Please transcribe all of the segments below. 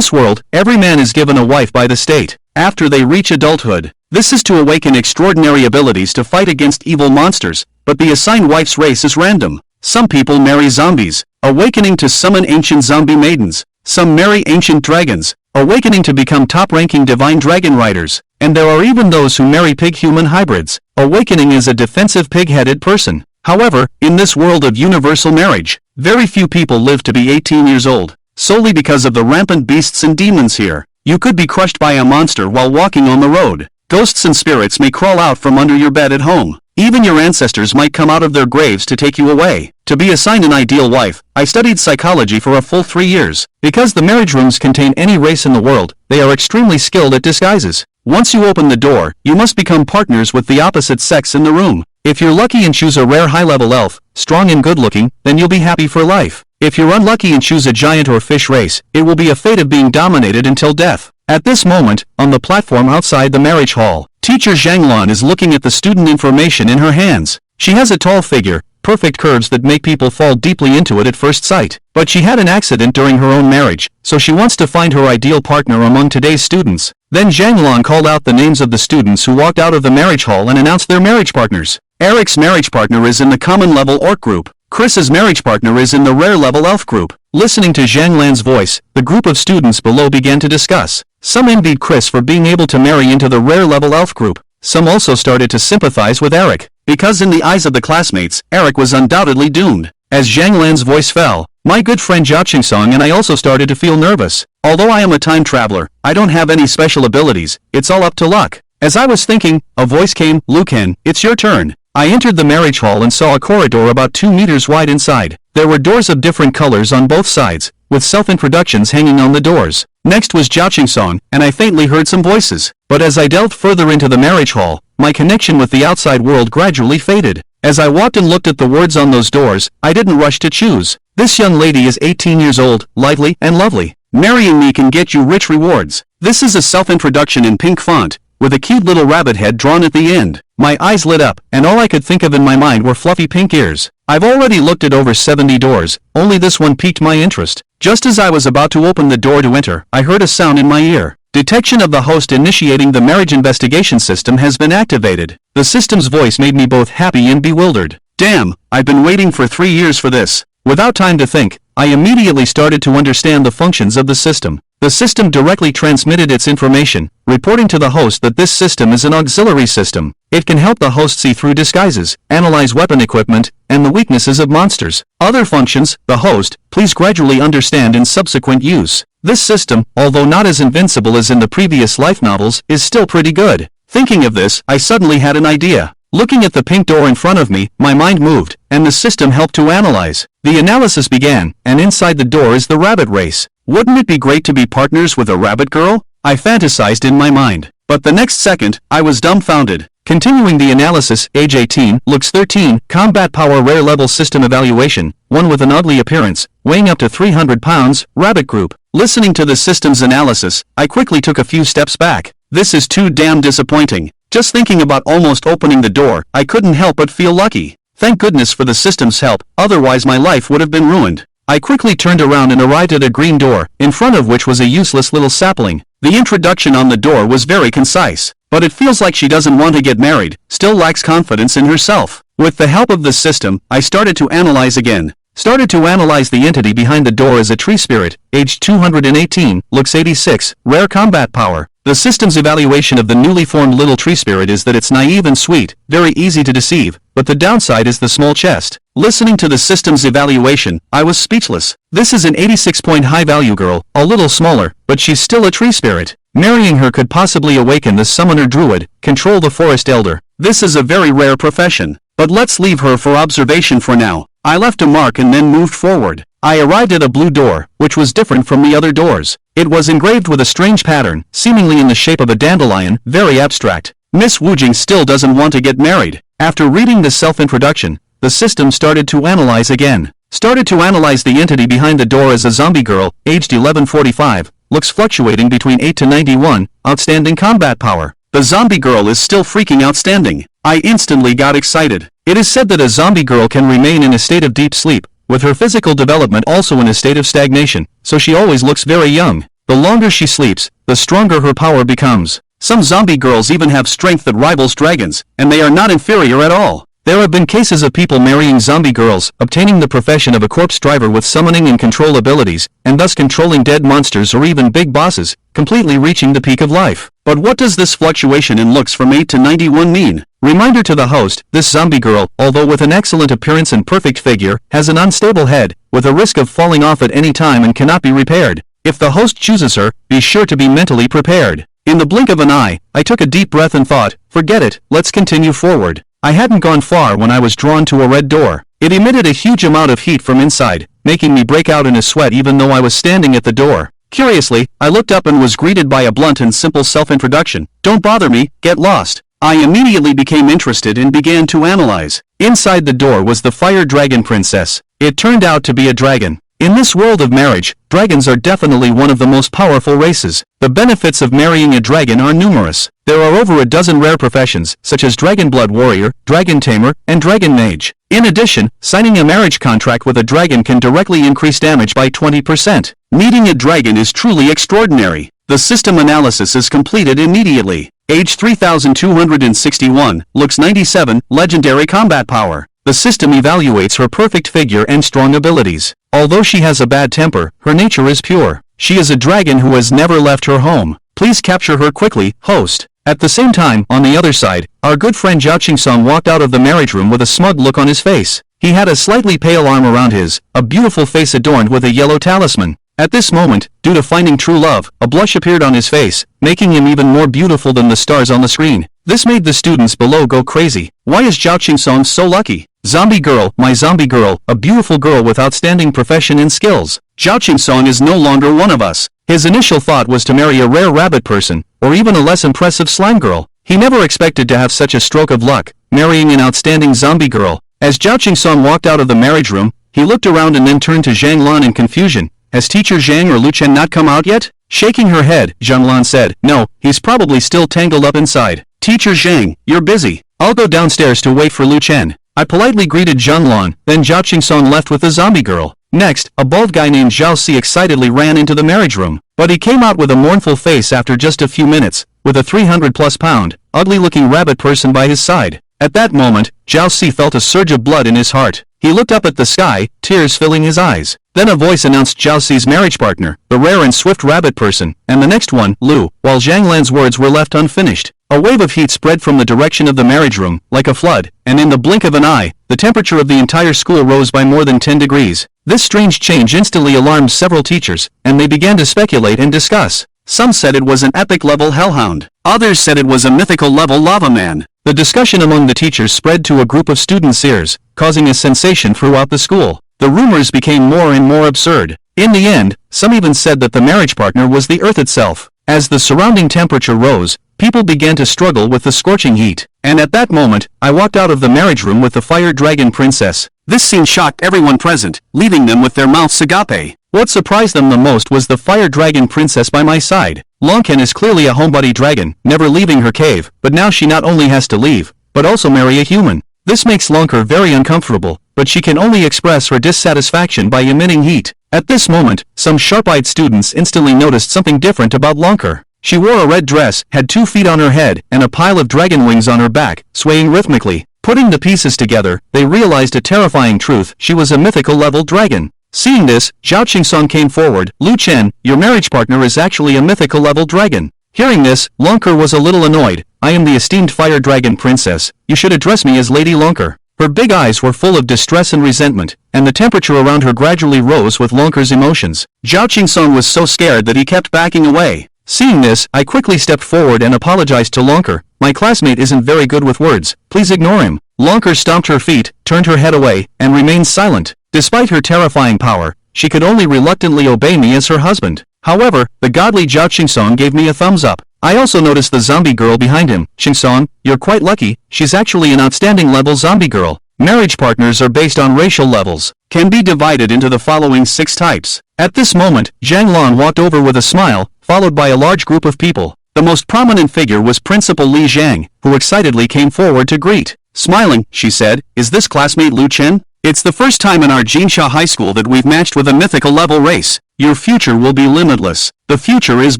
this world, every man is given a wife by the state after they reach adulthood. This is to awaken extraordinary abilities to fight against evil monsters, but the assigned wife's race is random. Some people marry zombies, awakening to summon ancient zombie maidens. Some marry ancient dragons, awakening to become top-ranking divine dragon riders. And there are even those who marry pig-human hybrids, awakening as a defensive pig-headed person. However, in this world of universal marriage, very few people live to be 18 years old, solely because of the rampant beasts and demons here. You could be crushed by a monster while walking on the road. Ghosts and spirits may crawl out from under your bed at home. Even your ancestors might come out of their graves to take you away. To be assigned an ideal wife, I studied psychology for a full 3 years. Because the marriage rooms contain any race in the world, they are extremely skilled at disguises. Once you open the door, you must become partners with the opposite sex in the room. If you're lucky and choose a rare high-level elf, strong and good-looking, then you'll be happy for life. If you're unlucky and choose a giant or fish race, it will be a fate of being dominated until death. At this moment, on the platform outside the marriage hall, Teacher Zhanglan is looking at the student information in her hands. She has a tall figure, perfect curves that make people fall deeply into it at first sight. But she had an accident during her own marriage, so she wants to find her ideal partner among today's students. Then Zhanglan called out the names of the students who walked out of the marriage hall and announced their marriage partners. Eric's marriage partner is in the common level orc group. Chris's marriage partner is in the rare level elf group. Listening to Zhanglan's voice, the group of students below began to discuss. Some envied Chris for being able to marry into the rare level elf group. Some also started to sympathize with Eric, because in the eyes of the classmates, Eric was undoubtedly doomed. As Zhanglan's voice fell, my good friend Zhao Qingsong and I also started to feel nervous. Although I am a time traveler, I don't have any special abilities, it's all up to luck. As I was thinking, a voice came, Luken, it's your turn. I entered the marriage hall and saw a corridor about 2 meters wide inside. There were doors of different colors on both sides, with self-introductions hanging on the doors. Next was Zhao Qingsong, and I faintly heard some voices. But as I delved further into the marriage hall, my connection with the outside world gradually faded. As I walked and looked at the words on those doors, I didn't rush to choose. This young lady is 18 years old, lively, and lovely. Marrying me can get you rich rewards. This is a self-introduction in pink font, with a cute little rabbit head drawn at the end. My eyes lit up, and all I could think of in my mind were fluffy pink ears. I've already looked at over 70 doors, only this one piqued my interest. Just as I was about to open the door to enter, I heard a sound in my ear. Detection of the host initiating the marriage investigation system has been activated. The system's voice made me both happy and bewildered. Damn, I've been waiting for 3 years for this. Without time to think, I immediately started to understand the functions of the system. The system directly transmitted its information, reporting to the host that this system is an auxiliary system. It can help the host see through disguises, analyze weapon equipment, and the weaknesses of monsters. Other functions, the host, please gradually understand in subsequent use. This system, although not as invincible as in the previous life novels, is still pretty good. Thinking of this, I suddenly had an idea. Looking at the pink door in front of me, my mind moved, and the system helped to analyze. The analysis began, and inside the door is the rabbit race. Wouldn't it be great to be partners with a rabbit girl? I fantasized in my mind. But the next second, I was dumbfounded. Continuing the analysis, age 18, looks 13, combat power rare level system evaluation, one with an ugly appearance, weighing up to 300 pounds, rabbit group. Listening to the system's analysis, I quickly took a few steps back. This is too damn disappointing. Just thinking about almost opening the door, I couldn't help but feel lucky. Thank goodness for the system's help, otherwise my life would have been ruined. I quickly turned around and arrived at a green door, in front of which was a useless little sapling. The introduction on the door was very concise. But it feels like she doesn't want to get married, still lacks confidence in herself. With the help of this system, I started to analyze again. Started to analyze the entity behind the door as a tree spirit, aged 218, looks 86, rare combat power. The system's evaluation of the newly formed little tree spirit is that it's naive and sweet, very easy to deceive, but the downside is the small chest. Listening to the system's evaluation, I was speechless. This is an 86-point high-value girl, a little smaller, but she's still a tree spirit. Marrying her could possibly awaken the summoner druid, control the forest elder. This is a very rare profession. But let's leave her for observation for now. I left a mark and then moved forward. I arrived at a blue door, which was different from the other doors. It was engraved with a strange pattern, seemingly in the shape of a dandelion, very abstract. Miss Wujing still doesn't want to get married. After reading the self-introduction, the system started to analyze again. Started to analyze the entity behind the door as a zombie girl, aged 1145, looks fluctuating between 8 to 91, outstanding combat power. The zombie girl is still freaking outstanding. I instantly got excited. It is said that a zombie girl can remain in a state of deep sleep, with her physical development also in a state of stagnation, so she always looks very young. The longer she sleeps, the stronger her power becomes. Some zombie girls even have strength that rivals dragons, and they are not inferior at all. There have been cases of people marrying zombie girls, obtaining the profession of a corpse driver with summoning and control abilities, and thus controlling dead monsters or even big bosses, completely reaching the peak of life. But what does this fluctuation in looks from 8 to 91 mean? Reminder to the host, this zombie girl, although with an excellent appearance and perfect figure, has an unstable head, with a risk of falling off at any time and cannot be repaired. If the host chooses her, be sure to be mentally prepared. In the blink of an eye, I took a deep breath and thought, forget it, let's continue forward. I hadn't gone far when I was drawn to a red door. It emitted a huge amount of heat from inside, making me break out in a sweat even though I was standing at the door. Curiously, I looked up and was greeted by a blunt and simple self-introduction. Don't bother me, get lost. I immediately became interested and began to analyze. Inside the door was the fire dragon princess. It turned out to be a dragon. In this world of marriage, dragons are definitely one of the most powerful races. The benefits of marrying a dragon are numerous. There are over a dozen rare professions, such as Dragon Blood Warrior, Dragon Tamer, and Dragon Mage. In addition, signing a marriage contract with a dragon can directly increase damage by 20%. Meeting a dragon is truly extraordinary. The system analysis is completed immediately. Age 3261, looks 97, legendary combat power. The system evaluates her perfect figure and strong abilities. Although she has a bad temper, her nature is pure. She is a dragon who has never left her home. Please capture her quickly, host. At the same time, on the other side, our good friend Zhao Qingsong walked out of the marriage room with a smug look on his face. He had a slightly pale arm around a beautiful face adorned with a yellow talisman. At this moment, due to finding true love, a blush appeared on his face, making him even more beautiful than the stars on the screen. This made the students below go crazy. Why is Zhao Qingsong so lucky? Zombie girl, my zombie girl, a beautiful girl with outstanding profession and skills. Zhao Qingsong is no longer one of us. His initial thought was to marry a rare rabbit person, or even a less impressive slime girl. He never expected to have such a stroke of luck, marrying an outstanding zombie girl. As Zhao Qingsong walked out of the marriage room, he looked around and then turned to Zhang Lan in confusion. Has teacher Zhang or Luken not come out yet? Shaking her head, Zhang Lan said, no, he's probably still tangled up inside. Teacher Zhang, you're busy. I'll go downstairs to wait for Lu Chen. I politely greeted Zhang Lan, then Zhao Qingsong left with the zombie girl. Next, a bald guy named Zhao Si excitedly ran into the marriage room, but he came out with a mournful face after just a few minutes, with a 300+ pound, ugly-looking rabbit person by his side. At that moment, Zhao Si felt a surge of blood in his heart. He looked up at the sky, tears filling his eyes. Then a voice announced Zhao Si's marriage partner, the rare and swift rabbit person, and the next one, Lu, while Zhang Lan's words were left unfinished. A wave of heat spread from the direction of the marriage room, like a flood, and in the blink of an eye, the temperature of the entire school rose by more than 10 degrees. This strange change instantly alarmed several teachers, and they began to speculate and discuss. Some said it was an epic-level hellhound. Others said it was a mythical-level lava man. The discussion among the teachers spread to a group of students' ears, causing a sensation throughout the school. The rumors became more and more absurd. In the end, some even said that the marriage partner was the earth itself. As the surrounding temperature rose, people began to struggle with the scorching heat. And at that moment, I walked out of the marriage room with the fire dragon princess. This scene shocked everyone present, leaving them with their mouths agape. What surprised them the most was the fire dragon princess by my side. Luken is clearly a homebody dragon, never leaving her cave, but now she not only has to leave, but also marry a human. This makes Luken very uncomfortable, but she can only express her dissatisfaction by emitting heat. At this moment, some sharp-eyed students instantly noticed something different about Luken. She wore a red dress, had 2 feet on her head, and a pile of dragon wings on her back, swaying rhythmically. Putting the pieces together, they realized a terrifying truth: she was a mythical-level dragon. Seeing this, Zhao Qingsong came forward. Lu Chen, your marriage partner is actually a mythical-level dragon. Hearing this, Luken was a little annoyed. I am the esteemed fire dragon princess. You should address me as Lady Luken. Her big eyes were full of distress and resentment, and the temperature around her gradually rose with Luken's emotions. Zhao Qingsong was so scared that he kept backing away. Seeing this, I quickly stepped forward and apologized to Luken. My classmate isn't very good with words. Please ignore him. Luken stomped her feet, turned her head away, and remained silent. Despite her terrifying power, she could only reluctantly obey me as her husband. However, the godly Zhao Qingsong gave me a thumbs up. I also noticed the zombie girl behind him. Qingsong, you're quite lucky. She's actually an outstanding level zombie girl. Marriage partners are based on racial levels. Can be divided into the following 6 types. At this moment, Zhang Lan walked over with a smile, followed by a large group of people. The most prominent figure was Principal Li Zhang, who excitedly came forward to greet. Smiling, she said, is this classmate Lu Chen? It's the first time in our Jinsha High School that we've matched with a mythical level race. Your future will be limitless. The future is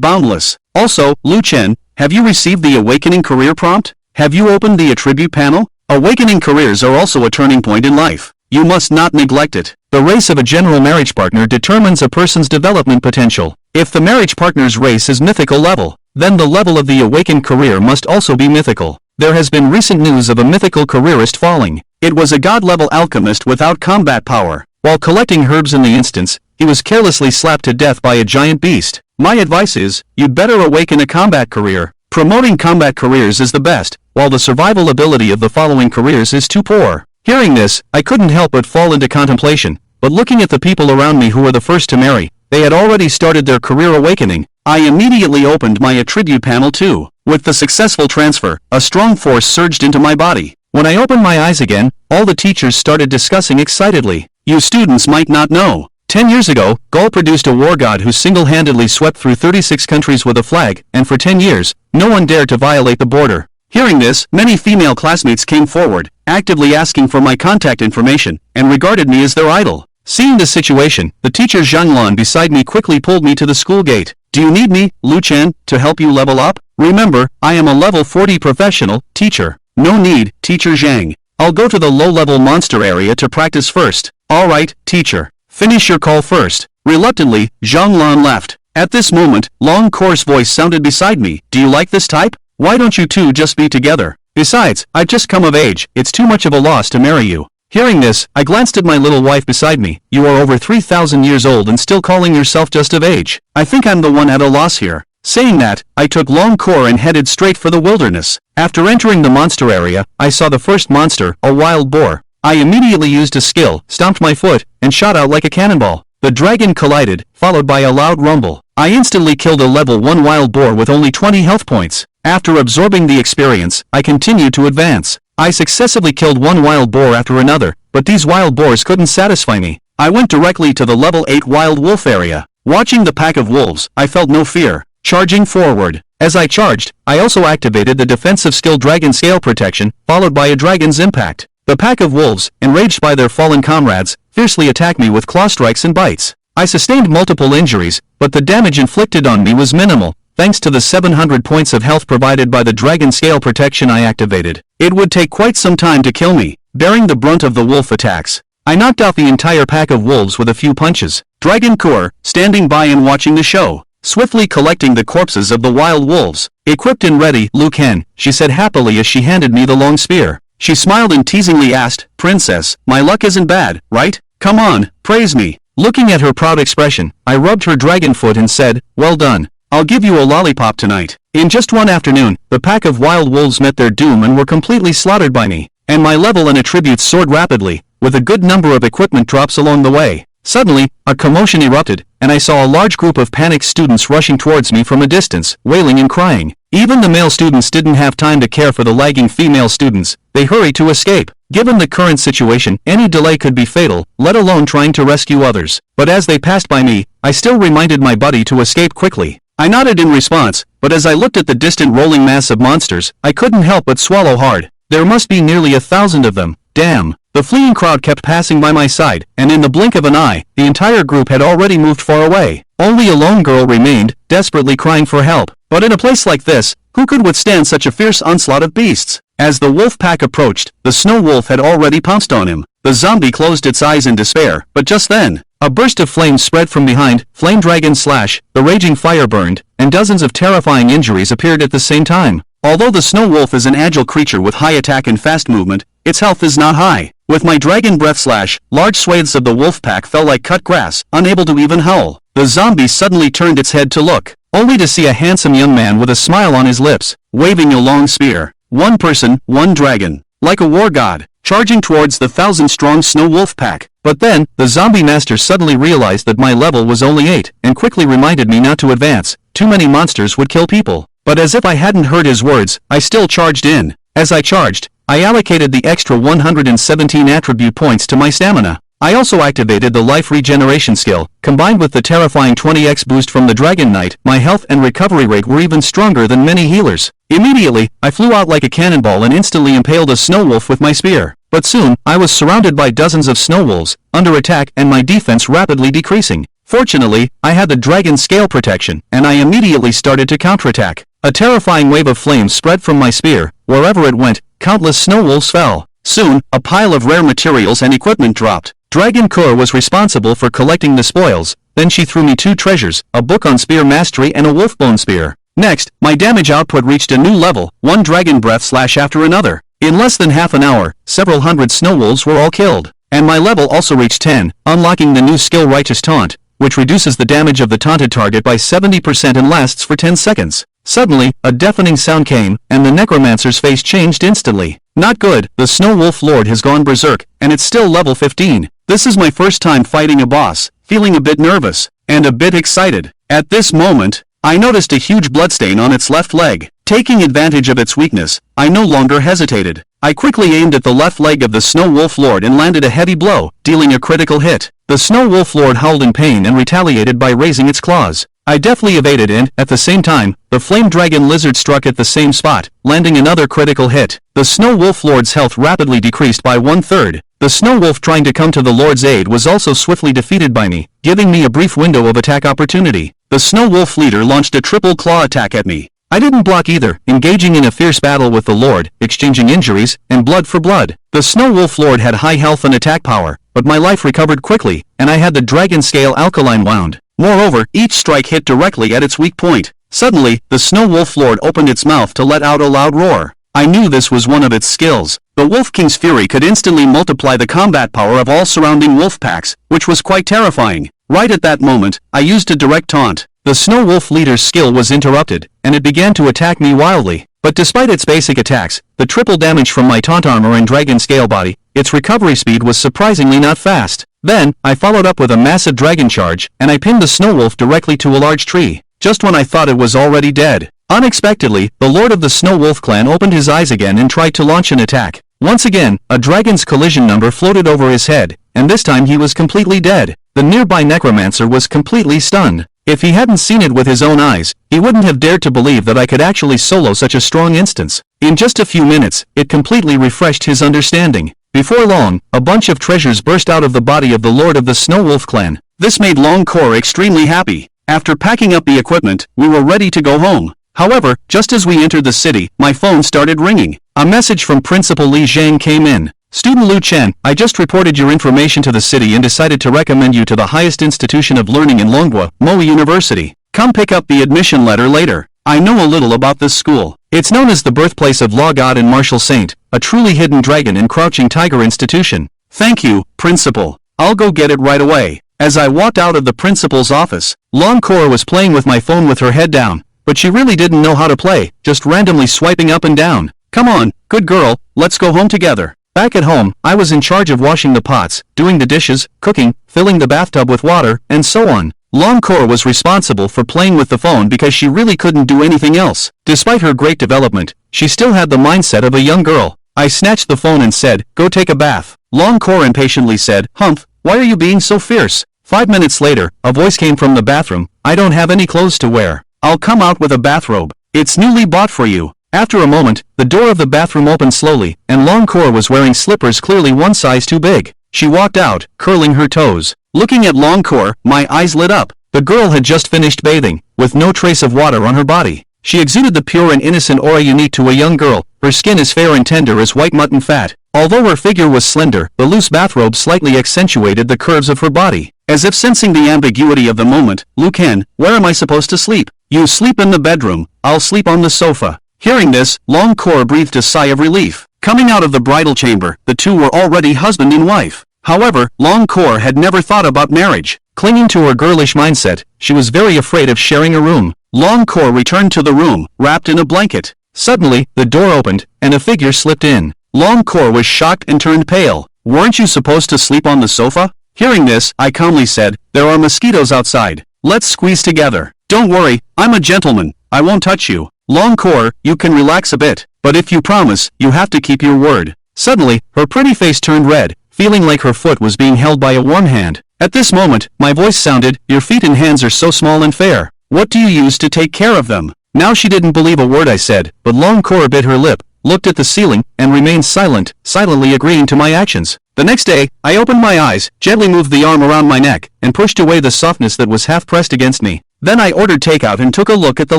boundless. Also, Luken, have you received the Awakening career prompt? Have you opened the attribute panel? Awakening careers are also a turning point in life. You must not neglect it. The race of a general marriage partner determines a person's development potential. If the marriage partner's race is mythical level, then the level of the awakened career must also be mythical. There has been recent news of a mythical careerist falling. It was a god-level alchemist without combat power. While collecting herbs in the instance, he was carelessly slapped to death by a giant beast. My advice is, you'd better awaken a combat career. Promoting combat careers is the best, while the survival ability of the following careers is too poor. Hearing this, I couldn't help but fall into contemplation, but looking at the people around me who were the first to marry, they had already started their career awakening. I immediately opened my attribute panel too. With the successful transfer, a strong force surged into my body. When I opened my eyes again, all the teachers started discussing excitedly. You students might not know. 10 years ago, Gaul produced a war god who single-handedly swept through 36 countries with a flag, and for 10 years, no one dared to violate the border. Hearing this, many female classmates came forward, actively asking for my contact information, and regarded me as their idol. Seeing the situation, the teacher Zhanglan beside me quickly pulled me to the school gate. Do you need me, Luken, to help you level up? Remember, I am a level 40 professional, teacher. No need, teacher Zhang. I'll go to the low-level monster area to practice first. Alright, teacher. Finish your call first. Reluctantly, Zhanglan left. At this moment, long coarse voice sounded beside me. Do you like this type? Why don't you two just be together? Besides, I've just come of age. It's too much of a loss to marry you. Hearing this, I glanced at my little wife beside me. You are over 3,000 years old and still calling yourself just of age. I think I'm the one at a loss here. Saying that, I took long core and headed straight for the wilderness. After entering the monster area, I saw the first monster, a wild boar. I immediately used a skill, stomped my foot, and shot out like a cannonball. The dragon collided, followed by a loud rumble. I instantly killed a level 1 wild boar with only 20 health points. After absorbing the experience, I continued to advance. I successively killed one wild boar after another, but these wild boars couldn't satisfy me. I went directly to the level 8 wild wolf area. Watching the pack of wolves, I felt no fear. Charging forward. As I charged, I also activated the defensive skill Dragon Scale Protection, followed by a Dragon's Impact. The pack of wolves, enraged by their fallen comrades, fiercely attacked me with claw strikes and bites. I sustained multiple injuries, but the damage inflicted on me was minimal, thanks to the 700 points of health provided by the Dragon Scale Protection I activated. It would take quite some time to kill me, bearing the brunt of the wolf attacks. I knocked out the entire pack of wolves with a few punches. Dragon Core, standing by and watching the show, swiftly collecting the corpses of the wild wolves. Equipped and ready, Luken, she said happily as she handed me the long spear. She smiled and teasingly asked, Princess, my luck isn't bad, right? Come on, praise me. Looking at her proud expression, I rubbed her dragon foot and said, well done. I'll give you a lollipop tonight. In just one afternoon, the pack of wild wolves met their doom and were completely slaughtered by me, and my level and attributes soared rapidly, with a good number of equipment drops along the way. Suddenly, a commotion erupted, and I saw a large group of panicked students rushing towards me from a distance, wailing and crying. Even the male students didn't have time to care for the lagging female students. They hurried to escape. Given the current situation, any delay could be fatal, let alone trying to rescue others. But as they passed by me, I still reminded my buddy to escape quickly. I nodded in response, but as I looked at the distant rolling mass of monsters, I couldn't help but swallow hard. There must be nearly 1,000 of them. Damn. The fleeing crowd kept passing by my side, and in the blink of an eye, the entire group had already moved far away. Only a lone girl remained, desperately crying for help. But in a place like this, who could withstand such a fierce onslaught of beasts? As the wolf pack approached, the snow wolf had already pounced on him. The zombie closed its eyes in despair, but just then, a burst of flames spread from behind, flame dragon slash, the raging fire burned, and dozens of terrifying injuries appeared at the same time. Although the snow wolf is an agile creature with high attack and fast movement, its health is not high. With my dragon breath slash, large swathes of the wolf pack fell like cut grass, unable to even howl. The zombie suddenly turned its head to look, only to see a handsome young man with a smile on his lips, waving a long spear. One person, one dragon. Like a war god, charging towards the 1,000-strong snow wolf pack. But then, the zombie master suddenly realized that my level was only 8, and quickly reminded me not to advance. Too many monsters would kill people. But as if I hadn't heard his words, I still charged in. As I charged, I allocated the extra 117 attribute points to my stamina. I also activated the life regeneration skill. Combined with the terrifying 20x boost from the Dragon Knight, my health and recovery rate were even stronger than many healers. Immediately, I flew out like a cannonball and instantly impaled a snow wolf with my spear. But soon, I was surrounded by dozens of snow wolves, under attack and my defense rapidly decreasing. Fortunately, I had the dragon scale protection, and I immediately started to counterattack. A terrifying wave of flames spread from my spear. Wherever it went, countless snow wolves fell. Soon, a pile of rare materials and equipment dropped. Dragon Core was responsible for collecting the spoils. Then she threw me 2 treasures, a book on spear mastery and a wolfbone spear. Next, my damage output reached a new level, one dragon breath slash after another. In less than half an hour, several hundred snow wolves were all killed. And my level also reached 10, unlocking the new skill Righteous Taunt, which reduces the damage of the taunted target by 70% and lasts for 10 seconds. Suddenly, a deafening sound came, and the necromancer's face changed instantly. Not good, the Snow Wolf Lord has gone berserk, and it's still level 15. This is my first time fighting a boss, feeling a bit nervous, and a bit excited. At this moment, I noticed a huge bloodstain on its left leg. Taking advantage of its weakness, I no longer hesitated. I quickly aimed at the left leg of the Snow Wolf Lord and landed a heavy blow, dealing a critical hit. The Snow Wolf Lord howled in pain and retaliated by raising its claws. I deftly evaded and, at the same time, the Flame Dragon Lizard struck at the same spot, landing another critical hit. The Snow Wolf Lord's health rapidly decreased by 1/3. The Snow Wolf trying to come to the Lord's aid was also swiftly defeated by me, giving me a brief window of attack opportunity. The Snow Wolf leader launched a triple claw attack at me. I didn't block either, engaging in a fierce battle with the Lord, exchanging injuries, and blood for blood. The Snow Wolf Lord had high health and attack power, but my life recovered quickly, and I had the Dragon Scale Alkaline Wound. Moreover, each strike hit directly at its weak point. Suddenly, the Snow Wolf Lord opened its mouth to let out a loud roar. I knew this was one of its skills. The Wolf King's Fury could instantly multiply the combat power of all surrounding wolf packs, which was quite terrifying. Right at that moment, I used a direct taunt. The Snow Wolf leader's skill was interrupted, and it began to attack me wildly. But despite its basic attacks, the triple damage from my taunt armor and dragon scale body, its recovery speed was surprisingly not fast. Then, I followed up with a massive dragon charge, and I pinned the Snow Wolf directly to a large tree, just when I thought it was already dead. Unexpectedly, the Lord of the Snow Wolf clan opened his eyes again and tried to launch an attack. Once again, a dragon's collision number floated over his head, and this time he was completely dead. The nearby necromancer was completely stunned. If he hadn't seen it with his own eyes, he wouldn't have dared to believe that I could actually solo such a strong instance. In just a few minutes, it completely refreshed his understanding. Before long, a bunch of treasures burst out of the body of the Lord of the Snow Wolf clan. This made Longcore extremely happy. After packing up the equipment, we were ready to go home. However, just as we entered the city, my phone started ringing. A message from Principal Li Zhang came in. Student Lu Chen, I just reported your information to the city and decided to recommend you to the highest institution of learning in Longhua, Moe University. Come pick up the admission letter later. I know a little about this school. It's known as the birthplace of Law God and Martial Saint, a truly hidden dragon and crouching tiger institution. Thank you, Principal. I'll go get it right away. As I walked out of the principal's office, Longcore was playing with my phone with her head down, but she really didn't know how to play, just randomly swiping up and down. Come on, good girl, let's go home together. Back at home, I was in charge of washing the pots, doing the dishes, cooking, filling the bathtub with water, and so on. Longcore was responsible for playing with the phone because she really couldn't do anything else. Despite her great development, she still had the mindset of a young girl. I snatched the phone and said, "Go take a bath." Longcore impatiently said, "Humph, why are you being so fierce?" 5 minutes later, a voice came from the bathroom. "I don't have any clothes to wear. I'll come out with a bathrobe. It's newly bought for you." After a moment, the door of the bathroom opened slowly, and Longcore was wearing slippers clearly one size too big. She walked out, curling her toes. Looking at Longcore, my eyes lit up. The girl had just finished bathing, with no trace of water on her body. She exuded the pure and innocent aura unique to a young girl. Her skin is fair and tender as white mutton fat. Although her figure was slender, the loose bathrobe slightly accentuated the curves of her body. As if sensing the ambiguity of the moment, Luken, where am I supposed to sleep? You sleep in the bedroom, I'll sleep on the sofa. Hearing this, Longcore breathed a sigh of relief. Coming out of the bridal chamber, the two were already husband and wife. However, Longcore had never thought about marriage. Clinging to her girlish mindset, she was very afraid of sharing a room. Longcore returned to the room, wrapped in a blanket. Suddenly, the door opened, and a figure slipped in. Longcore was shocked and turned pale. "Weren't you supposed to sleep on the sofa?" Hearing this, I calmly said, "There are mosquitoes outside. Let's squeeze together. Don't worry, I'm a gentleman. I won't touch you. Longcore, you can relax a bit, but if you promise, you have to keep your word." Suddenly, her pretty face turned red, feeling like her foot was being held by a warm hand. At this moment, my voice sounded, "Your feet and hands are so small and fair. What do you use to take care of them?" Now she didn't believe a word I said, but Longcore bit her lip, looked at the ceiling, and remained silent, silently agreeing to my actions. The next day, I opened my eyes, gently moved the arm around my neck, and pushed away the softness that was half pressed against me. Then I ordered takeout and took a look at the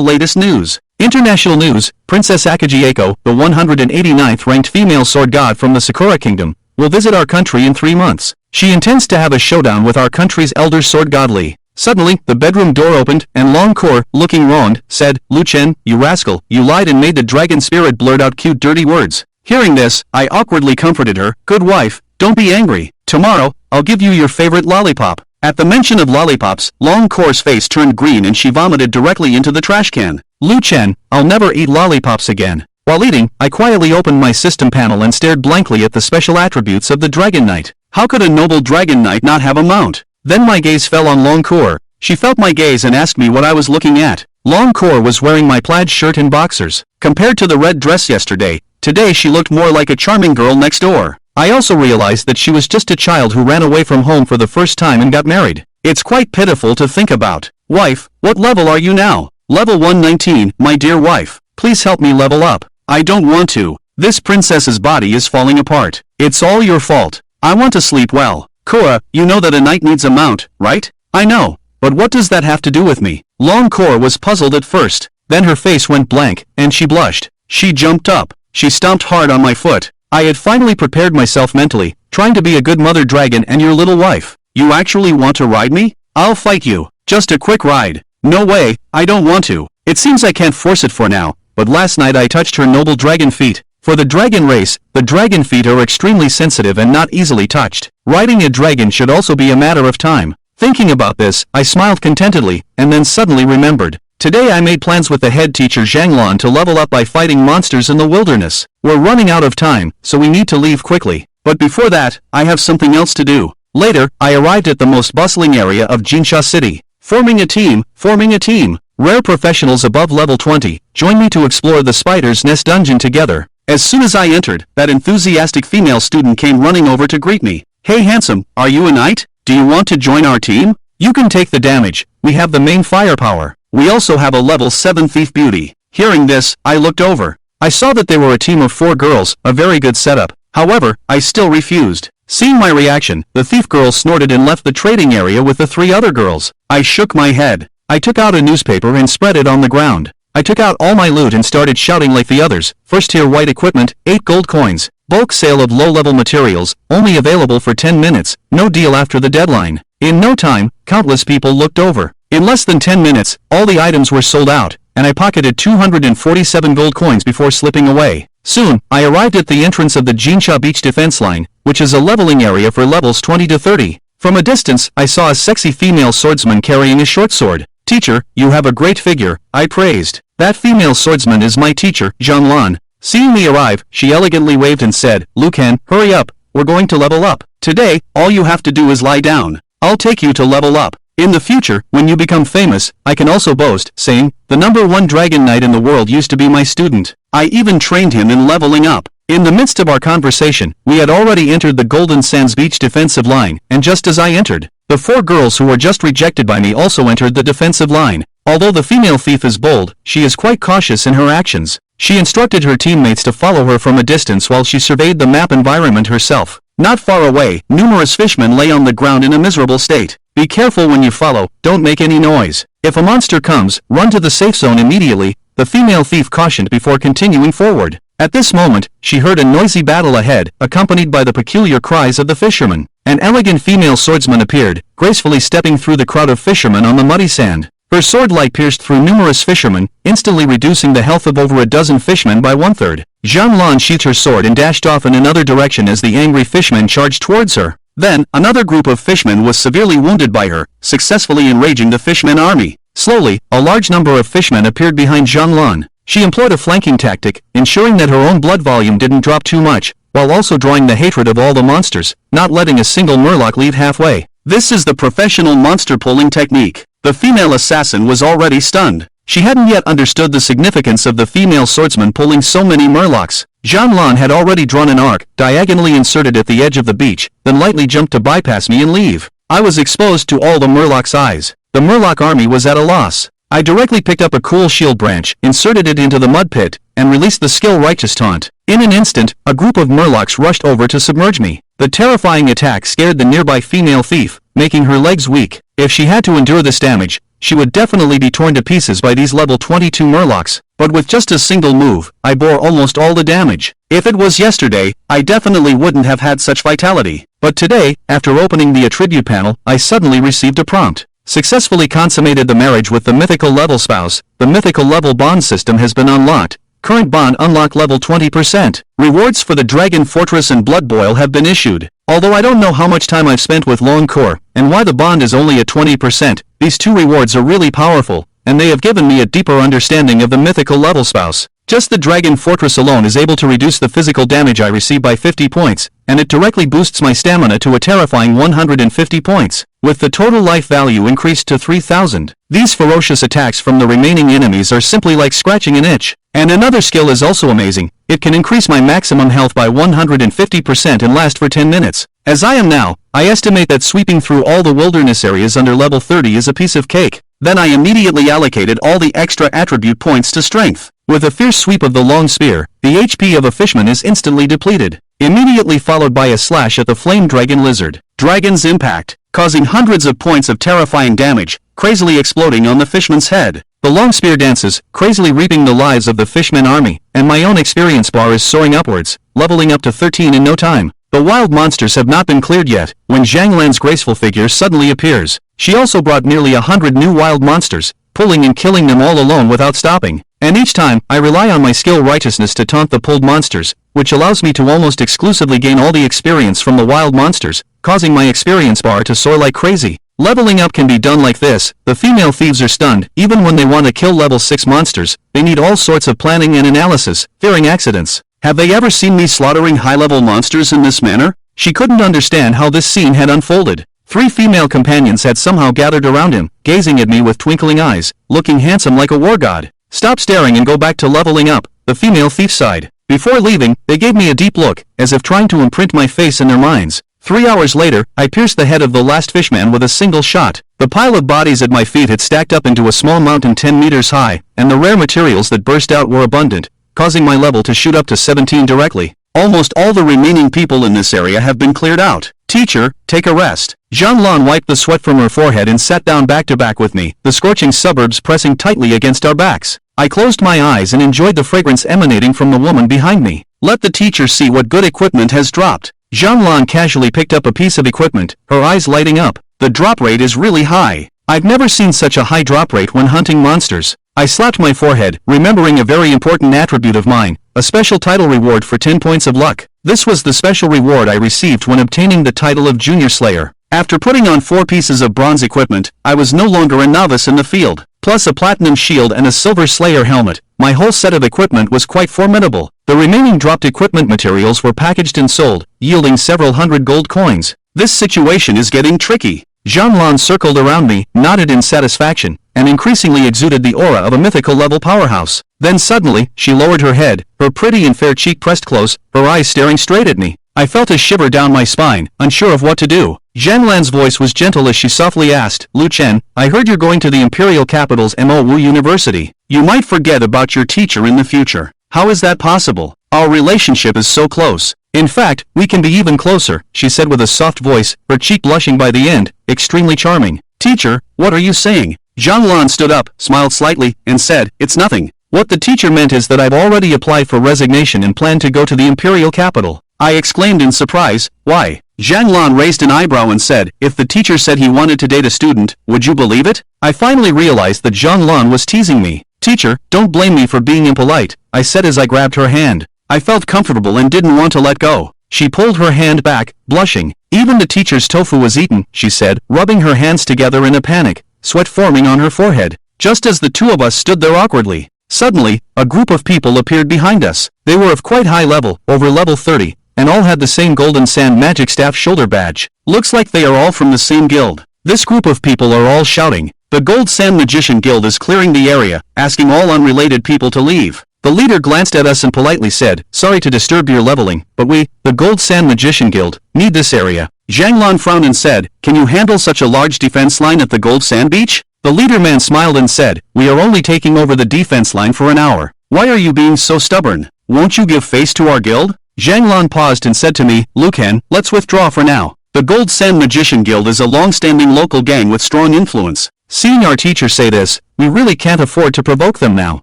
latest news. International news: Princess Akaji, the 189th ranked female sword god from the Sakura Kingdom, will visit our country in 3 months. She intends to have a showdown with our country's elder sword god Lee. Suddenly, the bedroom door opened, and Longcore, looking wronged, said, "Luken, you rascal, you lied and made the dragon spirit blurt out cute dirty words." Hearing this, I awkwardly comforted her, "Good wife, don't be angry. Tomorrow, I'll give you your favorite lollipop." At the mention of lollipops, Longcore's face turned green and she vomited directly into the trash can. "Luken, I'll never eat lollipops again." While eating, I quietly opened my system panel and stared blankly at the special attributes of the Dragon Knight. How could a noble Dragon Knight not have a mount? Then my gaze fell on Longcore. She felt my gaze and asked me what I was looking at. Longcore was wearing my plaid shirt and boxers. Compared to the red dress yesterday, today she looked more like a charming girl next door. I also realized that she was just a child who ran away from home for the first time and got married. It's quite pitiful to think about. "Wife, what level are you now?" "Level 119, my dear wife. Please help me level up." "I don't want to. This princess's body is falling apart. It's all your fault. I want to sleep well." "Cora, you know that a knight needs a mount, right?" "I know. But what does that have to do with me?" Longcore was puzzled at first. Then her face went blank, and she blushed. She jumped up. She stomped hard on my foot. I had finally prepared myself mentally, trying to be a good mother dragon and your little wife. "You actually want to ride me? I'll fight you. Just a quick ride." "No way, I don't want to. It seems I can't force it for now, but last night I touched her noble dragon feet. For the dragon race, the dragon feet are extremely sensitive and not easily touched. Riding a dragon should also be a matter of time." Thinking about this, I smiled contentedly, and then suddenly remembered. Today I made plans with the head teacher Zhanglan to level up by fighting monsters in the wilderness. We're running out of time, so we need to leave quickly. But before that, I have something else to do. Later, I arrived at the most bustling area of Jinsha City. Forming a team. Rare professionals above level 20, join me to explore the Spider's Nest dungeon together. As soon as I entered, that enthusiastic female student came running over to greet me. "Hey handsome, are you a knight? Do you want to join our team? You can take the damage, we have the main firepower. We also have a level 7 thief beauty." Hearing this, I looked over. I saw that they were a team of 4 girls, a very good setup. However, I still refused. Seeing my reaction, the thief girl snorted and left the trading area with the 3 other girls. I shook my head. I took out a newspaper and spread it on the ground. I took out all my loot and started shouting like the others. First tier white equipment, 8 gold coins. Bulk sale of low-level materials, only available for 10 minutes, no deal after the deadline. In no time, countless people looked over. In less than 10 minutes, all the items were sold out, and I pocketed 247 gold coins before slipping away. Soon, I arrived at the entrance of the Jinsha Beach defense line, which is a leveling area for levels 20 to 30. From a distance, I saw a sexy female swordsman carrying a short sword. "Teacher, you have a great figure," I praised. "That female swordsman is my teacher, Zhanglan." Seeing me arrive, she elegantly waved and said, "Luken, hurry up, we're going to level up. Today, all you have to do is lie down. I'll take you to level up. In the future, when you become famous, I can also boast, saying, 'The #1 dragon knight in the world used to be my student.' I even trained him in leveling up." In the midst of our conversation, we had already entered the Golden Sands Beach defensive line, and just as I entered, the 4 girls who were just rejected by me also entered the defensive line. Although the female thief is bold, she is quite cautious in her actions. She instructed her teammates to follow her from a distance while she surveyed the map environment herself. Not far away, numerous fishmen lay on the ground in a miserable state. Be careful when you follow, don't make any noise. If a monster comes, run to the safe zone immediately, the female thief cautioned before continuing forward. At this moment, she heard a noisy battle ahead, accompanied by the peculiar cries of the fishermen. An elegant female swordsman appeared, gracefully stepping through the crowd of fishermen on the muddy sand. Her sword light pierced through numerous fishermen, instantly reducing the health of over a dozen fishmen by 1/3. Zhanglan sheathed her sword and dashed off in another direction as the angry fishmen charged towards her. Then, another group of fishmen was severely wounded by her, successfully enraging the fishmen army. Slowly, a large number of fishmen appeared behind Zhanglan. She employed a flanking tactic, ensuring that her own blood volume didn't drop too much, while also drawing the hatred of all the monsters, not letting a single murloc leave halfway. This is the professional monster pulling technique. The female assassin was already stunned. She hadn't yet understood the significance of the female swordsman pulling so many murlocs. Zhanglan had already drawn an arc, diagonally inserted at the edge of the beach, then lightly jumped to bypass me and leave. I was exposed to all the murloc's eyes. The murloc army was at a loss. I directly picked up a cool shield branch, inserted it into the mud pit, and released the skill righteous taunt. In an instant, a group of murlocs rushed over to submerge me. The terrifying attack scared the nearby female thief, making her legs weak. If she had to endure this damage, she would definitely be torn to pieces by these level 22 murlocs, but with just a single move, I bore almost all the damage. If it was yesterday, I definitely wouldn't have had such vitality. But today, after opening the attribute panel, I suddenly received a prompt. Successfully consummated the marriage with the mythical level spouse. The mythical level bond system has been unlocked. Current bond unlock level 20%. Rewards for the Dragon Fortress and Blood Boil have been issued. Although I don't know how much time I've spent with Long Core, and why the bond is only at 20%, these two rewards are really powerful, and they have given me a deeper understanding of the mythical level spouse. Just the Dragon Fortress alone is able to reduce the physical damage I receive by 50 points, and it directly boosts my stamina to a terrifying 150 points, with the total life value increased to 3,000. These ferocious attacks from the remaining enemies are simply like scratching an itch. And another skill is also amazing. It can increase my maximum health by 150% and last for 10 minutes. As I am now, I estimate that sweeping through all the wilderness areas under level 30 is a piece of cake. Then I immediately allocated all the extra attribute points to strength. With a fierce sweep of the long spear, the HP of a fishman is instantly depleted, immediately followed by a slash at the flame dragon lizard. Dragon's impact, causing hundreds of points of terrifying damage, crazily exploding on the fishman's head. The long spear dances, crazily reaping the lives of the fishman army, and my own experience bar is soaring upwards, leveling up to 13 in no time. The wild monsters have not been cleared yet, when Zhang Lan's graceful figure suddenly appears. She also brought nearly 100 new wild monsters, pulling and killing them all alone without stopping. And each time, I rely on my skill righteousness to taunt the pulled monsters, which allows me to almost exclusively gain all the experience from the wild monsters, causing my experience bar to soar like crazy. Leveling up can be done like this. The female thieves are stunned, even when they want to kill level 6 monsters. They need all sorts of planning and analysis, fearing accidents. Have they ever seen me slaughtering high-level monsters in this manner? She couldn't understand how this scene had unfolded. 3 female companions had somehow gathered around him, gazing at me with twinkling eyes, looking handsome like a war god. Stop staring and go back to leveling up, the female thief sighed. Before leaving, they gave me a deep look, as if trying to imprint my face in their minds. 3 hours later, I pierced the head of the last fishman with a single shot. The pile of bodies at my feet had stacked up into a small mountain 10 meters high, and the rare materials that burst out were abundant, causing my level to shoot up to 17 directly. Almost all the remaining people in this area have been cleared out. Teacher, take a rest. Zhang Lan wiped the sweat from her forehead and sat down back to back with me, the scorching suburbs pressing tightly against our backs. I closed my eyes and enjoyed the fragrance emanating from the woman behind me. Let the teacher see what good equipment has dropped. Zhang Lan casually picked up a piece of equipment, her eyes lighting up. The drop rate is really high. I've never seen such a high drop rate when hunting monsters. I slapped my forehead, remembering a very important attribute of mine, a special title reward for 10 points of luck. This was the special reward I received when obtaining the title of Junior Slayer. After putting on 4 pieces of bronze equipment, I was no longer a novice in the field. Plus a platinum shield and a silver Slayer helmet, my whole set of equipment was quite formidable. The remaining dropped equipment materials were packaged and sold, yielding several hundred gold coins. This situation is getting tricky. Zhang Lan circled around me, nodded in satisfaction, and increasingly exuded the aura of a mythical level powerhouse. Then suddenly, she lowered her head, her pretty and fair cheek pressed close, her eyes staring straight at me. I felt a shiver down my spine, unsure of what to do. Zhang Lan's voice was gentle as she softly asked, Luken, I heard you're going to the Imperial Capital's Mo University. You might forget about your teacher in the future. How is that possible? Our relationship is so close. In fact, we can be even closer, she said with a soft voice, her cheek blushing by the end, extremely charming. Teacher, what are you saying? Zhang Lan stood up, smiled slightly, and said, It's nothing. What the teacher meant is that I've already applied for resignation and plan to go to the Imperial Capital. I exclaimed in surprise, Why? Zhang Lan raised an eyebrow and said, If the teacher said he wanted to date a student, would you believe it? I finally realized that Zhang Lan was teasing me. Teacher, don't blame me for being impolite, I said as I grabbed her hand. I felt comfortable and didn't want to let go. She pulled her hand back, blushing. Even the teacher's tofu was eaten, she said, rubbing her hands together in a panic, sweat forming on her forehead. Just as the two of us stood there awkwardly, suddenly, a group of people appeared behind us. They were of quite high level, over level 30, and all had the same golden sand magic staff shoulder badge. Looks like they are all from the same guild. This group of people are all shouting. The Gold Sand Magician Guild is clearing the area, asking all unrelated people to leave. The leader glanced at us and politely said, Sorry to disturb your leveling, but we, the Gold Sand Magician Guild, need this area. Zhang Lan frowned and said, Can you handle such a large defense line at the Gold Sand Beach? The leader man smiled and said, "We are only taking over the defense line for an hour. Why are you being so stubborn? Won't you give face to our guild?" Zhang Lan paused and said to me, "Luken, let's withdraw for now. The Gold Sand Magician Guild is a long-standing local gang with strong influence. Seeing our teacher say this, we really can't afford to provoke them now."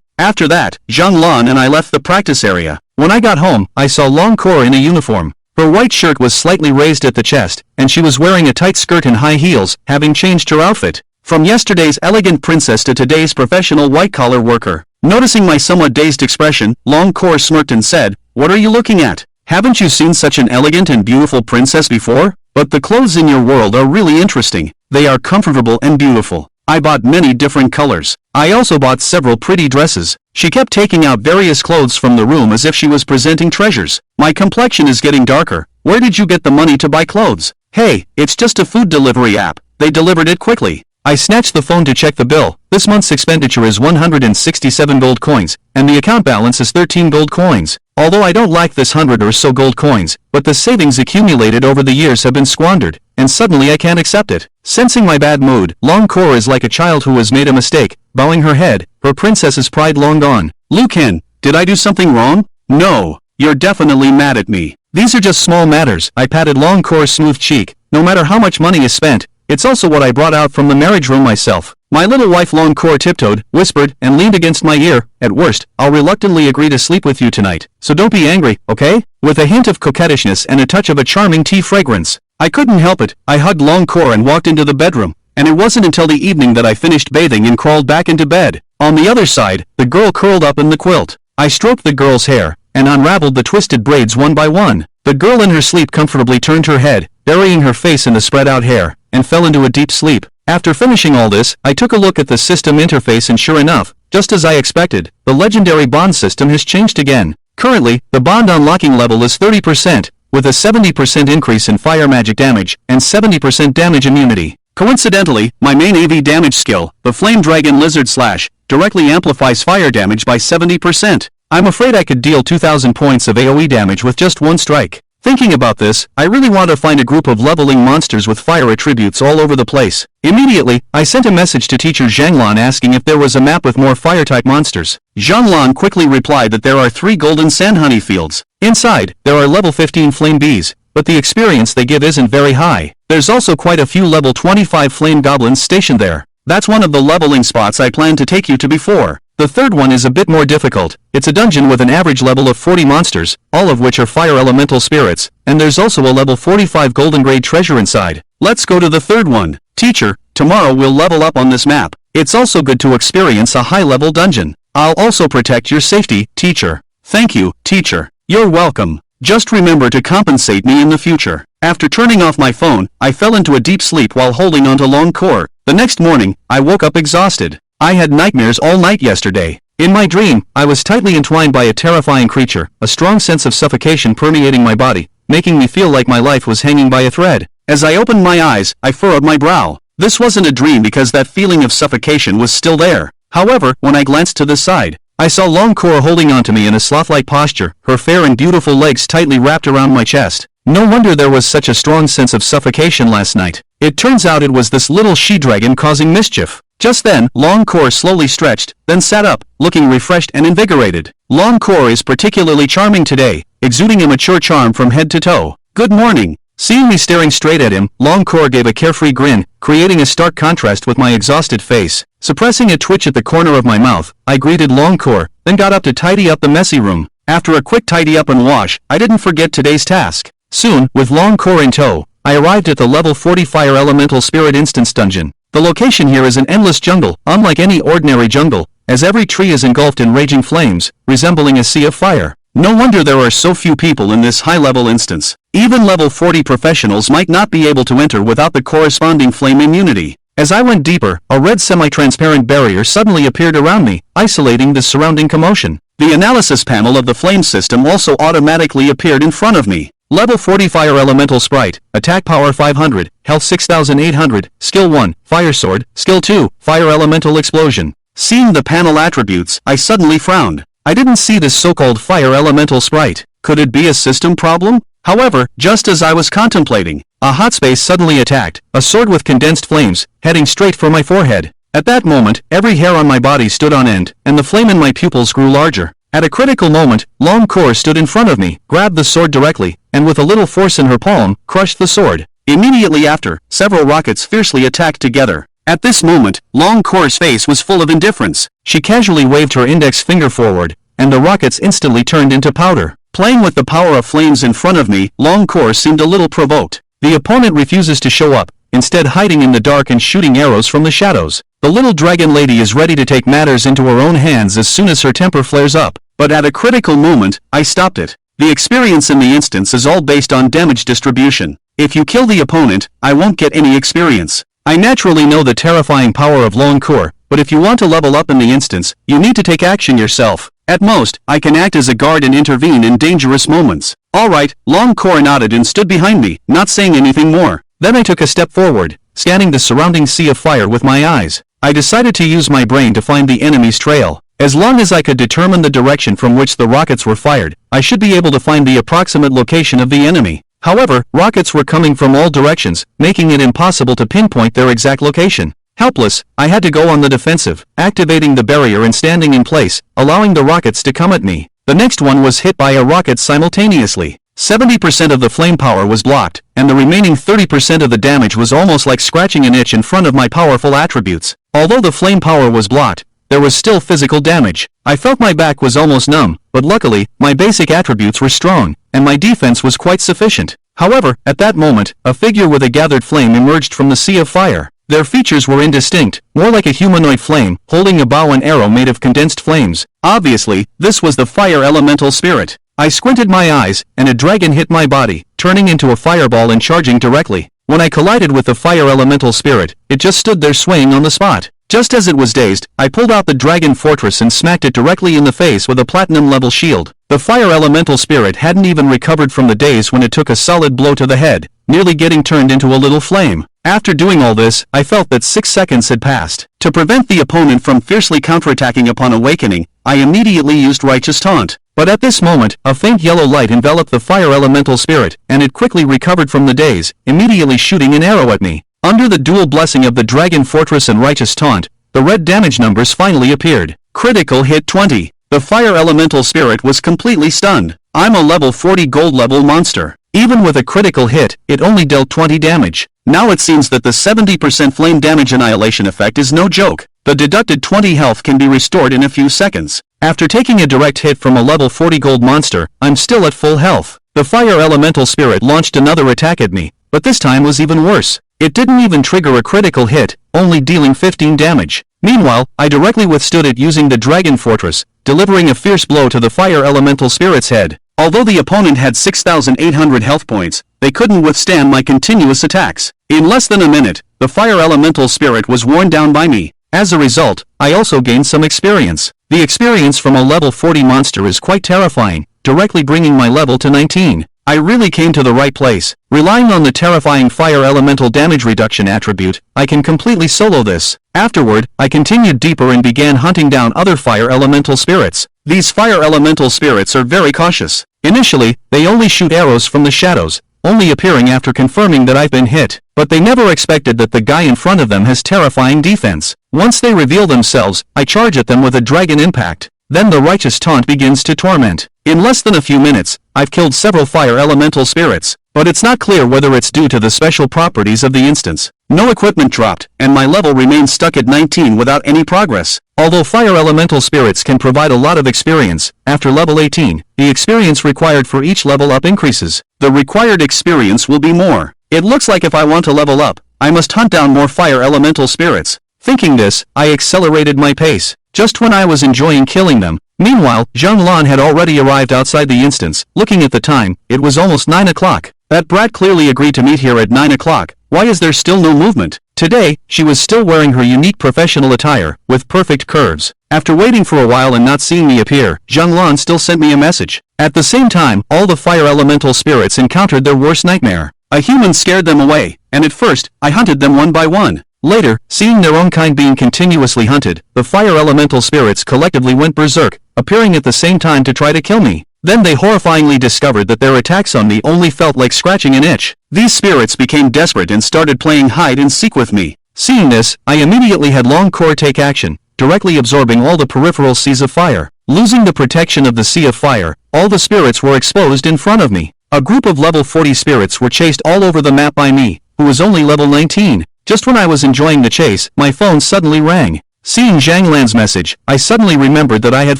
After that, Zhang Lan and I left the practice area. When I got home, I saw Long Kor in a uniform. Her white shirt was slightly raised at the chest, and she was wearing a tight skirt and high heels, having changed her outfit from yesterday's elegant princess to today's professional white-collar worker. Noticing my somewhat dazed expression, Long Kor smirked and said, "What are you looking at? Haven't you seen such an elegant and beautiful princess before? But the clothes in your world are really interesting. They are comfortable and beautiful. I bought many different colors. I also bought several pretty dresses." She kept taking out various clothes from the room as if she was presenting treasures. "My complexion is getting darker. Where did you get the money to buy clothes?" "Hey, it's just a food delivery app. They delivered it quickly." I snatched the phone to check the bill. This month's expenditure is 167 gold coins, and the account balance is 13 gold coins. Although I don't like this 100 or so gold coins, but the savings accumulated over the years have been squandered, and suddenly I can't accept it. Sensing my bad mood, Long Kor is like a child who has made a mistake, bowing her head, her princess's pride long gone. "Luken, did I do something wrong?" "No, you're definitely mad at me. These are just small matters." I patted Long Kor's smooth cheek. "No matter how much money is spent, it's also what I brought out from the marriage room myself." My little wife Long Kor tiptoed, whispered, and leaned against my ear. "At worst, I'll reluctantly agree to sleep with you tonight, so don't be angry, okay?" With a hint of coquettishness and a touch of a charming tea fragrance. I couldn't help it. I hugged Long Kor and walked into the bedroom, and it wasn't until the evening that I finished bathing and crawled back into bed. On the other side, the girl curled up in the quilt. I stroked the girl's hair, and unraveled the twisted braids one by one. The girl in her sleep comfortably turned her head, burying her face in the spread-out hair, and fell into a deep sleep. After finishing all this, I took a look at the system interface and sure enough, just as I expected, the legendary bond system has changed again. Currently, the bond unlocking level is 30%, with a 70% increase in fire magic damage, and 70% damage immunity. Coincidentally, my main AV damage skill, the Flame Dragon Lizard Slash, directly amplifies fire damage by 70%. I'm afraid I could deal 2000 points of AoE damage with just one strike. Thinking about this, I really want to find a group of leveling monsters with fire attributes all over the place. Immediately, I sent a message to teacher Zhang Lan asking if there was a map with more fire-type monsters. Zhang Lan quickly replied that there are 3 golden sand honey fields. Inside, there are level 15 flame bees, but the experience they give isn't very high. There's also quite a few level 25 flame goblins stationed there. That's one of the leveling spots I planned to take you to before. The third one is a bit more difficult. It's a dungeon with an average level of 40 monsters, all of which are fire elemental spirits, and there's also a level 45 golden grade treasure inside. Let's go to the third one. Teacher, tomorrow we'll level up on this map. It's also good to experience a high-level dungeon. I'll also protect your safety, teacher. Thank you, teacher. You're welcome. Just remember to compensate me in the future. After turning off my phone, I fell into a deep sleep while holding onto Long Kor. The next morning, I woke up exhausted. I had nightmares all night yesterday. In my dream, I was tightly entwined by a terrifying creature, a strong sense of suffocation permeating my body, making me feel like my life was hanging by a thread. As I opened my eyes, I furrowed my brow. This wasn't a dream because that feeling of suffocation was still there. However, when I glanced to the side, I saw Long Kor holding onto me in a sloth-like posture, her fair and beautiful legs tightly wrapped around my chest. No wonder there was such a strong sense of suffocation last night. It turns out it was this little she-dragon causing mischief. Just then, Long Kor slowly stretched, then sat up, looking refreshed and invigorated. Long Kor is particularly charming today, exuding a mature charm from head to toe. "Good morning." Seeing me staring straight at him, Long Kor gave a carefree grin, creating a stark contrast with my exhausted face. Suppressing a twitch at the corner of my mouth, I greeted Long Kor, then got up to tidy up the messy room. After a quick tidy up and wash, I didn't forget today's task. Soon, with Long Kor in tow, I arrived at the level 40 Fire Elemental Spirit Instance Dungeon. The location here is an endless jungle, unlike any ordinary jungle, as every tree is engulfed in raging flames, resembling a sea of fire. No wonder there are so few people in this high-level instance. Even level 40 professionals might not be able to enter without the corresponding flame immunity. As I went deeper, a red semi-transparent barrier suddenly appeared around me, isolating the surrounding commotion. The analysis panel of the flame system also automatically appeared in front of me. Level 40 Fire Elemental Sprite, Attack Power 500, Health 6800, Skill 1, Fire Sword, Skill 2, Fire Elemental Explosion. Seeing the panel attributes, I suddenly frowned. I didn't see this so-called Fire Elemental Sprite. Could it be a system problem? However, just as I was contemplating, a hot space suddenly attacked, a sword with condensed flames, heading straight for my forehead. At that moment, every hair on my body stood on end, and the flame in my pupils grew larger. At a critical moment, Long Kor stood in front of me, grabbed the sword directly, and with a little force in her palm, crushed the sword. Immediately after, several rockets fiercely attacked together. At this moment, Long Kor's face was full of indifference. She casually waved her index finger forward, and the rockets instantly turned into powder. Playing with the power of flames in front of me, Long Kor seemed a little provoked. The opponent refuses to show up, instead hiding in the dark and shooting arrows from the shadows. The little dragon lady is ready to take matters into her own hands as soon as her temper flares up. But at a critical moment, I stopped it. The experience in the instance is all based on damage distribution. If you kill the opponent, I won't get any experience. I naturally know the terrifying power of Long Kor, but if you want to level up in the instance, you need to take action yourself. At most, I can act as a guard and intervene in dangerous moments. Alright, Long Kor nodded and stood behind me, not saying anything more. Then I took a step forward, scanning the surrounding sea of fire with my eyes. I decided to use my brain to find the enemy's trail. As long as I could determine the direction from which the rockets were fired, I should be able to find the approximate location of the enemy. However, rockets were coming from all directions, making it impossible to pinpoint their exact location. Helpless, I had to go on the defensive, activating the barrier and standing in place, allowing the rockets to come at me. The next one was hit by a rocket simultaneously. 70% of the flame power was blocked, and the remaining 30% of the damage was almost like scratching an itch in front of my powerful attributes. Although the flame power was blocked, there was still physical damage. I felt my back was almost numb, but luckily, my basic attributes were strong, and my defense was quite sufficient. However, at that moment, a figure with a gathered flame emerged from the sea of fire. Their features were indistinct, more like a humanoid flame, holding a bow and arrow made of condensed flames. Obviously, this was the fire elemental spirit. I squinted my eyes, and a dragon hit my body, turning into a fireball and charging directly. When I collided with the fire elemental spirit, it just stood there swaying on the spot. Just as it was dazed, I pulled out the dragon fortress and smacked it directly in the face with a platinum-level shield. The fire elemental spirit hadn't even recovered from the daze when it took a solid blow to the head, nearly getting turned into a little flame. After doing all this, I felt that 6 seconds had passed. To prevent the opponent from fiercely counterattacking upon awakening, I immediately used Righteous Taunt. But at this moment, a faint yellow light enveloped the fire elemental spirit, and it quickly recovered from the daze, immediately shooting an arrow at me. Under the dual blessing of the Dragon Fortress and Righteous Taunt, the red damage numbers finally appeared. Critical hit 20. The fire elemental spirit was completely stunned. I'm a level 40 gold level monster. Even with a critical hit, it only dealt 20 damage. Now it seems that the 70% flame damage annihilation effect is no joke. The deducted 20 health can be restored in a few seconds. After taking a direct hit from a level 40 gold monster, I'm still at full health. The fire elemental spirit launched another attack at me, but this time was even worse. It didn't even trigger a critical hit, only dealing 15 damage. Meanwhile, I directly withstood it using the Dragon Fortress, delivering a fierce blow to the fire elemental spirit's head. Although the opponent had 6,800 health points, they couldn't withstand my continuous attacks. In less than a minute, the fire elemental spirit was worn down by me. As a result, I also gained some experience. The experience from a level 40 monster is quite terrifying, directly bringing my level to 19. I really came to the right place. Relying on the terrifying fire elemental damage reduction attribute, I can completely solo this. Afterward, I continued deeper and began hunting down other fire elemental spirits. These fire elemental spirits are very cautious. Initially, they only shoot arrows from the shadows, only appearing after confirming that I've been hit. But they never expected that the guy in front of them has terrifying defense. Once they reveal themselves, I charge at them with a dragon impact. Then the Righteous Taunt begins to torment. In less than a few minutes, I've killed several fire elemental spirits, but it's not clear whether it's due to the special properties of the instance. No equipment dropped, and my level remains stuck at 19 without any progress. Although fire elemental spirits can provide a lot of experience, after level 18, the experience required for each level up increases. The required experience will be more. It looks like if I want to level up, I must hunt down more fire elemental spirits. Thinking this, I accelerated my pace. Just when I was enjoying killing them. Meanwhile, Zheng Lan had already arrived outside the instance. Looking at the time, it was almost 9 o'clock. That brat clearly agreed to meet here at 9 o'clock. Why is there still no movement? Today, she was still wearing her unique professional attire, with perfect curves. After waiting for a while and not seeing me appear, Zheng Lan still sent me a message. At the same time, all the fire elemental spirits encountered their worst nightmare. A human scared them away, and at first, I hunted them one by one. Later, seeing their own kind being continuously hunted, the fire elemental spirits collectively went berserk, appearing at the same time to try to kill me. Then they horrifyingly discovered that their attacks on me only felt like scratching an itch. These spirits became desperate and started playing hide and seek with me. Seeing this, I immediately had Long Core take action, directly absorbing all the peripheral seas of fire. Losing the protection of the sea of fire, all the spirits were exposed in front of me. A group of level 40 spirits were chased all over the map by me, who was only level 19. Just when I was enjoying the chase, my phone suddenly rang. Seeing Zhang Lan's message, I suddenly remembered that I had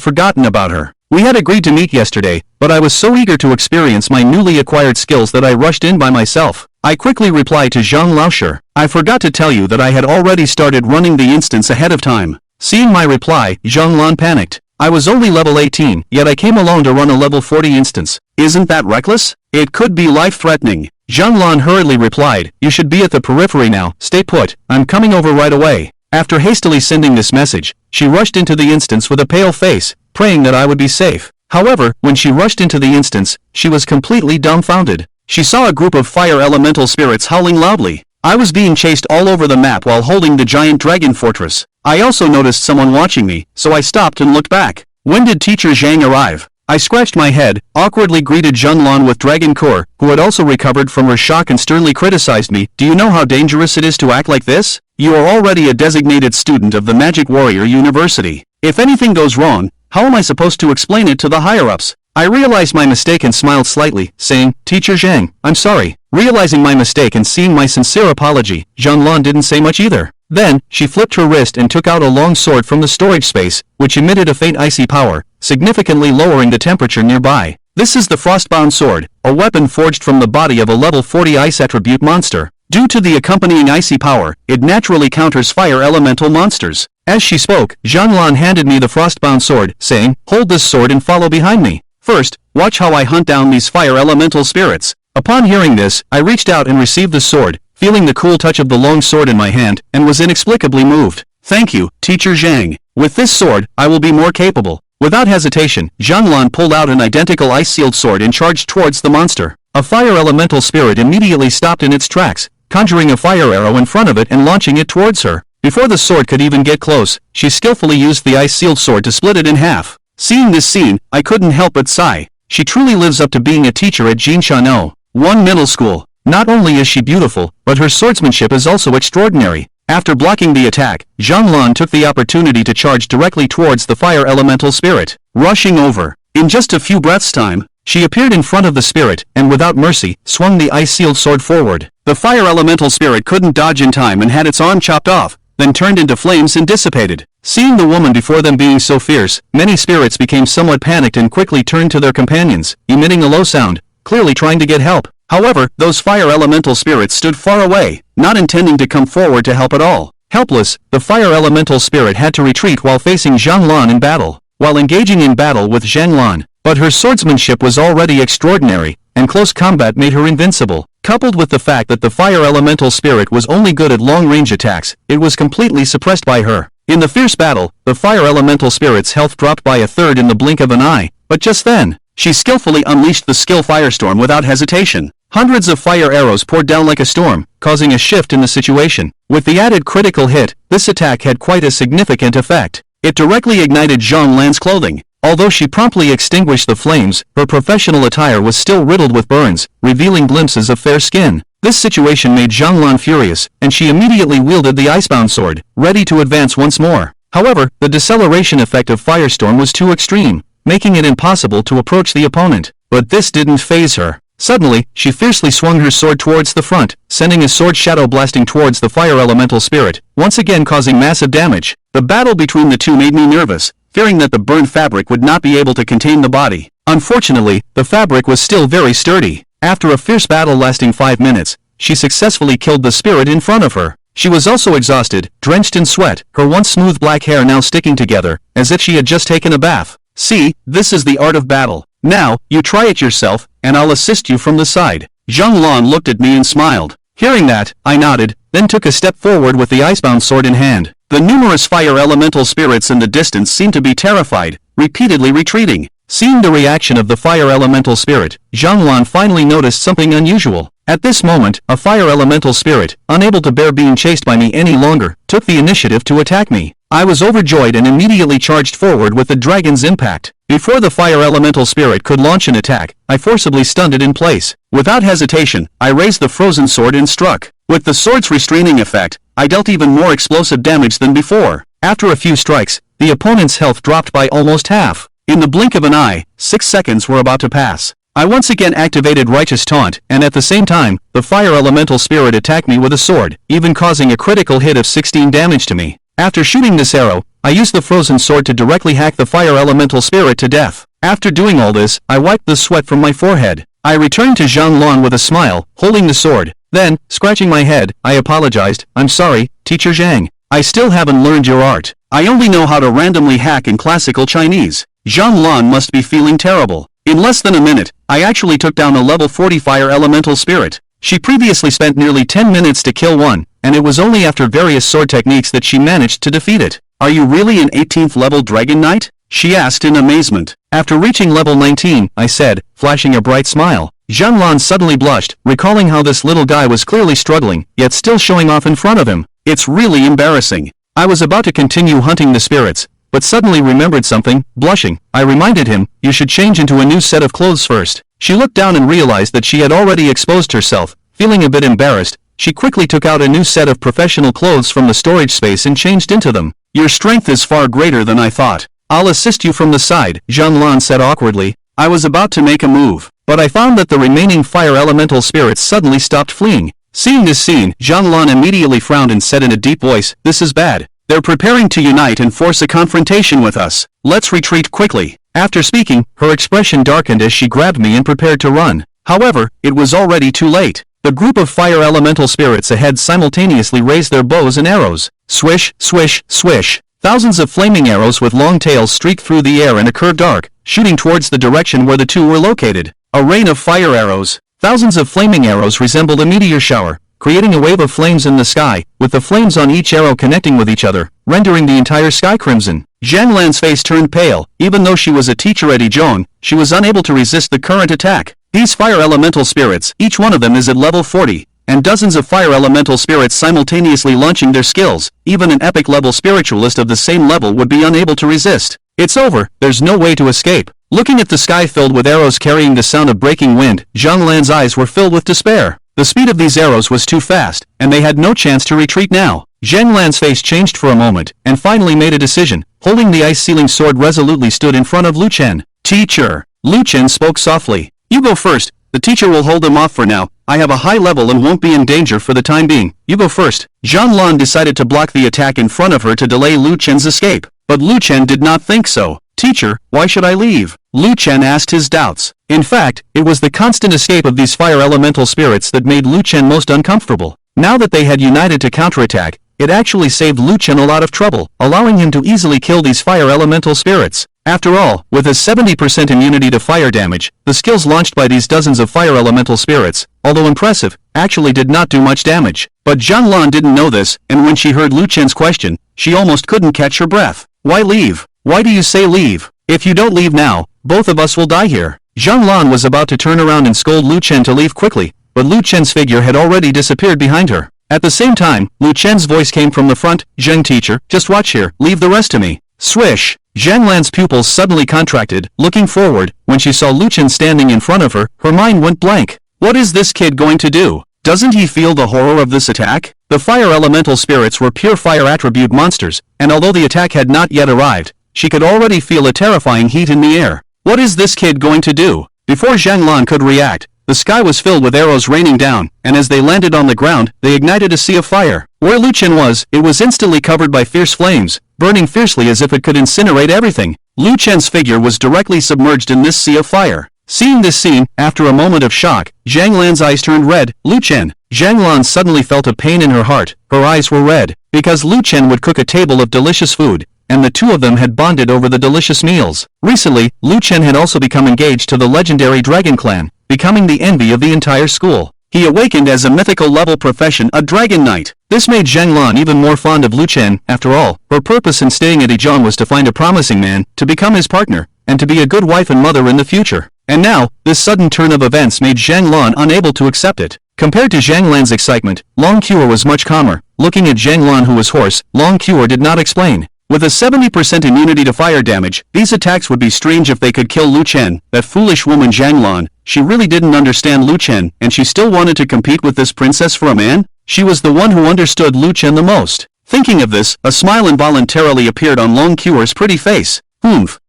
forgotten about her. We had agreed to meet yesterday, but I was so eager to experience my newly acquired skills that I rushed in by myself. I quickly replied to Zhang Laosher. I forgot to tell you that I had already started running the instance ahead of time. Seeing my reply, Zhang Lan panicked. I was only level 18, yet I came alone to run a level 40 instance. Isn't that reckless? It could be life-threatening. Zhang Lan hurriedly replied, you should be at the periphery now, stay put, I'm coming over right away. After hastily sending this message, she rushed into the instance with a pale face, praying that I would be safe. However, when she rushed into the instance, she was completely dumbfounded. She saw a group of fire elemental spirits howling loudly. I was being chased all over the map while holding the giant dragon fortress. I also noticed someone watching me, so I stopped and looked back. When did Teacher Zhang arrive? I scratched my head, awkwardly greeted Zhang Lan with Dragon Core, who had also recovered from her shock and sternly criticized me. Do you know how dangerous it is to act like this? You are already a designated student of the Magic Warrior University. If anything goes wrong, how am I supposed to explain it to the higher-ups? I realized my mistake and smiled slightly, saying, Teacher Zhang, I'm sorry. Realizing my mistake and seeing my sincere apology, Zhang Lan didn't say much either. Then, she flipped her wrist and took out a long sword from the storage space, which emitted a faint icy power, significantly lowering the temperature nearby. This is the Frostbound Sword, a weapon forged from the body of a level 40 ice attribute monster. Due to the accompanying icy power, it naturally counters fire elemental monsters. As she spoke, Zhang Lan handed me the Frostbound Sword, saying, hold this sword and follow behind me. First, watch how I hunt down these fire elemental spirits. Upon hearing this, I reached out and received the sword, feeling the cool touch of the long sword in my hand, and was inexplicably moved. Thank you, Teacher Zhang. With this sword, I will be more capable. Without hesitation, Zhang Lan pulled out an identical ice-sealed sword and charged towards the monster. A fire elemental spirit immediately stopped in its tracks, conjuring a fire arrow in front of it and launching it towards her. Before the sword could even get close, she skillfully used the ice-sealed sword to split it in half. Seeing this scene, I couldn't help but sigh. She truly lives up to being a teacher at Jinshan'o 1 Middle School. Not only is she beautiful, but her swordsmanship is also extraordinary. After blocking the attack, Zhang Lan took the opportunity to charge directly towards the fire elemental spirit. Rushing over, in just a few breaths' time, she appeared in front of the spirit, and without mercy, swung the ice-sealed sword forward. The fire elemental spirit couldn't dodge in time and had its arm chopped off, then turned into flames and dissipated. Seeing the woman before them being so fierce, many spirits became somewhat panicked and quickly turned to their companions, emitting a low sound, clearly trying to get help. However, those fire elemental spirits stood far away, not intending to come forward to help at all. Helpless, the fire elemental spirit had to retreat while facing Zhang Lan in battle. While engaging in battle with Zhang Lan, but her swordsmanship was already extraordinary, and close combat made her invincible. Coupled with the fact that the fire elemental spirit was only good at long-range attacks, it was completely suppressed by her. In the fierce battle, the fire elemental spirit's health dropped by a third in the blink of an eye, but just then, she skillfully unleashed the skill Firestorm without hesitation. Hundreds of fire arrows poured down like a storm, causing a shift in the situation. With the added critical hit, this attack had quite a significant effect. It directly ignited Zhang Lan's clothing. Although she promptly extinguished the flames, her professional attire was still riddled with burns, revealing glimpses of fair skin. This situation made Zhang Lan furious, and she immediately wielded the icebound sword, ready to advance once more. However, the deceleration effect of Firestorm was too extreme, making it impossible to approach the opponent. But this didn't faze her. Suddenly, she fiercely swung her sword towards the front, sending a sword shadow blasting towards the fire elemental spirit, once again causing massive damage. The battle between the two made me nervous, fearing that the burned fabric would not be able to contain the body. Unfortunately, the fabric was still very sturdy. After a fierce battle lasting 5 minutes, she successfully killed the spirit in front of her. She was also exhausted, drenched in sweat, her once smooth black hair now sticking together, as if she had just taken a bath. See, this is the art of battle. Now, you try it yourself, and I'll assist you from the side. Zhang Lan looked at me and smiled. Hearing that, I nodded, then took a step forward with the icebound sword in hand. The numerous fire elemental spirits in the distance seemed to be terrified, repeatedly retreating. Seeing the reaction of the fire elemental spirit, Zhang Lan finally noticed something unusual. At this moment, a fire elemental spirit, unable to bear being chased by me any longer, took the initiative to attack me. I was overjoyed and immediately charged forward with the dragon's impact. Before the fire elemental spirit could launch an attack, I forcibly stunned it in place. Without hesitation, I raised the frozen sword and struck. With the sword's restraining effect, I dealt even more explosive damage than before. After a few strikes, the opponent's health dropped by almost half. In the blink of an eye, 6 seconds were about to pass. I once again activated Righteous Taunt, and at the same time, the fire elemental spirit attacked me with a sword, even causing a critical hit of 16 damage to me. After shooting this arrow, I used the frozen sword to directly hack the fire elemental spirit to death. After doing all this, I wiped the sweat from my forehead. I returned to Zhang with a smile, holding the sword. Then, scratching my head, I apologized. I'm sorry, Teacher Zhang. I still haven't learned your art. I only know how to randomly hack in classical Chinese. Zhang must be feeling terrible. In less than a minute, I actually took down a level 40 fire elemental spirit. She previously spent nearly 10 minutes to kill one, and it was only after various sword techniques that she managed to defeat it. Are you really an 18th level Dragon Knight? She asked in amazement. After reaching level 19, I said, flashing a bright smile. Zhang suddenly blushed, recalling how this little guy was clearly struggling, yet still showing off in front of him. It's really embarrassing. I was about to continue hunting the spirits, but suddenly remembered something. Blushing, I reminded him, you should change into a new set of clothes first. She looked down and realized that she had already exposed herself. Feeling a bit embarrassed, she quickly took out a new set of professional clothes from the storage space and changed into them. Your strength is far greater than I thought. I'll assist you from the side, Zhang said awkwardly. I was about to make a move, but I found that the remaining fire elemental spirits suddenly stopped fleeing. Seeing this scene, Zhang immediately frowned and said in a deep voice, this is bad. They're preparing to unite and force a confrontation with us. Let's retreat quickly. After speaking, her expression darkened as she grabbed me and prepared to run. However, it was already too late. The group of fire elemental spirits ahead simultaneously raised their bows and arrows. Swish, swish, swish. Thousands of flaming arrows with long tails streaked through the air in a curved arc, shooting towards the direction where the two were located. A rain of fire arrows. Thousands of flaming arrows resembled a meteor shower, creating a wave of flames in the sky, with the flames on each arrow connecting with each other, rendering the entire sky crimson. Zhang face turned pale. Even though she was a teacher at Dijon, she was unable to resist the current attack. These fire elemental spirits, each one of them is at level 40, and dozens of fire elemental spirits simultaneously launching their skills. Even an epic level spiritualist of the same level would be unable to resist. It's over, there's no way to escape. Looking at the sky filled with arrows carrying the sound of breaking wind, Zhang eyes were filled with despair. The speed of these arrows was too fast, and they had no chance to retreat now. Zhang face changed for a moment, and finally made a decision. Holding the ice-sealing sword resolutely stood in front of Luken. Teacher. Luken spoke softly. You go first. The teacher will hold them off for now. I have a high level and won't be in danger for the time being. You go first. Zhang decided to block the attack in front of her to delay Luken's escape. But Luken did not think so. Teacher, why should I leave? Luken asked his doubts. In fact, it was the constant escape of these fire elemental spirits that made Luken most uncomfortable. Now that they had united to counterattack, it actually saved Luken a lot of trouble, allowing him to easily kill these fire elemental spirits. After all, with a 70% immunity to fire damage, the skills launched by these dozens of fire elemental spirits, although impressive, actually did not do much damage. But Zhang didn't know this, and when she heard Luken's question, she almost couldn't catch her breath. Why leave? Why do you say leave? If you don't leave now, both of us will die here. Zhang was about to turn around and scold Luken to leave quickly, but Luken's figure had already disappeared behind her. At the same time, Luken's voice came from the front. Zheng teacher, just watch here, leave the rest to me. Swish! Zhang pupils suddenly contracted. Looking forward, when she saw Luken standing in front of her, her mind went blank. What is this kid going to do? Doesn't he feel the horror of this attack? The fire elemental spirits were pure fire attribute monsters, and although the attack had not yet arrived, she could already feel a terrifying heat in the air. What is this kid going to do? Before Zhang could react, the sky was filled with arrows raining down, and as they landed on the ground, they ignited a sea of fire. Where Luken was, it was instantly covered by fierce flames, burning fiercely as if it could incinerate everything. Luken's figure was directly submerged in this sea of fire. Seeing this scene, after a moment of shock, Zhang eyes turned red. Luken. Zhang suddenly felt a pain in her heart. Her eyes were red, because Luken would cook a table of delicious food, and the two of them had bonded over the delicious meals. Recently, Luken had also become engaged to the legendary Dragon Clan, becoming the envy of the entire school. He awakened as a mythical level profession, a Dragon Knight. This made Zhang even more fond of Luken. After all, her purpose in staying at Dijon was to find a promising man, to become his partner, and to be a good wife and mother in the future. And now, this sudden turn of events made Zhang unable to accept it. Compared to Zhang excitement, Long Cure was much calmer. Looking at Zhang who was hoarse, Long Cure did not explain. With a 70% immunity to fire damage, these attacks would be strange if they could kill Luken. That foolish woman Zhang she really didn't understand Luken, and she still wanted to compete with this princess for a man? She was the one who understood Luken the most. Thinking of this, a smile involuntarily appeared on Long Cure's pretty face.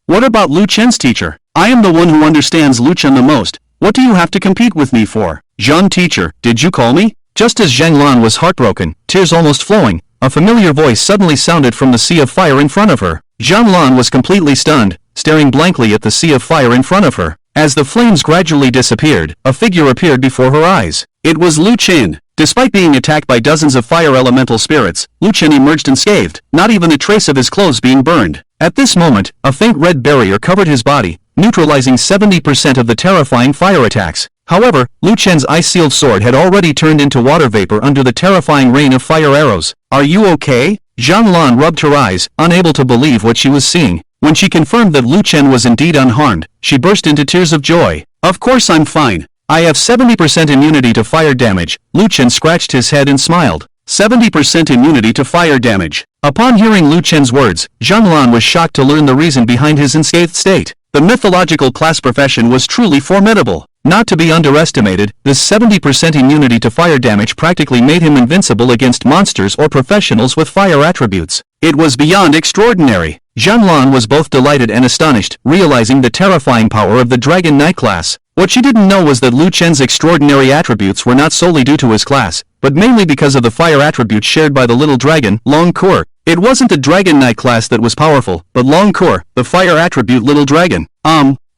What about Luken's teacher? I am the one who understands Luken the most. What do you have to compete with me for? Jean teacher, did you call me? Just as Zhang Lan was heartbroken, tears almost flowing, a familiar voice suddenly sounded from the sea of fire in front of her. Zhang Lan was completely stunned, staring blankly at the sea of fire in front of her. As the flames gradually disappeared, a figure appeared before her eyes. It was Luken. Despite being attacked by dozens of fire elemental spirits, Luken emerged unscathed, not even a trace of his clothes being burned. At this moment, a faint red barrier covered his body, neutralizing 70% of the terrifying fire attacks. However, Luken's ice-sealed sword had already turned into water vapor under the terrifying rain of fire arrows. Are you okay? Zhang Lan rubbed her eyes, unable to believe what she was seeing. When she confirmed that Luken was indeed unharmed, she burst into tears of joy. Of course I'm fine. I have 70% immunity to fire damage. Luken scratched his head and smiled. 70% immunity to fire damage. Upon hearing Luken's words, Zhang Lan was shocked to learn the reason behind his unscathed state. The mythological class profession was truly formidable. Not to be underestimated, this 70% immunity to fire damage practically made him invincible against monsters or professionals with fire attributes. It was beyond extraordinary. Zhang Lan was both delighted and astonished, realizing the terrifying power of the Dragon Knight class. What she didn't know was that Luken's extraordinary attributes were not solely due to his class, but mainly because of the fire attributes shared by the little dragon, Long Cure. It wasn't the Dragon Knight class that was powerful, but Long Cure, the fire attribute little dragon.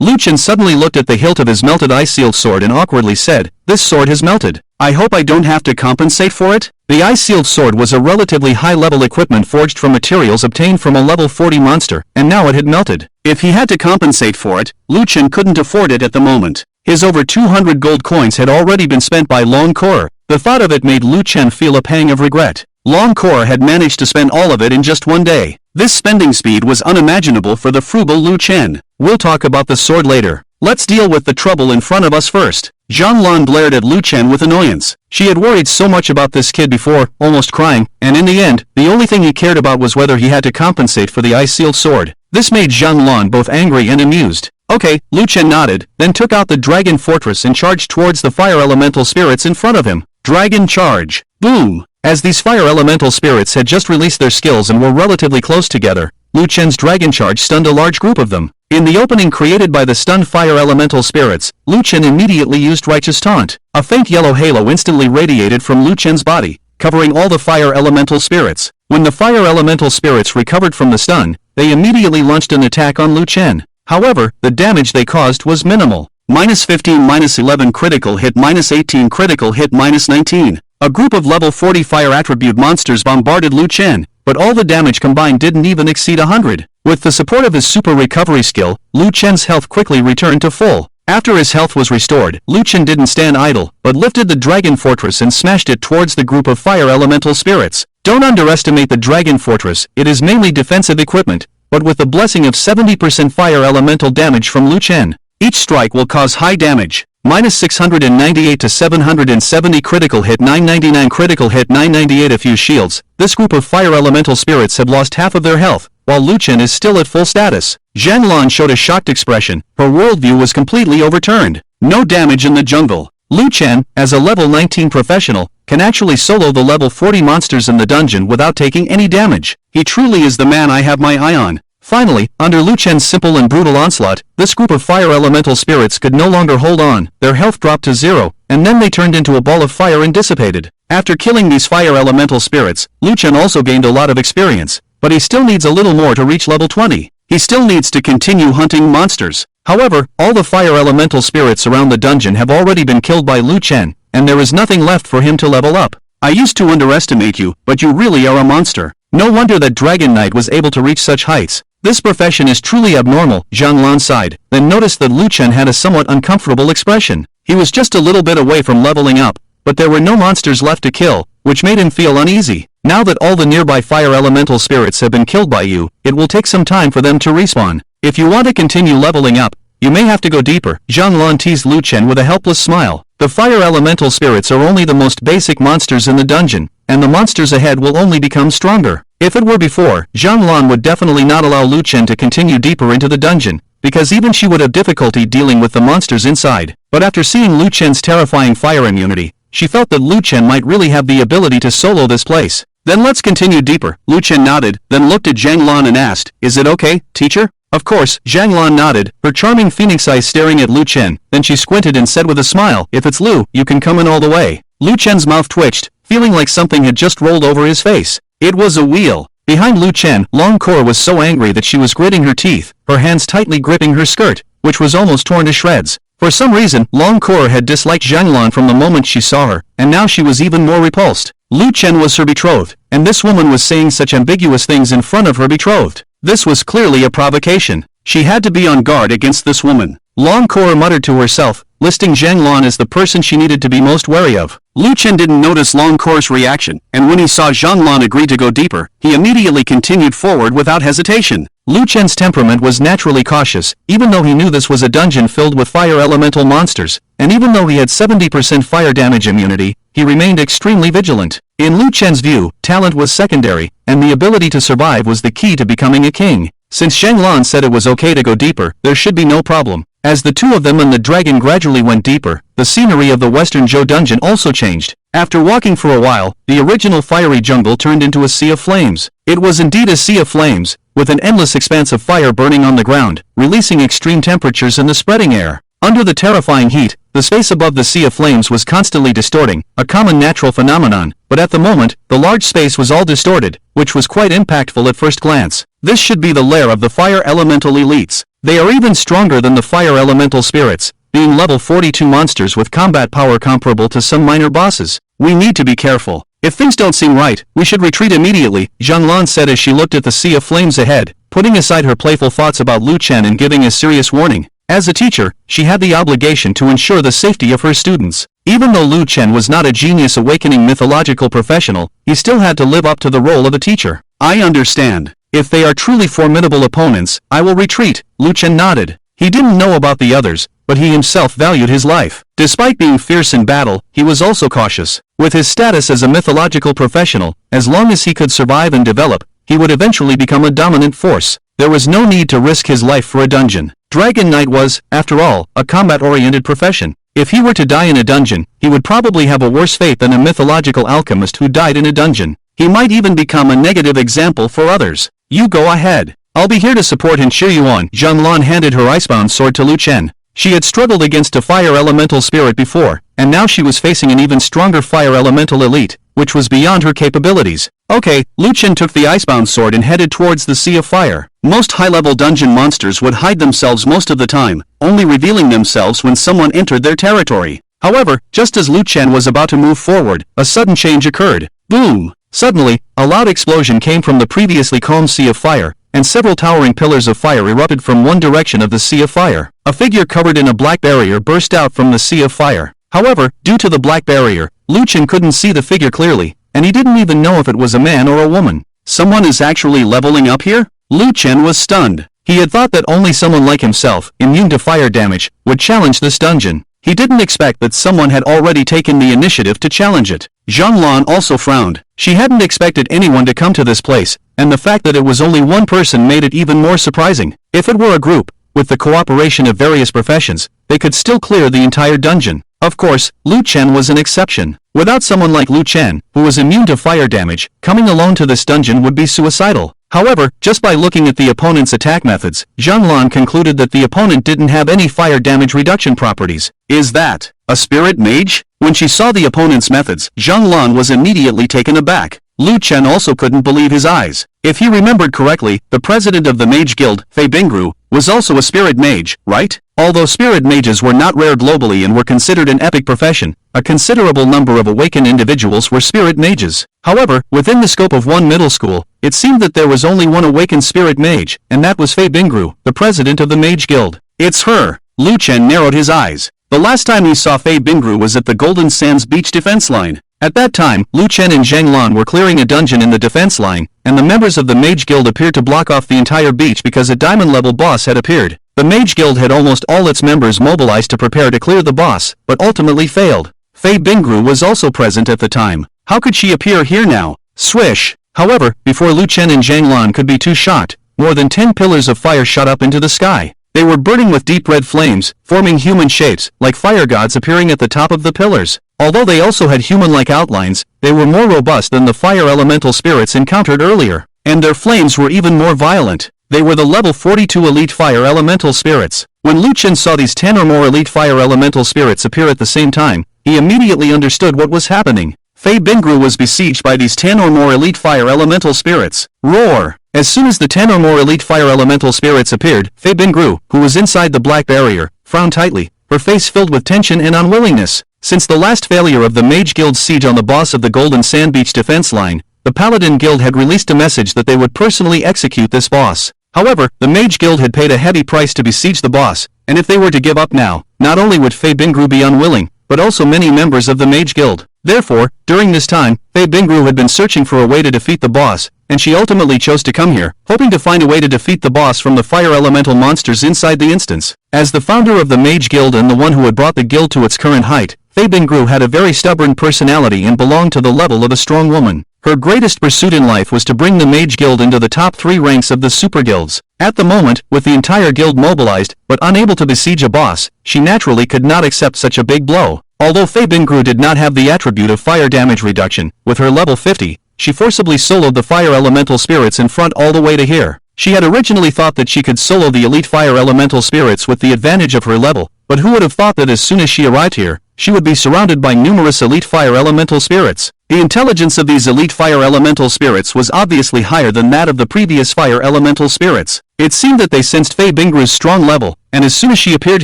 Luken suddenly looked at the hilt of his melted ice-sealed sword and awkwardly said, "This sword has melted. I hope I don't have to compensate for it?" The ice-sealed sword was a relatively high-level equipment forged from materials obtained from a level 40 monster, and now it had melted. If he had to compensate for it, Luken couldn't afford it at the moment. His over 200 gold coins had already been spent by Long Cure. The thought of it made Luken feel a pang of regret. Long Cure had managed to spend all of it in just one day. This spending speed was unimaginable for the frugal Luken. We'll talk about the sword later. Let's deal with the trouble in front of us first. Zhang Lan glared at Luken with annoyance. She had worried so much about this kid before, almost crying, and in the end, the only thing he cared about was whether he had to compensate for the ice-sealed sword. This made Zhang Lan both angry and amused. Okay, Luken nodded, then took out the dragon fortress and charged towards the fire elemental spirits in front of him. Dragon charge. Boom! As these fire elemental spirits had just released their skills and were relatively close together, Luken's dragon charge stunned a large group of them. In the opening created by the stunned fire elemental spirits, Luken immediately used Righteous Taunt. A faint yellow halo instantly radiated from Luken's body, covering all the fire elemental spirits. When the fire elemental spirits recovered from the stun, they immediately launched an attack on Luken. However, the damage they caused was minimal. -15, -11 critical hit, -18 critical hit, -19. A group of level 40 fire attribute monsters bombarded Luken, but all the damage combined didn't even exceed 100. With the support of his super recovery skill, Luken's health quickly returned to full. After his health was restored, Luken didn't stand idle, but lifted the dragon fortress and smashed it towards the group of fire elemental spirits. Don't underestimate the dragon fortress, it is mainly defensive equipment, but with the blessing of 70% fire elemental damage from Luken, each strike will cause high damage. -698 to 770 critical hit, 999 critical hit, 998 a few shields. This group of fire elemental spirits have lost half of their health, while Luken is still at full status. Zhang Lan showed a shocked expression. Her worldview was completely overturned. No damage in the jungle. Luken, as a level 19 professional, can actually solo the level 40 monsters in the dungeon without taking any damage. He truly is the man I have my eye on. Finally, under Luken's simple and brutal onslaught, this group of fire elemental spirits could no longer hold on. Their health dropped to 0, and then they turned into a ball of fire and dissipated. After killing these fire elemental spirits, Luken also gained a lot of experience, but he still needs a little more to reach level 20. He still needs to continue hunting monsters. However, all the fire elemental spirits around the dungeon have already been killed by Luken, and there is nothing left for him to level up. I used to underestimate you, but you really are a monster. No wonder that Dragon Knight was able to reach such heights. This profession is truly abnormal, Zhang Lan sighed, then noticed that Luken had a somewhat uncomfortable expression. He was just a little bit away from leveling up, but there were no monsters left to kill, which made him feel uneasy. Now that all the nearby fire elemental spirits have been killed by you, it will take some time for them to respawn. If you want to continue leveling up, you may have to go deeper. Zhang Lan teased Luken with a helpless smile. The fire elemental spirits are only the most basic monsters in the dungeon, and the monsters ahead will only become stronger. If it were before, Zhang Lan would definitely not allow Luken to continue deeper into the dungeon, because even she would have difficulty dealing with the monsters inside. But after seeing Luken's terrifying fire immunity, she felt that Luken might really have the ability to solo this place. Then let's continue deeper. Luken nodded, then looked at Zhang Lan and asked, "Is it okay, teacher?" Of course, Zhang Lan nodded, her charming phoenix eyes staring at Luken. Then she squinted and said with a smile, "If it's Lu, you can come in all the way." Luken's mouth twitched, feeling like something had just rolled over his face. It was a wheel. Behind Luken, Long Kor was so angry that she was gritting her teeth, her hands tightly gripping her skirt, which was almost torn to shreds. For some reason, Long Kor had disliked Zhang Lan from the moment she saw her, and now she was even more repulsed. Luken was her betrothed, and this woman was saying such ambiguous things in front of her betrothed. This was clearly a provocation. She had to be on guard against this woman. Long Kor muttered to herself, listing Zhang Lan as the person she needed to be most wary of. Luken didn't notice Long Kor's reaction, and when he saw Zhang Lan agree to go deeper, he immediately continued forward without hesitation. Luken's temperament was naturally cautious, even though he knew this was a dungeon filled with fire elemental monsters, and even though he had 70% fire damage immunity, he remained extremely vigilant. In Luken's view, talent was secondary, and the ability to survive was the key to becoming a king. Since Zhang Lan said it was okay to go deeper, there should be no problem. As the two of them and the dragon gradually went deeper, the scenery of the Western Zhou dungeon also changed. After walking for a while, the original fiery jungle turned into a sea of flames. It was indeed a sea of flames, with an endless expanse of fire burning on the ground, releasing extreme temperatures in the spreading air. Under the terrifying heat, the space above the sea of flames was constantly distorting, a common natural phenomenon, but at the moment, the large space was all distorted, which was quite impactful at first glance. This should be the lair of the fire elemental elites. They are even stronger than the fire elemental spirits, being level 42 monsters with combat power comparable to some minor bosses. We need to be careful. If things don't seem right, we should retreat immediately, Zhang Lan said as she looked at the sea of flames ahead, putting aside her playful thoughts about Luken and giving a serious warning. As a teacher, she had the obligation to ensure the safety of her students. Even though Luken was not a genius awakening mythological professional, he still had to live up to the role of a teacher. I understand. If they are truly formidable opponents, I will retreat, Luken nodded. He didn't know about the others, but he himself valued his life. Despite being fierce in battle, he was also cautious. With his status as a mythological professional, as long as he could survive and develop, he would eventually become a dominant force. There was no need to risk his life for a dungeon. Dragon Knight was, after all, a combat-oriented profession. If he were to die in a dungeon, he would probably have a worse fate than a mythological alchemist who died in a dungeon. He might even become a negative example for others. You go ahead. I'll be here to support and cheer you on. Zhang Lan handed her icebound sword to Luken. She had struggled against a fire elemental spirit before, and now she was facing an even stronger fire elemental elite, which was beyond her capabilities. Okay, Luken took the icebound sword and headed towards the sea of fire. Most high-level dungeon monsters would hide themselves most of the time, only revealing themselves when someone entered their territory. However, just as Luken was about to move forward, a sudden change occurred. Boom! Suddenly, a loud explosion came from the previously calm sea of fire, and several towering pillars of fire erupted from one direction of the sea of fire. A figure covered in a black barrier burst out from the sea of fire. However, due to the black barrier, Luken couldn't see the figure clearly, and he didn't even know if it was a man or a woman. Someone is actually leveling up here? Luken was stunned. He had thought that only someone like himself, immune to fire damage, would challenge this dungeon. He didn't expect that someone had already taken the initiative to challenge it. Zhang Lan also frowned. She hadn't expected anyone to come to this place, and the fact that it was only one person made it even more surprising. If it were a group, with the cooperation of various professions, they could still clear the entire dungeon. Of course, Luken was an exception. Without someone like Luken, who was immune to fire damage, coming alone to this dungeon would be suicidal. However, just by looking at the opponent's attack methods, Zhang Lan concluded that the opponent didn't have any fire damage reduction properties. Is that a spirit mage? When she saw the opponent's methods, Zhang Lan was immediately taken aback. Luken also couldn't believe his eyes. If he remembered correctly, the president of the Mage Guild, Fei Bingru, was also a spirit mage, right? Although spirit mages were not rare globally and were considered an epic profession, a considerable number of awakened individuals were spirit mages. However, within the scope of one middle school, it seemed that there was only one awakened spirit mage, and that was Fei Bingru, the president of the Mage Guild. It's her. Luken narrowed his eyes. The last time he saw Fei Bingru was at the Golden Sands beach defense line. At that time, Luken and Zhang Lan were clearing a dungeon in the defense line, and the members of the Mage Guild appeared to block off the entire beach because a diamond-level boss had appeared. The Mage Guild had almost all its members mobilized to prepare to clear the boss, but ultimately failed. Fei Bingru was also present at the time. How could she appear here now? Swish! However, before Luken and Zhang Lan could be too shocked, more than 10 pillars of fire shot up into the sky. They were burning with deep red flames, forming human shapes, like fire gods appearing at the top of the pillars. Although they also had human-like outlines, they were more robust than the fire elemental spirits encountered earlier, and their flames were even more violent. They were the level 42 elite fire elemental spirits. When Luken saw these 10 or more elite fire elemental spirits appear at the same time, he immediately understood what was happening. Fei Bingru was besieged by these 10 or more elite fire elemental spirits. Roar! As soon as the 10 or more elite fire elemental spirits appeared, Fei Bingru, who was inside the black barrier, frowned tightly, her face filled with tension and unwillingness. Since the last failure of the Mage Guild's siege on the boss of the Golden Sand Beach defense line, the Paladin Guild had released a message that they would personally execute this boss. However, the Mage Guild had paid a heavy price to besiege the boss, and if they were to give up now, not only would Fei Bingru be unwilling, but also many members of the Mage Guild. Therefore, during this time, Fei Bingru had been searching for a way to defeat the boss, and she ultimately chose to come here, hoping to find a way to defeat the boss from the fire elemental monsters inside the instance. As the founder of the Mage Guild and the one who had brought the guild to its current height, Fei Bingru had a very stubborn personality and belonged to the level of a strong woman. Her greatest pursuit in life was to bring the Mage Guild into the top 3 ranks of the super guilds. At the moment, with the entire guild mobilized, but unable to besiege a boss, she naturally could not accept such a big blow. Although Fei Bingru did not have the attribute of fire damage reduction, with her level 50, she forcibly soloed the fire elemental spirits in front all the way to here. She had originally thought that she could solo the elite fire elemental spirits with the advantage of her level, but who would have thought that as soon as she arrived here, she would be surrounded by numerous elite fire elemental spirits. The intelligence of these elite fire elemental spirits was obviously higher than that of the previous fire elemental spirits. It seemed that they sensed Fei Bingru's strong level, and as soon as she appeared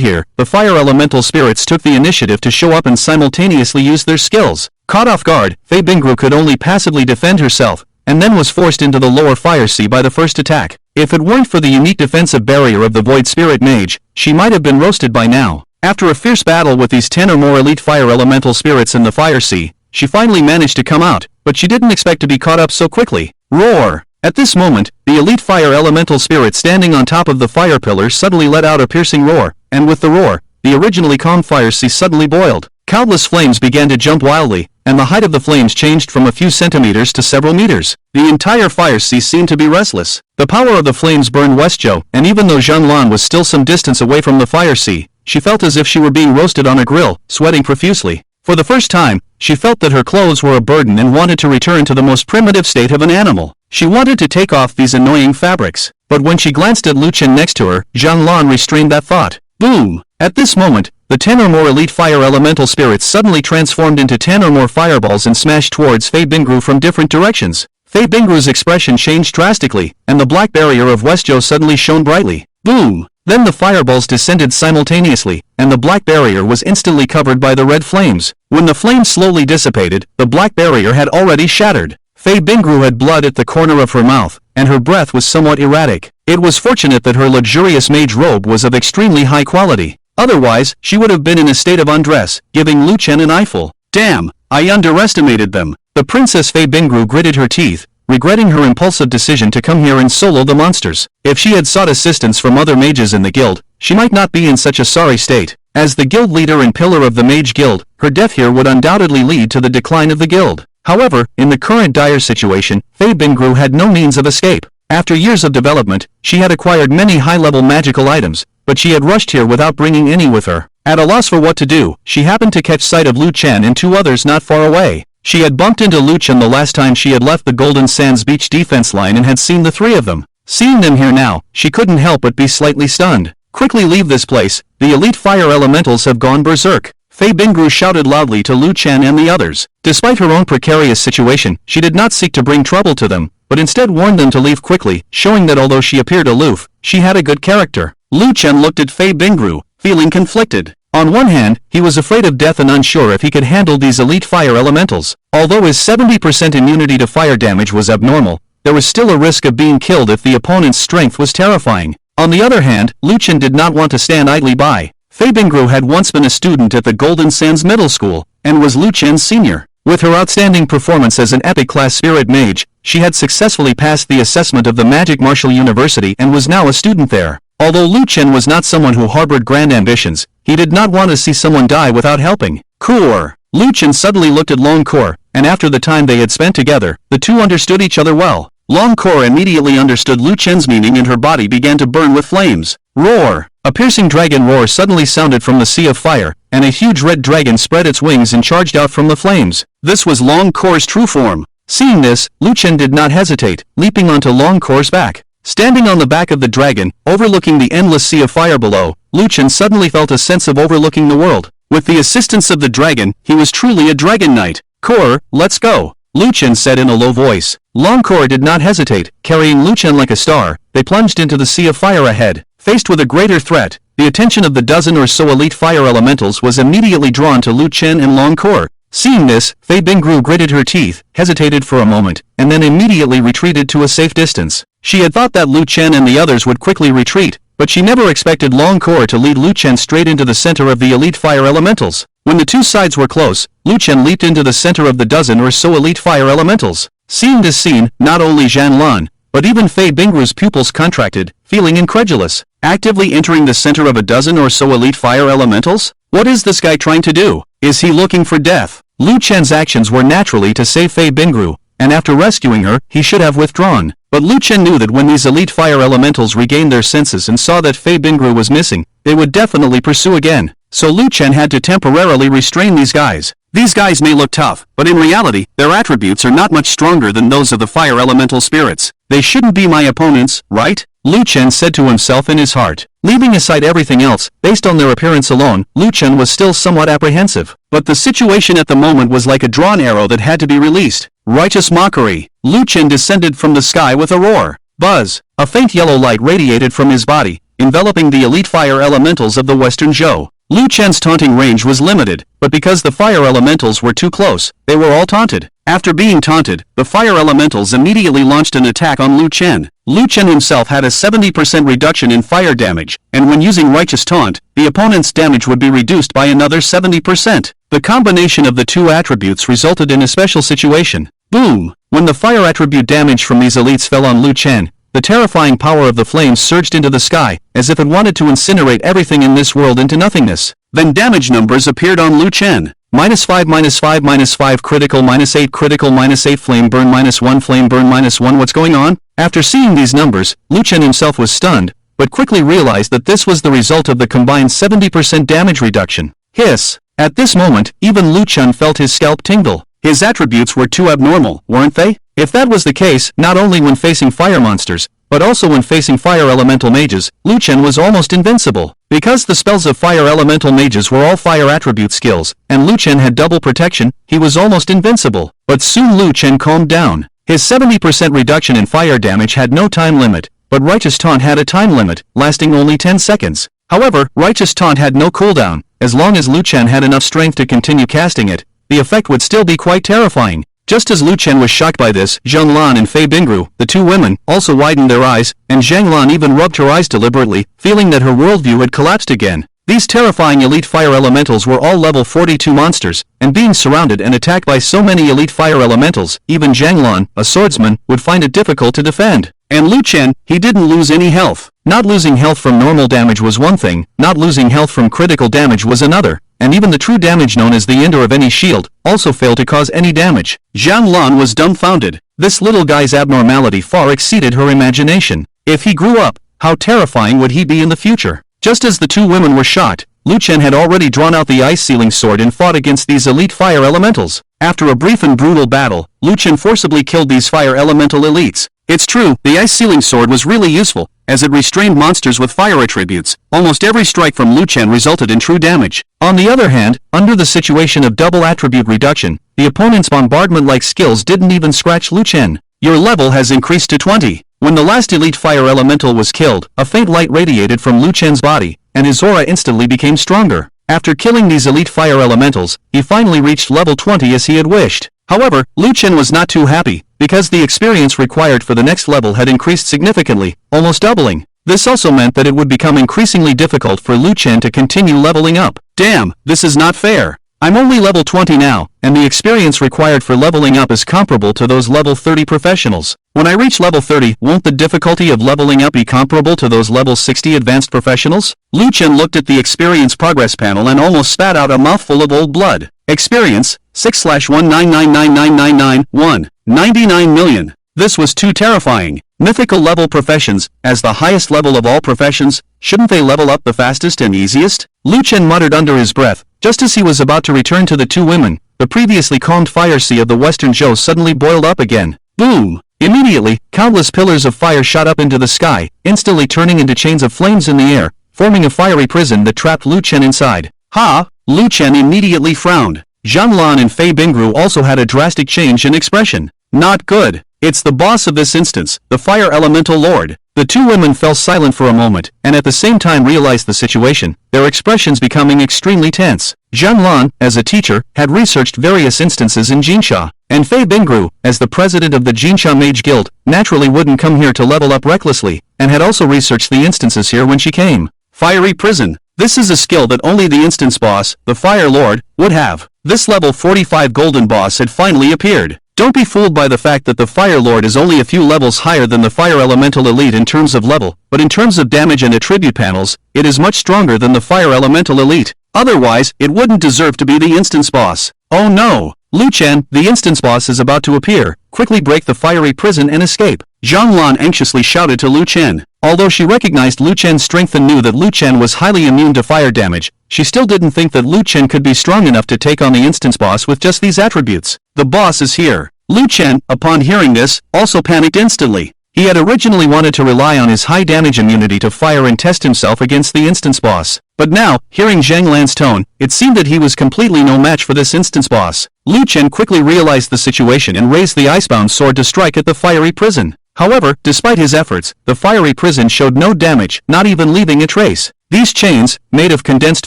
here, the fire elemental spirits took the initiative to show up and simultaneously use their skills. Caught off guard, Fei Bingru could only passively defend herself, and then was forced into the lower fire sea by the first attack. If it weren't for the unique defensive barrier of the Void Spirit Mage, she might have been roasted by now. After a fierce battle with these 10 or more elite fire elemental spirits in the fire sea, she finally managed to come out, but she didn't expect to be caught up so quickly. Roar! At this moment, the elite fire elemental spirit standing on top of the fire pillar suddenly let out a piercing roar, and with the roar, the originally calm fire sea suddenly boiled. Countless flames began to jump wildly, and the height of the flames changed from a few centimeters to several meters. The entire fire sea seemed to be restless. The power of the flames burned Westjo, and even though Zhanlan was still some distance away from the fire sea, she felt as if she were being roasted on a grill, sweating profusely. For the first time, she felt that her clothes were a burden and wanted to return to the most primitive state of an animal. She wanted to take off these annoying fabrics, but when she glanced at Luken next to her, Zhanlan restrained that thought. Boom! At this moment, the 10 or more elite fire elemental spirits suddenly transformed into 10 or more fireballs and smashed towards Fei Bingru from different directions. Fei Bingru's expression changed drastically, and the black barrier of Westjo suddenly shone brightly. Boom! Then the fireballs descended simultaneously, and the black barrier was instantly covered by the red flames. When the flames slowly dissipated, the black barrier had already shattered. Fei Bingru had blood at the corner of her mouth, and her breath was somewhat erratic. It was fortunate that her luxurious mage robe was of extremely high quality. Otherwise, she would have been in a state of undress, giving Luken an eyeful. Damn, I underestimated them. The Princess Fei Bingru gritted her teeth, regretting her impulsive decision to come here and solo the monsters. If she had sought assistance from other mages in the guild, she might not be in such a sorry state. As the guild leader and pillar of the Mage Guild, her death here would undoubtedly lead to the decline of the guild. However, in the current dire situation, Fei Bingru had no means of escape. After years of development, she had acquired many high-level magical items, but she had rushed here without bringing any with her. At a loss for what to do, she happened to catch sight of Luken and 2 others not far away. She had bumped into Luken the last time she had left the Golden Sands Beach defense line and had seen the 3 of them. Seeing them here now, she couldn't help but be slightly stunned. Quickly leave this place, the elite fire elementals have gone berserk. Fei Bingru shouted loudly to Luken and the others. Despite her own precarious situation, she did not seek to bring trouble to them, but instead warned them to leave quickly, showing that although she appeared aloof, she had a good character. Luken looked at Fei Bingru, feeling conflicted. On one hand, he was afraid of death and unsure if he could handle these elite fire elementals. Although his 70% immunity to fire damage was abnormal, there was still a risk of being killed if the opponent's strength was terrifying. On the other hand, Luken did not want to stand idly by. Fei Bingru had once been a student at the Golden Sands Middle School, and was Luken's senior. With her outstanding performance as an epic-class spirit mage, she had successfully passed the assessment of the Magic Martial University and was now a student there. Although Luken was not someone who harbored grand ambitions, he did not want to see someone die without helping. Cool. Luken suddenly looked at Longcore, and after the time they had spent together, the two understood each other well. Longcore immediately understood Luken's meaning and her body began to burn with flames. Roar! A piercing dragon roar suddenly sounded from the sea of fire, and a huge red dragon spread its wings and charged out from the flames. This was Long Kor's true form. Seeing this, Luken did not hesitate, leaping onto Long Kor's back. Standing on the back of the dragon, overlooking the endless sea of fire below, Luken suddenly felt a sense of overlooking the world. With the assistance of the dragon, he was truly a dragon knight. Kor, let's go, Luken said in a low voice. Long Kor did not hesitate, carrying Luken like a star. They plunged into the sea of fire ahead. Faced with a greater threat, the attention of the dozen or so elite fire elementals was immediately drawn to Luken and Long Kor. Seeing this, Fei Bingru gritted her teeth, hesitated for a moment, and then immediately retreated to a safe distance. She had thought that Luken and the others would quickly retreat, but she never expected Long Kor to lead Luken straight into the center of the elite fire elementals. When the two sides were close, Luken leaped into the center of the dozen or so elite fire elementals. Seeing this scene, not only Zhang, but even Fei Bingru's pupils contracted, feeling incredulous. Actively entering the center of a dozen or so elite fire elementals? What is this guy trying to do? Is he looking for death? Luken's actions were naturally to save Fei Bingru, and after rescuing her, he should have withdrawn. But Luken knew that when these elite fire elementals regained their senses and saw that Fei Bingru was missing, they would definitely pursue again. So Luken had to temporarily restrain these guys. These guys may look tough, but in reality, their attributes are not much stronger than those of the fire elemental spirits. They shouldn't be my opponents, right? Luken said to himself in his heart. Leaving aside everything else, based on their appearance alone, Luken was still somewhat apprehensive. But the situation at the moment was like a drawn arrow that had to be released. Righteous mockery. Luken descended from the sky with a roar. Buzz. A faint yellow light radiated from his body, enveloping the elite fire elementals of the Western Zhou. Luken's taunting range was limited, but because the fire elementals were too close, they were all taunted. After being taunted, the fire elementals immediately launched an attack on Luken. Luken himself had a 70% reduction in fire damage, and when using Righteous Taunt, the opponent's damage would be reduced by another 70%. The combination of the two attributes resulted in a special situation. Boom! When the fire attribute damage from these elites fell on Luken, the terrifying power of the flames surged into the sky, as if it wanted to incinerate everything in this world into nothingness. Then damage numbers appeared on Luken. -5, -5, -5 critical, -8 critical, -8 flame burn, -1 flame burn, -1. What's going on? After seeing these numbers, Luken himself was stunned, but quickly realized that this was the result of the combined 70% damage reduction. Hiss! At this moment, even Luken felt his scalp tingle. His attributes were too abnormal, weren't they? If that was the case, not only when facing fire monsters, but also when facing fire elemental mages, Luken was almost invincible. Because the spells of fire elemental mages were all fire attribute skills, and Luken had double protection, he was almost invincible. But soon Luken calmed down. His 70% reduction in fire damage had no time limit, but Righteous Taunt had a time limit, lasting only 10 seconds. However, Righteous Taunt had no cooldown. As long as Luken had enough strength to continue casting it, the effect would still be quite terrifying. Just as Luken was shocked by this, Zhang and Fei Bingru, the two women, also widened their eyes, and Zhang even rubbed her eyes deliberately, feeling that her worldview had collapsed again. These terrifying elite fire elementals were all level 42 monsters, and being surrounded and attacked by so many elite fire elementals, even Zhang, a swordsman, would find it difficult to defend. And Luken, he didn't lose any health. Not losing health from normal damage was one thing, not losing health from critical damage was another, and even the true damage known as the ender of any shield, also failed to cause any damage. Zhang was dumbfounded. This little guy's abnormality far exceeded her imagination. If he grew up, how terrifying would he be in the future? Just as the two women were shocked, Luken had already drawn out the ice-sealing sword and fought against these elite fire elementals. After a brief and brutal battle, Luken forcibly killed these fire elemental elites. It's true, the ice-sealing sword was really useful, as it restrained monsters with fire attributes. Almost every strike from Luken resulted in true damage. On the other hand, under the situation of double attribute reduction, the opponent's bombardment-like skills didn't even scratch Luken. Your level has increased to 20. When the last elite fire elemental was killed, a faint light radiated from Luken's body, and his aura instantly became stronger. After killing these elite fire elementals, he finally reached level 20 as he had wished. However, Luken was not too happy, because the experience required for the next level had increased significantly, almost doubling. This also meant that it would become increasingly difficult for Luken to continue leveling up. Damn, this is not fair. I'm only level 20 now, and the experience required for leveling up is comparable to those level 30 professionals. When I reach level 30, won't the difficulty of leveling up be comparable to those level 60 advanced professionals? Luken looked at the experience progress panel and almost spat out a mouthful of old blood. Experience, 6/1999999, 1. 99 million. This was too terrifying. Mythical level professions, as the highest level of all professions, shouldn't they level up the fastest and easiest? Luken muttered under his breath. Just as he was about to return to the two women, the previously calmed fire sea of the Western Zhou suddenly boiled up again. Boom! Immediately, countless pillars of fire shot up into the sky, instantly turning into chains of flames in the air, forming a fiery prison that trapped Luken inside. Ha! Luken immediately frowned. Zhanglan and Fei Bingru also had a drastic change in expression. Not good. It's the boss of this instance, the Fire Elemental Lord. The two women fell silent for a moment, and at the same time realized the situation, their expressions becoming extremely tense. Zhanglan, as a teacher, had researched various instances in Jinsha, and Fei Bingru, as the president of the Jinsha Mage Guild, naturally wouldn't come here to level up recklessly, and had also researched the instances here when she came. Fiery Prison. This is a skill that only the instance boss, the Fire Lord, would have. This level 45 golden boss had finally appeared. Don't be fooled by the fact that the Fire Lord is only a few levels higher than the Fire Elemental Elite in terms of level, but in terms of damage and attribute panels, it is much stronger than the Fire Elemental Elite. Otherwise, it wouldn't deserve to be the instance boss. Oh no! Luken, the instance boss is about to appear. Quickly break the fiery prison and escape. Zhanglan anxiously shouted to Luken. Although she recognized Luken's strength and knew that Luken was highly immune to fire damage, she still didn't think that Luken could be strong enough to take on the instance boss with just these attributes. The boss is here. Luken, upon hearing this, also panicked instantly. He had originally wanted to rely on his high damage immunity to fire and test himself against the instance boss. But now, hearing Zhanglan's tone, it seemed that he was completely no match for this instance boss. Luken quickly realized the situation and raised the icebound sword to strike at the fiery prison. However, despite his efforts, the fiery prison showed no damage, not even leaving a trace. These chains, made of condensed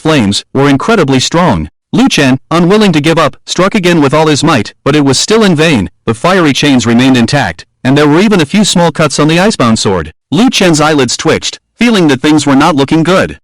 flames, were incredibly strong. Luken, unwilling to give up, struck again with all his might, but it was still in vain. The fiery chains remained intact, and there were even a few small cuts on the icebound sword. Luken's eyelids twitched, feeling that things were not looking good.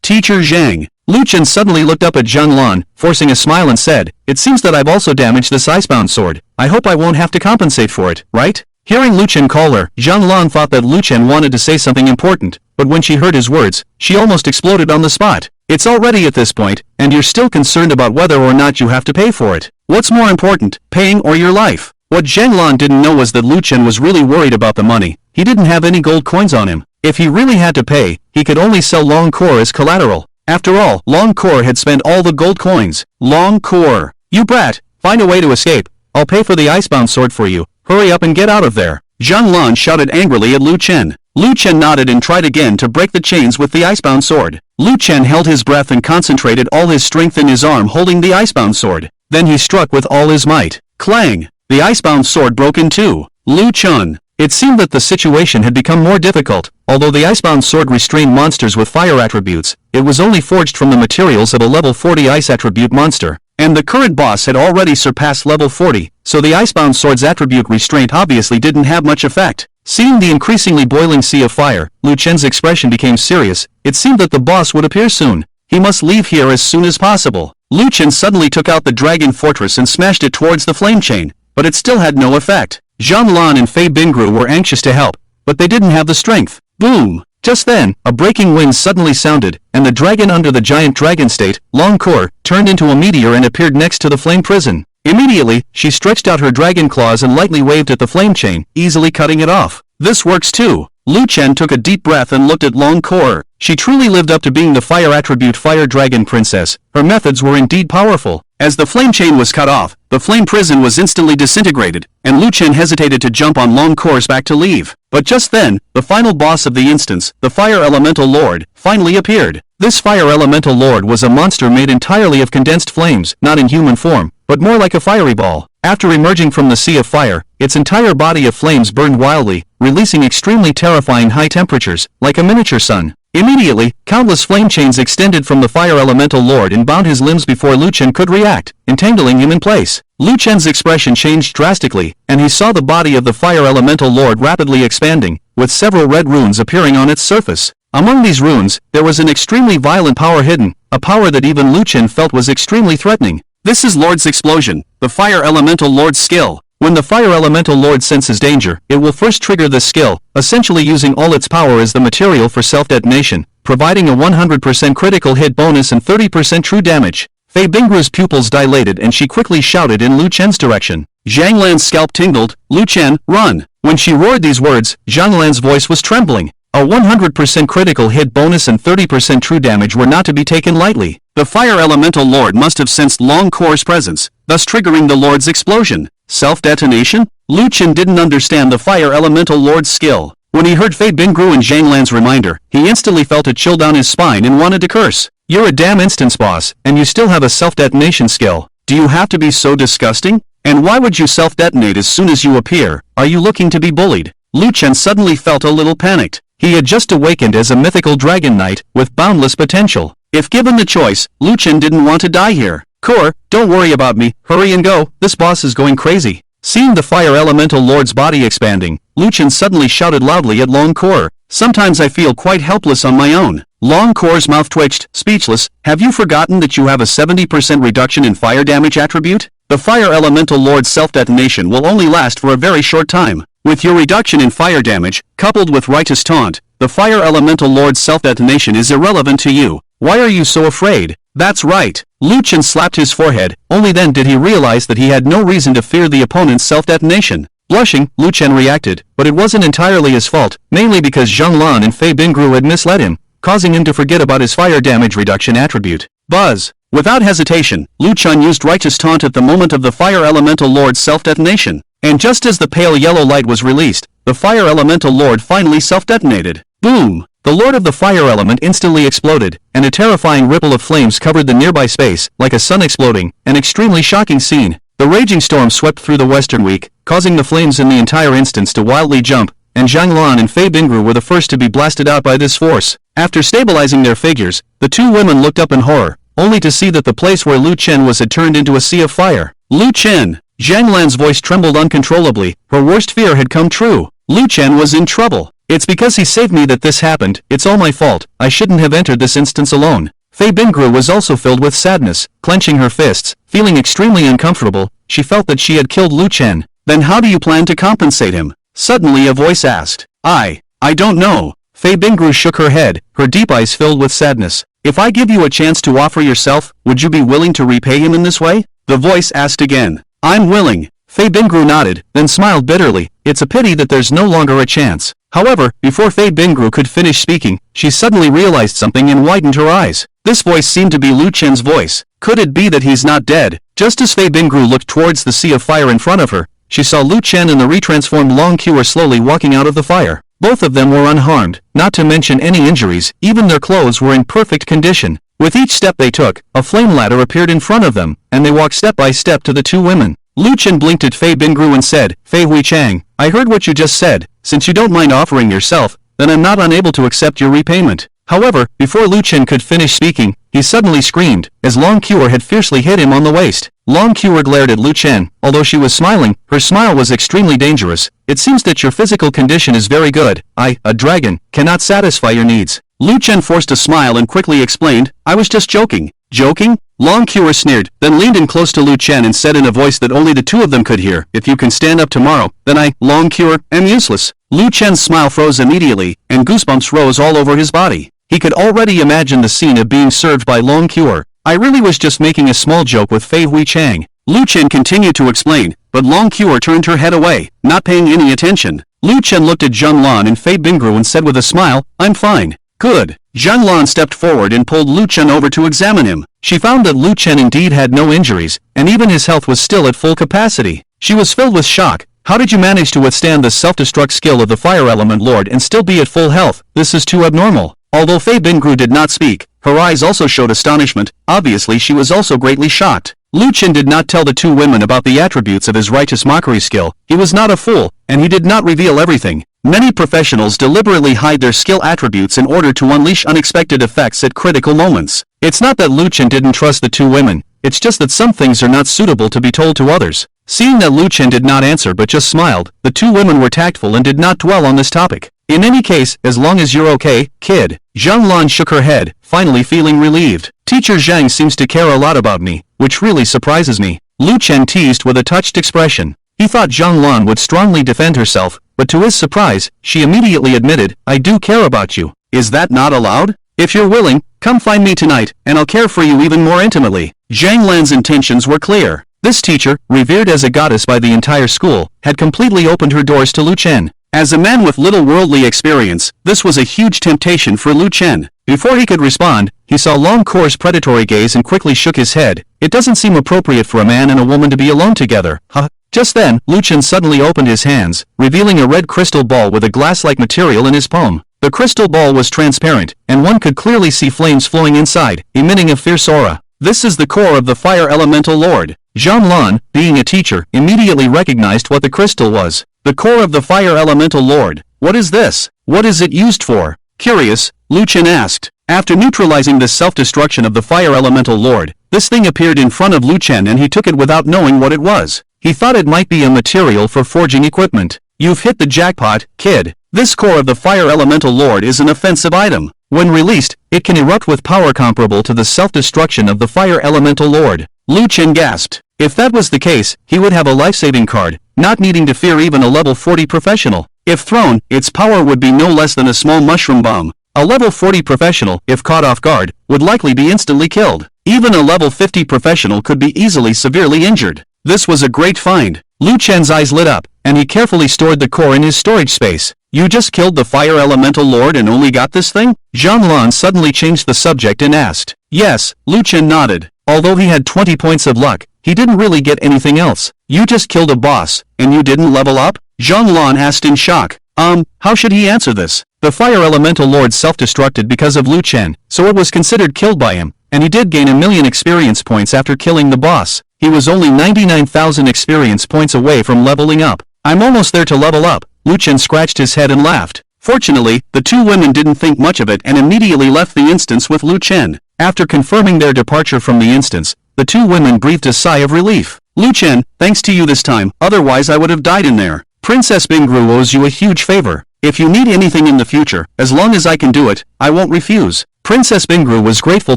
Teacher Zhang. Luken suddenly looked up at Zhanglan, forcing a smile and said, "It seems that I've also damaged this icebound sword. I hope I won't have to compensate for it, right?" Hearing Luken call her, Zhanglan thought that Luken wanted to say something important, but when she heard his words, she almost exploded on the spot. It's already at this point, and you're still concerned about whether or not you have to pay for it. What's more important, paying or your life? What Zhanglan didn't know was that Luken was really worried about the money. He didn't have any gold coins on him. If he really had to pay, he could only sell Long Core as collateral. After all, Long Core had spent all the gold coins. Long Core. You brat, find a way to escape. I'll pay for the icebound sword for you. Hurry up and get out of there. Zhanglan shouted angrily at Luken. Luken nodded and tried again to break the chains with the icebound sword. Luken held his breath and concentrated all his strength in his arm holding the icebound sword. Then he struck with all his might. Clang! The icebound sword broke in two. Luken. It seemed that the situation had become more difficult. Although the icebound sword restrained monsters with fire attributes, it was only forged from the materials of a level 40 ice attribute monster. And the current boss had already surpassed level 40, so the icebound sword's attribute restraint obviously didn't have much effect. Seeing the increasingly boiling sea of fire, Luken's expression became serious. It seemed that the boss would appear soon. He must leave here as soon as possible. Luken suddenly took out the dragon fortress and smashed it towards the flame chain, but it still had no effect. Zhanglan and Fei Bingru were anxious to help, but they didn't have the strength. Boom! Just then, a breaking wind suddenly sounded, and the dragon under the giant dragon state, Long Core, turned into a meteor and appeared next to the flame prison. Immediately, she stretched out her dragon claws and lightly waved at the flame chain, easily cutting it off. This works too. Luken took a deep breath and looked at Long Core. She truly lived up to being the fire attribute Fire Dragon Princess. Her methods were indeed powerful. As the flame chain was cut off, the flame prison was instantly disintegrated, and Luken hesitated to jump on Long Core's back to leave. But just then, the final boss of the instance, the Fire Elemental Lord, finally appeared. This Fire Elemental Lord was a monster made entirely of condensed flames, not in human form, but more like a fiery ball. After emerging from the sea of fire, its entire body of flames burned wildly, releasing extremely terrifying high temperatures, like a miniature sun. Immediately, countless flame chains extended from the Fire Elemental Lord and bound his limbs before Luken could react, entangling him in place. Luken's expression changed drastically, and he saw the body of the Fire Elemental Lord rapidly expanding, with several red runes appearing on its surface. Among these runes, there was an extremely violent power hidden, a power that even Luken felt was extremely threatening. This is Lord's Explosion, the Fire Elemental Lord's skill. When the Fire Elemental Lord senses danger, it will first trigger this skill, essentially using all its power as the material for self-detonation, providing a 100% critical hit bonus and 30% true damage. Fei Bingru's pupils dilated and she quickly shouted in Luken's direction. Zhanglan's scalp tingled. Luken, run! When she roared these words, Zhang Lan's voice was trembling. A 100% critical hit bonus and 30% true damage were not to be taken lightly. The Fire Elemental Lord must have sensed Long Core's presence, thus triggering the Lord's explosion. Self-detonation? Luken didn't understand the Fire Elemental Lord's skill. When he heard Fei Bingru and Zhang Lan's reminder, he instantly felt a chill down his spine and wanted to curse. You're a damn instance boss, and you still have a self-detonation skill. Do you have to be so disgusting? And why would you self-detonate as soon as you appear? Are you looking to be bullied? Luken suddenly felt a little panicked. He had just awakened as a mythical dragon knight, with boundless potential. If given the choice, Luken didn't want to die here. Core, don't worry about me, hurry and go, this boss is going crazy. Seeing the Fire Elemental Lord's body expanding, Luken suddenly shouted loudly at Long Core. Sometimes I feel quite helpless on my own. Long Core's mouth twitched, speechless. Have you forgotten that you have a 70% reduction in fire damage attribute? The Fire Elemental Lord's self-detonation will only last for a very short time. With your reduction in fire damage, coupled with Righteous Taunt, the Fire Elemental Lord's self-detonation is irrelevant to you. Why are you so afraid? That's right. Luken slapped his forehead, only then did he realize that he had no reason to fear the opponent's self-detonation. Blushing, Luken reacted, but it wasn't entirely his fault, mainly because Zhang Lan and Fei Bingru had misled him, causing him to forget about his fire damage reduction attribute. Buzz! Without hesitation, Luken used Righteous Taunt at the moment of the Fire Elemental Lord's self-detonation. And just as the pale yellow light was released, the Fire Elemental Lord finally self-detonated. Boom! The Lord of the Fire Element instantly exploded, and a terrifying ripple of flames covered the nearby space, like a sun exploding, an extremely shocking scene. The raging storm swept through the western week, causing the flames in the entire instance to wildly jump, and Zhang Lan and Fei Bingru were the first to be blasted out by this force. After stabilizing their figures, the two women looked up in horror, only to see that the place where Luken was had turned into a sea of fire. Luken! Zhang Lan's voice trembled uncontrollably. Her worst fear had come true. Luken was in trouble. It's because he saved me that this happened. It's all my fault. I shouldn't have entered this instance alone. Fei Bingru was also filled with sadness, clenching her fists, feeling extremely uncomfortable. She felt that she had killed Luken. Then how do you plan to compensate him? Suddenly a voice asked. I don't know. Fei Bingru shook her head, her deep eyes filled with sadness. If I give you a chance to offer yourself, would you be willing to repay him in this way? The voice asked again. I'm willing. Fei Bingru nodded, then smiled bitterly. It's a pity that there's no longer a chance. However, before Fei Bingru could finish speaking, she suddenly realized something and widened her eyes. This voice seemed to be Luken's voice. Could it be that he's not dead? Just as Fei Bingru looked towards the sea of fire in front of her, she saw Luken and the retransformed Long Q slowly walking out of the fire. Both of them were unharmed, not to mention any injuries. Even their clothes were in perfect condition. With each step they took, a flame ladder appeared in front of them, and they walked step by step to the two women. Luken blinked at Fei Bingru and said, Fei Huichang, I heard what you just said. Since you don't mind offering yourself, then I'm not unable to accept your repayment. However, before Luken could finish speaking, he suddenly screamed, as Long Q had fiercely hit him on the waist. Long Q glared at Luken. Although she was smiling, her smile was extremely dangerous. It seems that your physical condition is very good. I, a dragon, cannot satisfy your needs. Luken forced a smile and quickly explained, I was just joking. Joking? Long Q sneered, then leaned in close to Luken and said in a voice that only the two of them could hear, if you can stand up tomorrow, then I, Long Q, am useless. Luken's smile froze immediately, and goosebumps rose all over his body. He could already imagine the scene of being served by Long Q. I really was just making a small joke with Fei Huichang. Luken continued to explain, but Long Q turned her head away, not paying any attention. Luken looked at Zhang Lan and Fei Bingru and said with a smile, I'm fine. Good. Zhang Lan stepped forward and pulled Luken over to examine him. She found that Luken indeed had no injuries, and even his health was still at full capacity. She was filled with shock. How did you manage to withstand the self-destruct skill of the Fire Element Lord and still be at full health? This is too abnormal. Although Fei Bingru did not speak, her eyes also showed astonishment. Obviously she was also greatly shocked. Luken did not tell the two women about the attributes of his righteous mockery skill. He was not a fool, and he did not reveal everything. Many professionals deliberately hide their skill attributes in order to unleash unexpected effects at critical moments. It's not that Luken didn't trust the two women, it's just that some things are not suitable to be told to others. Seeing that Luken did not answer but just smiled, the two women were tactful and did not dwell on this topic. In any case, as long as you're okay, kid. Zhang Lan shook her head, finally feeling relieved. Teacher Zhang seems to care a lot about me, which really surprises me. Luken teased with a touched expression. He thought Zhang Lan would strongly defend herself, but to his surprise, she immediately admitted, I do care about you. Is that not allowed? If you're willing, come find me tonight, and I'll care for you even more intimately. Zhang Lan's intentions were clear. This teacher, revered as a goddess by the entire school, had completely opened her doors to Luken. As a man with little worldly experience, this was a huge temptation for Luken. Before he could respond, he saw Long Kor's predatory gaze and quickly shook his head. It doesn't seem appropriate for a man and a woman to be alone together, huh? Just then, Luken suddenly opened his hands, revealing a red crystal ball with a glass-like material in his palm. The crystal ball was transparent, and one could clearly see flames flowing inside, emitting a fierce aura. This is the core of the Fire Elemental Lord. Zhang, being a teacher, immediately recognized what the crystal was. The core of the Fire Elemental Lord. What is this? What is it used for? Curious, Luken asked. After neutralizing the self-destruction of the Fire Elemental Lord, this thing appeared in front of Luken and he took it without knowing what it was. He thought it might be a material for forging equipment. You've hit the jackpot, kid. This core of the Fire Elemental Lord is an offensive item. When released, it can erupt with power comparable to the self-destruction of the Fire Elemental Lord. Luken gasped. If that was the case, he would have a life-saving card, not needing to fear even a level 40 professional. If thrown, its power would be no less than a small mushroom bomb. A level 40 professional, if caught off guard, would likely be instantly killed. Even a level 50 professional could be easily severely injured. This was a great find. Luken's eyes lit up, and he carefully stored the core in his storage space. You just killed the Fire Elemental Lord and only got this thing? Zhang suddenly changed the subject and asked. Yes, Luken nodded. Although he had 20 points of luck, he didn't really get anything else. You just killed a boss, and you didn't level up? Zhang asked in shock. How should he answer this? The Fire Elemental Lord self-destructed because of Luken, so it was considered killed by him, and he did gain 1,000,000 experience points after killing the boss. He was only 99,000 experience points away from leveling up. I'm almost there to level up. Luken scratched his head and laughed. Fortunately, the two women didn't think much of it and immediately left the instance with Luken. After confirming their departure from the instance, the two women breathed a sigh of relief. Luken, thanks to you this time, otherwise I would have died in there. Princess Bingru owes you a huge favor. If you need anything in the future, as long as I can do it, I won't refuse. Princess Bingru was grateful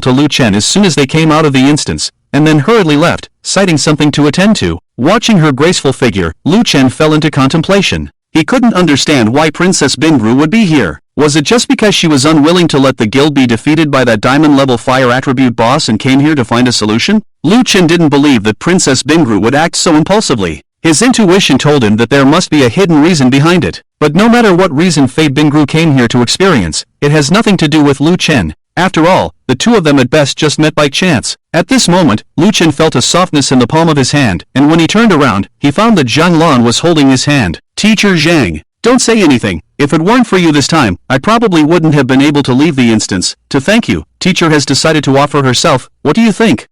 to Luken as soon as they came out of the instance, and then hurriedly left, citing something to attend to. Watching her graceful figure, Luken fell into contemplation. He couldn't understand why Princess Bingru would be here. Was it just because she was unwilling to let the guild be defeated by that diamond-level fire attribute boss and came here to find a solution? Luken didn't believe that Princess Bingru would act so impulsively. His intuition told him that there must be a hidden reason behind it. But no matter what reason Fei Bingru came here to experience, it has nothing to do with Luken. After all, the two of them at best just met by chance. At this moment, Luken felt a softness in the palm of his hand, and when he turned around, he found that Zhang was holding his hand. Teacher Zhang, don't say anything. If it weren't for you this time, I probably wouldn't have been able to leave the instance. To thank you, teacher has decided to offer herself. What do you think?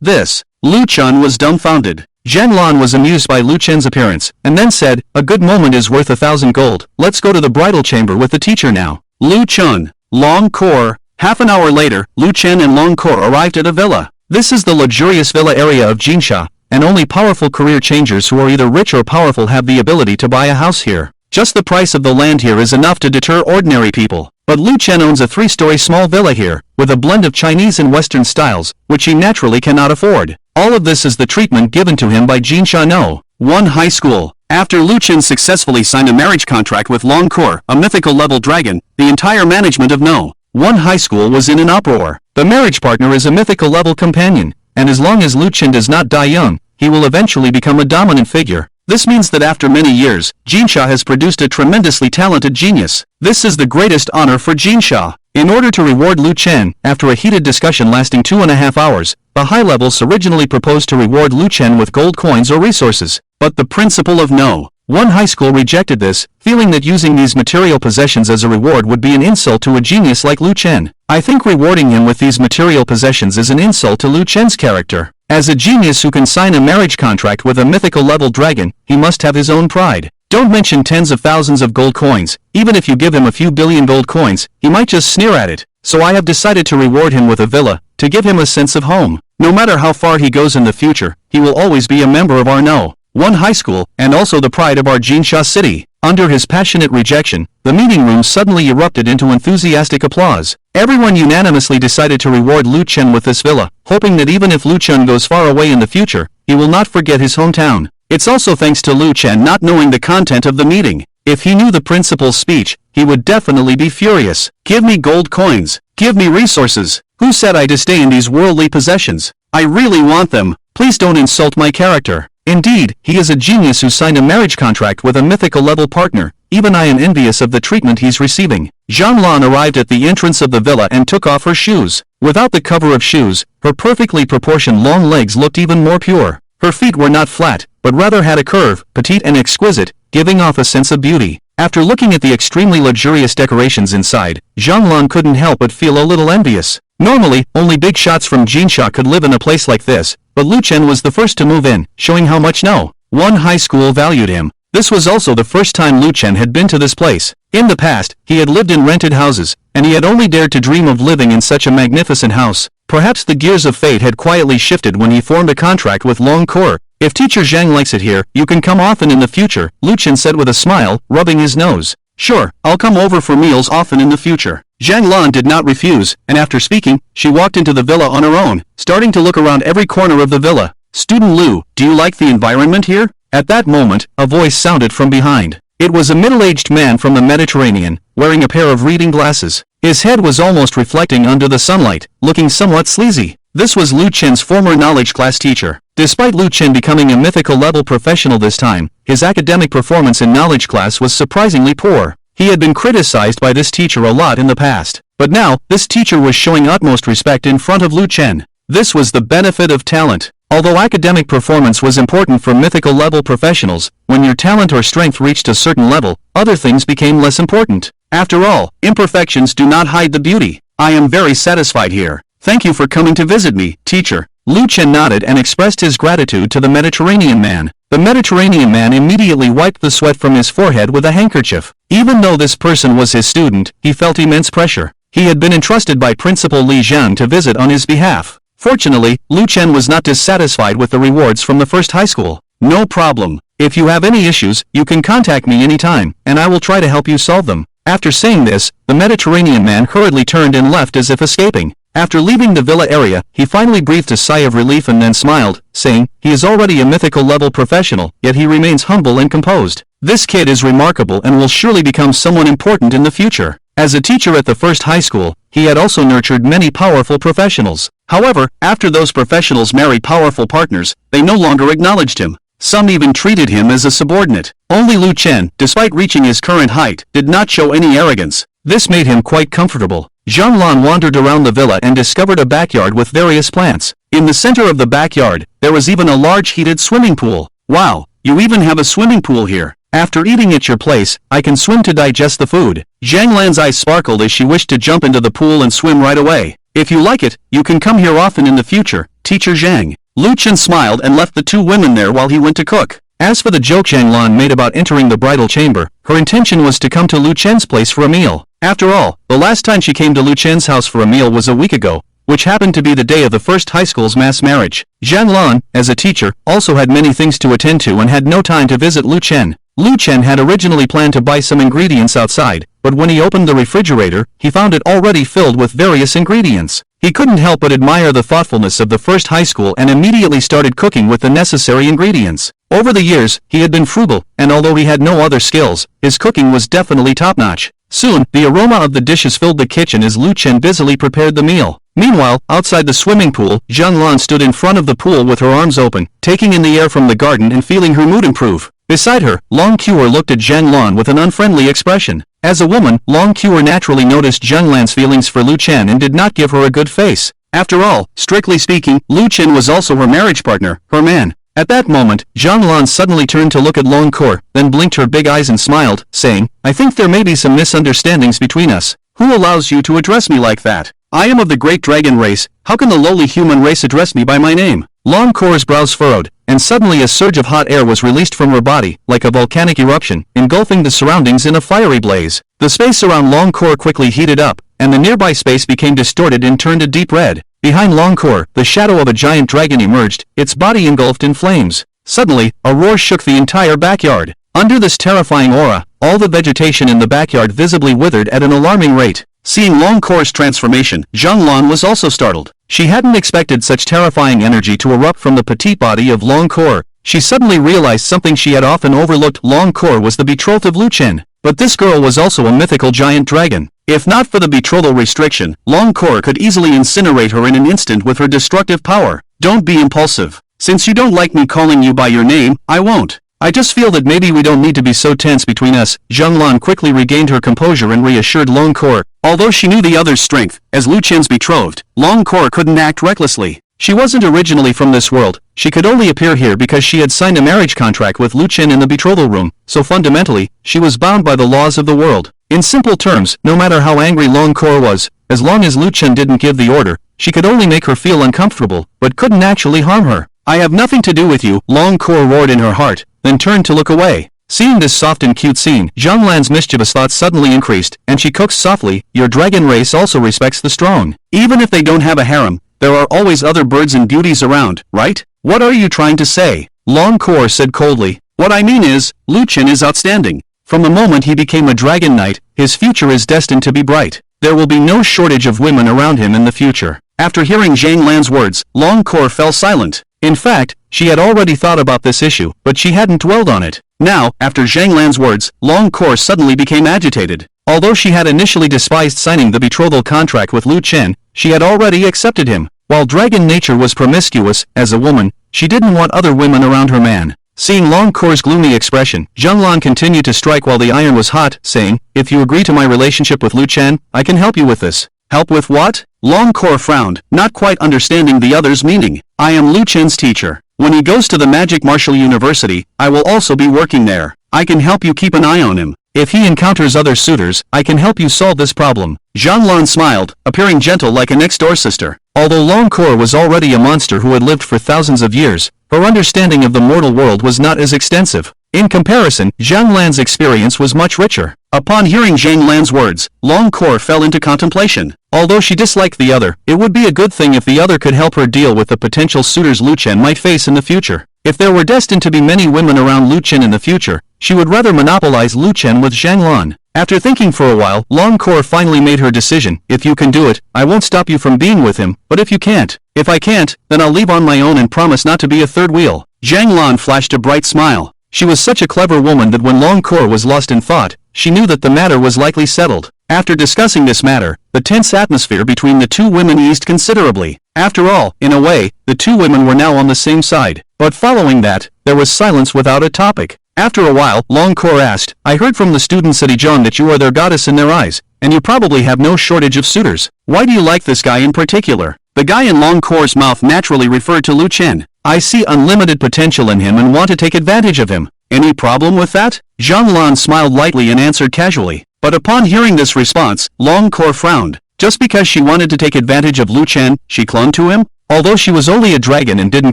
This. Luken was dumbfounded. Zhang was amused by Luken's appearance, and then said, a good moment is worth 1,000 gold. Let's go to the bridal chamber with the teacher now. Luken, Long Kor. Half an hour later, Luken and Long Kor arrived at a villa. This is the luxurious villa area of Jinsha, and only powerful career changers who are either rich or powerful have the ability to buy a house here. Just the price of the land here is enough to deter ordinary people. But Luken owns a 3-story small villa here, with a blend of Chinese and Western styles, which he naturally cannot afford. All of this is the treatment given to him by Jinsha No. 1 High School. After Luken successfully signed a marriage contract with Long Kor, a mythical level dragon, the entire management of No. 1 High School was in an uproar. The marriage partner is a mythical level companion, and as long as Luken does not die young, he will eventually become a dominant figure. This means that after many years, Jinsha has produced a tremendously talented genius. This is the greatest honor for Jinsha. In order to reward Luken, after a heated discussion lasting 2.5 hours, the high levels originally proposed to reward Luken with gold coins or resources. But the principal of No. 1 High School rejected this, feeling that using these material possessions as a reward would be an insult to a genius like Luken. I think rewarding him with these material possessions is an insult to Luken's character. As a genius who can sign a marriage contract with a mythical level dragon, he must have his own pride. Don't mention tens of thousands of gold coins. Even if you give him a few billion gold coins, he might just sneer at it. So I have decided to reward him with a villa, to give him a sense of home. No matter how far he goes in the future, he will always be a member of our No. 1 High School, and also the pride of our Jinsha city. Under his passionate rejection, the meeting room suddenly erupted into enthusiastic applause. Everyone unanimously decided to reward Luken with this villa, hoping that even if Luken goes far away in the future, he will not forget his hometown. It's also thanks to Luken not knowing the content of the meeting. If he knew the principal's speech, he would definitely be furious. Give me gold coins. Give me resources. Who said I disdain these worldly possessions? I really want them. Please don't insult my character. Indeed, he is a genius who signed a marriage contract with a mythical level partner. Even I am envious of the treatment he's receiving. Zhang arrived at the entrance of the villa and took off her shoes. Without the cover of shoes, her perfectly proportioned long legs looked even more pure. Her feet were not flat, but rather had a curve, petite and exquisite, giving off a sense of beauty. After looking at the extremely luxurious decorations inside, Zhang couldn't help but feel a little envious. Normally, only big shots from Jinsha could live in a place like this, but Luken was the first to move in, showing how much one high school valued him. This was also the first time Luken had been to this place. In the past, he had lived in rented houses, and he had only dared to dream of living in such a magnificent house. Perhaps the gears of fate had quietly shifted when he formed a contract with Longcore. If Teacher Zhang likes it here, you can come often in the future, Luken said with a smile, rubbing his nose. Sure, I'll come over for meals often in the future. Zhang did not refuse, and after speaking, she walked into the villa on her own, starting to look around every corner of the villa. Student Lu, do you like the environment here? At that moment, a voice sounded from behind. It was a middle-aged man from the Mediterranean, wearing a pair of reading glasses. His head was almost reflecting under the sunlight, looking somewhat sleazy. This was Luken's former knowledge class teacher. Despite Luken becoming a mythical level professional this time, his academic performance in knowledge class was surprisingly poor. He had been criticized by this teacher a lot in the past. But now, this teacher was showing utmost respect in front of Luken. This was the benefit of talent. Although academic performance was important for mythical level professionals, when your talent or strength reached a certain level, other things became less important. After all, imperfections do not hide the beauty. I am very satisfied here. Thank you for coming to visit me, teacher. Luken nodded and expressed his gratitude to the Mediterranean man. The Mediterranean man immediately wiped the sweat from his forehead with a handkerchief. Even though this person was his student, he felt immense pressure. He had been entrusted by Principal Li Zhang to visit on his behalf. Fortunately, Luken was not dissatisfied with the rewards from the first high school. No problem. If you have any issues, you can contact me anytime, and I will try to help you solve them. After saying this, the Mediterranean man hurriedly turned and left as if escaping. After leaving the villa area, he finally breathed a sigh of relief and then smiled, saying, he is already a mythical level professional, yet he remains humble and composed. This kid is remarkable and will surely become someone important in the future. As a teacher at the first high school, he had also nurtured many powerful professionals. However, after those professionals married powerful partners, they no longer acknowledged him. Some even treated him as a subordinate. Only Luken, despite reaching his current height, did not show any arrogance. This made him quite comfortable. Zhang wandered around the villa and discovered a backyard with various plants. In the center of the backyard, there was even a large heated swimming pool. Wow, you even have a swimming pool here. After eating at your place, I can swim to digest the food. Zhang eyes sparkled as she wished to jump into the pool and swim right away. If you like it, you can come here often in the future, Teacher Zhang. Luken smiled and left the two women there while he went to cook. As for the joke Zhang made about entering the bridal chamber, her intention was to come to Luken's place for a meal. After all, the last time she came to Luken's house for a meal was a week ago, which happened to be the day of the first high school's mass marriage. Zhang, as a teacher, also had many things to attend to and had no time to visit Luken. Luken had originally planned to buy some ingredients outside, but when he opened the refrigerator, he found it already filled with various ingredients. He couldn't help but admire the thoughtfulness of the first high school and immediately started cooking with the necessary ingredients. Over the years, he had been frugal, and although he had no other skills, his cooking was definitely top-notch. Soon, the aroma of the dishes filled the kitchen as Luken busily prepared the meal. Meanwhile, outside the swimming pool, Zhang stood in front of the pool with her arms open, taking in the air from the garden and feeling her mood improve. Beside her, Long Cure looked at Zhang with an unfriendly expression. As a woman, Long Cure naturally noticed Zhang feelings for Luken and did not give her a good face. After all, strictly speaking, Luken was also her marriage partner, her man. At that moment, Zhang suddenly turned to look at Long Cure, then blinked her big eyes and smiled, saying, I think there may be some misunderstandings between us. Who allows you to address me like that? I am of the great dragon race, how can the lowly human race address me by my name? Long Core's brows furrowed, and suddenly a surge of hot air was released from her body, like a volcanic eruption, engulfing the surroundings in a fiery blaze. The space around Long Core quickly heated up, and the nearby space became distorted and turned a deep red. Behind Long Core, the shadow of a giant dragon emerged, its body engulfed in flames. Suddenly, a roar shook the entire backyard. Under this terrifying aura, all the vegetation in the backyard visibly withered at an alarming rate. Seeing Long Core's transformation, Zhang was also startled. She hadn't expected such terrifying energy to erupt from the petite body of Long Core. She suddenly realized something she had often overlooked. Long Core was the betrothed of Luken. But this girl was also a mythical giant dragon. If not for the betrothal restriction, Long Core could easily incinerate her in an instant with her destructive power. Don't be impulsive. Since you don't like me calling you by your name, I won't. I just feel that maybe we don't need to be so tense between us. Zhonglan quickly regained her composure and reassured Longcore. Although she knew the other's strength, as Lu Chen's betrothed, Longcore couldn't act recklessly. She wasn't originally from this world, she could only appear here because she had signed a marriage contract with Lu Chen in the betrothal room, so fundamentally, she was bound by the laws of the world. In simple terms, no matter how angry Longcore was, as long as Lu Chen didn't give the order, she could only make her feel uncomfortable, but couldn't actually harm her. I have nothing to do with you, Longcore roared in her heart, then turned to look away. Seeing this soft and cute scene, Zhonglan's mischievous thoughts suddenly increased, and she coaxed softly, your dragon race also respects the strong. Even if they don't have a harem, there are always other birds and beauties around, right? What are you trying to say? Longcore said coldly. What I mean is, Lu Chen is outstanding. From the moment he became a dragon knight, his future is destined to be bright. There will be no shortage of women around him in the future. After hearing Zhang Lan's words, Longcore fell silent. In fact, she had already thought about this issue, but she hadn't dwelled on it. Now, after Zhang Lan's words, Longcore suddenly became agitated. Although she had initially despised signing the betrothal contract with Lu Chen, she had already accepted him. While dragon nature was promiscuous, as a woman, she didn't want other women around her man. Seeing Longcore's gloomy expression, Zhonglan continued to strike while the iron was hot, saying, if you agree to my relationship with Lu Chen, I can help you with this. Help with what? Longcore frowned, not quite understanding the other's meaning. I am Lu Chen's teacher. When he goes to the Magic Martial University, I will also be working there. I can help you keep an eye on him. If he encounters other suitors, I can help you solve this problem. Zhonglan smiled, appearing gentle like a next-door sister. Although Longcore was already a monster who had lived for thousands of years, her understanding of the mortal world was not as extensive. In comparison, Zhang Lan's experience was much richer. Upon hearing Zhang Lan's words, Longcore fell into contemplation. Although she disliked the other, it would be a good thing if the other could help her deal with the potential suitors Lu Chen might face in the future. If there were destined to be many women around Lu Chen in the future, she would rather monopolize Lu Chen with Zhang Lan. After thinking for a while, Longcore finally made her decision. If you can do it, I won't stop you from being with him, but if you can't, if I can't, then I'll leave on my own and promise not to be a third wheel. Zhang Lan flashed a bright smile. She was such a clever woman that when Longcore was lost in thought, she knew that the matter was likely settled. After discussing this matter, the tense atmosphere between the two women eased considerably. After all, in a way, the two women were now on the same side. But following that, there was silence without a topic. After a while, Longcore asked, I heard from the students at Ijon that you are their goddess in their eyes, and you probably have no shortage of suitors. Why do you like this guy in particular? The guy in Longcore's mouth naturally referred to Lu Chen. I see unlimited potential in him and want to take advantage of him. Any problem with that? Zhonglan smiled lightly and answered casually. But upon hearing this response, Longcore frowned. Just because she wanted to take advantage of Lu Chen, she clung to him? Although she was only a dragon and didn't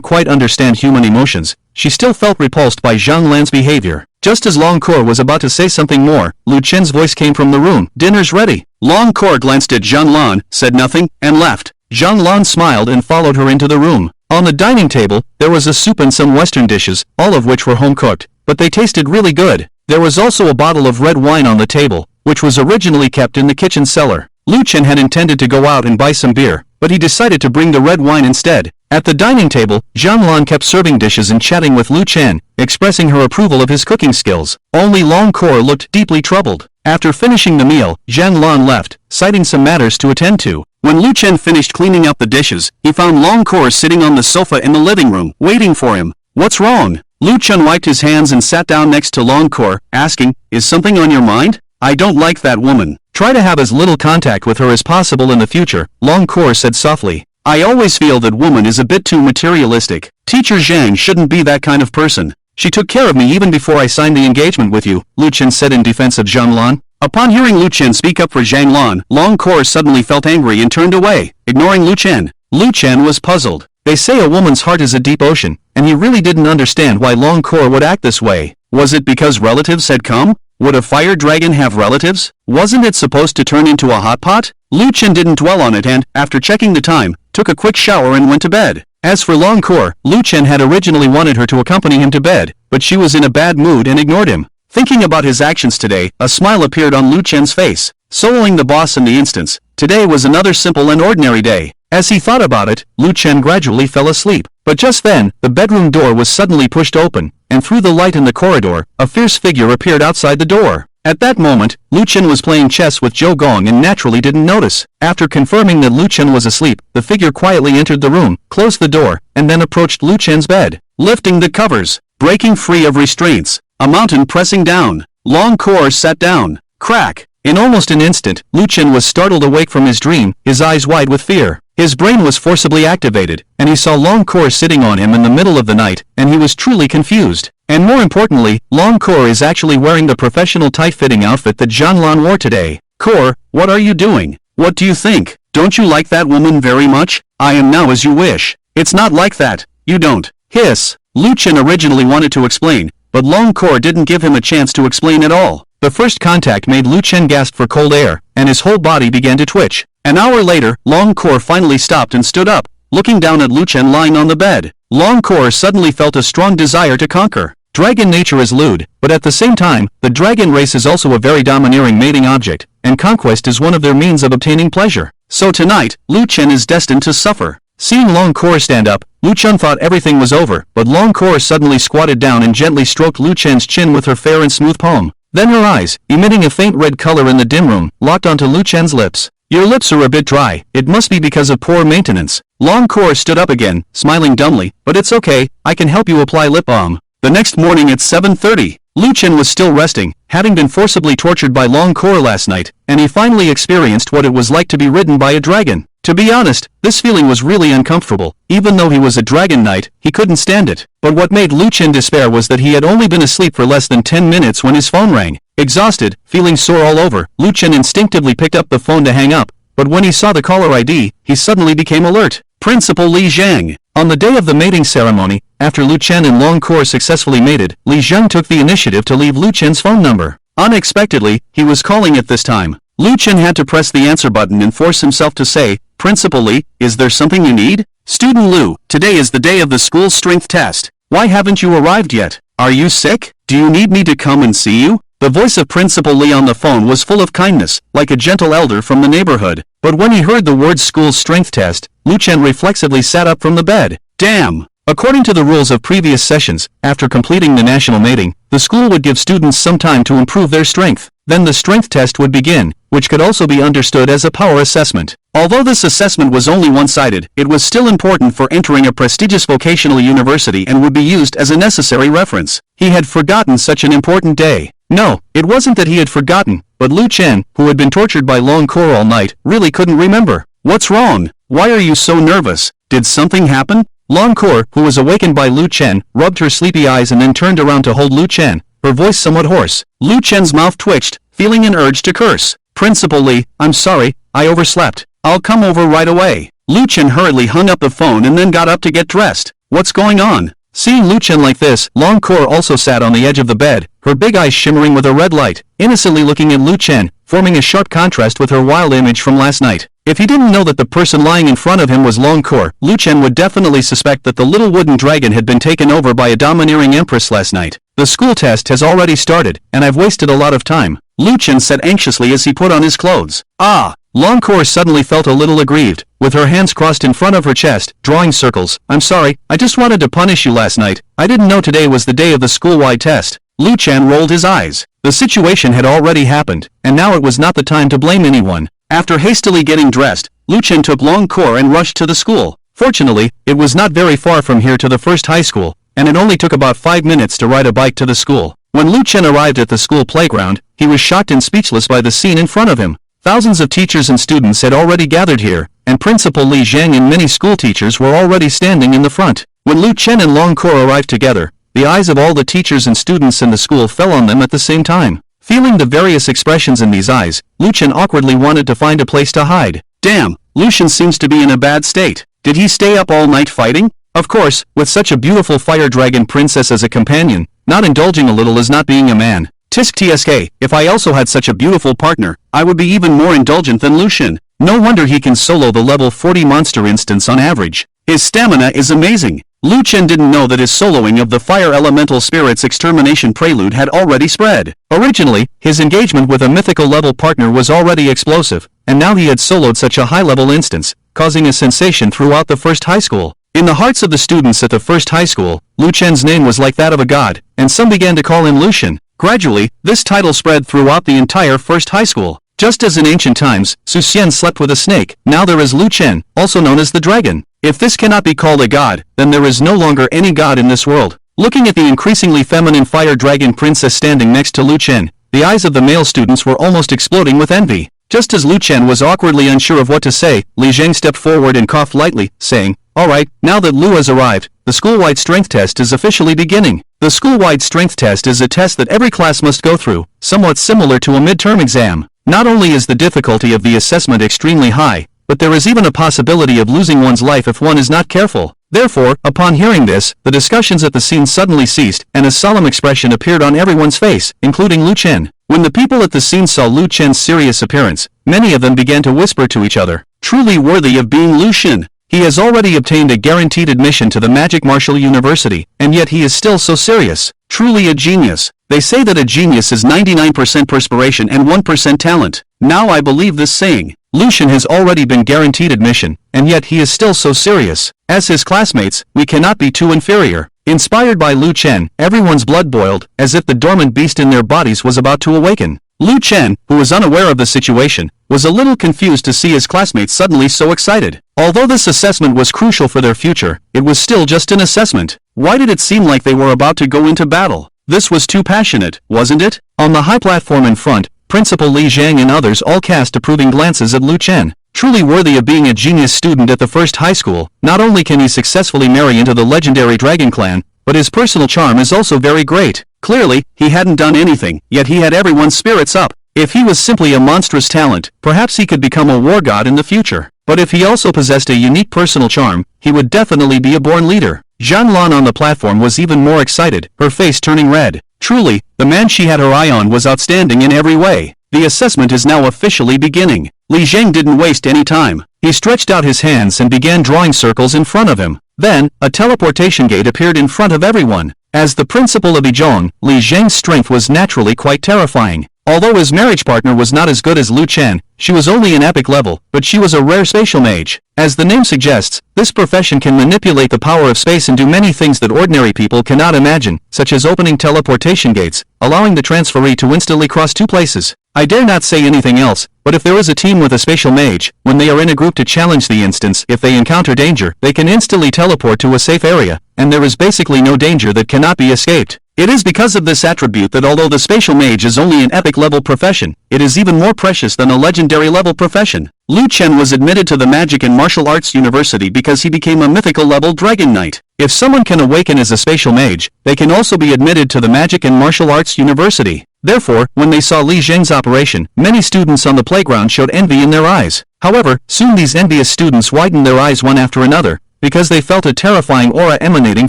quite understand human emotions, she still felt repulsed by Zhang Lan's behavior. Just as Longcore was about to say something more, Lu Chen's voice came from the room. Dinner's ready. Longcore glanced at Zhang Lan, said nothing, and left. Zhang Lan smiled and followed her into the room. On the dining table, there was a soup and some Western dishes, all of which were home-cooked, but they tasted really good. There was also a bottle of red wine on the table, which was originally kept in the kitchen cellar. Lu Chen had intended to go out and buy some beer, but he decided to bring the red wine instead. At the dining table, Zhang Lan kept serving dishes and chatting with Lu Chen, expressing her approval of his cooking skills. Only Longcore looked deeply troubled. After finishing the meal, Zhang Lan left, citing some matters to attend to. When Lu Chen finished cleaning up the dishes, he found Longcore sitting on the sofa in the living room, waiting for him. What's wrong? Lu Chen wiped his hands and sat down next to Longcore, asking, is something on your mind? I don't like that woman. Try to have as little contact with her as possible in the future, Longcore said softly. I always feel that woman is a bit too materialistic. Teacher Zhang shouldn't be that kind of person. She took care of me even before I signed the engagement with you, Lu Chen said in defense of Zhang Lan. Upon hearing Lu Chen speak up for Zhang Lan, Longcore suddenly felt angry and turned away, ignoring Lu Chen. Lu Chen was puzzled. They say a woman's heart is a deep ocean, and he really didn't understand why Longcore would act this way. Was it because relatives had come? Would a fire dragon have relatives? Wasn't it supposed to turn into a hot pot? Lu Chen didn't dwell on it and, after checking the time, took a quick shower and went to bed. As for Longcore, Lu Chen had originally wanted her to accompany him to bed, but she was in a bad mood and ignored him. Thinking about his actions today, a smile appeared on Lu Chen's face. Soloing the boss in the instance, today was another simple and ordinary day. As he thought about it, Lu Chen gradually fell asleep. But just then, the bedroom door was suddenly pushed open, and through the light in the corridor, a fierce figure appeared outside the door. At that moment, Luken was playing chess with Zhou Gong and naturally didn't notice. After confirming that Luken was asleep, the figure quietly entered the room, closed the door, and then approached Luken's bed. Lifting the covers, breaking free of restraints, a mountain pressing down, Long Kor sat down. Crack! In almost an instant, Luken was startled awake from his dream, his eyes wide with fear. His brain was forcibly activated, and he saw Long Kor sitting on him in the middle of the night, and he was truly confused. And more importantly, Long Kor is actually wearing the professional tight-fitting outfit that Zhanlan wore today. Kor, what are you doing? What do you think? Don't you like that woman very much? I am now as you wish. It's not like that. You don't. Hiss. Luken originally wanted to explain, but Long Kor didn't give him a chance to explain at all. The first contact made Luken gasp for cold air, and his whole body began to twitch. An hour later, Long Kor finally stopped and stood up, looking down at Luken lying on the bed. Long Kor suddenly felt a strong desire to conquer. Dragon nature is lewd, but at the same time, the dragon race is also a very domineering mating object, and conquest is one of their means of obtaining pleasure. So tonight, Luken is destined to suffer. Seeing Long Kor stand up, Luken thought everything was over, but Long Kor suddenly squatted down and gently stroked Luken's chin with her fair and smooth palm. Then her eyes, emitting a faint red color in the dim room, locked onto Luken's lips. Your lips are a bit dry, it must be because of poor maintenance. Long Kor stood up again, smiling dumbly, but it's okay, I can help you apply lip balm. The next morning at 7:30, Luken was still resting, having been forcibly tortured by Long Kor last night, and he finally experienced what it was like to be ridden by a dragon. To be honest, this feeling was really uncomfortable. Even though he was a dragon knight, he couldn't stand it. But what made Luken despair was that he had only been asleep for less than 10 minutes when his phone rang. Exhausted, feeling sore all over, Luken instinctively picked up the phone to hang up, but when he saw the caller ID, he suddenly became alert. Principal Li Zhang. On the day of the mating ceremony, after Luken and Long Kor successfully mated, Li Zhang took the initiative to leave Luken's phone number. Unexpectedly, he was calling it this time. Luken had to press the answer button and force himself to say, Principal Li, is there something you need? Student Lu, today is the day of the school strength test. Why haven't you arrived yet? Are you sick? Do you need me to come and see you? The voice of Principal Li on the phone was full of kindness, like a gentle elder from the neighborhood. But when he heard the words school strength test, Luken reflexively sat up from the bed. Damn! According to the rules of previous sessions, after completing the national mating, the school would give students some time to improve their strength. Then the strength test would begin, which could also be understood as a power assessment. Although this assessment was only one-sided, it was still important for entering a prestigious vocational university and would be used as a necessary reference. He had forgotten such an important day. No, it wasn't that he had forgotten, but Luken, who had been tortured by Long Kor all night, really couldn't remember. What's wrong? Why are you so nervous? Did something happen? Long Kor, who was awakened by Luken, rubbed her sleepy eyes and then turned around to hold Luken, her voice somewhat hoarse. Luken's mouth twitched, feeling an urge to curse. Principal Li, I'm sorry, I overslept. I'll come over right away. Luken hurriedly hung up the phone and then got up to get dressed. What's going on? Seeing Luken like this, Long Kor also sat on the edge of the bed, her big eyes shimmering with a red light, innocently looking at Luken, forming a sharp contrast with her wild image from last night. If he didn't know that the person lying in front of him was Long Kor, Luken would definitely suspect that the little wooden dragon had been taken over by a domineering empress last night. The school test has already started, and I've wasted a lot of time, Luken said anxiously as he put on his clothes. Ah! Long Kor suddenly felt a little aggrieved, with her hands crossed in front of her chest, drawing circles. I'm sorry, I just wanted to punish you last night. I didn't know today was the day of the school-wide test. Luken rolled his eyes. The situation had already happened, and now it was not the time to blame anyone. After hastily getting dressed, Luken took Long Kor and rushed to the school. Fortunately, it was not very far from here to the first high school, and it only took about 5 minutes to ride a bike to the school. When Luken arrived at the school playground, he was shocked and speechless by the scene in front of him. Thousands of teachers and students had already gathered here, and Principal Li Zhang and many school teachers were already standing in the front. When Luken and Long Kor arrived together, the eyes of all the teachers and students in the school fell on them at the same time. Feeling the various expressions in these eyes, Luken awkwardly wanted to find a place to hide. Damn, Luken seems to be in a bad state. Did he stay up all night fighting? Of course, with such a beautiful fire dragon princess as a companion, not indulging a little is not being a man. Tisk tsk, if I also had such a beautiful partner, I would be even more indulgent than Luken. No wonder he can solo the level 40 monster instance on average. His stamina is amazing. Luken didn't know that his soloing of the Fire Elemental Spirit's Extermination Prelude had already spread. Originally, his engagement with a mythical level partner was already explosive, and now he had soloed such a high-level instance, causing a sensation throughout the first high school. In the hearts of the students at the first high school, Luken's name was like that of a god, and some began to call him Luken. Gradually, this title spread throughout the entire first high school. Just as in ancient times, Su Xian slept with a snake, now there is Luken, also known as the dragon. If this cannot be called a god, then there is no longer any god in this world. Looking at the increasingly feminine fire dragon princess standing next to Luken, the eyes of the male students were almost exploding with envy. Just as Luken was awkwardly unsure of what to say, Li Zheng stepped forward and coughed lightly, saying, "Alright, now that Lu has arrived, the school-wide strength test is officially beginning." The school-wide strength test is a test that every class must go through, somewhat similar to a midterm exam. Not only is the difficulty of the assessment extremely high, but there is even a possibility of losing one's life if one is not careful. Therefore, upon hearing this, the discussions at the scene suddenly ceased, and a solemn expression appeared on everyone's face, including Lu Chen. When the people at the scene saw Lu Chen's serious appearance, many of them began to whisper to each other, "Truly worthy of being Lu Shen. He has already obtained a guaranteed admission to the Magic Martial University, and yet he is still so serious. Truly a genius." They say that a genius is 99% perspiration and 1% talent. Now I believe this saying. Lu Shen has already been guaranteed admission, and yet he is still so serious. As his classmates, we cannot be too inferior. Inspired by Lu Chen, everyone's blood boiled, as if the dormant beast in their bodies was about to awaken. Lu Chen, who was unaware of the situation, was a little confused to see his classmates suddenly so excited. Although this assessment was crucial for their future, it was still just an assessment. Why did it seem like they were about to go into battle? This was too passionate, wasn't it? On the high platform in front, Principal Li Zhang and others all cast approving glances at Lu Chen. Truly worthy of being a genius student at the first high school, not only can he successfully marry into the legendary Dragon Clan, but his personal charm is also very great. Clearly, he hadn't done anything, yet he had everyone's spirits up. If he was simply a monstrous talent, perhaps he could become a war god in the future. But if he also possessed a unique personal charm, he would definitely be a born leader. Zhan Lan on the platform was even more excited, her face turning red. Truly, the man she had her eye on was outstanding in every way. The assessment is now officially beginning. Li Zheng didn't waste any time. He stretched out his hands and began drawing circles in front of him. Then, a teleportation gate appeared in front of everyone. As the principal of Yizhong, Li Zheng's strength was naturally quite terrifying. Although his marriage partner was not as good as Lu Chen, she was only an epic level, but she was a rare spatial mage. As the name suggests, this profession can manipulate the power of space and do many things that ordinary people cannot imagine, such as opening teleportation gates, allowing the transferee to instantly cross two places. I dare not say anything else, but if there is a team with a spatial mage, when they are in a group to challenge the instance, if they encounter danger, they can instantly teleport to a safe area, and there is basically no danger that cannot be escaped. It is because of this attribute that although the spatial mage is only an epic level profession, it is even more precious than a legendary level profession. Lu Chen was admitted to the Magic and Martial Arts University because he became a mythical level Dragon Knight. If someone can awaken as a spatial mage, they can also be admitted to the Magic and Martial Arts University. Therefore, when they saw Li Zheng's operation, many students on the playground showed envy in their eyes. However, soon these envious students widened their eyes one after another, because they felt a terrifying aura emanating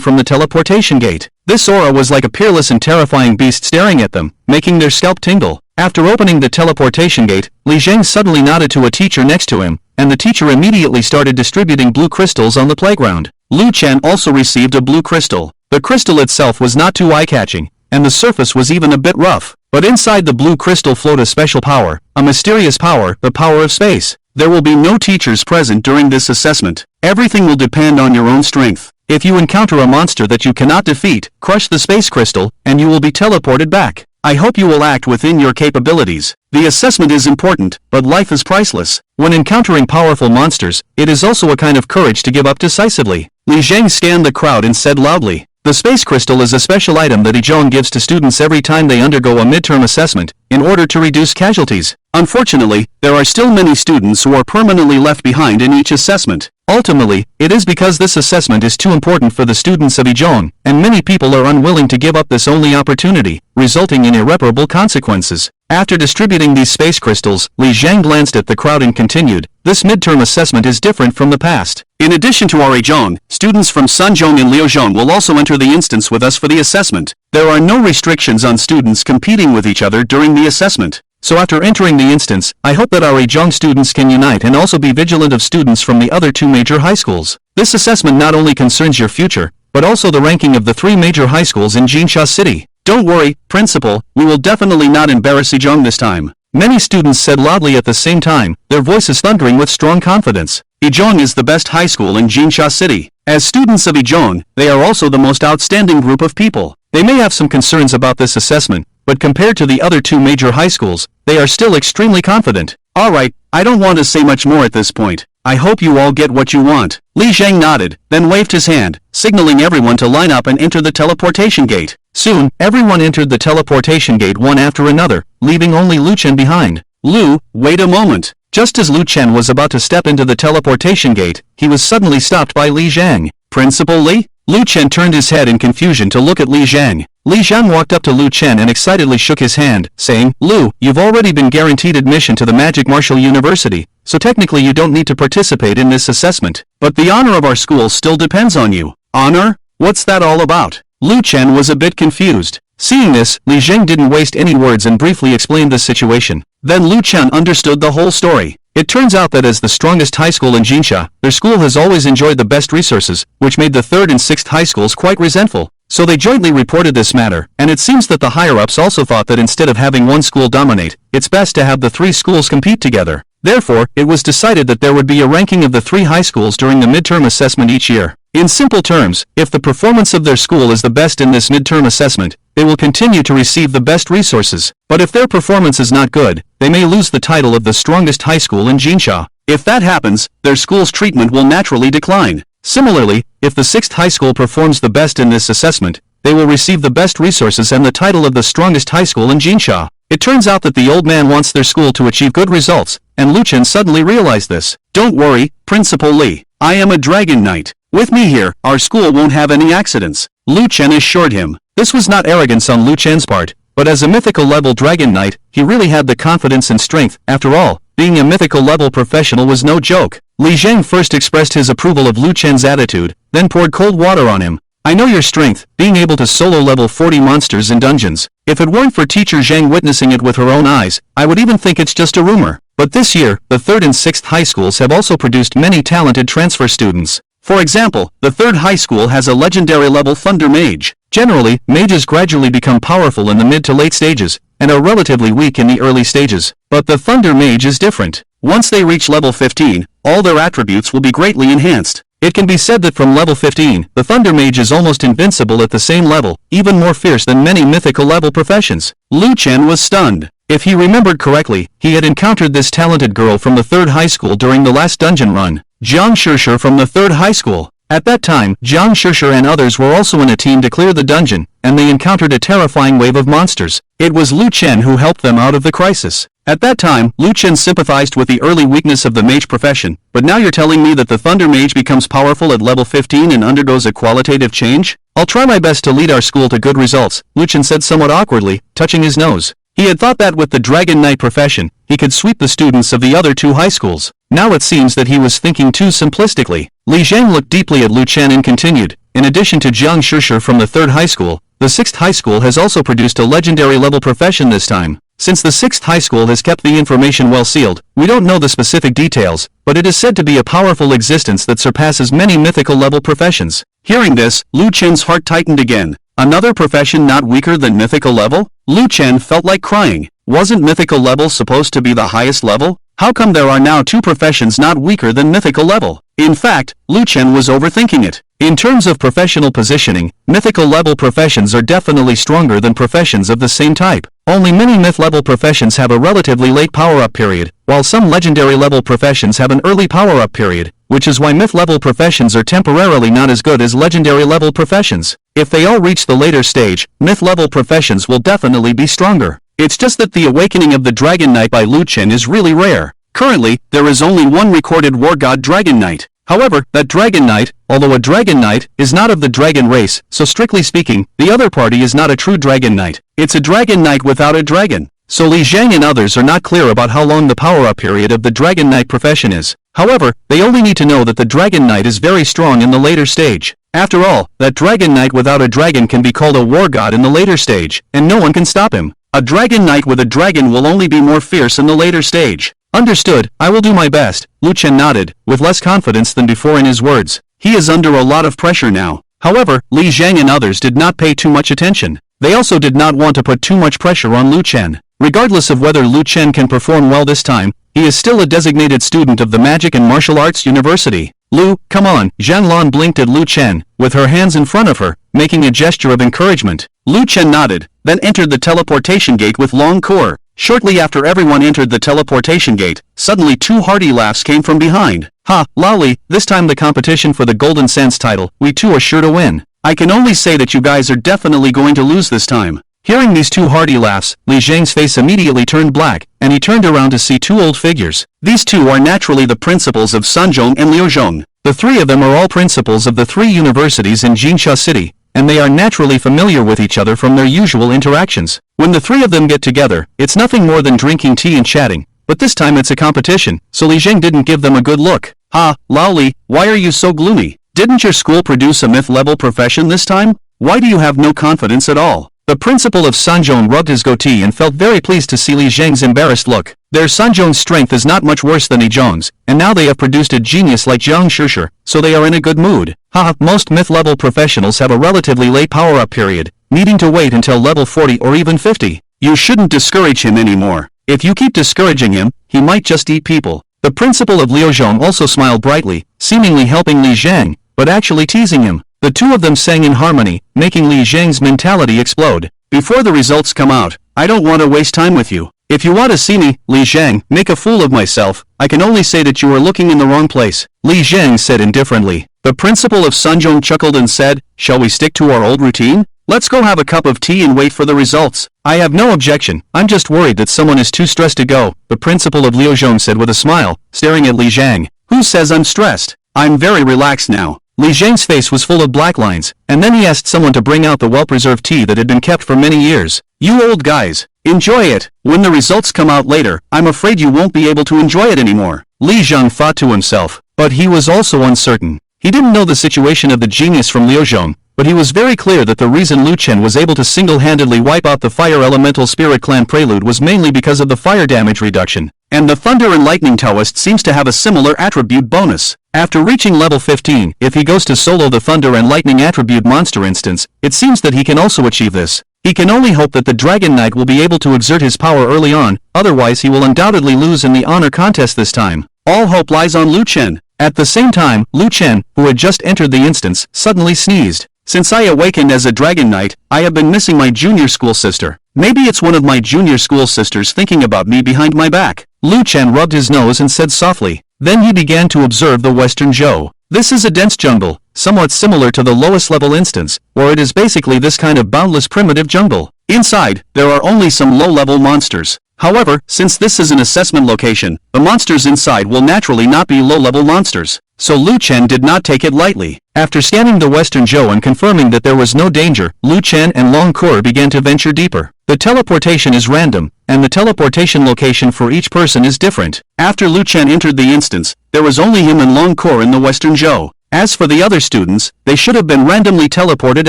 from the teleportation gate. This aura was like a peerless and terrifying beast staring at them, making their scalp tingle. After opening the teleportation gate, Li Zheng suddenly nodded to a teacher next to him, and the teacher immediately started distributing blue crystals on the playground. Lu Chen also received a blue crystal. The crystal itself was not too eye-catching, and the surface was even a bit rough. But inside the blue crystal flowed a special power, a mysterious power, the power of space. There will be no teachers present during this assessment. Everything will depend on your own strength. If you encounter a monster that you cannot defeat, crush the space crystal, and you will be teleported back. I hope you will act within your capabilities. The assessment is important, but life is priceless. When encountering powerful monsters, it is also a kind of courage to give up decisively. Li Zheng scanned the crowd and said loudly, "The space crystal is a special item that Yizhong gives to students every time they undergo a midterm assessment, in order to reduce casualties. Unfortunately, there are still many students who are permanently left behind in each assessment. Ultimately, it is because this assessment is too important for the students of Yizhong, and many people are unwilling to give up this only opportunity, resulting in irreparable consequences." After distributing these space crystals, Li Zheng glanced at the crowd and continued, "This midterm assessment is different from the past. In addition to our Yizhong, students from Sunzhong and Liuzhong will also enter the instance with us for the assessment. There are no restrictions on students competing with each other during the assessment. So after entering the instance, I hope that our Yizhong students can unite and also be vigilant of students from the other two major high schools. This assessment not only concerns your future, but also the ranking of the three major high schools in Jinsha City. Don't worry, Principal, we will definitely not embarrass Yizhong this time." Many students said loudly at the same time, their voices thundering with strong confidence. Yizhong is the best high school in Jinsha City. As students of Yizhong, they are also the most outstanding group of people. They may have some concerns about this assessment, but compared to the other two major high schools, they are still extremely confident. Alright, I don't want to say much more at this point. I hope you all get what you want. Li Zhang nodded, then waved his hand, signaling everyone to line up and enter the teleportation gate. Soon, everyone entered the teleportation gate one after another, leaving only Lu Chen behind. Lu, wait a moment. Just as Lu Chen was about to step into the teleportation gate, he was suddenly stopped by Li Zhang. Principal Li? Lu Chen turned his head in confusion to look at Li Zhang. Li Zhang walked up to Lu Chen and excitedly shook his hand, saying, Lu, you've already been guaranteed admission to the Magic Martial University, so technically you don't need to participate in this assessment. But the honor of our school still depends on you. Honor? What's that all about? Lu Chen was a bit confused. Seeing this, Li Zhang didn't waste any words and briefly explained the situation. Then Lu Chen understood the whole story. It turns out that as the strongest high school in Jinsha, their school has always enjoyed the best resources, which made the 3rd and 6th high schools quite resentful. So they jointly reported this matter, and it seems that the higher-ups also thought that instead of having one school dominate, it's best to have the 3 schools compete together. Therefore, it was decided that there would be a ranking of the 3 high schools during the midterm assessment each year. In simple terms, if the performance of their school is the best in this midterm assessment, they will continue to receive the best resources. But if their performance is not good, they may lose the title of the strongest high school in Jinsha. If that happens, their school's treatment will naturally decline. Similarly, if the 6th high school performs the best in this assessment, they will receive the best resources and the title of the strongest high school in Jinsha. It turns out that the old man wants their school to achieve good results, and Lu Chen suddenly realized this. Don't worry, Principal Li. I am a Dragon Knight. With me here, our school won't have any accidents. Lu Chen assured him. This was not arrogance on Lu Chen's part, but as a mythical level Dragon Knight, he really had the confidence and strength. After all, being a mythical level professional was no joke. Li Zhang first expressed his approval of Lu Chen's attitude, then poured cold water on him. I know your strength, being able to solo level 40 monsters in dungeons. If it weren't for Teacher Zhang witnessing it with her own eyes, I would even think it's just a rumor. But this year, the 3rd and 6th high schools have also produced many talented transfer students. For example, the 3rd high school has a legendary level Thunder Mage. Generally, mages gradually become powerful in the mid to late stages, and are relatively weak in the early stages. But the Thunder Mage is different. Once they reach level 15, all their attributes will be greatly enhanced. It can be said that from level 15, the Thunder Mage is almost invincible at the same level, even more fierce than many mythical level professions. Lu Chen was stunned. If he remembered correctly, he had encountered this talented girl from the 3rd high school during the last dungeon run, Jiang Shishir from the 3rd high school. At that time, Jiang Shishir and others were also in a team to clear the dungeon, and they encountered a terrifying wave of monsters. It was Lu Chen who helped them out of the crisis. At that time, Lu Chen sympathized with the early weakness of the mage profession, but now you're telling me that the Thunder Mage becomes powerful at level 15 and undergoes a qualitative change? I'll try my best to lead our school to good results, Lu Chen said somewhat awkwardly, touching his nose. He had thought that with the Dragon Knight profession, he could sweep the students of the other 2 high schools. Now it seems that he was thinking too simplistically. Li Zhang looked deeply at Lu Chen and continued, in addition to Jiang Shishir from the 3rd high school, the 6th high school has also produced a legendary level profession this time. Since the 6th high school has kept the information well sealed, we don't know the specific details, but it is said to be a powerful existence that surpasses many mythical level professions. Hearing this, Lu Chen's heart tightened again. Another profession not weaker than mythical level? Lu Chen felt like crying. Wasn't mythical level supposed to be the highest level? How come there are now 2 professions not weaker than mythical level? In fact, Lu Chen was overthinking it. In terms of professional positioning, mythical level professions are definitely stronger than professions of the same type. Only many myth level professions have a relatively late power-up period, while some legendary level professions have an early power-up period, which is why myth level professions are temporarily not as good as legendary level professions. If they all reach the later stage, myth level professions will definitely be stronger. It's just that the awakening of the Dragon Knight by Lu Chen is really rare. Currently, there is only one recorded war god Dragon Knight. However, that Dragon Knight, although a Dragon Knight, is not of the dragon race, so strictly speaking, the other party is not a true Dragon Knight. It's a Dragon Knight without a dragon. So Li Zhang and others are not clear about how long the power-up period of the Dragon Knight profession is. However, they only need to know that the Dragon Knight is very strong in the later stage. After all, that Dragon Knight without a dragon can be called a war god in the later stage, and no one can stop him. A Dragon Knight with a dragon will only be more fierce in the later stage. Understood, I will do my best, Lu Chen nodded, with less confidence than before in his words. He is under a lot of pressure now. However, Li Zhang and others did not pay too much attention. They also did not want to put too much pressure on Lu Chen. Regardless of whether Lu Chen can perform well this time, he is still a designated student of the Magic and Martial Arts University. Lu, come on, Zhang Lan blinked at Lu Chen, with her hands in front of her, making a gesture of encouragement. Lu Chen nodded, then entered the teleportation gate with long core. Shortly after everyone entered the teleportation gate, suddenly two hearty laughs came from behind. Ha, lolly, this time the competition for the Golden Sands title, we two are sure to win. I can only say that you guys are definitely going to lose this time. Hearing these two hearty laughs, Li Zhang's face immediately turned black, and he turned around to see two old figures. These two are naturally the principals of Sanzhong and Liuzhong. The three of them are all principals of the three universities in Jinsha City, and they are naturally familiar with each other from their usual interactions. When the three of them get together, it's nothing more than drinking tea and chatting, but this time it's a competition, so Li Zhang didn't give them a good look. Ha, Lao Li, why are you so gloomy? Didn't your school produce a myth-level profession this time? Why do you have no confidence at all? The principal of Sanzhong rubbed his goatee and felt very pleased to see Li Zhang's embarrassed look. Their Sanzhong's strength is not much worse than Li Zhong's, and now they have produced a genius like Jiang Shishir, so they are in a good mood. Haha, most myth-level professionals have a relatively late power-up period, needing to wait until level 40 or even 50. You shouldn't discourage him anymore. If you keep discouraging him, he might just eat people. The principal of Liuzhong also smiled brightly, seemingly helping Li Zhang, but actually teasing him. The two of them sang in harmony, making Li Zhang's mentality explode. Before the results come out, I don't want to waste time with you. If you want to see me, Li Zhang, make a fool of myself, I can only say that you are looking in the wrong place. Li Zhang said indifferently. The principal of Sanzhong chuckled and said, shall we stick to our old routine? Let's go have a cup of tea and wait for the results. I have no objection, I'm just worried that someone is too stressed to go, the principal of Liuzhong said with a smile, staring at Li Zhang. Who says I'm stressed? I'm very relaxed now. Li Zhang's face was full of black lines, and then he asked someone to bring out the well-preserved tea that had been kept for many years. You old guys, enjoy it. When the results come out later, I'm afraid you won't be able to enjoy it anymore. Li Zhang thought to himself, but he was also uncertain. He didn't know the situation of the genius from Liuzhong, but he was very clear that the reason Luken was able to single-handedly wipe out the Fire Elemental Spirit Clan Prelude was mainly because of the fire damage reduction, and the Thunder and Lightning Taoist seems to have a similar attribute bonus. After reaching level 15, if he goes to solo the Thunder and Lightning attribute monster instance, it seems that he can also achieve this. He can only hope that the Dragon Knight will be able to exert his power early on, otherwise he will undoubtedly lose in the honor contest this time. All hope lies on Luken. At the same time, Luken, who had just entered the instance, suddenly sneezed. Since I awakened as a Dragon Knight, I have been missing my junior school sister. Maybe it's one of my junior school sisters thinking about me behind my back. Luken rubbed his nose and said softly. Then he began to observe the Western Zhou. This is a dense jungle, somewhat similar to the lowest level instance, or it is basically this kind of boundless primitive jungle. Inside, there are only some low-level monsters. However, since this is an assessment location, the monsters inside will naturally not be low-level monsters. So Luken did not take it lightly. After scanning the Western Zhou and confirming that there was no danger, Luken and Long Core began to venture deeper. The teleportation is random, and the teleportation location for each person is different. After Luken entered the instance, there was only him and Long Core in the Western Zhou. As for the other students, they should have been randomly teleported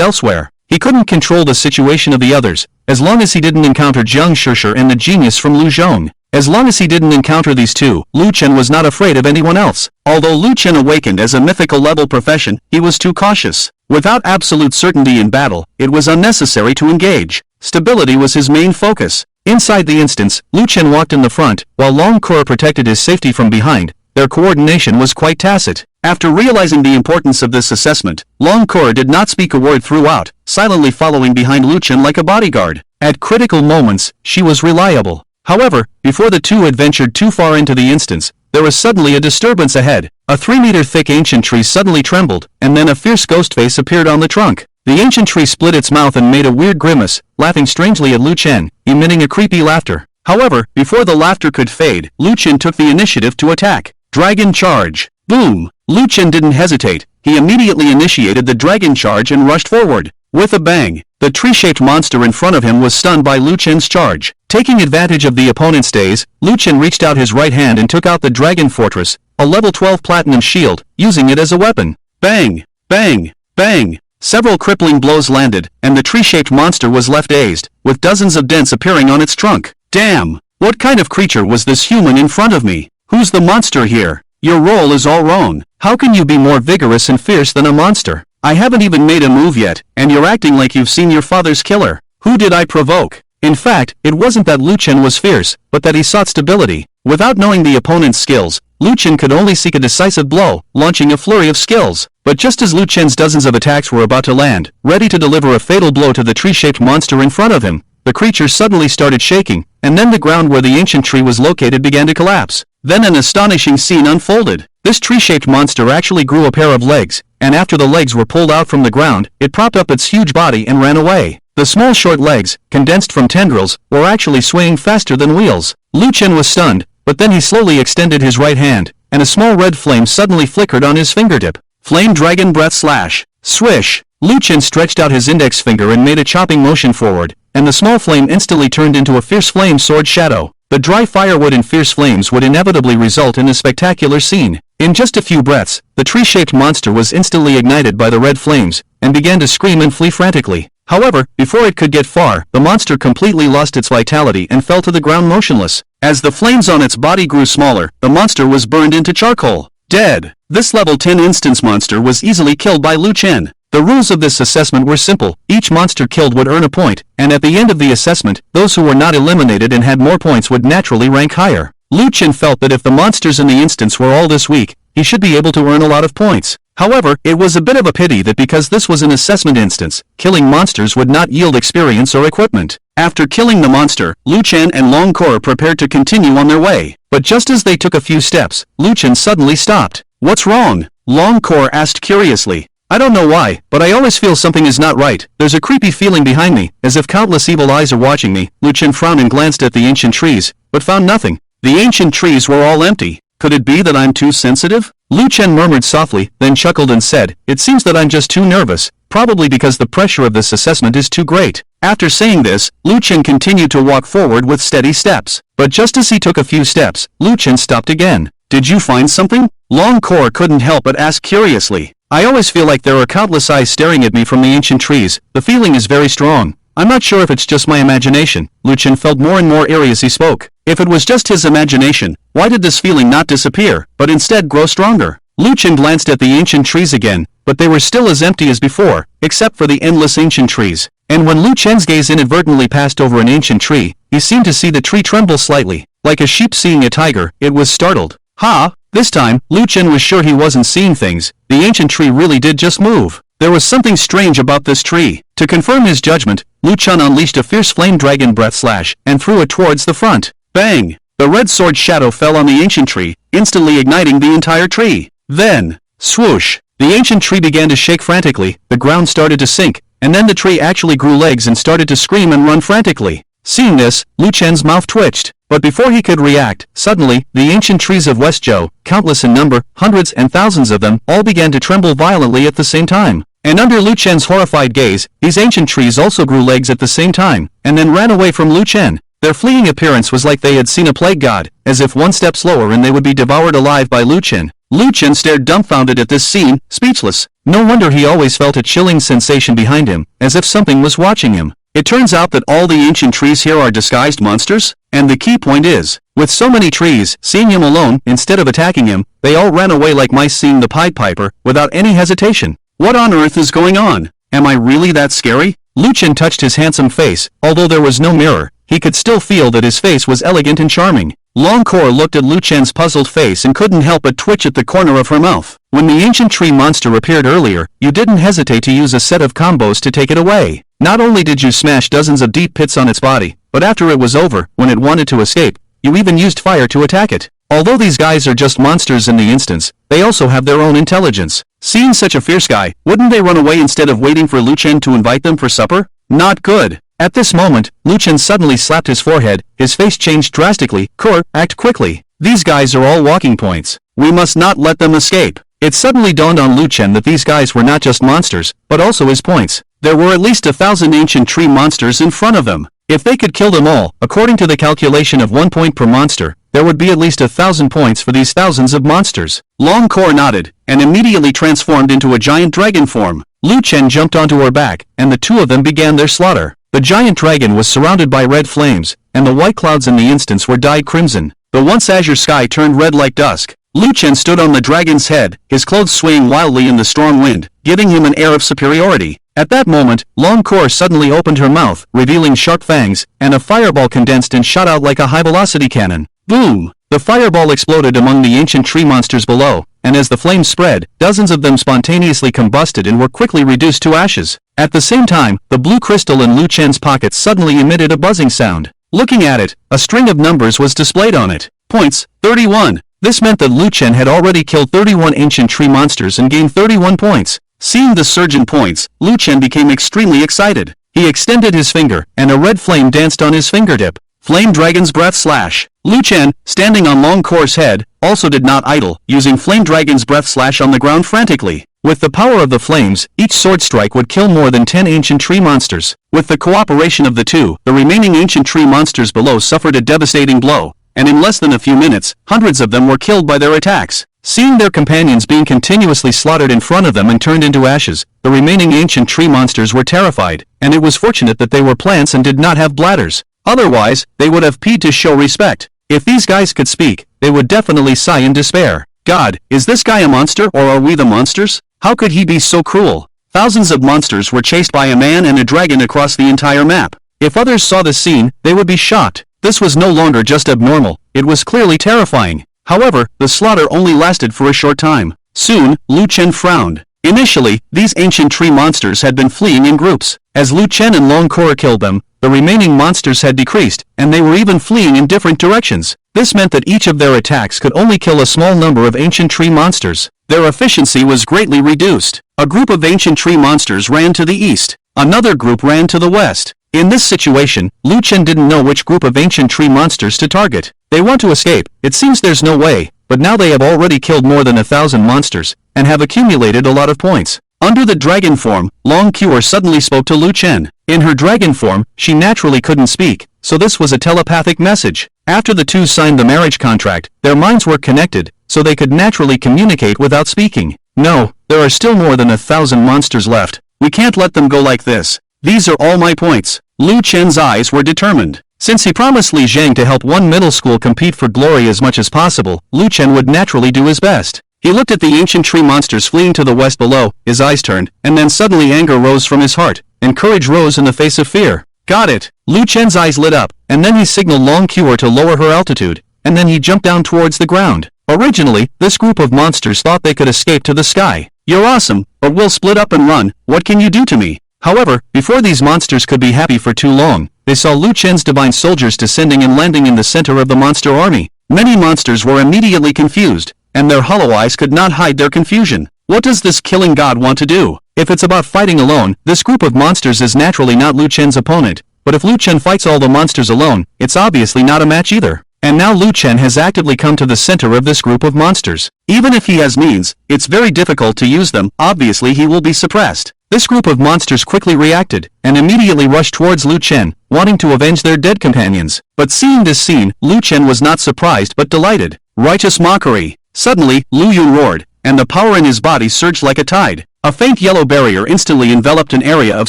elsewhere. He couldn't control the situation of the others, as long as he didn't encounter Jiang Shishir and the genius from Liuzhong. As long as he didn't encounter these two, Luken was not afraid of anyone else. Although Luken awakened as a mythical level profession, he was too cautious. Without absolute certainty in battle, it was unnecessary to engage. Stability was his main focus. Inside the instance, Luken walked in the front, while Long Core protected his safety from behind. Their coordination was quite tacit. After realizing the importance of this assessment, Long Core did not speak a word throughout, silently following behind Luken like a bodyguard. At critical moments, she was reliable. However, before the two had ventured too far into the instance, there was suddenly a disturbance ahead. A 3-meter-thick ancient tree suddenly trembled, and then a fierce ghost face appeared on the trunk. The ancient tree split its mouth and made a weird grimace, laughing strangely at Luken, emitting a creepy laughter. However, before the laughter could fade, Luken took the initiative to attack. Dragon Charge! Boom! Luken didn't hesitate. He immediately initiated the Dragon Charge and rushed forward. With a bang, the tree-shaped monster in front of him was stunned by Luken's charge. Taking advantage of the opponent's daze, Luken reached out his right hand and took out the Dragon Fortress, a level 12 platinum shield, using it as a weapon. Bang! Bang! Bang! Several crippling blows landed, and the tree-shaped monster was left dazed, with dozens of dents appearing on its trunk. Damn! What kind of creature was this human in front of me? Who's the monster here? Your role is all wrong. How can you be more vigorous and fierce than a monster? I haven't even made a move yet, and you're acting like you've seen your father's killer. Who did I provoke? In fact, it wasn't that Luken was fierce, but that he sought stability. Without knowing the opponent's skills, Luken could only seek a decisive blow, launching a flurry of skills. But just as Luken's dozens of attacks were about to land, ready to deliver a fatal blow to the tree-shaped monster in front of him, the creature suddenly started shaking, and then the ground where the ancient tree was located began to collapse. Then an astonishing scene unfolded. This tree-shaped monster actually grew a pair of legs, and after the legs were pulled out from the ground, it propped up its huge body and ran away. The small short legs, condensed from tendrils, were actually swaying faster than wheels. Luken was stunned, but then he slowly extended his right hand, and a small red flame suddenly flickered on his fingertip. Flame Dragon Breath Slash. Swish! Luken stretched out his index finger and made a chopping motion forward, and the small flame instantly turned into a fierce flame sword shadow. The dry firewood and fierce flames would inevitably result in a spectacular scene. In just a few breaths, the tree-shaped monster was instantly ignited by the red flames, and began to scream and flee frantically. However, before it could get far, the monster completely lost its vitality and fell to the ground motionless. As the flames on its body grew smaller, the monster was burned into charcoal. Dead. This level 10 instance monster was easily killed by Luken. The rules of this assessment were simple. Each monster killed would earn a point, and at the end of the assessment, those who were not eliminated and had more points would naturally rank higher. Luken felt that if the monsters in the instance were all this weak, he should be able to earn a lot of points. However, it was a bit of a pity that because this was an assessment instance, killing monsters would not yield experience or equipment. After killing the monster, Luken and Longcore prepared to continue on their way. But just as they took a few steps, Luken suddenly stopped. "What's wrong?" Longcore asked curiously. "I don't know why, but I always feel something is not right. There's a creepy feeling behind me, as if countless evil eyes are watching me." Luken frowned and glanced at the ancient trees, but found nothing. The ancient trees were all empty. "Could it be that I'm too sensitive?" Luken murmured softly, then chuckled and said, "It seems that I'm just too nervous, probably because the pressure of this assessment is too great." After saying this, Luken continued to walk forward with steady steps. But just as he took a few steps, Luken stopped again. "Did you find something?" Longcore couldn't help but ask curiously. "I always feel like there are countless eyes staring at me from the ancient trees. The feeling is very strong. I'm not sure if it's just my imagination." Luken felt more and more eerie as he spoke. If it was just his imagination, why did this feeling not disappear, but instead grow stronger? Luken glanced at the ancient trees again, but they were still as empty as before, except for the endless ancient trees. And when Luken's gaze inadvertently passed over an ancient tree, he seemed to see the tree tremble slightly. Like a sheep seeing a tiger, it was startled. "Ha!" This time, Luken was sure he wasn't seeing things. The ancient tree really did just move. There was something strange about this tree. To confirm his judgment, Luken unleashed a fierce flame dragon breath slash, and threw it towards the front. Bang! The red sword shadow fell on the ancient tree, instantly igniting the entire tree. Then, swoosh! The ancient tree began to shake frantically, the ground started to sink, and then the tree actually grew legs and started to scream and run frantically. Seeing this, Luken's mouth twitched. But before he could react, suddenly, the ancient trees of Westjo, countless in number, hundreds and thousands of them, all began to tremble violently at the same time. And under Luken's horrified gaze, these ancient trees also grew legs at the same time, and then ran away from Luken. Their fleeing appearance was like they had seen a plague god, as if one step slower and they would be devoured alive by Luken. Luken stared dumbfounded at this scene, speechless. No wonder he always felt a chilling sensation behind him, as if something was watching him. It turns out that all the ancient trees here are disguised monsters? And the key point is, with so many trees, seeing him alone, instead of attacking him, they all ran away like mice seeing the Pied Piper, without any hesitation. What on earth is going on? Am I really that scary? Luken touched his handsome face. Although there was no mirror, he could still feel that his face was elegant and charming. Longcore looked at Luken's puzzled face and couldn't help but twitch at the corner of her mouth. When the ancient tree monster appeared earlier, you didn't hesitate to use a set of combos to take it away. Not only did you smash dozens of deep pits on its body, but after it was over, when it wanted to escape, you even used fire to attack it. Although these guys are just monsters in the instance, they also have their own intelligence. Seeing such a fierce guy, wouldn't they run away instead of waiting for Luken to invite them for supper? Not good. At this moment, Luken suddenly slapped his forehead, his face changed drastically. "Core, act quickly. These guys are all walking points. We must not let them escape." It suddenly dawned on Luken that these guys were not just monsters, but also his points. There were at least 1,000 ancient tree monsters in front of them. If they could kill them all, according to the calculation of 1 point per monster, there would be at least 1,000 points for these thousands of monsters. Longcore nodded, and immediately transformed into a giant dragon form. Luken jumped onto her back, and the two of them began their slaughter. The giant dragon was surrounded by red flames, and the white clouds in the instance were dyed crimson. The once azure sky turned red like dusk. Luken stood on the dragon's head, his clothes swaying wildly in the strong wind, giving him an air of superiority. At that moment, Longcore suddenly opened her mouth, revealing sharp fangs, and a fireball condensed and shot out like a high-velocity cannon. Boom! The fireball exploded among the ancient tree monsters below, and as the flames spread, dozens of them spontaneously combusted and were quickly reduced to ashes. At the same time, the blue crystal in Luchen's pocket suddenly emitted a buzzing sound. Looking at it, a string of numbers was displayed on it. Points, 31. This meant that Luken had already killed 31 ancient tree monsters and gained 31 points. Seeing the surge in points, Luken became extremely excited. He extended his finger, and a red flame danced on his fingertip. Flame Dragon's Breath Slash. Luken, standing on Longcore's head, also did not idle, using Flame Dragon's Breath Slash on the ground frantically. With the power of the flames, each sword strike would kill more than 10 ancient tree monsters. With the cooperation of the two, the remaining ancient tree monsters below suffered a devastating blow, and in less than a few minutes, hundreds of them were killed by their attacks. Seeing their companions being continuously slaughtered in front of them and turned into ashes, the remaining ancient tree monsters were terrified, and it was fortunate that they were plants and did not have bladders. Otherwise, they would have peed to show respect. If these guys could speak, they would definitely sigh in despair. God, is this guy a monster or are we the monsters? How could he be so cruel? Thousands of monsters were chased by a man and a dragon across the entire map. If others saw this scene, they would be shocked. This was no longer just abnormal, it was clearly terrifying. However, the slaughter only lasted for a short time. Soon, Luken frowned. Initially, these ancient tree monsters had been fleeing in groups. As Luken and Longcore killed them, the remaining monsters had decreased, and they were even fleeing in different directions. This meant that each of their attacks could only kill a small number of ancient tree monsters. Their efficiency was greatly reduced. A group of ancient tree monsters ran to the east. Another group ran to the west. In this situation, Luken didn't know which group of ancient tree monsters to target. They want to escape, it seems there's no way, but now they have already killed more than 1,000 monsters, and have accumulated a lot of points. Under the dragon form, Longcore suddenly spoke to Luken. In her dragon form, she naturally couldn't speak, so this was a telepathic message. After the two signed the marriage contract, their minds were connected, so they could naturally communicate without speaking. No, there are still more than 1,000 monsters left. We can't let them go like this. These are all my points. Luken's eyes were determined. Since he promised Li Zhang to help one middle school compete for glory as much as possible, Luken would naturally do his best. He looked at the ancient tree monsters fleeing to the west below, his eyes turned, and then suddenly anger rose from his heart, and courage rose in the face of fear. Got it! Luken's eyes lit up, and then he signaled Longcore to lower her altitude, and then he jumped down towards the ground. Originally, this group of monsters thought they could escape to the sky. You're awesome, but we'll split up and run, what can you do to me? However, before these monsters could be happy for too long, they saw Luken's divine soldiers descending and landing in the center of the monster army. Many monsters were immediately confused, and their hollow eyes could not hide their confusion. What does this killing god want to do? If it's about fighting alone, this group of monsters is naturally not Luken's opponent, but if Luken fights all the monsters alone, it's obviously not a match either. And now Luken has actively come to the center of this group of monsters. Even if he has means, it's very difficult to use them, obviously he will be suppressed. This group of monsters quickly reacted, and immediately rushed towards Luken, wanting to avenge their dead companions. But seeing this scene, Luken was not surprised but delighted. Righteous mockery! Suddenly, Lu Yun roared, and the power in his body surged like a tide. A faint yellow barrier instantly enveloped an area of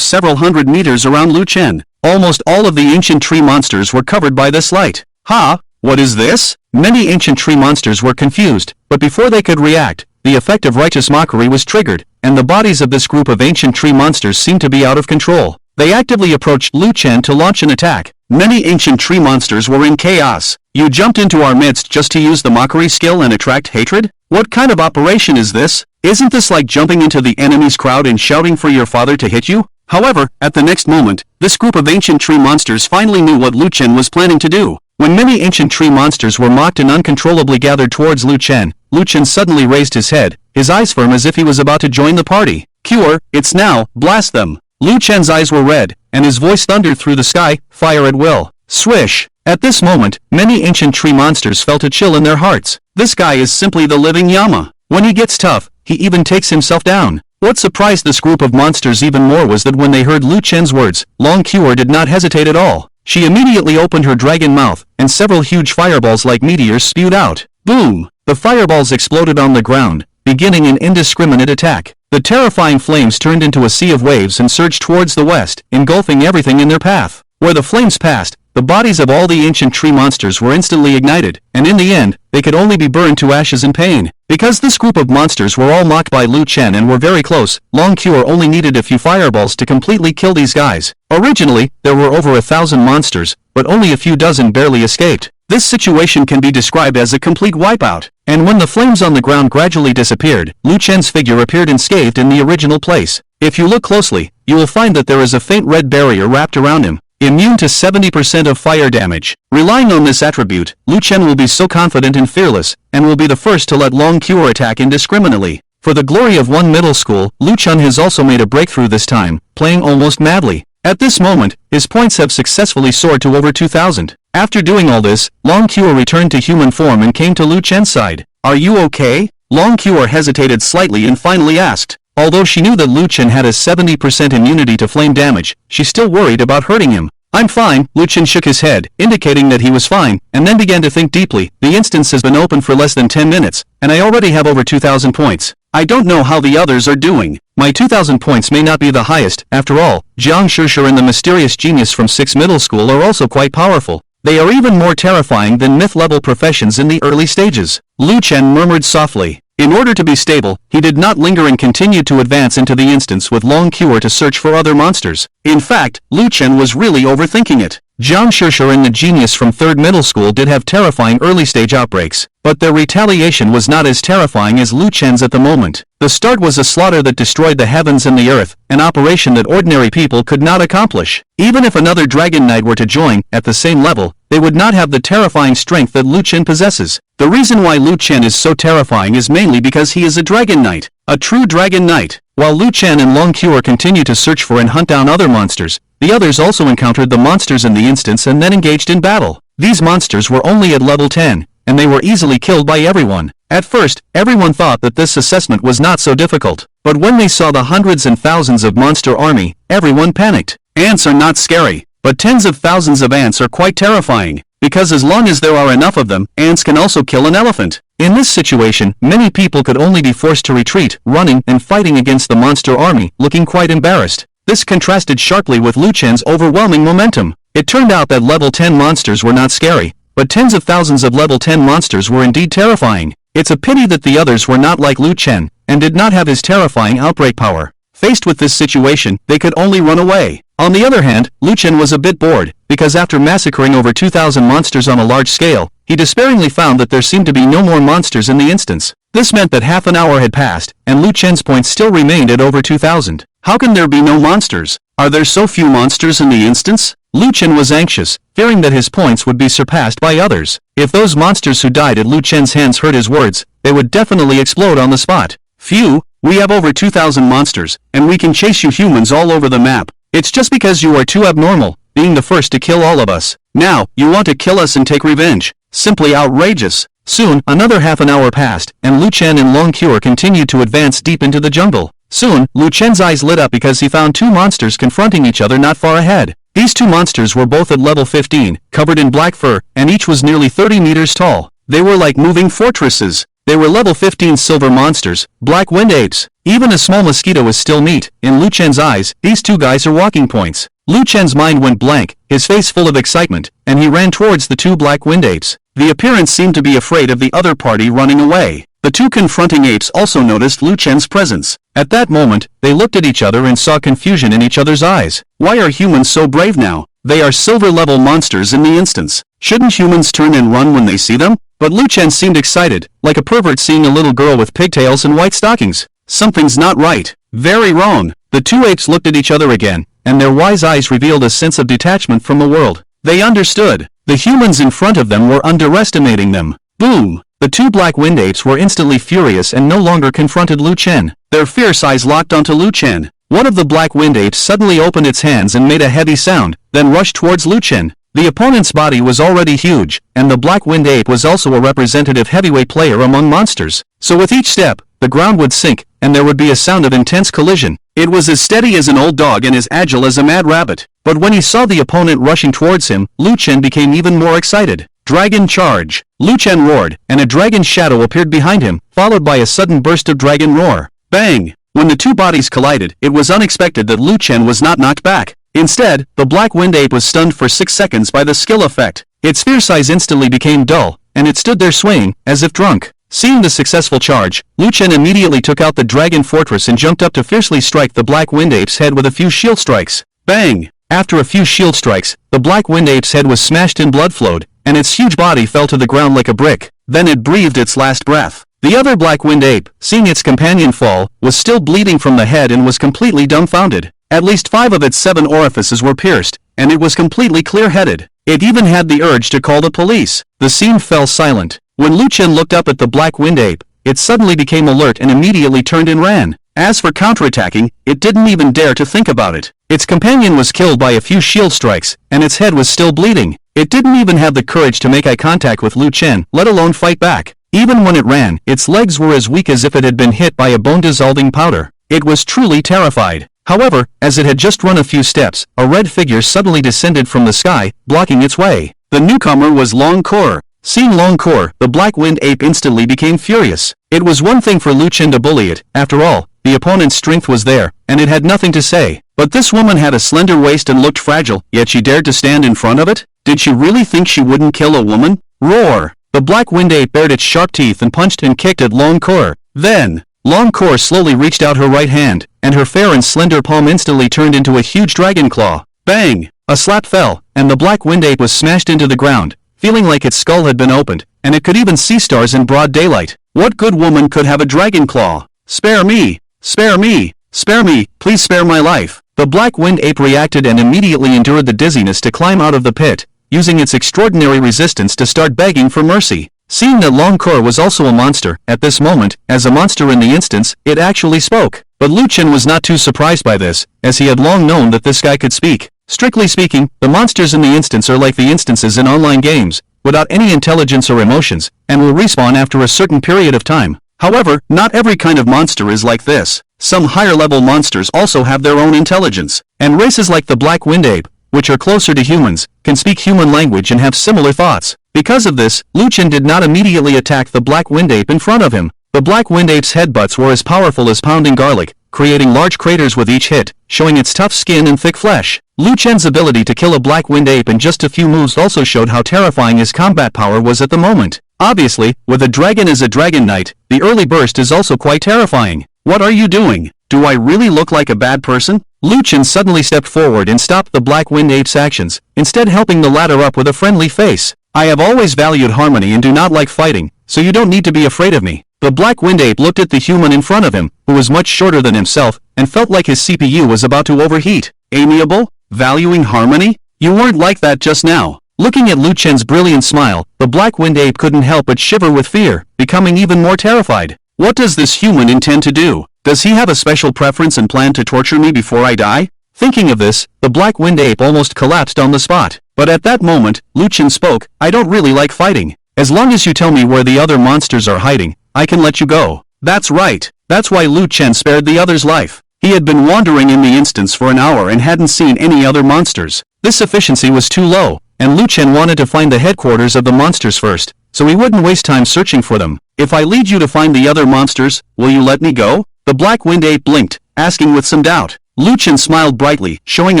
several hundred meters around Luken. Almost all of the ancient tree monsters were covered by this light. Ha! What is this? Many ancient tree monsters were confused, but before they could react, the effect of righteous mockery was triggered, and the bodies of this group of ancient tree monsters seemed to be out of control. They actively approached Luken to launch an attack. Many ancient tree monsters were in chaos. You jumped into our midst just to use the mockery skill and attract hatred? What kind of operation is this? Isn't this like jumping into the enemy's crowd and shouting for your father to hit you? However, at the next moment, this group of ancient tree monsters finally knew what Luken was planning to do. When many ancient tree monsters were mocked and uncontrollably gathered towards Luken suddenly raised his head, his eyes firm as if he was about to join the party. Cure, it's now, blast them! Luken's eyes were red, and his voice thundered through the sky, fire at will. Swish! At this moment, many ancient tree monsters felt a chill in their hearts. This guy is simply the living Yama. When he gets tough, he even takes himself down. What surprised this group of monsters even more was that when they heard Luken's words, Longcore did not hesitate at all. She immediately opened her dragon mouth, and several huge fireballs like meteors spewed out. Boom! The fireballs exploded on the ground, beginning an indiscriminate attack. The terrifying flames turned into a sea of waves and surged towards the west, engulfing everything in their path. Where the flames passed, the bodies of all the ancient tree monsters were instantly ignited, and in the end, they could only be burned to ashes in pain. Because this group of monsters were all mocked by Luken and were very close, Longcore only needed a few fireballs to completely kill these guys. Originally, there were over 1,000 monsters, but only a few dozen barely escaped. This situation can be described as a complete wipeout, and when the flames on the ground gradually disappeared, Luchen's figure appeared unscathed in the original place. If you look closely, you will find that there is a faint red barrier wrapped around him, immune to 70% of fire damage. Relying on this attribute, Luken will be so confident and fearless, and will be the first to let Long Cure attack indiscriminately. For the glory of one middle school, Luken has also made a breakthrough this time, playing almost madly. At this moment, his points have successfully soared to over 2,000. After doing all this, Long Cure returned to human form and came to Luchen's side. "Are you okay?" Long Cure hesitated slightly and finally asked. Although she knew that Luken had a 70% immunity to flame damage, she still worried about hurting him. "I'm fine," Luken shook his head, indicating that he was fine, and then began to think deeply. "The instance has been open for less than 10 minutes, and I already have over 2,000 points. I don't know how the others are doing. My 2,000 points may not be the highest. After all, Jiang Shishir and the mysterious genius from 6th middle school are also quite powerful. They are even more terrifying than myth-level professions in the early stages." Luken murmured softly. In order to be stable, he did not linger and continued to advance into the instance with Long Cure to search for other monsters. In fact, Luken was really overthinking it. Jiang Shishir and the genius from 3rd middle school did have terrifying early-stage outbreaks, but their retaliation was not as terrifying as Luken's at the moment. The start was a slaughter that destroyed the heavens and the earth, an operation that ordinary people could not accomplish. Even if another Dragon Knight were to join, at the same level, they would not have the terrifying strength that Luken possesses. The reason why Luken is so terrifying is mainly because he is a Dragon Knight, a true Dragon Knight. While Luken and Long Cure continue to search for and hunt down other monsters, the others also encountered the monsters in the instance and then engaged in battle. These monsters were only at level 10, and they were easily killed by everyone. At first, everyone thought that this assessment was not so difficult, but when they saw the hundreds and thousands of monster army, everyone panicked. Ants are not scary, but tens of thousands of ants are quite terrifying, because as long as there are enough of them, ants can also kill an elephant. In this situation, many people could only be forced to retreat, running and fighting against the monster army, looking quite embarrassed. This contrasted sharply with Luken's overwhelming momentum. It turned out that level 10 monsters were not scary, but tens of thousands of level 10 monsters were indeed terrifying. It's a pity that the others were not like Luken, and did not have his terrifying outbreak power. Faced with this situation, they could only run away. On the other hand, Luken was a bit bored, because after massacring over 2,000 monsters on a large scale, he despairingly found that there seemed to be no more monsters in the instance. This meant that half an hour had passed, and Luken's points still remained at over 2,000. How can there be no monsters? Are there so few monsters in the instance? Luken was anxious, fearing that his points would be surpassed by others. If those monsters who died at Luken's hands heard his words, they would definitely explode on the spot. "Phew, we have over 2,000 monsters, and we can chase you humans all over the map. It's just because you are too abnormal, being the first to kill all of us. Now, you want to kill us and take revenge. Simply outrageous." Soon, another half an hour passed, and Luken and Long Cure continued to advance deep into the jungle. Soon, Luken's eyes lit up because he found two monsters confronting each other not far ahead. These two monsters were both at level 15, covered in black fur, and each was nearly 30 meters tall. They were like moving fortresses. They were level 15 silver monsters, black wind apes. Even a small mosquito is still meat. In Luken's eyes, these two guys are walking points. Luken's mind went blank, his face full of excitement, and he ran towards the two black wind apes. The appearance seemed to be afraid of the other party running away. The two confronting apes also noticed Luken's presence. At that moment, they looked at each other and saw confusion in each other's eyes. Why are humans so brave now? They are silver-level monsters in the instance. Shouldn't humans turn and run when they see them? But Luken seemed excited, like a pervert seeing a little girl with pigtails and white stockings. Something's not right. Very wrong. The two apes looked at each other again, and their wise eyes revealed a sense of detachment from the world. They understood. The humans in front of them were underestimating them. Boom! The two black wind apes were instantly furious and no longer confronted Luken. Their fierce eyes locked onto Luken. One of the black wind apes suddenly opened its hands and made a heavy sound, then rushed towards Luken. The opponent's body was already huge, and the black wind ape was also a representative heavyweight player among monsters. So with each step, the ground would sink, and there would be a sound of intense collision. It was as steady as an old dog and as agile as a mad rabbit. But when he saw the opponent rushing towards him, Luken became even more excited. Dragon charge! Luken roared, and a dragon shadow appeared behind him, followed by a sudden burst of dragon roar. Bang! When the two bodies collided, it was unexpected that Luken was not knocked back. Instead, the black wind ape was stunned for 6 seconds by the skill effect. Its fierce eyes instantly became dull, and it stood there swaying, as if drunk. Seeing the successful charge, Luken immediately took out the dragon fortress and jumped up to fiercely strike the black wind ape's head with a few shield strikes. Bang! After a few shield strikes, the black wind ape's head was smashed and blood flowed, and its huge body fell to the ground like a brick. Then it breathed its last breath. The other black-winged ape, seeing its companion fall, was still bleeding from the head and was completely dumbfounded. At least 5 of its 7 orifices were pierced, and it was completely clear-headed. It even had the urge to call the police. The scene fell silent. When Luken looked up at the black-winged ape, it suddenly became alert and immediately turned and ran. As for counterattacking, it didn't even dare to think about it. Its companion was killed by a few shield strikes, and its head was still bleeding. It didn't even have the courage to make eye contact with Luken, let alone fight back. Even when it ran, its legs were as weak as if it had been hit by a bone-dissolving powder. It was truly terrified. However, as it had just run a few steps, a red figure suddenly descended from the sky, blocking its way. The newcomer was Longcore. Seeing Longcore, the black-winged ape instantly became furious. It was one thing for Luken to bully it. After all, the opponent's strength was there, and it had nothing to say. But this woman had a slender waist and looked fragile, yet she dared to stand in front of it? Did she really think she wouldn't kill a woman? Roar! The black-winged ape bared its sharp teeth and punched and kicked at Longcore. Then, Longcore slowly reached out her right hand, and her fair and slender palm instantly turned into a huge dragon claw. Bang! A slap fell, and the black-winged ape was smashed into the ground, feeling like its skull had been opened, and it could even see stars in broad daylight. What good woman could have a dragon claw? Spare me! Spare me! Spare me! Please spare my life! The black-winged ape reacted and immediately endured the dizziness to climb out of the pit, using its extraordinary resistance to start begging for mercy. Seeing that Longcore was also a monster, at this moment, as a monster in the instance, it actually spoke. But Luken was not too surprised by this, as he had long known that this guy could speak. Strictly speaking, the monsters in the instance are like the instances in online games, without any intelligence or emotions, and will respawn after a certain period of time. However, not every kind of monster is like this. Some higher-level monsters also have their own intelligence, and races like the black-winged ape, which are closer to humans, can speak human language and have similar thoughts. Because of this, Luken did not immediately attack the black-winged ape in front of him. The black-winged ape's headbutts were as powerful as pounding garlic, creating large craters with each hit, showing its tough skin and thick flesh. Luken's ability to kill a black-winged ape in just a few moves also showed how terrifying his combat power was at the moment. Obviously, with a dragon as a dragon knight, the early burst is also quite terrifying. What are you doing? Do I really look like a bad person? Luken suddenly stepped forward and stopped the black-winged ape's actions, instead helping the latter up with a friendly face. I have always valued harmony and do not like fighting, so you don't need to be afraid of me. The black-winged ape looked at the human in front of him, who was much shorter than himself, and felt like his CPU was about to overheat. Amiable? Valuing harmony? You weren't like that just now. Looking at Luken's brilliant smile, the black-winged ape couldn't help but shiver with fear, becoming even more terrified. What does this human intend to do? Does he have a special preference and plan to torture me before I die? Thinking of this, the black-winged ape almost collapsed on the spot. But at that moment, Luken spoke. I don't really like fighting. As long as you tell me where the other monsters are hiding, I can let you go. That's right. That's why Luken spared the other's life. He had been wandering in the instance for an hour and hadn't seen any other monsters. This efficiency was too low, and Luken wanted to find the headquarters of the monsters first, so he wouldn't waste time searching for them. If I lead you to find the other monsters, will you let me go? The black-winged ape blinked, asking with some doubt. Luken smiled brightly, showing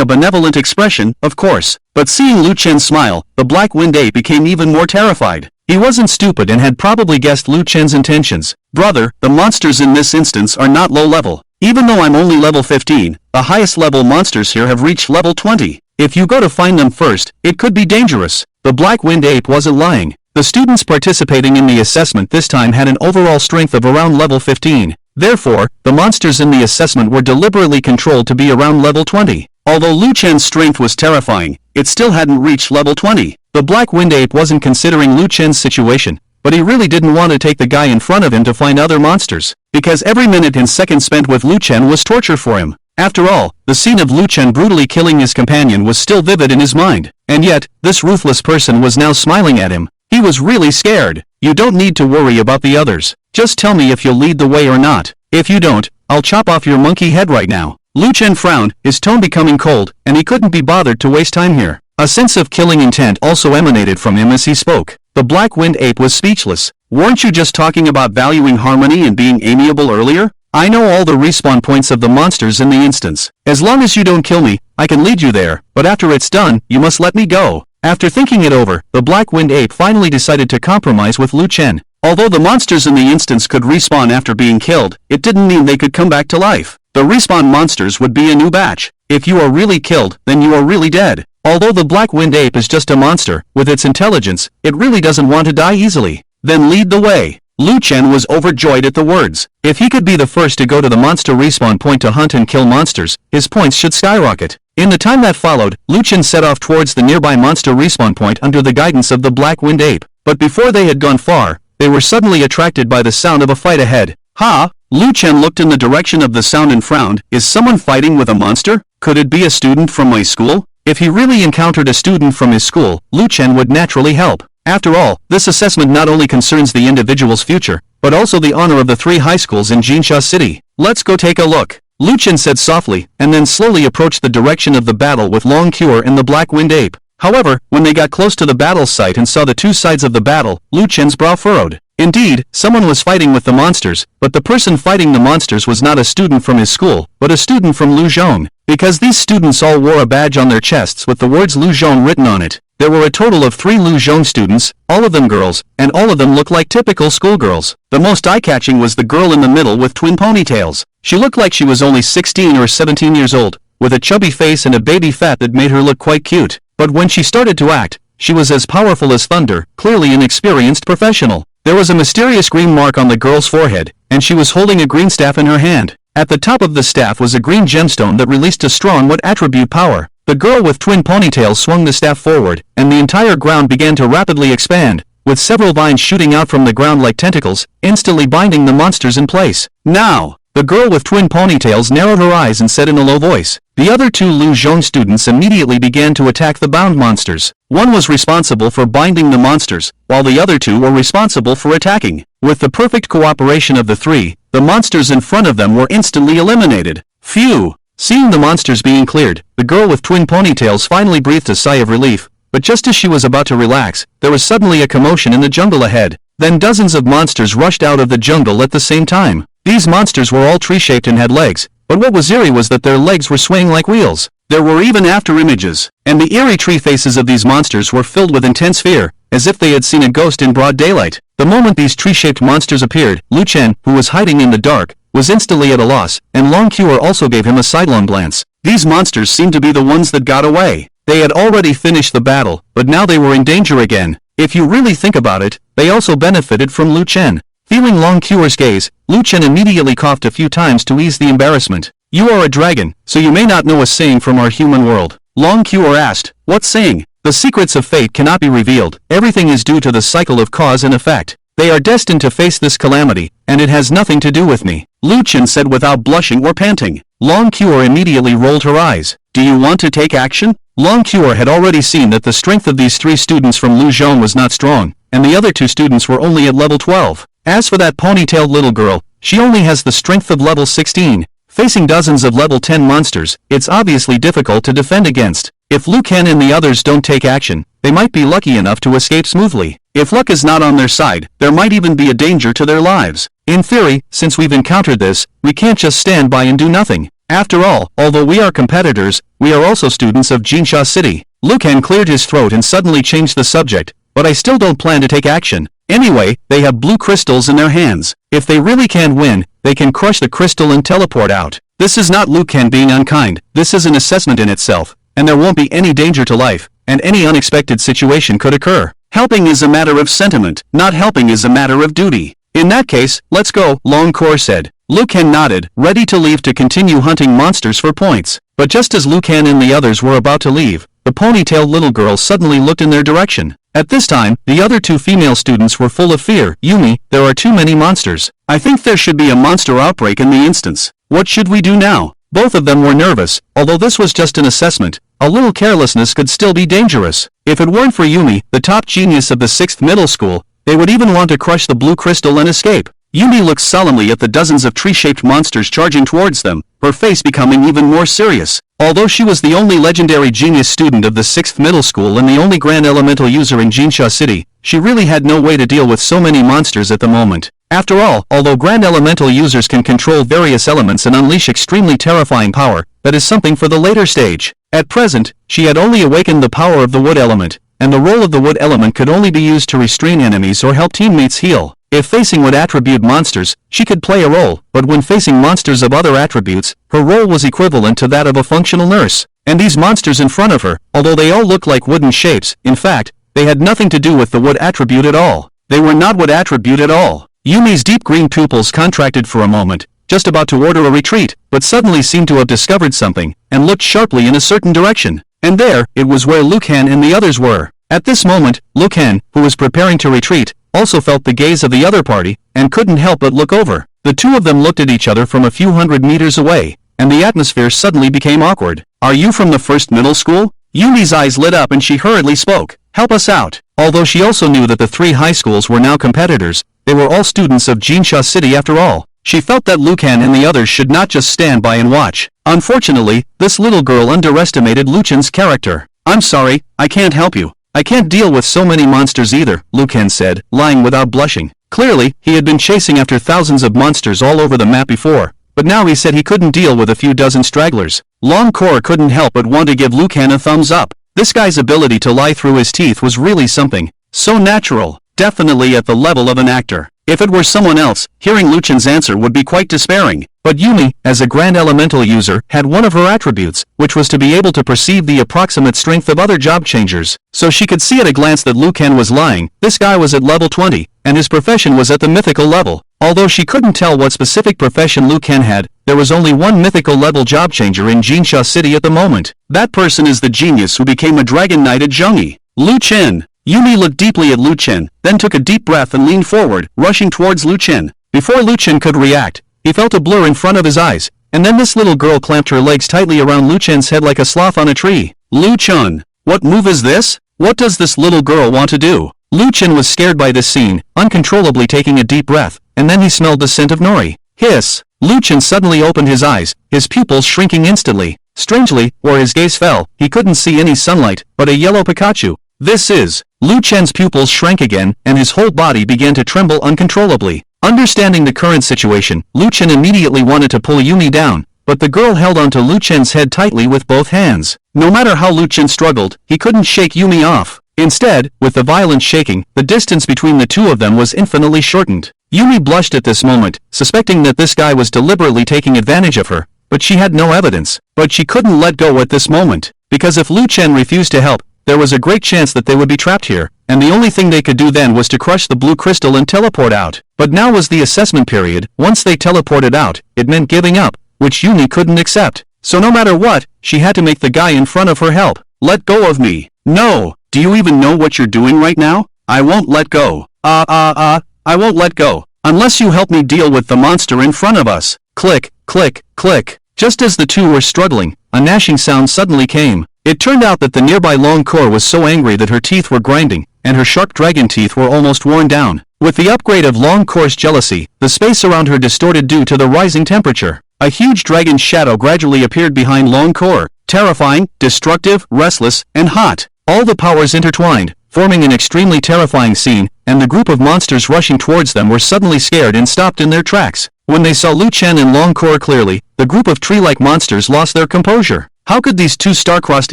a benevolent expression, of course. But seeing Luken smile, the black-winged ape became even more terrified. He wasn't stupid and had probably guessed Luken's intentions. Brother, the monsters in this instance are not low level. Even though I'm only level 15, the highest level monsters here have reached level 20. If you go to find them first, it could be dangerous. The black-winged ape wasn't lying. The students participating in the assessment this time had an overall strength of around level 15. Therefore, the monsters in the assessment were deliberately controlled to be around level 20. Although Luken's strength was terrifying, it still hadn't reached level 20. The black-winged ape wasn't considering Luken's situation, but he really didn't want to take the guy in front of him to find other monsters, because every minute and second spent with Luken was torture for him. After all, the scene of Luken brutally killing his companion was still vivid in his mind, and yet, this ruthless person was now smiling at him. He was really scared. You don't need to worry about the others. Just tell me if you'll lead the way or not. If you don't, I'll chop off your monkey head right now. Luken frowned, his tone becoming cold, and he couldn't be bothered to waste time here. A sense of killing intent also emanated from him as he spoke. The black-winged ape was speechless. Weren't you just talking about valuing harmony and being amiable earlier? I know all the respawn points of the monsters in the instance. As long as you don't kill me, I can lead you there, but after it's done, you must let me go. After thinking it over, the black-winged ape finally decided to compromise with Luken. Although the monsters in the instance could respawn after being killed, it didn't mean they could come back to life. The respawn monsters would be a new batch. If you are really killed, then you are really dead. Although the Black Wind Ape is just a monster, with its intelligence, it really doesn't want to die easily. Then lead the way. Luken was overjoyed at the words. If he could be the first to go to the monster respawn point to hunt and kill monsters, his points should skyrocket. In the time that followed, Luken set off towards the nearby monster respawn point under the guidance of the Black Wind Ape. But before they had gone far, they were suddenly attracted by the sound of a fight ahead. Ha! Luken looked in the direction of the sound and frowned. Is someone fighting with a monster? Could it be a student from my school? If he really encountered a student from his school, Luken would naturally help. After all, this assessment not only concerns the individual's future, but also the honor of the 3 high schools in Jinsha City. Let's go take a look. Luken said softly, and then slowly approached the direction of the battle with Long Cure and the Black Wind Ape. However, when they got close to the battle site and saw the 2 sides of the battle, Luken's brow furrowed. Indeed, someone was fighting with the monsters, but the person fighting the monsters was not a student from his school, but a student from Lujon. Because these students all wore a badge on their chests with the words Lujon written on it. There were a total of 3 Lujon students, all of them girls, and all of them looked like typical schoolgirls. The most eye-catching was the girl in the middle with twin ponytails. She looked like she was only 16 or 17 years old, with a chubby face and a baby fat that made her look quite cute. But when she started to act, she was as powerful as thunder, clearly an experienced professional. There was a mysterious green mark on the girl's forehead, and she was holding a green staff in her hand. At the top of the staff was a green gemstone that released a strong what attribute power. The girl with twin ponytails swung the staff forward, and the entire ground began to rapidly expand, with several vines shooting out from the ground like tentacles, instantly binding the monsters in place. Now! The girl with twin ponytails narrowed her eyes and said in a low voice. The other 2 Lujon students immediately began to attack the bound monsters. One was responsible for binding the monsters, while the other 2 were responsible for attacking. With the perfect cooperation of the 3, the monsters in front of them were instantly eliminated. Phew! Seeing the monsters being cleared, the girl with twin ponytails finally breathed a sigh of relief, but just as she was about to relax, there was suddenly a commotion in the jungle ahead. Then dozens of monsters rushed out of the jungle at the same time. These monsters were all tree-shaped and had legs, but what was eerie was that their legs were swaying like wheels. There were even after images, and the eerie tree faces of these monsters were filled with intense fear, as if they had seen a ghost in broad daylight. The moment these tree-shaped monsters appeared, Luken, who was hiding in the dark, was instantly at a loss, and Long Cure also gave him a sidelong glance. These monsters seemed to be the ones that got away. They had already finished the battle, but now they were in danger again. If you really think about it, they also benefited from Luken. Feeling Long Cure's gaze, Luken immediately coughed a few times to ease the embarrassment. You are a dragon, so you may not know a saying from our human world. Long Cure asked, what saying? The secrets of fate cannot be revealed. Everything is due to the cycle of cause and effect. They are destined to face this calamity, and it has nothing to do with me. Luken said without blushing or panting. Long Cure immediately rolled her eyes. Do you want to take action? Long Cure had already seen that the strength of these 3 students from Lujon was not strong, and the other 2 students were only at level 12. As for that ponytailed little girl, she only has the strength of level 16. Facing dozens of level 10 monsters, it's obviously difficult to defend against. If Luken and the others don't take action, they might be lucky enough to escape smoothly. If luck is not on their side, there might even be a danger to their lives. In theory, since we've encountered this, we can't just stand by and do nothing. After all, although we are competitors, we are also students of Jinsha City. Luken cleared his throat and suddenly changed the subject, but I still don't plan to take action. Anyway, they have blue crystals in their hands. If they really can't win, they can crush the crystal and teleport out. This is not Luken being unkind, this is an assessment in itself, and there won't be any danger to life, and any unexpected situation could occur. Helping is a matter of sentiment, not helping is a matter of duty. In that case, let's go, Long Cure said. Luken nodded, ready to leave to continue hunting monsters for points. But just as Luken and the others were about to leave, the ponytailed little girl suddenly looked in their direction. At this time, the other 2 female students were full of fear. Yumi, there are too many monsters. I think there should be a monster outbreak in the instance. What should we do now? Both of them were nervous. Although this was just an assessment, a little carelessness could still be dangerous. If it weren't for Yumi, the top genius of the 6th middle school, they would even want to crush the blue crystal and escape. Yumi looked solemnly at the dozens of tree-shaped monsters charging towards them, her face becoming even more serious. Although she was the only legendary genius student of the 6th middle school and the only grand elemental user in Jinsha City, she really had no way to deal with so many monsters at the moment. After all, although grand elemental users can control various elements and unleash extremely terrifying power, that is something for the later stage. At present, she had only awakened the power of the wood element, and the role of the wood element could only be used to restrain enemies or help teammates heal. If facing wood attribute monsters, she could play a role, but when facing monsters of other attributes, her role was equivalent to that of a functional nurse. And these monsters in front of her, although they all looked like wooden shapes, in fact, they had nothing to do with the wood attribute at all. They were not wood attribute at all. Yumi's deep green pupils contracted for a moment, just about to order a retreat, but suddenly seemed to have discovered something, and looked sharply in a certain direction. And there, it was where Luken and the others were. At this moment, Luken, who was preparing to retreat, also felt the gaze of the other party, and couldn't help but look over. The two of them looked at each other from a few hundred meters away, and the atmosphere suddenly became awkward. "Are you from the first middle school?" Yumi's eyes lit up and she hurriedly spoke. "Help us out." Although she also knew that the three high schools were now competitors, they were all students of Jinsha City after all. She felt that Luken and the others should not just stand by and watch. Unfortunately, this little girl underestimated Luken's character. "I'm sorry, I can't help you. I can't deal with so many monsters either," Luken said, lying without blushing. Clearly, he had been chasing after thousands of monsters all over the map before, but now he said he couldn't deal with a few dozen stragglers. Longcore couldn't help but want to give Luken a thumbs up. This guy's ability to lie through his teeth was really something. So natural, definitely at the level of an actor. If it were someone else, hearing Luken's answer would be quite despairing. But Yumi, as a Grand Elemental user, had one of her attributes, which was to be able to perceive the approximate strength of other job changers. So she could see at a glance that Luken was lying. This guy was at level 20, and his profession was at the mythical level. Although she couldn't tell what specific profession Luken had, there was only one mythical level job changer in Jinsha City at the moment. That person is the genius who became a dragon knight at Zhongyi. Luken. Yumi looked deeply at Luken, then took a deep breath and leaned forward, rushing towards Luken. Before Luken could react, he felt a blur in front of his eyes, and then this little girl clamped her legs tightly around Luken's head like a sloth on a tree. "Luken, what move is this? What does this little girl want to do?" Luken was scared by this scene, uncontrollably taking a deep breath, and then he smelled the scent of nori. Hiss! Luken suddenly opened his eyes, his pupils shrinking instantly. Strangely, where his gaze fell, he couldn't see any sunlight, but a yellow Pikachu. This is... Luken's pupils shrank again, and his whole body began to tremble uncontrollably. Understanding the current situation, Luken immediately wanted to pull Yumi down, but the girl held onto Luken's head tightly with both hands. No matter how Luken struggled, he couldn't shake Yumi off. Instead, with the violent shaking, the distance between the two of them was infinitely shortened. Yumi blushed at this moment, suspecting that this guy was deliberately taking advantage of her, but she had no evidence. But she couldn't let go at this moment, because if Luken refused to help, there was a great chance that they would be trapped here, and the only thing they could do then was to crush the blue crystal and teleport out. But now was the assessment period. Once they teleported out, it meant giving up, which Yumi couldn't accept. So no matter what, she had to make the guy in front of her help. "Let go of me." "No, do you even know what you're doing right now?" "I won't let go. I won't let go, unless you help me deal with the monster in front of us." Click, click, click. Just as the two were struggling, a gnashing sound suddenly came. It turned out that the nearby Longcore was so angry that her teeth were grinding, and her sharp dragon teeth were almost worn down. With the upgrade of Longcore's jealousy, the space around her distorted due to the rising temperature. A huge dragon's shadow gradually appeared behind Longcore, terrifying, destructive, restless, and hot. All the powers intertwined, forming an extremely terrifying scene, and the group of monsters rushing towards them were suddenly scared and stopped in their tracks. When they saw Luken and Longcore clearly, the group of tree-like monsters lost their composure. How could these two star-crossed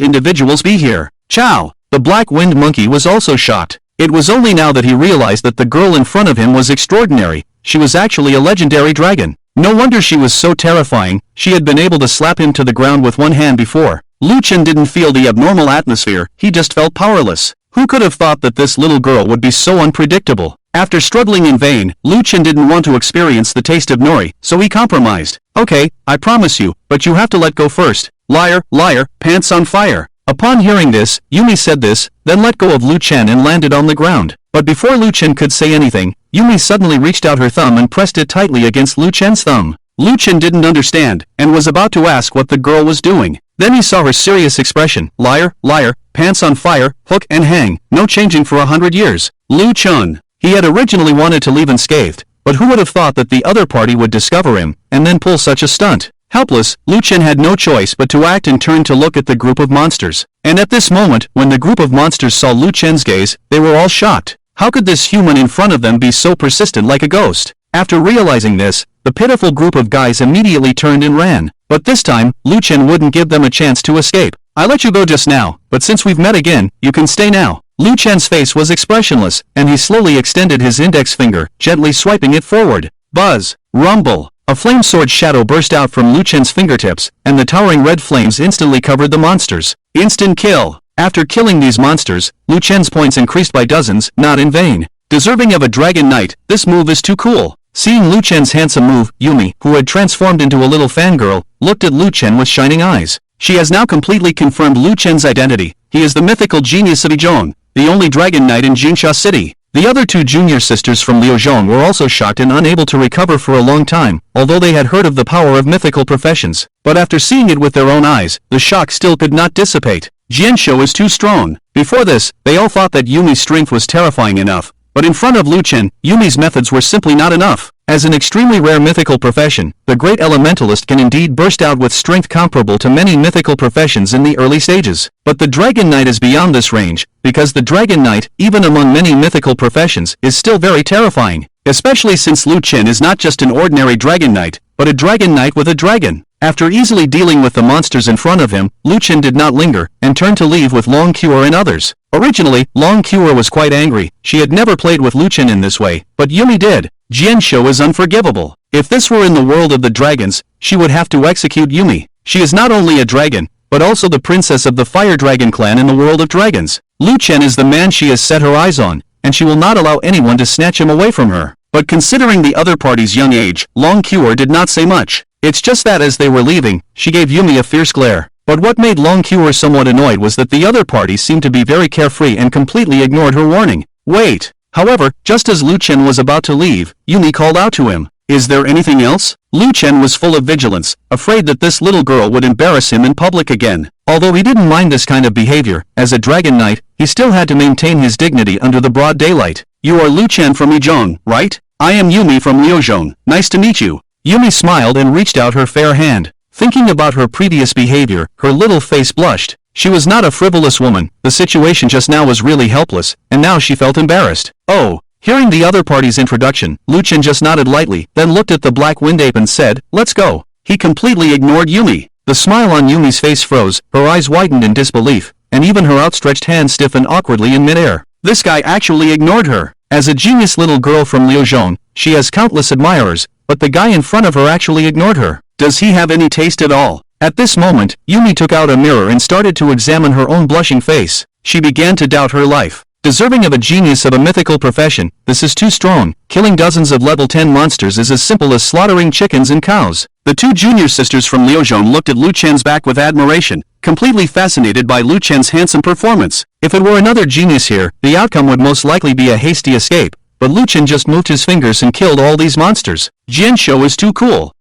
individuals be here? Chow! The Black Wind Monkey was also shocked. It was only now that he realized that the girl in front of him was extraordinary. She was actually a legendary dragon. No wonder she was so terrifying. She had been able to slap him to the ground with one hand before. Luken didn't feel the abnormal atmosphere, he just felt powerless. Who could have thought that this little girl would be so unpredictable? After struggling in vain, Luken didn't want to experience the taste of nori, so he compromised. "Okay, I promise you, but you have to let go first. Liar, liar, pants on fire." Upon hearing this, Yumi said this, then let go of Luken and landed on the ground. But before Luken could say anything, Yumi suddenly reached out her thumb and pressed it tightly against Luken's thumb. Luken didn't understand, and was about to ask what the girl was doing. Then he saw her serious expression. Liar, liar, pants on fire, hook and hang, no changing for 100 years. Luken. He had originally wanted to leave unscathed, but who would have thought that the other party would discover him, and then pull such a stunt? Helpless, Luken had no choice but to act and turn to look at the group of monsters. And at this moment, when the group of monsters saw Luken's gaze, they were all shocked. How could this human in front of them be so persistent like a ghost? After realizing this, the pitiful group of guys immediately turned and ran. But this time, Luken wouldn't give them a chance to escape. "I let you go just now, but since we've met again, you can stay now." Lu Chen's face was expressionless, and he slowly extended his index finger, gently swiping it forward. Buzz! Rumble! A flame sword shadow burst out from Lu Chen's fingertips, and the towering red flames instantly covered the monsters. Instant kill! After killing these monsters, Lu Chen's points increased by dozens, not in vain. Deserving of a Dragon Knight, this move is too cool. Seeing Lu Chen's handsome move, Yumi, who had transformed into a little fangirl, looked at Lu Chen with shining eyes. She has now completely confirmed Lu Chen's identity. He is the mythical genius of Yizhong, the only Dragon Knight in Jinsha City. The other two junior sisters from Liuzhong were also shocked and unable to recover for a long time, although they had heard of the power of mythical professions. But after seeing it with their own eyes, the shock still could not dissipate. Jianshou is too strong. Before this, they all thought that Yumi's strength was terrifying enough. But in front of Lu Chen, Yumi's methods were simply not enough. As an extremely rare mythical profession, the great elementalist can indeed burst out with strength comparable to many mythical professions in the early stages. But the Dragon Knight is beyond this range, because the Dragon Knight, even among many mythical professions, is still very terrifying. Especially since Lu Chen is not just an ordinary Dragon Knight, but a Dragon Knight with a dragon. After easily dealing with the monsters in front of him, Lu Chen did not linger, and turned to leave with Long Cure and others. Originally, Long Cure was quite angry. She had never played with Lu Chen in this way, but Yumi did. Jianshou is unforgivable. If this were in the world of the dragons, she would have to execute Yumi. She is not only a dragon, but also the princess of the Fire Dragon clan in the world of dragons. Lu Chen is the man she has set her eyes on, and she will not allow anyone to snatch him away from her. But considering the other party's young age, Long Cure did not say much. It's just that as they were leaving, she gave Yumi a fierce glare. But what made Long Cure somewhat annoyed was that the other party seemed to be very carefree and completely ignored her warning. Wait! However, just as Lu Chen was about to leave, Yumi called out to him. Is there anything else? Lu Chen was full of vigilance, afraid that this little girl would embarrass him in public again. Although he didn't mind this kind of behavior, as a Dragon Knight, he still had to maintain his dignity under the broad daylight. You are Lu Chen from Yizhong, right? I am Yumi from Liuzhong. Nice to meet you. Yumi smiled and reached out her fair hand. Thinking about her previous behavior, her little face blushed. She was not a frivolous woman, the situation just now was really helpless, and now she felt embarrassed. Oh! Hearing the other party's introduction, Lu Chen just nodded lightly, then looked at the Black Wind Ape and said, let's go. He completely ignored Yumi. The smile on Yumi's face froze, her eyes widened in disbelief, and even her outstretched hand stiffened awkwardly in midair. This guy actually ignored her. As a genius little girl from Liuzhong, she has countless admirers, but the guy in front of her actually ignored her. Does he have any taste at all? At this moment, Yumi took out a mirror and started to examine her own blushing face. She began to doubt her life. Deserving of a genius of a mythical profession, this is too strong. Killing dozens of level 10 monsters is as simple as slaughtering chickens and cows. The two junior sisters from Liuzhong looked at Lu Chen's back with admiration, completely fascinated by Lu Chen's handsome performance. If it were another genius here, the outcome would most likely be a hasty escape, but Lu Chen just moved his fingers and killed all these monsters. Jianshou is too cool.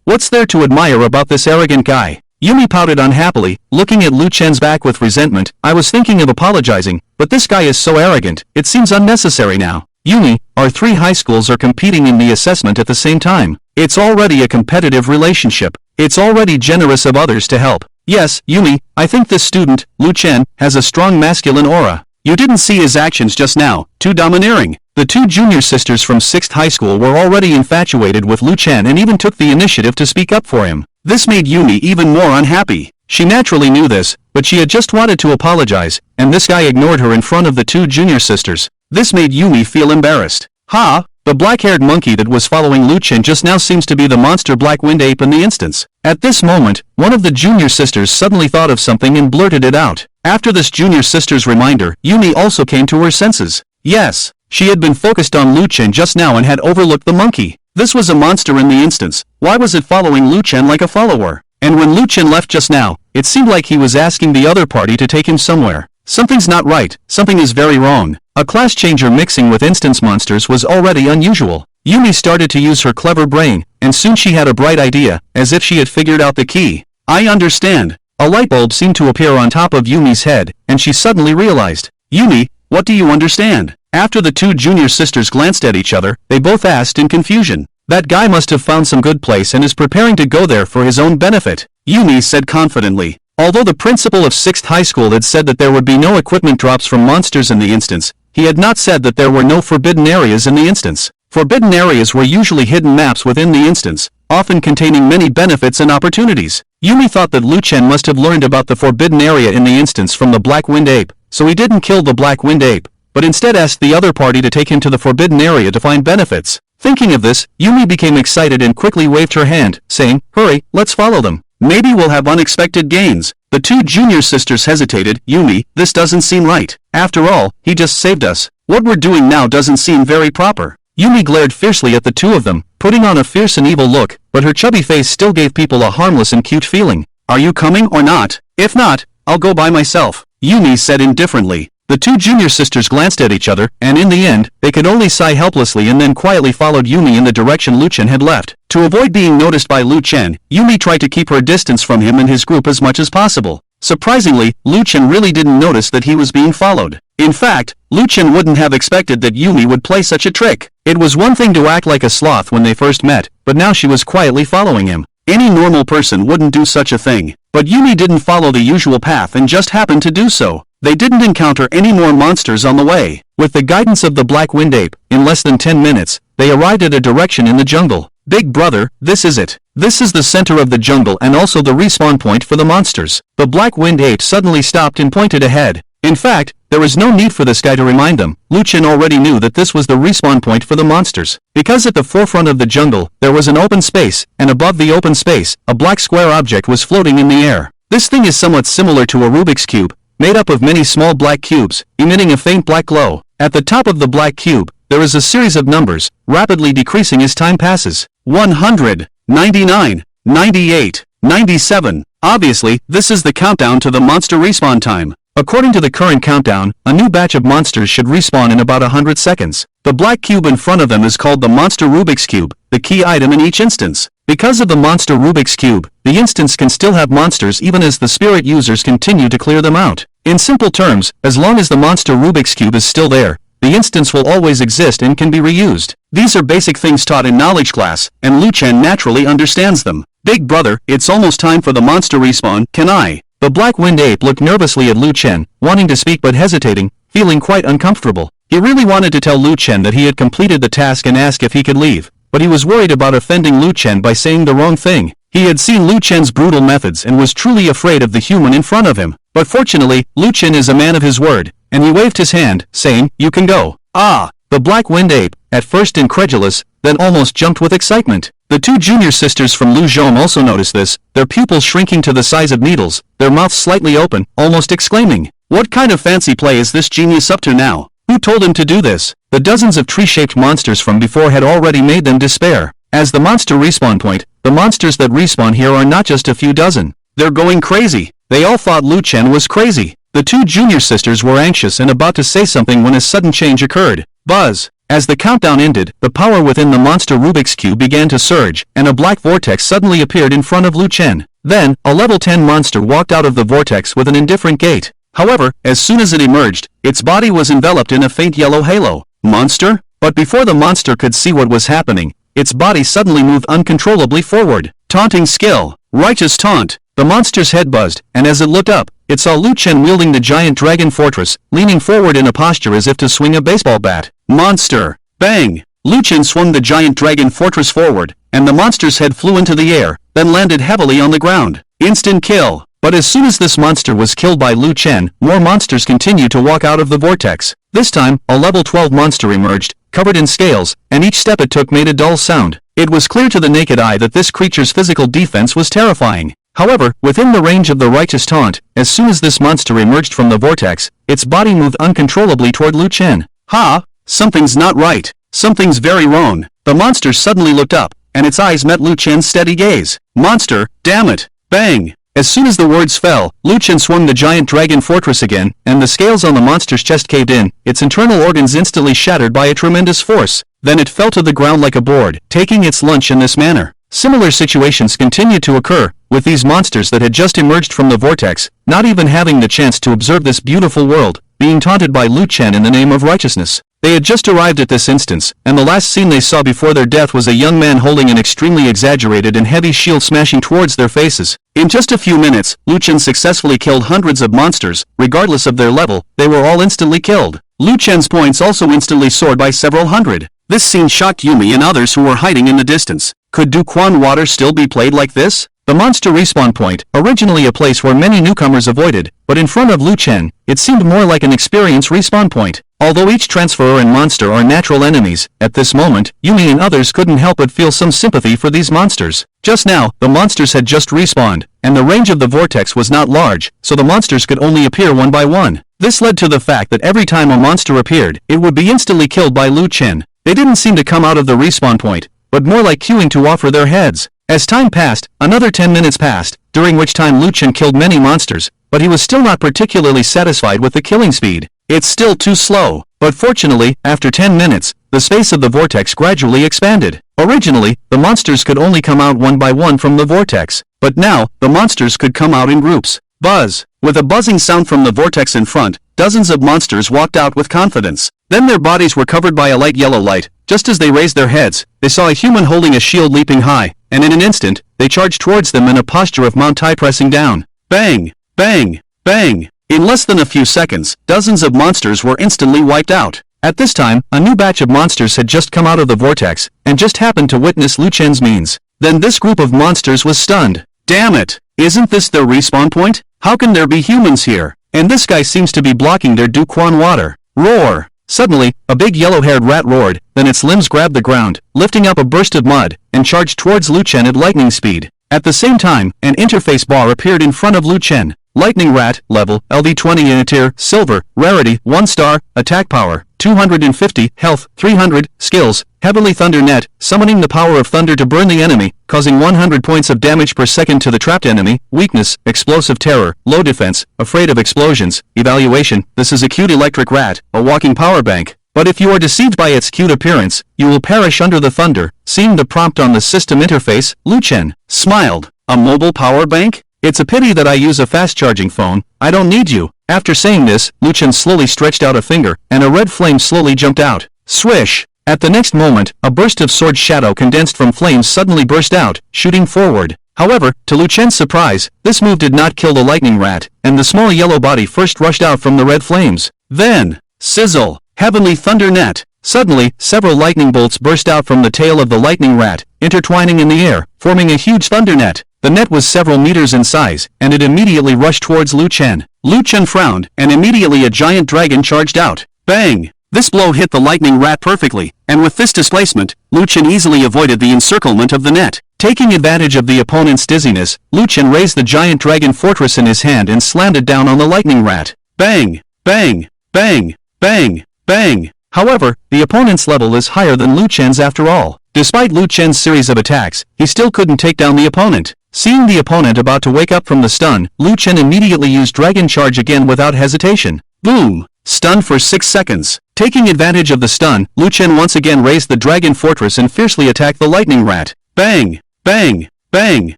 What's there to admire about this arrogant guy? Yumi pouted unhappily, looking at Lu Chen's back with resentment. I was thinking of apologizing, but this guy is so arrogant, it seems unnecessary now. Yumi, our 3 high schools are competing in the assessment at the same time. It's already a competitive relationship. It's already generous of others to help. Yes, Yumi, I think this student, Lu Chen, has a strong masculine aura. You didn't see his actions just now, too domineering. The 2 junior sisters from 6th high school were already infatuated with Lu Chen and even took the initiative to speak up for him. This made Yumi even more unhappy. She naturally knew this, but she had just wanted to apologize, and this guy ignored her in front of the 2 junior sisters. This made Yumi feel embarrassed. Ha! The black-haired monkey that was following Lu Chen just now seems to be the monster Black Wind Ape in the instance. At this moment, one of the junior sisters suddenly thought of something and blurted it out. After this junior sister's reminder, Yumi also came to her senses. Yes, she had been focused on Lu Chen just now and had overlooked the monkey. This was a monster in the instance. Why was it following Lu Chen like a follower? And when Lu Chen left just now, it seemed like he was asking the other party to take him somewhere. Something's not right, something is very wrong. A class changer mixing with instance monsters was already unusual. Yumi started to use her clever brain, and soon she had a bright idea, as if she had figured out the key. I understand. A light bulb seemed to appear on top of Yumi's head, and she suddenly realized. Yumi, what do you understand? After the 2 junior sisters glanced at each other, they both asked in confusion. That guy must have found some good place and is preparing to go there for his own benefit, Yumi said confidently. Although the principal of 6th high school had said that there would be no equipment drops from monsters in the instance, he had not said that there were no forbidden areas in the instance. Forbidden areas were usually hidden maps within the instance, often containing many benefits and opportunities. Yumi thought that Lu Chen must have learned about the forbidden area in the instance from the Black Wind Ape, so he didn't kill the black wind ape, but instead asked the other party to take him to the forbidden area to find benefits. Thinking of this, Yumi became excited and quickly waved her hand, saying, "Hurry, let's follow them. Maybe we'll have unexpected gains." The two junior sisters hesitated. "Yumi, this doesn't seem right. After all, he just saved us. What we're doing now doesn't seem very proper." Yumi glared fiercely at the two of them, putting on a fierce and evil look, but her chubby face still gave people a harmless and cute feeling. "Are you coming or not? If not, I'll go by myself," Yumi said indifferently. The two junior sisters glanced at each other, and in the end, they could only sigh helplessly and then quietly followed Yumi in the direction Luken had left. To avoid being noticed by Luken, Yumi tried to keep her distance from him and his group as much as possible. Surprisingly, Luken really didn't notice that he was being followed. In fact, Luken wouldn't have expected that Yumi would play such a trick. It was one thing to act like a sloth when they first met, but now she was quietly following him. Any normal person wouldn't do such a thing. But Yumi didn't follow the usual path and just happened to do so. They didn't encounter any more monsters on the way. With the guidance of the black wind ape, in less than 10 minutes, they arrived at a direction in the jungle. "Big brother, this is it. This is the center of the jungle and also the respawn point for the monsters." The black wind ape suddenly stopped and pointed ahead. In fact, there was no need for this guy to remind them. Luken already knew that this was the respawn point for the monsters. Because at the forefront of the jungle, there was an open space, and above the open space, a black square object was floating in the air. This thing is somewhat similar to a Rubik's Cube, made up of many small black cubes, emitting a faint black glow. At the top of the black cube, there is a series of numbers, rapidly decreasing as time passes. 100, 99, 98, 97. Obviously, this is the countdown to the monster respawn time. According to the current countdown, a new batch of monsters should respawn in about 100 seconds. The black cube in front of them is called the Monster Rubik's Cube, the key item in each instance. Because of the Monster Rubik's Cube, the instance can still have monsters even as the spirit users continue to clear them out. In simple terms, as long as the Monster Rubik's Cube is still there, the instance will always exist and can be reused. These are basic things taught in knowledge class, and Luken naturally understands them. "Big brother, it's almost time for the monster respawn, can I?" The black wind ape looked nervously at Luken, wanting to speak but hesitating, feeling quite uncomfortable. He really wanted to tell Luken that he had completed the task and ask if he could leave, but he was worried about offending Luken by saying the wrong thing. He had seen Luken's brutal methods and was truly afraid of the human in front of him. But fortunately, Luken is a man of his word, and he waved his hand, saying, "You can go." "Ah!" The black wind ape, at first incredulous, then almost jumped with excitement. The two junior sisters from Luken also noticed this, their pupils shrinking to the size of needles, their mouths slightly open, almost exclaiming, "What kind of fancy play is this genius up to now? Who told him to do this?" The dozens of tree-shaped monsters from before had already made them despair. As the monster respawn point, the monsters that respawn here are not just a few dozen. They're going crazy. They all thought Luken was crazy. The two junior sisters were anxious and about to say something when a sudden change occurred. Buzz! As the countdown ended, the power within the monster Rubik's Cube began to surge, and a black vortex suddenly appeared in front of Luken. Then, a level 10 monster walked out of the vortex with an indifferent gait. However, as soon as it emerged, its body was enveloped in a faint yellow halo. Monster? But before the monster could see what was happening, its body suddenly moved uncontrollably forward. Taunting skill. Righteous taunt. The monster's head buzzed, and as it looked up, it saw Luken wielding the giant dragon fortress, leaning forward in a posture as if to swing a baseball bat. Monster! Bang! Luken swung the giant dragon fortress forward, and the monster's head flew into the air, then landed heavily on the ground. Instant kill! But as soon as this monster was killed by Luken, more monsters continued to walk out of the vortex. This time, a level 12 monster emerged, covered in scales, and each step it took made a dull sound. It was clear to the naked eye that this creature's physical defense was terrifying. However, within the range of the righteous taunt, as soon as this monster emerged from the vortex, its body moved uncontrollably toward Luken. "Ha! Something's not right. Something's very wrong." The monster suddenly looked up, and its eyes met Luken's steady gaze. "Monster, damn it!" Bang! As soon as the words fell, Luken swung the giant dragon fortress again, and the scales on the monster's chest caved in, its internal organs instantly shattered by a tremendous force. Then it fell to the ground like a board, taking its lunch in this manner. Similar situations continued to occur, with these monsters that had just emerged from the vortex, not even having the chance to observe this beautiful world, being taunted by Luken in the name of righteousness. They had just arrived at this instance, and the last scene they saw before their death was a young man holding an extremely exaggerated and heavy shield smashing towards their faces. In just a few minutes, Luken successfully killed hundreds of monsters. Regardless of their level, they were all instantly killed. Luken's points also instantly soared by several hundred. This scene shocked Yumi and others who were hiding in the distance. Could Duquan Water still be played like this? The monster respawn point, originally a place where many newcomers avoided, but in front of Luken, it seemed more like an experience respawn point. Although each transferer and monster are natural enemies, at this moment, Yumi and others couldn't help but feel some sympathy for these monsters. Just now, the monsters had just respawned, and the range of the vortex was not large, so the monsters could only appear one by one. This led to the fact that every time a monster appeared, it would be instantly killed by Luken. They didn't seem to come out of the respawn point, but more like queuing to offer their heads. As time passed, another 10 minutes passed, during which time Luken killed many monsters, but he was still not particularly satisfied with the killing speed. It's still too slow, but fortunately, after 10 minutes, the space of the vortex gradually expanded. Originally, the monsters could only come out one by one from the vortex, but now, the monsters could come out in groups. Buzz! With a buzzing sound from the vortex in front, dozens of monsters walked out with confidence. Then their bodies were covered by a light yellow light. Just as they raised their heads, they saw a human holding a shield leaping high, and in an instant, they charged towards them in a posture of Mount Tai pressing down. Bang! Bang! Bang! In less than a few seconds, dozens of monsters were instantly wiped out. At this time, a new batch of monsters had just come out of the vortex, and just happened to witness Luken's means. Then this group of monsters was stunned. Damn it! Isn't this their respawn point? How can there be humans here? And this guy seems to be blocking their Duquan water. Roar! Suddenly, a big yellow-haired rat roared, then its limbs grabbed the ground, lifting up a burst of mud, and charged towards Luken at lightning speed. At the same time, an interface bar appeared in front of Luken. Lightning Rat, level, LD20 in tier, silver, rarity, 1 star, attack power, 250, health, 300, skills, Heavenly Thunder Net, summoning the power of thunder to burn the enemy, causing 100 points of damage per second to the trapped enemy, weakness, explosive terror, low defense, afraid of explosions, evaluation, this is a cute electric rat, a walking power bank. But if you are deceived by its cute appearance, you will perish under the thunder. Seeing the prompt on the system interface, Luken smiled. A mobile power bank? It's a pity that I use a fast-charging phone. I don't need you. After saying this, Luken slowly stretched out a finger, and a red flame slowly jumped out. Swish! At the next moment, a burst of sword shadow condensed from flames suddenly burst out, shooting forward. However, to Luken's surprise, this move did not kill the lightning rat, and the small yellow body first rushed out from the red flames. Then, sizzle! Heavenly Thunder Net! Suddenly, several lightning bolts burst out from the tail of the lightning rat, intertwining in the air, forming a huge thunder net. The net was several meters in size, and it immediately rushed towards Luken. Luken frowned, and immediately a giant dragon charged out. Bang! This blow hit the lightning rat perfectly, and with this displacement, Luken easily avoided the encirclement of the net. Taking advantage of the opponent's dizziness, Luken raised the giant dragon fortress in his hand and slammed it down on the lightning rat. Bang! Bang! Bang! Bang! Bang! However, the opponent's level is higher than Luken's after all. Despite Luken's series of attacks, he still couldn't take down the opponent. Seeing the opponent about to wake up from the stun, Luken immediately used Dragon Charge again without hesitation. Boom! Stun for 6 seconds. Taking advantage of the stun, Luken once again raised the Dragon Fortress and fiercely attacked the lightning rat. Bang! Bang! Bang!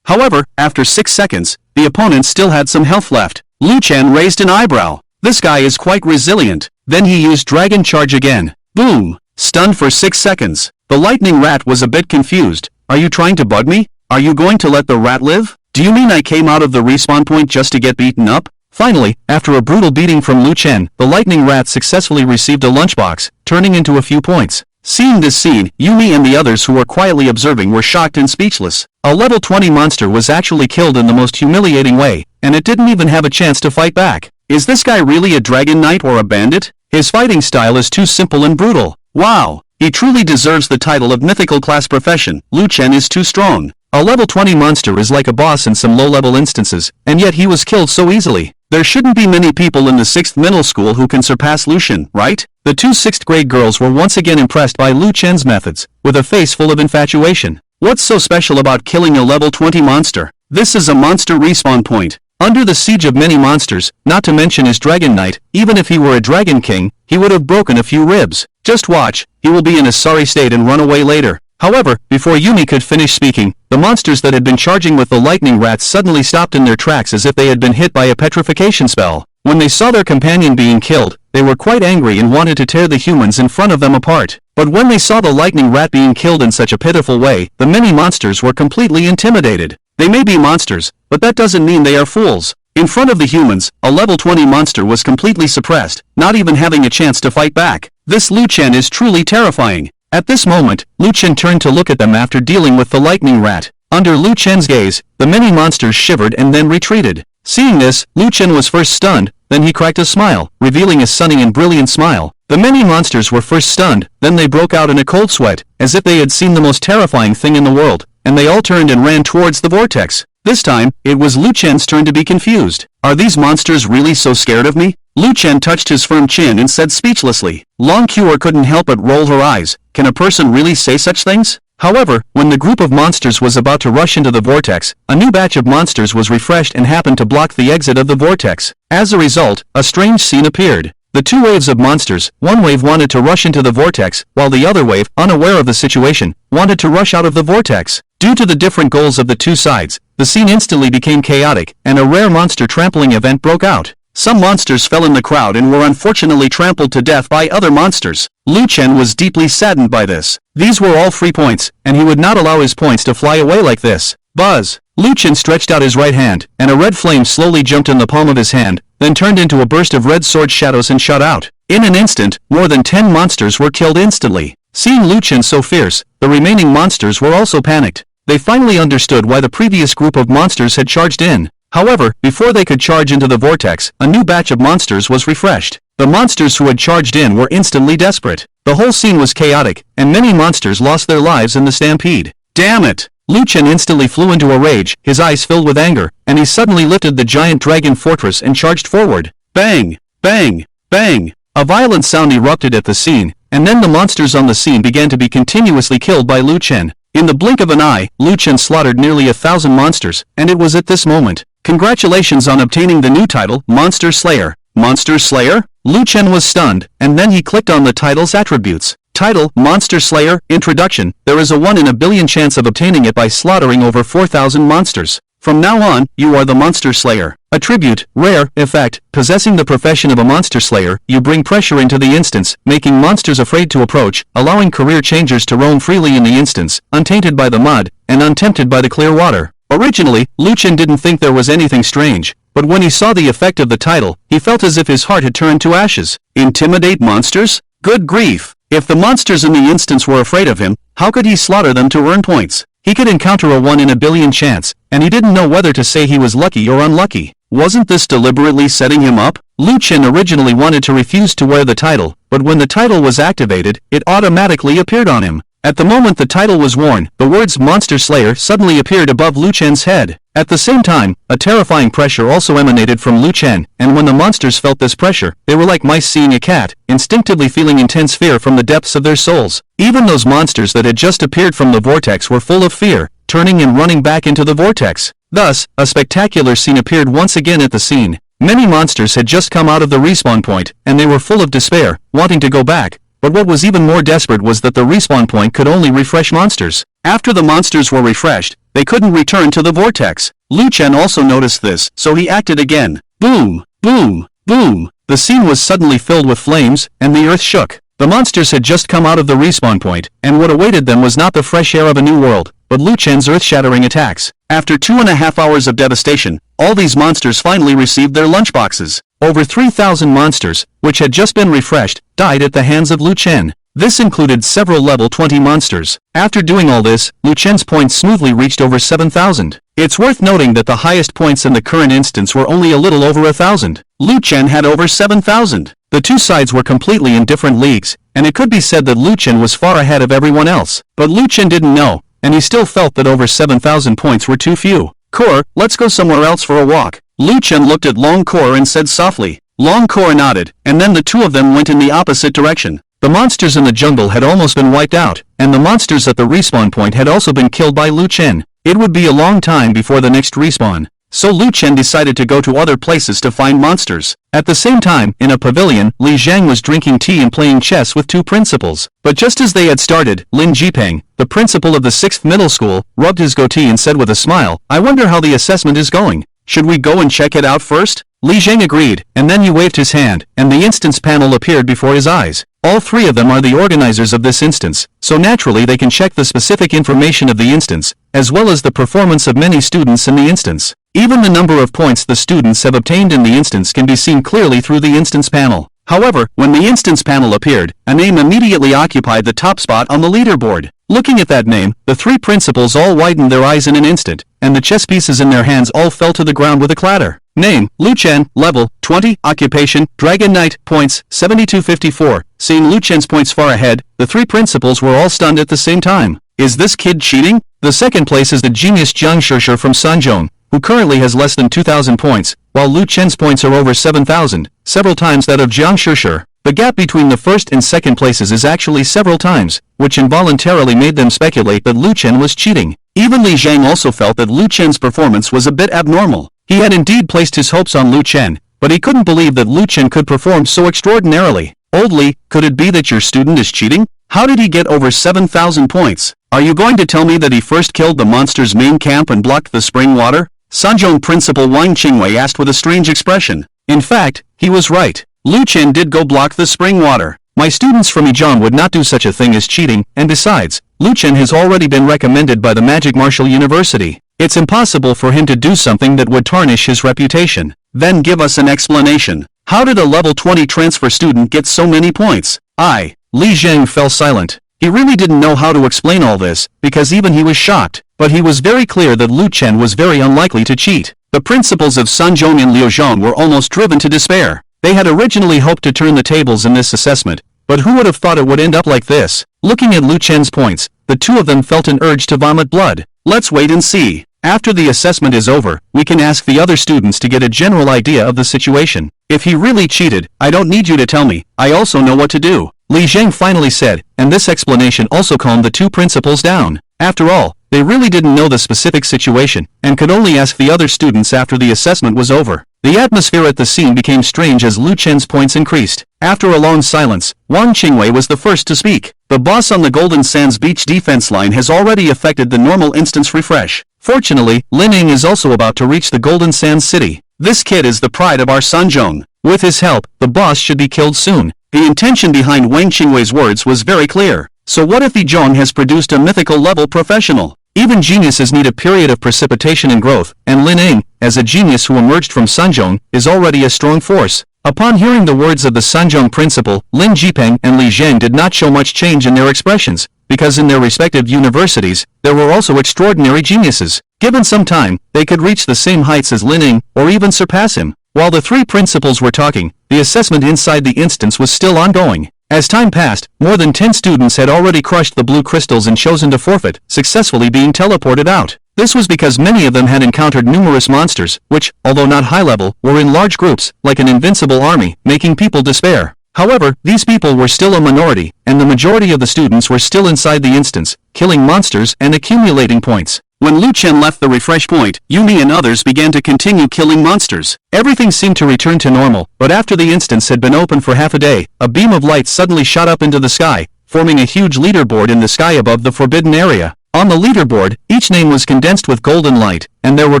However, after 6 seconds, the opponent still had some health left. Luken raised an eyebrow. This guy is quite resilient. Then he used Dragon Charge again. Boom! Stun for 6 seconds. The lightning rat was a bit confused. Are you trying to bug me? Are you going to let the rat live? Do you mean I came out of the respawn point just to get beaten up? Finally, after a brutal beating from Luken, the lightning rat successfully received a lunchbox, turning into a few points. Seeing this scene, Yumi and the others who were quietly observing were shocked and speechless. A level 20 monster was actually killed in the most humiliating way, and it didn't even have a chance to fight back. Is this guy really a dragon knight or a bandit? His fighting style is too simple and brutal. Wow! He truly deserves the title of mythical class profession. Luken is too strong. A level 20 monster is like a boss in some low-level instances, and yet he was killed so easily. There shouldn't be many people in the 6th middle school who can surpass Luken, right? The two 6th grade girls were once again impressed by Luken's methods, with a face full of infatuation. What's so special about killing a level 20 monster? This is a monster respawn point. Under the siege of many monsters, not to mention his Dragon Knight, even if he were a Dragon King, he would have broken a few ribs. Just watch, he will be in a sorry state and run away later. However, before Yumi could finish speaking, the monsters that had been charging with the lightning rats suddenly stopped in their tracks as if they had been hit by a petrification spell. When they saw their companion being killed, they were quite angry and wanted to tear the humans in front of them apart. But when they saw the lightning rat being killed in such a pitiful way, the many monsters were completely intimidated. They may be monsters, but that doesn't mean they are fools. In front of the humans, a level 20 monster was completely suppressed, not even having a chance to fight back. This Luken is truly terrifying. At this moment, Luken turned to look at them after dealing with the lightning rat. Under Lu Chen's gaze, the many monsters shivered and then retreated. Seeing this, Lu Chen was first stunned, then he cracked a smile, revealing a sunny and brilliant smile. The many monsters were first stunned, then they broke out in a cold sweat, as if they had seen the most terrifying thing in the world, and they all turned and ran towards the vortex. This time, it was Lu Chen's turn to be confused. Are these monsters really so scared of me? Lu Chen touched his firm chin and said speechlessly. Long Cure couldn't help but roll her eyes. Can a person really say such things? However, when the group of monsters was about to rush into the vortex, a new batch of monsters was refreshed and happened to block the exit of the vortex. As a result, a strange scene appeared. The two waves of monsters, one wave wanted to rush into the vortex, while the other wave, unaware of the situation, wanted to rush out of the vortex. Due to the different goals of the two sides, the scene instantly became chaotic, and a rare monster trampling event broke out. Some monsters fell in the crowd and were unfortunately trampled to death by other monsters. Lu Chen was deeply saddened by this. These were all free points, and he would not allow his points to fly away like this. Buzz! Lu Chen stretched out his right hand, and a red flame slowly jumped in the palm of his hand, then turned into a burst of red sword shadows and shot out. In an instant, more than 10 monsters were killed instantly. Seeing Lu Chen so fierce, the remaining monsters were also panicked. They finally understood why the previous group of monsters had charged in. However, before they could charge into the vortex, a new batch of monsters was refreshed. The monsters who had charged in were instantly desperate. The whole scene was chaotic, and many monsters lost their lives in the stampede. Damn it! Lu Chen instantly flew into a rage, his eyes filled with anger, and he suddenly lifted the giant dragon fortress and charged forward. Bang! Bang! Bang! A violent sound erupted at the scene, and then the monsters on the scene began to be continuously killed by Lu Chen. In the blink of an eye, Lu Chen slaughtered nearly 1,000 monsters, and it was at this moment. Congratulations on obtaining the new title, Monster Slayer. Monster Slayer? Lu Chen was stunned, and then he clicked on the title's attributes. Title, Monster Slayer, Introduction. There is a 1 in a billion chance of obtaining it by slaughtering over 4,000 monsters. From now on, you are the Monster Slayer. Attribute, Rare, Effect, possessing the profession of a Monster Slayer, you bring pressure into the instance, making monsters afraid to approach, allowing career changers to roam freely in the instance, untainted by the mud, and untempted by the clear water. Originally, Lu Chen didn't think there was anything strange, but when he saw the effect of the title, he felt as if his heart had turned to ashes. Intimidate monsters? Good grief! If the monsters in the instance were afraid of him, how could he slaughter them to earn points? He could encounter a 1 in a billion chance, and he didn't know whether to say he was lucky or unlucky. Wasn't this deliberately setting him up? Lu Chen originally wanted to refuse to wear the title, but when the title was activated, it automatically appeared on him. At the moment the title was worn, the words Monster Slayer suddenly appeared above Lu Chen's head. At the same time, a terrifying pressure also emanated from Lu Chen, and when the monsters felt this pressure, they were like mice seeing a cat, instinctively feeling intense fear from the depths of their souls. Even those monsters that had just appeared from the vortex were full of fear, turning and running back into the vortex. Thus, a spectacular scene appeared once again at the scene. Many monsters had just come out of the respawn point, and they were full of despair, wanting to go back. But what was even more desperate was that the respawn point could only refresh monsters. After the monsters were refreshed, they couldn't return to the vortex. Lu Chen also noticed this, so he acted again. Boom! Boom! Boom! The scene was suddenly filled with flames, and the earth shook. The monsters had just come out of the respawn point, and what awaited them was not the fresh air of a new world, but Lu Chen's earth-shattering attacks. After 2.5 hours of devastation, all these monsters finally received their lunchboxes. Over 3,000 monsters, which had just been refreshed, died at the hands of Lu Chen. This included several level 20 monsters. After doing all this, Lu Chen's points smoothly reached over 7,000. It's worth noting that the highest points in the current instance were only a little over 1,000. Lu Chen had over 7,000. The two sides were completely in different leagues, and it could be said that Lu Chen was far ahead of everyone else. But Lu Chen didn't know, and he still felt that over 7,000 points were too few. Core, let's go somewhere else for a walk. Lu Chen looked at Long Core and said softly. Long Core nodded, and then the two of them went in the opposite direction. The monsters in the jungle had almost been wiped out, and the monsters at the respawn point had also been killed by Lu Chen. It would be a long time before the next respawn. So Lu Chen decided to go to other places to find monsters. At the same time, in a pavilion, Li Zhang was drinking tea and playing chess with two principals. But just as they had started, Lin Jipeng, the principal of the 6th middle school, rubbed his goatee and said with a smile, "I wonder how the assessment is going. Should we go and check it out first?" Li Zhang agreed, and then he waved his hand, and the instance panel appeared before his eyes. All three of them are the organizers of this instance, so naturally they can check the specific information of the instance, as well as the performance of many students in the instance. Even the number of points the students have obtained in the instance can be seen clearly through the instance panel. However, when the instance panel appeared, a name immediately occupied the top spot on the leaderboard. Looking at that name, the three principals all widened their eyes in an instant, and the chess pieces in their hands all fell to the ground with a clatter. Name, Luken, level, 20, occupation, Dragon Knight, points, 7254. Seeing Luken's points far ahead, the three principals were all stunned at the same time. Is this kid cheating? The second place is the genius Jiang Shishir from Sanzhong, who currently has less than 2,000 points, while Luken's points are over 7,000, several times that of Jiang Shishir. The gap between the first and second places is actually several times, which involuntarily made them speculate that Luken was cheating. Even Li Zhang also felt that Luken's performance was a bit abnormal. He had indeed placed his hopes on Luken, but he couldn't believe that Luken could perform so extraordinarily. Old Li, could it be that your student is cheating? How did he get over 7,000 points? Are you going to tell me that he first killed the monster's main camp and blocked the spring water? Sanzhong Principal Wang Qingwei asked with a strange expression. In fact, he was right. Luken did go block the spring water. My students from Yizhong would not do such a thing as cheating, and besides, Luken has already been recommended by the Magic Martial University. It's impossible for him to do something that would tarnish his reputation. Then give us an explanation. How did a level 20 transfer student get so many points? Li Zhang fell silent. He really didn't know how to explain all this, because even he was shocked, but he was very clear that Luken was very unlikely to cheat. The principals of Sanzhong and Liuzhong were almost driven to despair. They had originally hoped to turn the tables in this assessment, but who would have thought it would end up like this? Looking at Luken's points, the two of them felt an urge to vomit blood. Let's wait and see. After the assessment is over, we can ask the other students to get a general idea of the situation. If he really cheated, I don't need you to tell me, I also know what to do. Li Zhang finally said, and this explanation also calmed the two principals down. After all, they really didn't know the specific situation, and could only ask the other students after the assessment was over. The atmosphere at the scene became strange as Luken's points increased. After a long silence, Wang Qingwei was the first to speak. The boss on the Golden Sands beach defense line has already affected the normal instance refresh. Fortunately, Lin Ying is also about to reach the Golden Sands city. This kid is the pride of our Sanzhong. With his help, the boss should be killed soon. The intention behind Wang Qingwei's words was very clear. So what if Yizhong has produced a mythical level professional? Even geniuses need a period of precipitation and growth, and Lin Ying, as a genius who emerged from Sanzhong, is already a strong force. Upon hearing the words of the Sanzhong principal, Lin Jipeng and Li Zhang did not show much change in their expressions, because in their respective universities, there were also extraordinary geniuses. Given some time, they could reach the same heights as Lin Ying, or even surpass him. While the three principals were talking, the assessment inside the instance was still ongoing. As time passed, more than 10 students had already crushed the blue crystals and chosen to forfeit, successfully being teleported out. This was because many of them had encountered numerous monsters, which, although not high level, were in large groups, like an invincible army, making people despair. However, these people were still a minority, and the majority of the students were still inside the instance, killing monsters and accumulating points. When Luken left the refresh point, Yumi and others began to continue killing monsters. Everything seemed to return to normal, but after the instance had been open for half a day, a beam of light suddenly shot up into the sky, forming a huge leaderboard in the sky above the forbidden area. On the leaderboard, each name was condensed with golden light, and there were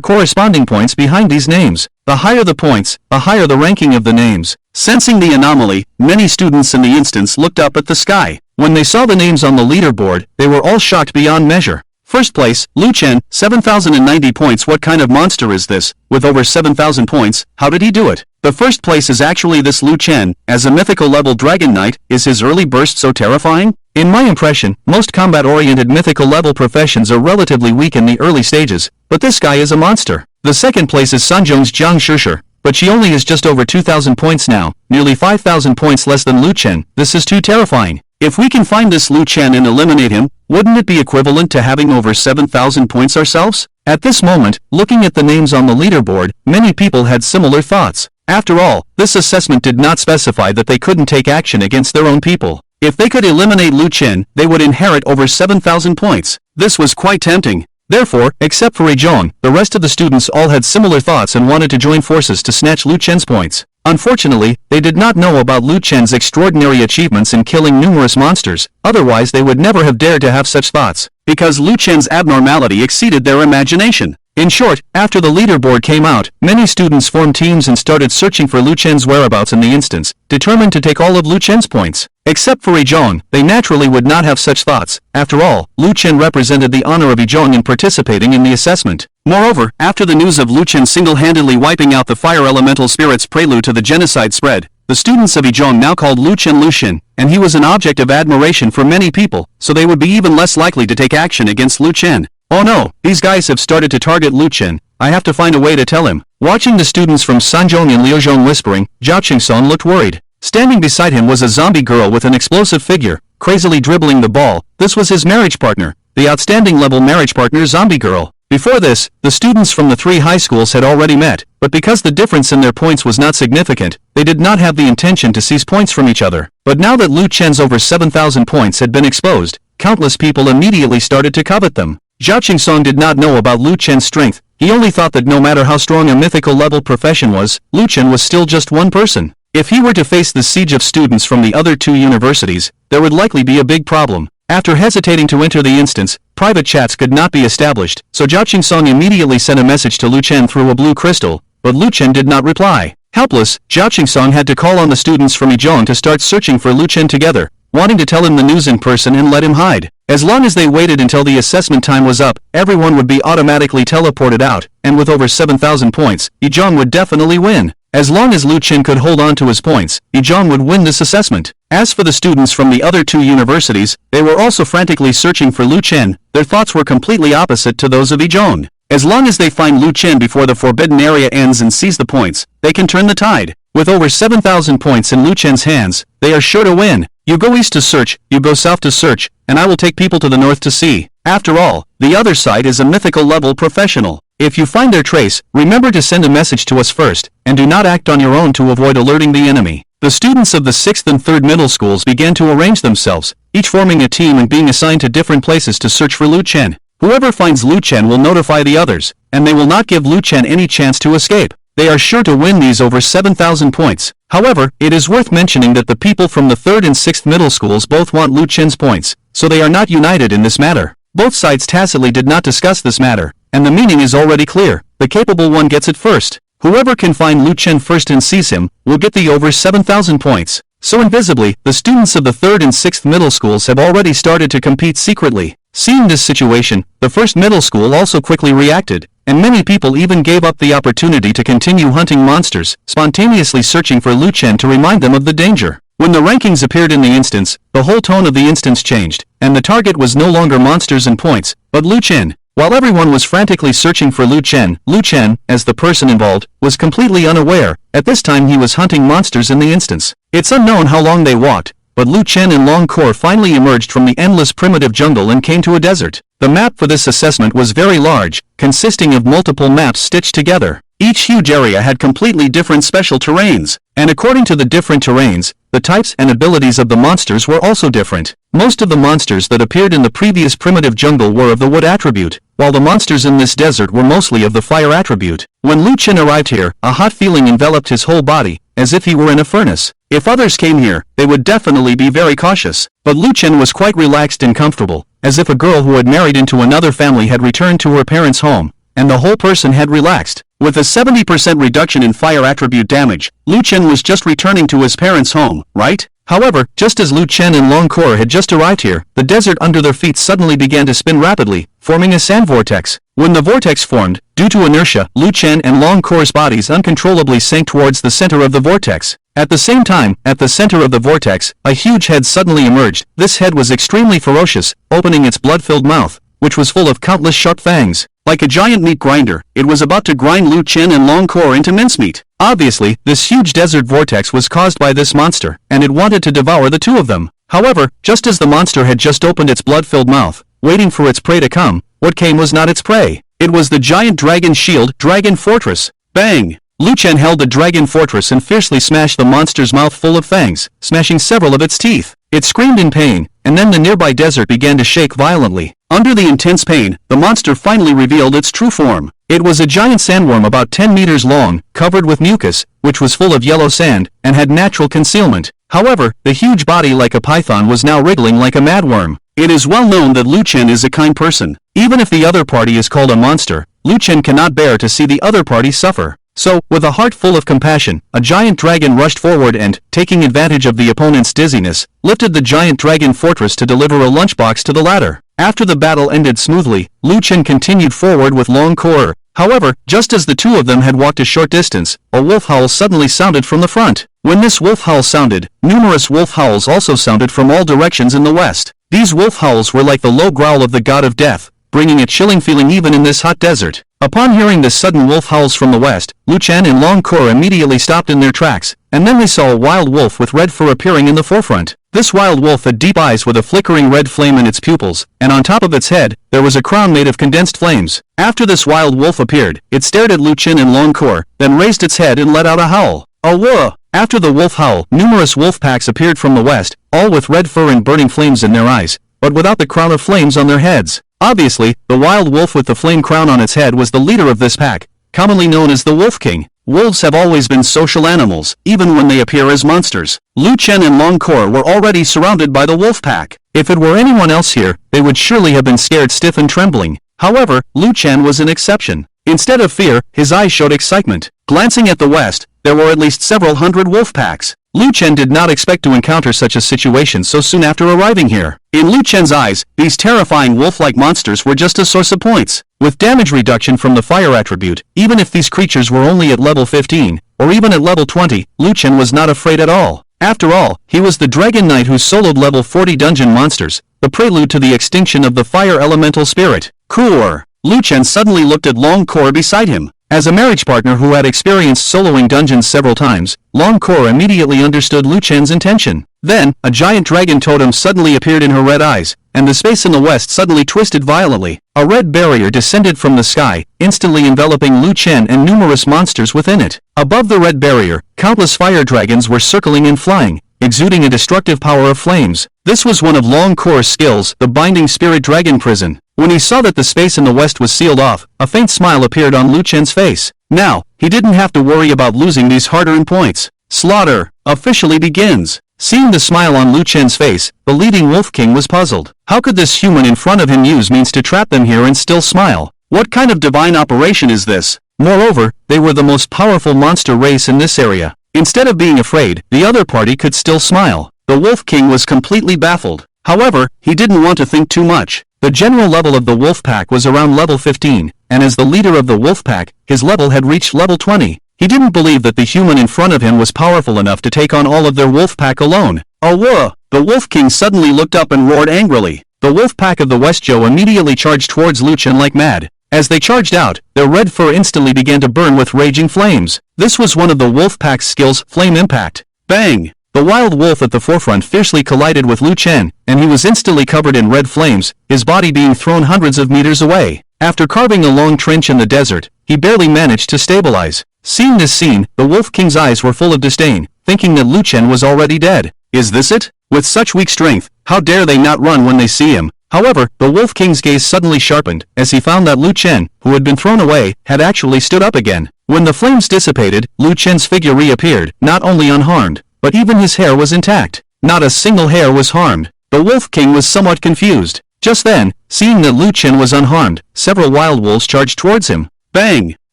corresponding points behind these names. The higher the points, the higher the ranking of the names. Sensing the anomaly, many students in the instance looked up at the sky. When they saw the names on the leaderboard, they were all shocked beyond measure. First place, Luken, 7,090 points. What kind of monster is this? With over 7,000 points, how did he do it? The first place is actually this Luken. As a mythical level Dragon Knight, is his early burst so terrifying? In my impression, most combat-oriented mythical level professions are relatively weak in the early stages, but this guy is a monster. The second place is Sanzhong's Jiang Shishir, but she only has just over 2,000 points now, nearly 5,000 points less than Luken. This is too terrifying. If we can find this Luken and eliminate him, wouldn't it be equivalent to having over 7,000 points ourselves? At this moment, looking at the names on the leaderboard, many people had similar thoughts. After all, this assessment did not specify that they couldn't take action against their own people. If they could eliminate Luken, they would inherit over 7,000 points. This was quite tempting. Therefore, except for Yizhong, the rest of the students all had similar thoughts and wanted to join forces to snatch Luken's points. Unfortunately, they did not know about Luken's extraordinary achievements in killing numerous monsters, otherwise they would never have dared to have such thoughts, because Luken's abnormality exceeded their imagination. In short, after the leaderboard came out, many students formed teams and started searching for Luken's whereabouts in the instance, determined to take all of Luken's points. Except for Yizhong, they naturally would not have such thoughts. After all, Luken represented the honor of Yizhong in participating in the assessment. Moreover, after the news of Luken single-handedly wiping out the fire elemental spirits prelude to the genocide spread, the students of Yizhong now called Luken, and he was an object of admiration for many people, so they would be even less likely to take action against Luken. Oh no, these guys have started to target Luken. I have to find a way to tell him. Watching the students from Sanzhong and Liuzhong whispering, Zhao Qingsong looked worried. Standing beside him was a zombie girl with an explosive figure, crazily dribbling the ball. This was his marriage partner, the outstanding level marriage partner zombie girl. Before this, the students from the 3 high schools had already met, but because the difference in their points was not significant, they did not have the intention to seize points from each other. But now that Luken's over 7,000 points had been exposed, countless people immediately started to covet them. Zhao Qingsong did not know about Luken's strength. He only thought that no matter how strong a mythical level profession was, Luken was still just one person. If he were to face the siege of students from the other 2 universities, there would likely be a big problem. After hesitating to enter the instance, private chats could not be established, so Zhao Qingsong immediately sent a message to Luken through a blue crystal, but Luken did not reply. Helpless, Zhao Qingsong had to call on the students from Yizhong to start searching for Luken together, wanting to tell him the news in person and let him hide. As long as they waited until the assessment time was up, everyone would be automatically teleported out, and with over 7,000 points, Yizhong would definitely win. As long as Luken could hold on to his points, Yizhong would win this assessment. As for the students from the other 2 universities, they were also frantically searching for Luken. Their thoughts were completely opposite to those of Yizhong. As long as they find Luken before the forbidden area ends and seize the points, they can turn the tide. With over 7,000 points in Luken's hands, they are sure to win. You go east to search, you go south to search, and I will take people to the north to see. After all, the other side is a mythical level professional. If you find their trace, remember to send a message to us first, and do not act on your own to avoid alerting the enemy. The students of the 6th and 3rd middle schools began to arrange themselves, each forming a team and being assigned to different places to search for Luken. Whoever finds Luken will notify the others, and they will not give Luken any chance to escape. They are sure to win these over 7,000 points. However, it is worth mentioning that the people from the 3rd and 6th middle schools both want Luken's points, so they are not united in this matter. Both sides tacitly did not discuss this matter, and the meaning is already clear. The capable one gets it first. Whoever can find Luken first and seize him, will get the over 7,000 points. So invisibly, the students of the 3rd and 6th middle schools have already started to compete secretly. Seeing this situation, the 1st middle school also quickly reacted, and many people even gave up the opportunity to continue hunting monsters, spontaneously searching for Luken to remind them of the danger. When the rankings appeared in the instance, the whole tone of the instance changed, and the target was no longer monsters and points, but Luken. While everyone was frantically searching for Luken, as the person involved, was completely unaware. At this time he was hunting monsters in the instance. It's unknown how long they walked, but Luken and Long Core finally emerged from the endless primitive jungle and came to a desert. The map for this assessment was very large, consisting of multiple maps stitched together. Each huge area had completely different special terrains, and according to the different terrains, the types and abilities of the monsters were also different. Most of the monsters that appeared in the previous primitive jungle were of the wood attribute, while the monsters in this desert were mostly of the fire attribute. When Luken arrived here, a hot feeling enveloped his whole body, as if he were in a furnace. If others came here, they would definitely be very cautious. But Luken was quite relaxed and comfortable, as if a girl who had married into another family had returned to her parents' home, and the whole person had relaxed. With a 70% reduction in fire attribute damage, Luken was just returning to his parents' home, right? However, just as Luken and Long Core had just arrived here, the desert under their feet suddenly began to spin rapidly, forming a sand vortex. When the vortex formed, due to inertia, Luken and Long Core's bodies uncontrollably sank towards the center of the vortex. At the same time, at the center of the vortex, a huge head suddenly emerged. This head was extremely ferocious, opening its blood-filled mouth, which was full of countless sharp fangs. Like a giant meat grinder, it was about to grind Luken and Long Core into mincemeat. Obviously, this huge desert vortex was caused by this monster, and it wanted to devour the two of them. However, just as the monster had just opened its blood-filled mouth, waiting for its prey to come, what came was not its prey. It was the giant dragon shield, Dragon Fortress. Bang! Luken held the dragon fortress and fiercely smashed the monster's mouth full of fangs, smashing several of its teeth. It screamed in pain, and then the nearby desert began to shake violently. Under the intense pain, the monster finally revealed its true form. It was a giant sandworm about 10 meters long, covered with mucus, which was full of yellow sand, and had natural concealment. However, the huge body like a python was now wriggling like a madworm. It is well known that Luken is a kind person. Even if the other party is called a monster, Luken cannot bear to see the other party suffer. So, with a heart full of compassion, a giant dragon rushed forward and, taking advantage of the opponent's dizziness, lifted the giant dragon fortress to deliver a lunchbox to the latter. After the battle ended smoothly, Luken continued forward with Long Core. However, just as the two of them had walked a short distance, a wolf howl suddenly sounded from the front. When this wolf howl sounded, numerous wolf howls also sounded from all directions in the west. These wolf howls were like the low growl of the god of death, bringing a chilling feeling even in this hot desert. Upon hearing this sudden wolf howls from the west, Luken and Long Kor immediately stopped in their tracks, and then they saw a wild wolf with red fur appearing in the forefront. This wild wolf had deep eyes with a flickering red flame in its pupils, and on top of its head, there was a crown made of condensed flames. After this wild wolf appeared, it stared at Luken and Long Kor, then raised its head and let out a howl. A whoa! After the wolf howl, numerous wolf packs appeared from the west, all with red fur and burning flames in their eyes, but without the crown of flames on their heads. Obviously, the wild wolf with the flame crown on its head was the leader of this pack, commonly known as the Wolf King. Wolves have always been social animals, even when they appear as monsters. Luken and Long Kor were already surrounded by the wolf pack. If it were anyone else here, they would surely have been scared stiff and trembling. However, Luken was an exception. Instead of fear, his eyes showed excitement. Glancing at the west, there were at least several hundred wolf packs. Luken did not expect to encounter such a situation so soon after arriving here. In Luken's eyes, these terrifying wolf-like monsters were just a source of points. With damage reduction from the fire attribute, even if these creatures were only at level 15, or even at level 20, Luken was not afraid at all. After all, he was the Dragon Knight who soloed level 40 dungeon monsters, the prelude to the extinction of the fire elemental spirit. Kor. Luken suddenly looked at Long Kor beside him. As a marriage partner who had experienced soloing dungeons several times, Long Kor immediately understood Luken's intention. Then, a giant dragon totem suddenly appeared in her red eyes, and the space in the west suddenly twisted violently. A red barrier descended from the sky, instantly enveloping Luken and numerous monsters within it. Above the red barrier, countless fire dragons were circling and flying, exuding a destructive power of flames. This was one of Long Kor's skills, the Binding Spirit Dragon Prison. When he saw that the space in the west was sealed off, a faint smile appeared on Luken's face. Now, he didn't have to worry about losing these hard-earned points. Slaughter officially begins. Seeing the smile on Luken's face, the leading Wolf King was puzzled. How could this human in front of him use means to trap them here and still smile? What kind of divine operation is this? Moreover, they were the most powerful monster race in this area. Instead of being afraid, the other party could still smile. The Wolf King was completely baffled. However, he didn't want to think too much. The general level of the wolf pack was around level 15, and as the leader of the wolf pack, his level had reached level 20. He didn't believe that the human in front of him was powerful enough to take on all of their wolf pack alone. Oh whoa! The Wolf King suddenly looked up and roared angrily. The wolf pack of the Westjo immediately charged towards Luken like mad. As they charged out, their red fur instantly began to burn with raging flames. This was one of the wolf pack's skills, Flame Impact. Bang! The wild wolf at the forefront fiercely collided with Luken, and he was instantly covered in red flames, his body being thrown hundreds of meters away. After carving a long trench in the desert, he barely managed to stabilize. Seeing this scene, the Wolf King's eyes were full of disdain, thinking that Luken was already dead. Is this it? With such weak strength, how dare they not run when they see him? However, the Wolf King's gaze suddenly sharpened, as he found that Luken, who had been thrown away, had actually stood up again. When the flames dissipated, Luken's figure reappeared, not only unharmed, but even his hair was intact. Not a single hair was harmed. The Wolf King was somewhat confused. Just then, seeing that Luken was unharmed, several wild wolves charged towards him. Bang!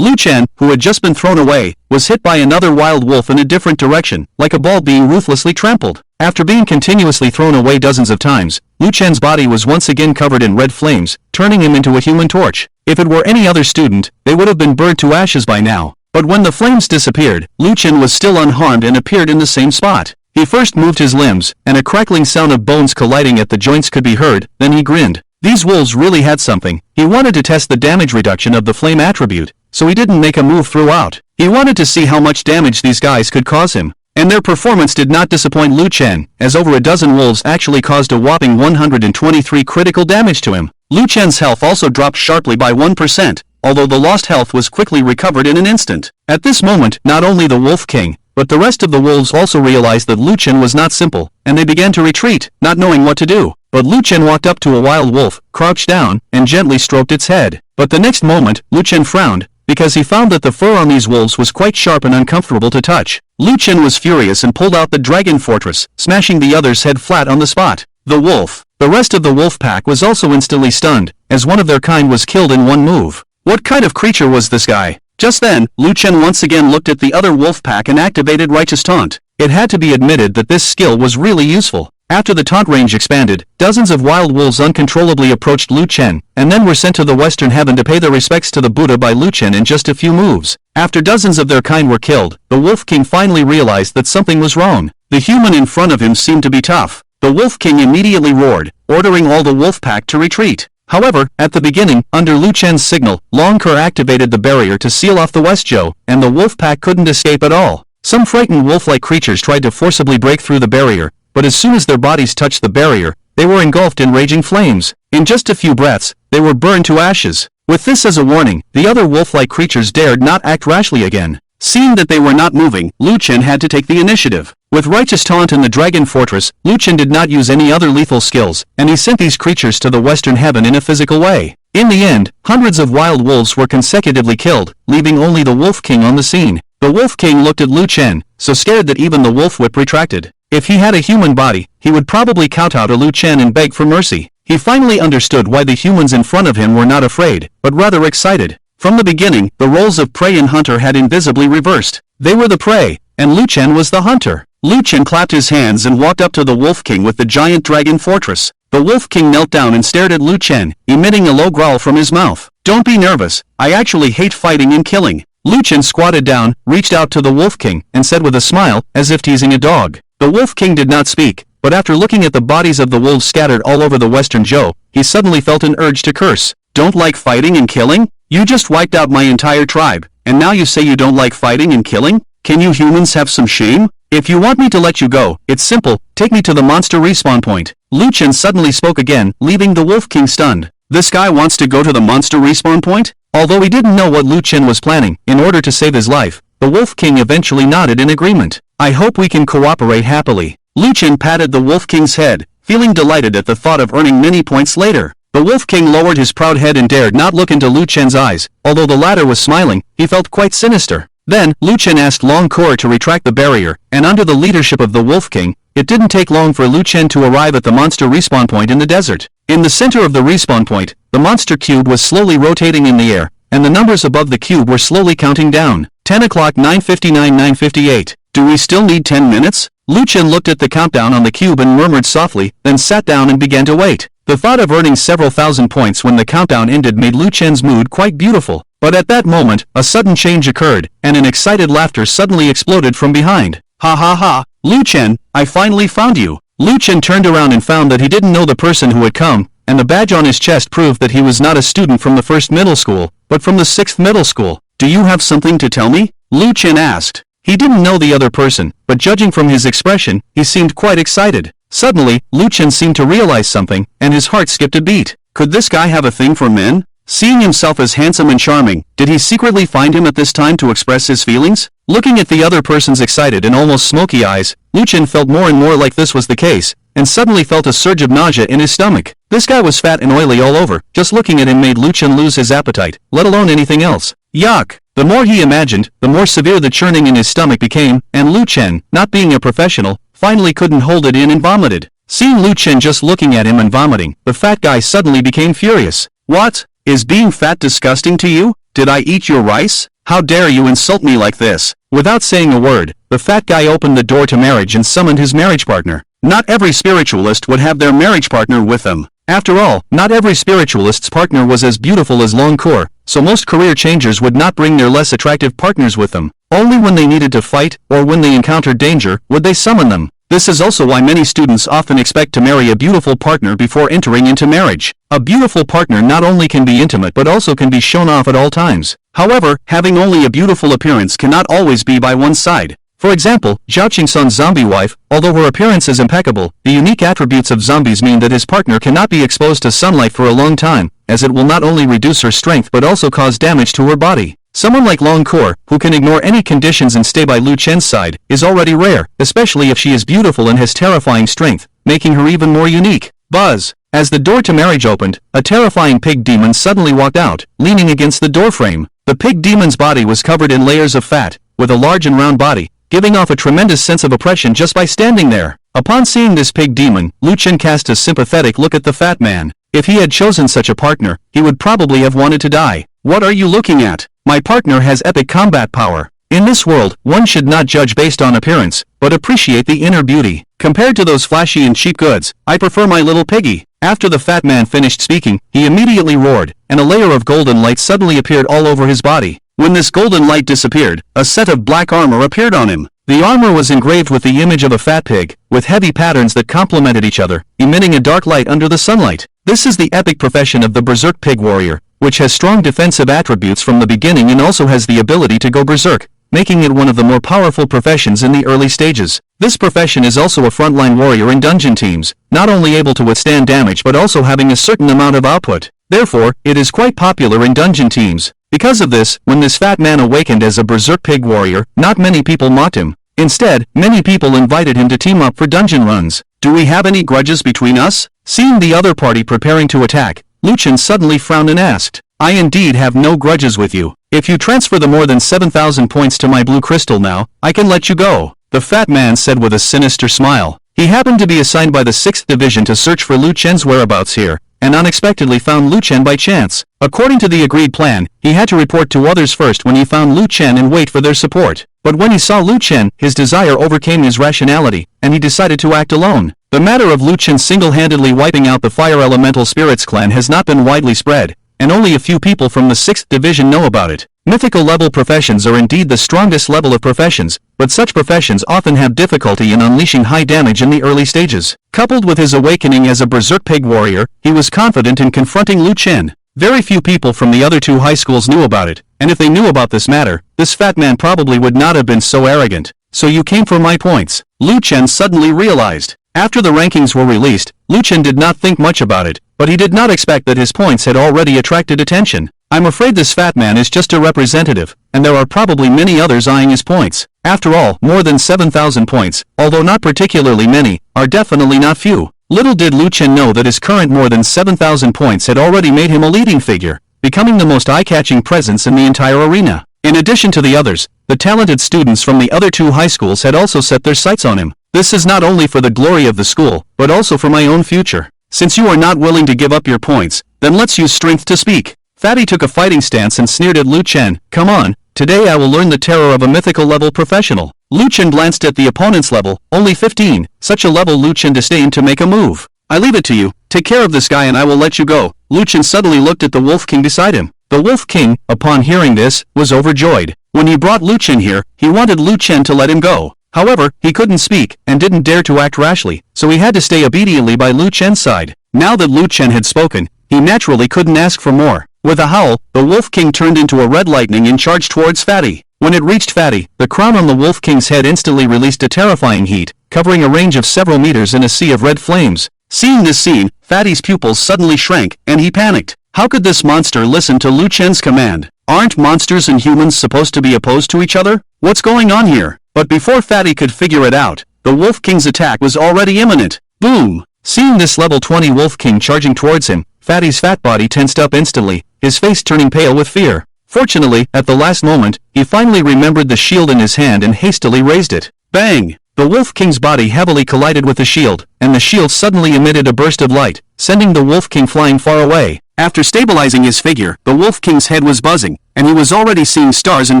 Luken, who had just been thrown away, was hit by another wild wolf in a different direction, like a ball being ruthlessly trampled. After being continuously thrown away dozens of times, Luken's body was once again covered in red flames, turning him into a human torch. If it were any other student, they would have been burned to ashes by now. But when the flames disappeared, Luken was still unharmed and appeared in the same spot. He first moved his limbs, and a crackling sound of bones colliding at the joints could be heard, then he grinned. These wolves really had something. He wanted to test the damage reduction of the flame attribute, so he didn't make a move throughout. He wanted to see how much damage these guys could cause him. And their performance did not disappoint Luken, as over a dozen wolves actually caused a whopping 123 critical damage to him. Luken's health also dropped sharply by 1%, although the lost health was quickly recovered in an instant. At this moment, not only the Wolf King, but the rest of the wolves also realized that Luken was not simple, and they began to retreat, not knowing what to do. But Luken walked up to a wild wolf, crouched down, and gently stroked its head. But the next moment, Luken frowned, because he found that the fur on these wolves was quite sharp and uncomfortable to touch. Luken was furious and pulled out the dragon fortress, smashing the other's head flat on the spot. The wolf. The rest of the wolf pack was also instantly stunned, as one of their kind was killed in one move. What kind of creature was this guy? Just then, Luken once again looked at the other wolf pack and activated Righteous Taunt. It had to be admitted that this skill was really useful. After the taunt range expanded, dozens of wild wolves uncontrollably approached Luken, and then were sent to the Western Heaven to pay their respects to the Buddha by Luken in just a few moves. After dozens of their kind were killed, the Wolf King finally realized that something was wrong. The human in front of him seemed to be tough. The Wolf King immediately roared, ordering all the wolf pack to retreat. However, at the beginning, under Luken's signal, Longcur activated the barrier to seal off the Westjo, and the wolf pack couldn't escape at all. Some frightened wolf-like creatures tried to forcibly break through the barrier, but as soon as their bodies touched the barrier, they were engulfed in raging flames. In just a few breaths, they were burned to ashes. With this as a warning, the other wolf-like creatures dared not act rashly again. Seeing that they were not moving, Luken had to take the initiative. With Righteous Taunt in the Dragon Fortress, Luken did not use any other lethal skills, and he sent these creatures to the Western Heaven in a physical way. In the end, hundreds of wild wolves were consecutively killed, leaving only the Wolf King on the scene. The Wolf King looked at Luken, so scared that even the wolf whip retracted. If he had a human body, he would probably kowtow to Luken and beg for mercy. He finally understood why the humans in front of him were not afraid, but rather excited. From the beginning, the roles of prey and hunter had invisibly reversed. They were the prey, and Luken was the hunter. Luken clapped his hands and walked up to the Wolf King with the giant dragon fortress. The Wolf King knelt down and stared at Luken, emitting a low growl from his mouth. "Don't be nervous, I actually hate fighting and killing." Luken squatted down, reached out to the Wolf King, and said with a smile, as if teasing a dog. The Wolf King did not speak, but after looking at the bodies of the wolves scattered all over the Western Joe, he suddenly felt an urge to curse. "Don't like fighting and killing? You just wiped out my entire tribe, and now you say you don't like fighting and killing? Can you humans have some shame? If you want me to let you go, it's simple, take me to the monster respawn point." Luken suddenly spoke again, leaving the Wolf King stunned. This guy wants to go to the monster respawn point? Although he didn't know what Luken was planning, in order to save his life, the Wolf King eventually nodded in agreement. "I hope we can cooperate happily." Luken patted the Wolf King's head, feeling delighted at the thought of earning many points later. The Wolf King lowered his proud head and dared not look into Luken's eyes. Although the latter was smiling, he felt quite sinister. Then, Luken asked Longcor to retract the barrier, and under the leadership of the Wolf King, it didn't take long for Luken to arrive at the monster respawn point in the desert. In the center of the respawn point, the monster cube was slowly rotating in the air, and the numbers above the cube were slowly counting down. 10 o'clock, 9:59, 9:58. Do we still need 10 minutes? Luken looked at the countdown on the cube and murmured softly, then sat down and began to wait. The thought of earning several thousand points when the countdown ended made Luken's mood quite beautiful. But at that moment, a sudden change occurred, and an excited laughter suddenly exploded from behind. "Ha ha ha, Luken, I finally found you." Luken turned around and found that he didn't know the person who had come, and the badge on his chest proved that he was not a student from the 1st middle school, but from the 6th middle school. "Do you have something to tell me?" Luken asked. He didn't know the other person, but judging from his expression, he seemed quite excited. Suddenly, Luken seemed to realize something, and his heart skipped a beat. Could this guy have a thing for men? Seeing himself as handsome and charming, did he secretly find him at this time to express his feelings? Looking at the other person's excited and almost smoky eyes, Luken felt more and more like this was the case, and suddenly felt a surge of nausea in his stomach. This guy was fat and oily all over. Just looking at him made Luken lose his appetite, let alone anything else. Yuck! The more he imagined, the more severe the churning in his stomach became, and Luken, not being a professional, finally couldn't hold it in and vomited. Seeing Luken just looking at him and vomiting, the fat guy suddenly became furious. "What? Is being fat disgusting to you? Did I eat your rice? How dare you insult me like this?" Without saying a word, the fat guy opened the door to marriage and summoned his marriage partner. Not every spiritualist would have their marriage partner with them. After all, not every spiritualist's partner was as beautiful as Longcor, so most career changers would not bring their less attractive partners with them. Only when they needed to fight, or when they encountered danger, would they summon them. This is also why many students often expect to marry a beautiful partner before entering into marriage. A beautiful partner not only can be intimate but also can be shown off at all times. However, having only a beautiful appearance cannot always be by one side. For example, Zhao Qingsun's zombie wife, although her appearance is impeccable, the unique attributes of zombies mean that his partner cannot be exposed to sunlight for a long time, as it will not only reduce her strength but also cause damage to her body. Someone like Longcor, who can ignore any conditions and stay by Luken's side, is already rare, especially if she is beautiful and has terrifying strength, making her even more unique. Buzz! As the door to marriage opened, a terrifying pig demon suddenly walked out, leaning against the doorframe. The pig demon's body was covered in layers of fat, with a large and round body, giving off a tremendous sense of oppression just by standing there. Upon seeing this pig demon, Luken cast a sympathetic look at the fat man. If he had chosen such a partner, he would probably have wanted to die. "What are you looking at? My partner has epic combat power. In this world, one should not judge based on appearance, but appreciate the inner beauty. Compared to those flashy and cheap goods, I prefer my little piggy. After the fat man finished speaking, he immediately roared, and a layer of golden light suddenly appeared all over his body. When this golden light disappeared, a set of black armor appeared on him. The armor was engraved with the image of a fat pig, with heavy patterns that complemented each other, emitting a dark light under the sunlight. This is the epic profession of the berserk pig warrior, which has strong defensive attributes from the beginning and also has the ability to go berserk, making it one of the more powerful professions in the early stages. This profession is also a frontline warrior in dungeon teams, not only able to withstand damage but also having a certain amount of output. Therefore, it is quite popular in dungeon teams. Because of this, when this fat man awakened as a berserk pig warrior, not many people mocked him. Instead, many people invited him to team up for dungeon runs. Do we have any grudges between us? Seeing the other party preparing to attack, Luken suddenly frowned and asked, I indeed have no grudges with you. If you transfer the more than 7,000 points to my blue crystal now, I can let you go. The fat man said with a sinister smile. He happened to be assigned by the 6th Division to search for Luken's whereabouts here, and unexpectedly found Luken by chance. According to the agreed plan, he had to report to others first when he found Luken and wait for their support. But when he saw Luken, his desire overcame his rationality, and he decided to act alone. The matter of Luken single-handedly wiping out the Fire Elemental Spirits clan has not been widely spread, and only a few people from the 6th Division know about it. Mythical level professions are indeed the strongest level of professions, but such professions often have difficulty in unleashing high damage in the early stages. Coupled with his awakening as a berserk pig warrior, he was confident in confronting Luken. Very few people from the other two high schools knew about it, and if they knew about this matter, this fat man probably would not have been so arrogant. So you came for my points. Luken suddenly realized. After the rankings were released, Luken did not think much about it, but he did not expect that his points had already attracted attention. I'm afraid this fat man is just a representative, and there are probably many others eyeing his points. After all, more than 7,000 points, although not particularly many, are definitely not few. Little did Luken know that his current more than 7,000 points had already made him a leading figure, becoming the most eye-catching presence in the entire arena. In addition to the others, the talented students from the other two high schools had also set their sights on him. This is not only for the glory of the school, but also for my own future. Since you are not willing to give up your points, then let's use strength to speak. Fatty took a fighting stance and sneered at Luken. Come on, today I will learn the terror of a mythical level professional. Luken glanced at the opponent's level, only 15, such a level Luken disdained to make a move. I leave it to you, take care of this guy and I will let you go. Luken suddenly looked at the Wolf King beside him. The Wolf King, upon hearing this, was overjoyed. When he brought Luken here, he wanted Luken to let him go. However, he couldn't speak, and didn't dare to act rashly, so he had to stay obediently by Luken's side. Now that Luken had spoken, he naturally couldn't ask for more. With a howl, the Wolf King turned into a red lightning and charged towards Fatty. When it reached Fatty, the crown on the Wolf King's head instantly released a terrifying heat, covering a range of several meters in a sea of red flames. Seeing this scene, Fatty's pupils suddenly shrank, and he panicked. How could this monster listen to Luken's command? Aren't monsters and humans supposed to be opposed to each other? What's going on here? But before Fatty could figure it out, the Wolf King's attack was already imminent. Boom! Seeing this level 20 Wolf King charging towards him, Fatty's fat body tensed up instantly, his face turning pale with fear. Fortunately, at the last moment, he finally remembered the shield in his hand and hastily raised it. Bang! The Wolf King's body heavily collided with the shield, and the shield suddenly emitted a burst of light, sending the Wolf King flying far away. After stabilizing his figure, the Wolf King's head was buzzing, and he was already seeing stars in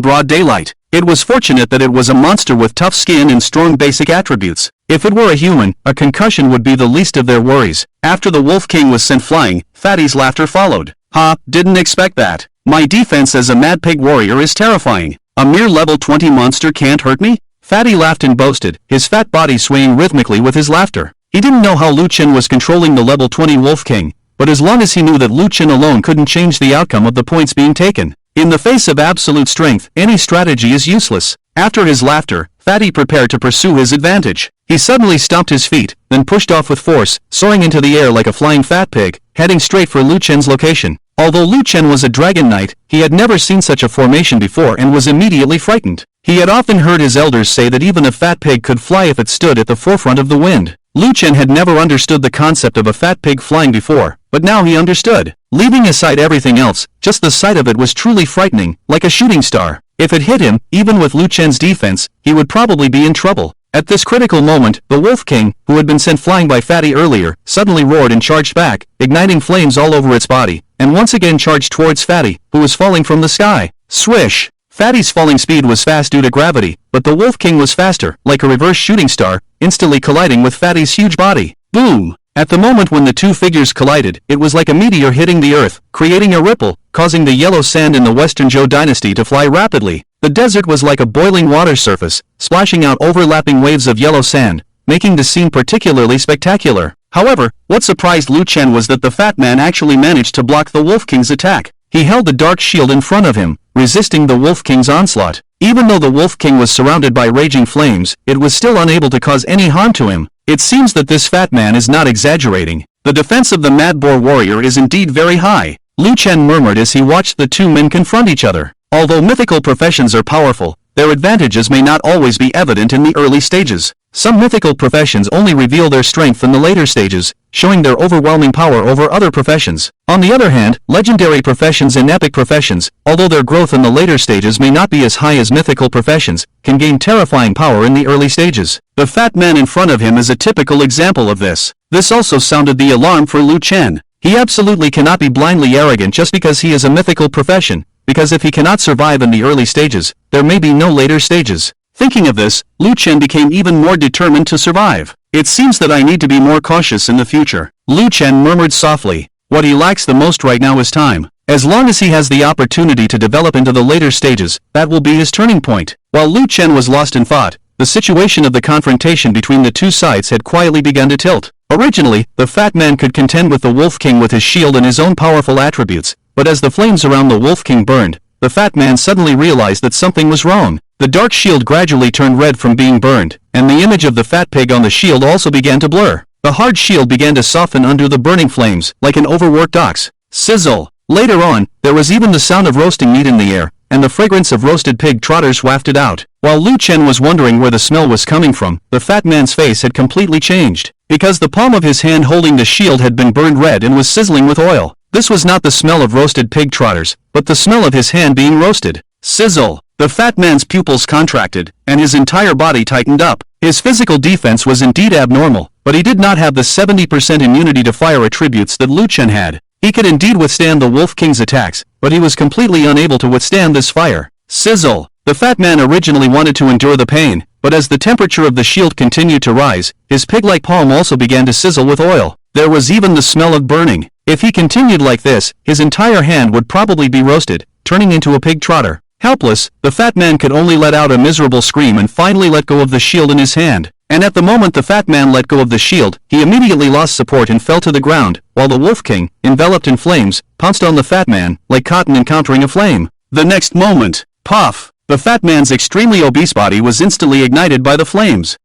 broad daylight. It was fortunate that it was a monster with tough skin and strong basic attributes. If it were a human, a concussion would be the least of their worries. After the Wolf King was sent flying, Fatty's laughter followed. Ha, didn't expect that. My defense as a mad pig warrior is terrifying. A mere level 20 monster can't hurt me? Fatty laughed and boasted, his fat body swaying rhythmically with his laughter. He didn't know how Luken was controlling the level 20 Wolf King, but as long as he knew that Luken alone couldn't change the outcome of the points being taken. In the face of absolute strength, any strategy is useless. After his laughter, Fatty prepared to pursue his advantage. He suddenly stomped his feet, then pushed off with force, soaring into the air like a flying fat pig, heading straight for Luken's location. Although Luken was a dragon knight, he had never seen such a formation before and was immediately frightened. He had often heard his elders say that even a fat pig could fly if it stood at the forefront of the wind. Luken had never understood the concept of a fat pig flying before, but now he understood. Leaving aside everything else, just the sight of it was truly frightening, like a shooting star. If it hit him, even with Luken's defense, he would probably be in trouble. At this critical moment, the Wolf King, who had been sent flying by Fatty earlier, suddenly roared and charged back, igniting flames all over its body, and once again charged towards Fatty, who was falling from the sky. Swish! Fatty's falling speed was fast due to gravity, but the Wolf King was faster, like a reverse shooting star, instantly colliding with Fatty's huge body. Boom! At the moment when the two figures collided, it was like a meteor hitting the earth, creating a ripple, causing the yellow sand in the Western Zhou dynasty to fly rapidly. The desert was like a boiling water surface, splashing out overlapping waves of yellow sand, making the scene particularly spectacular. However, what surprised Luken was that the fat man actually managed to block the Wolf King's attack. He held the dark shield in front of him, resisting the Wolf King's onslaught. Even though the Wolf King was surrounded by raging flames, it was still unable to cause any harm to him. It seems that this fat man is not exaggerating. The defense of the Mad Boar warrior is indeed very high, Luken murmured as he watched the two men confront each other. Although mythical professions are powerful, their advantages may not always be evident in the early stages. Some mythical professions only reveal their strength in the later stages, showing their overwhelming power over other professions. On the other hand, legendary professions and epic professions, although their growth in the later stages may not be as high as mythical professions, can gain terrifying power in the early stages. The fat man in front of him is a typical example of this. This also sounded the alarm for Luken. He absolutely cannot be blindly arrogant just because he is a mythical profession, because if he cannot survive in the early stages, there may be no later stages. Thinking of this, Luken became even more determined to survive. It seems that I need to be more cautious in the future, Luken murmured softly. What he lacks the most right now is time. As long as he has the opportunity to develop into the later stages, that will be his turning point. While Luken was lost in thought, the situation of the confrontation between the two sides had quietly begun to tilt. Originally, the fat man could contend with the Wolf King with his shield and his own powerful attributes, but as the flames around the Wolf King burned, the fat man suddenly realized that something was wrong. The dark shield gradually turned red from being burned, and the image of the fat pig on the shield also began to blur. The hard shield began to soften under the burning flames, like an overworked ox. Sizzle! Later on, there was even the sound of roasting meat in the air, and the fragrance of roasted pig trotters wafted out. While Luken was wondering where the smell was coming from, the fat man's face had completely changed, because the palm of his hand holding the shield had been burned red and was sizzling with oil. This was not the smell of roasted pig trotters, but the smell of his hand being roasted. Sizzle! The fat man's pupils contracted, and his entire body tightened up. His physical defense was indeed abnormal, but he did not have the 70% immunity to fire attributes that Luken had. He could indeed withstand the Wolf King's attacks, but he was completely unable to withstand this fire. Sizzle! The fat man originally wanted to endure the pain, but as the temperature of the shield continued to rise, his pig-like palm also began to sizzle with oil. There was even the smell of burning. If he continued like this, his entire hand would probably be roasted, turning into a pig trotter. Helpless, the fat man could only let out a miserable scream and finally let go of the shield in his hand. And at the moment the fat man let go of the shield, he immediately lost support and fell to the ground, while the Wolf King, enveloped in flames, pounced on the fat man, like cotton encountering a flame. The next moment, puff! The fat man's extremely obese body was instantly ignited by the flames.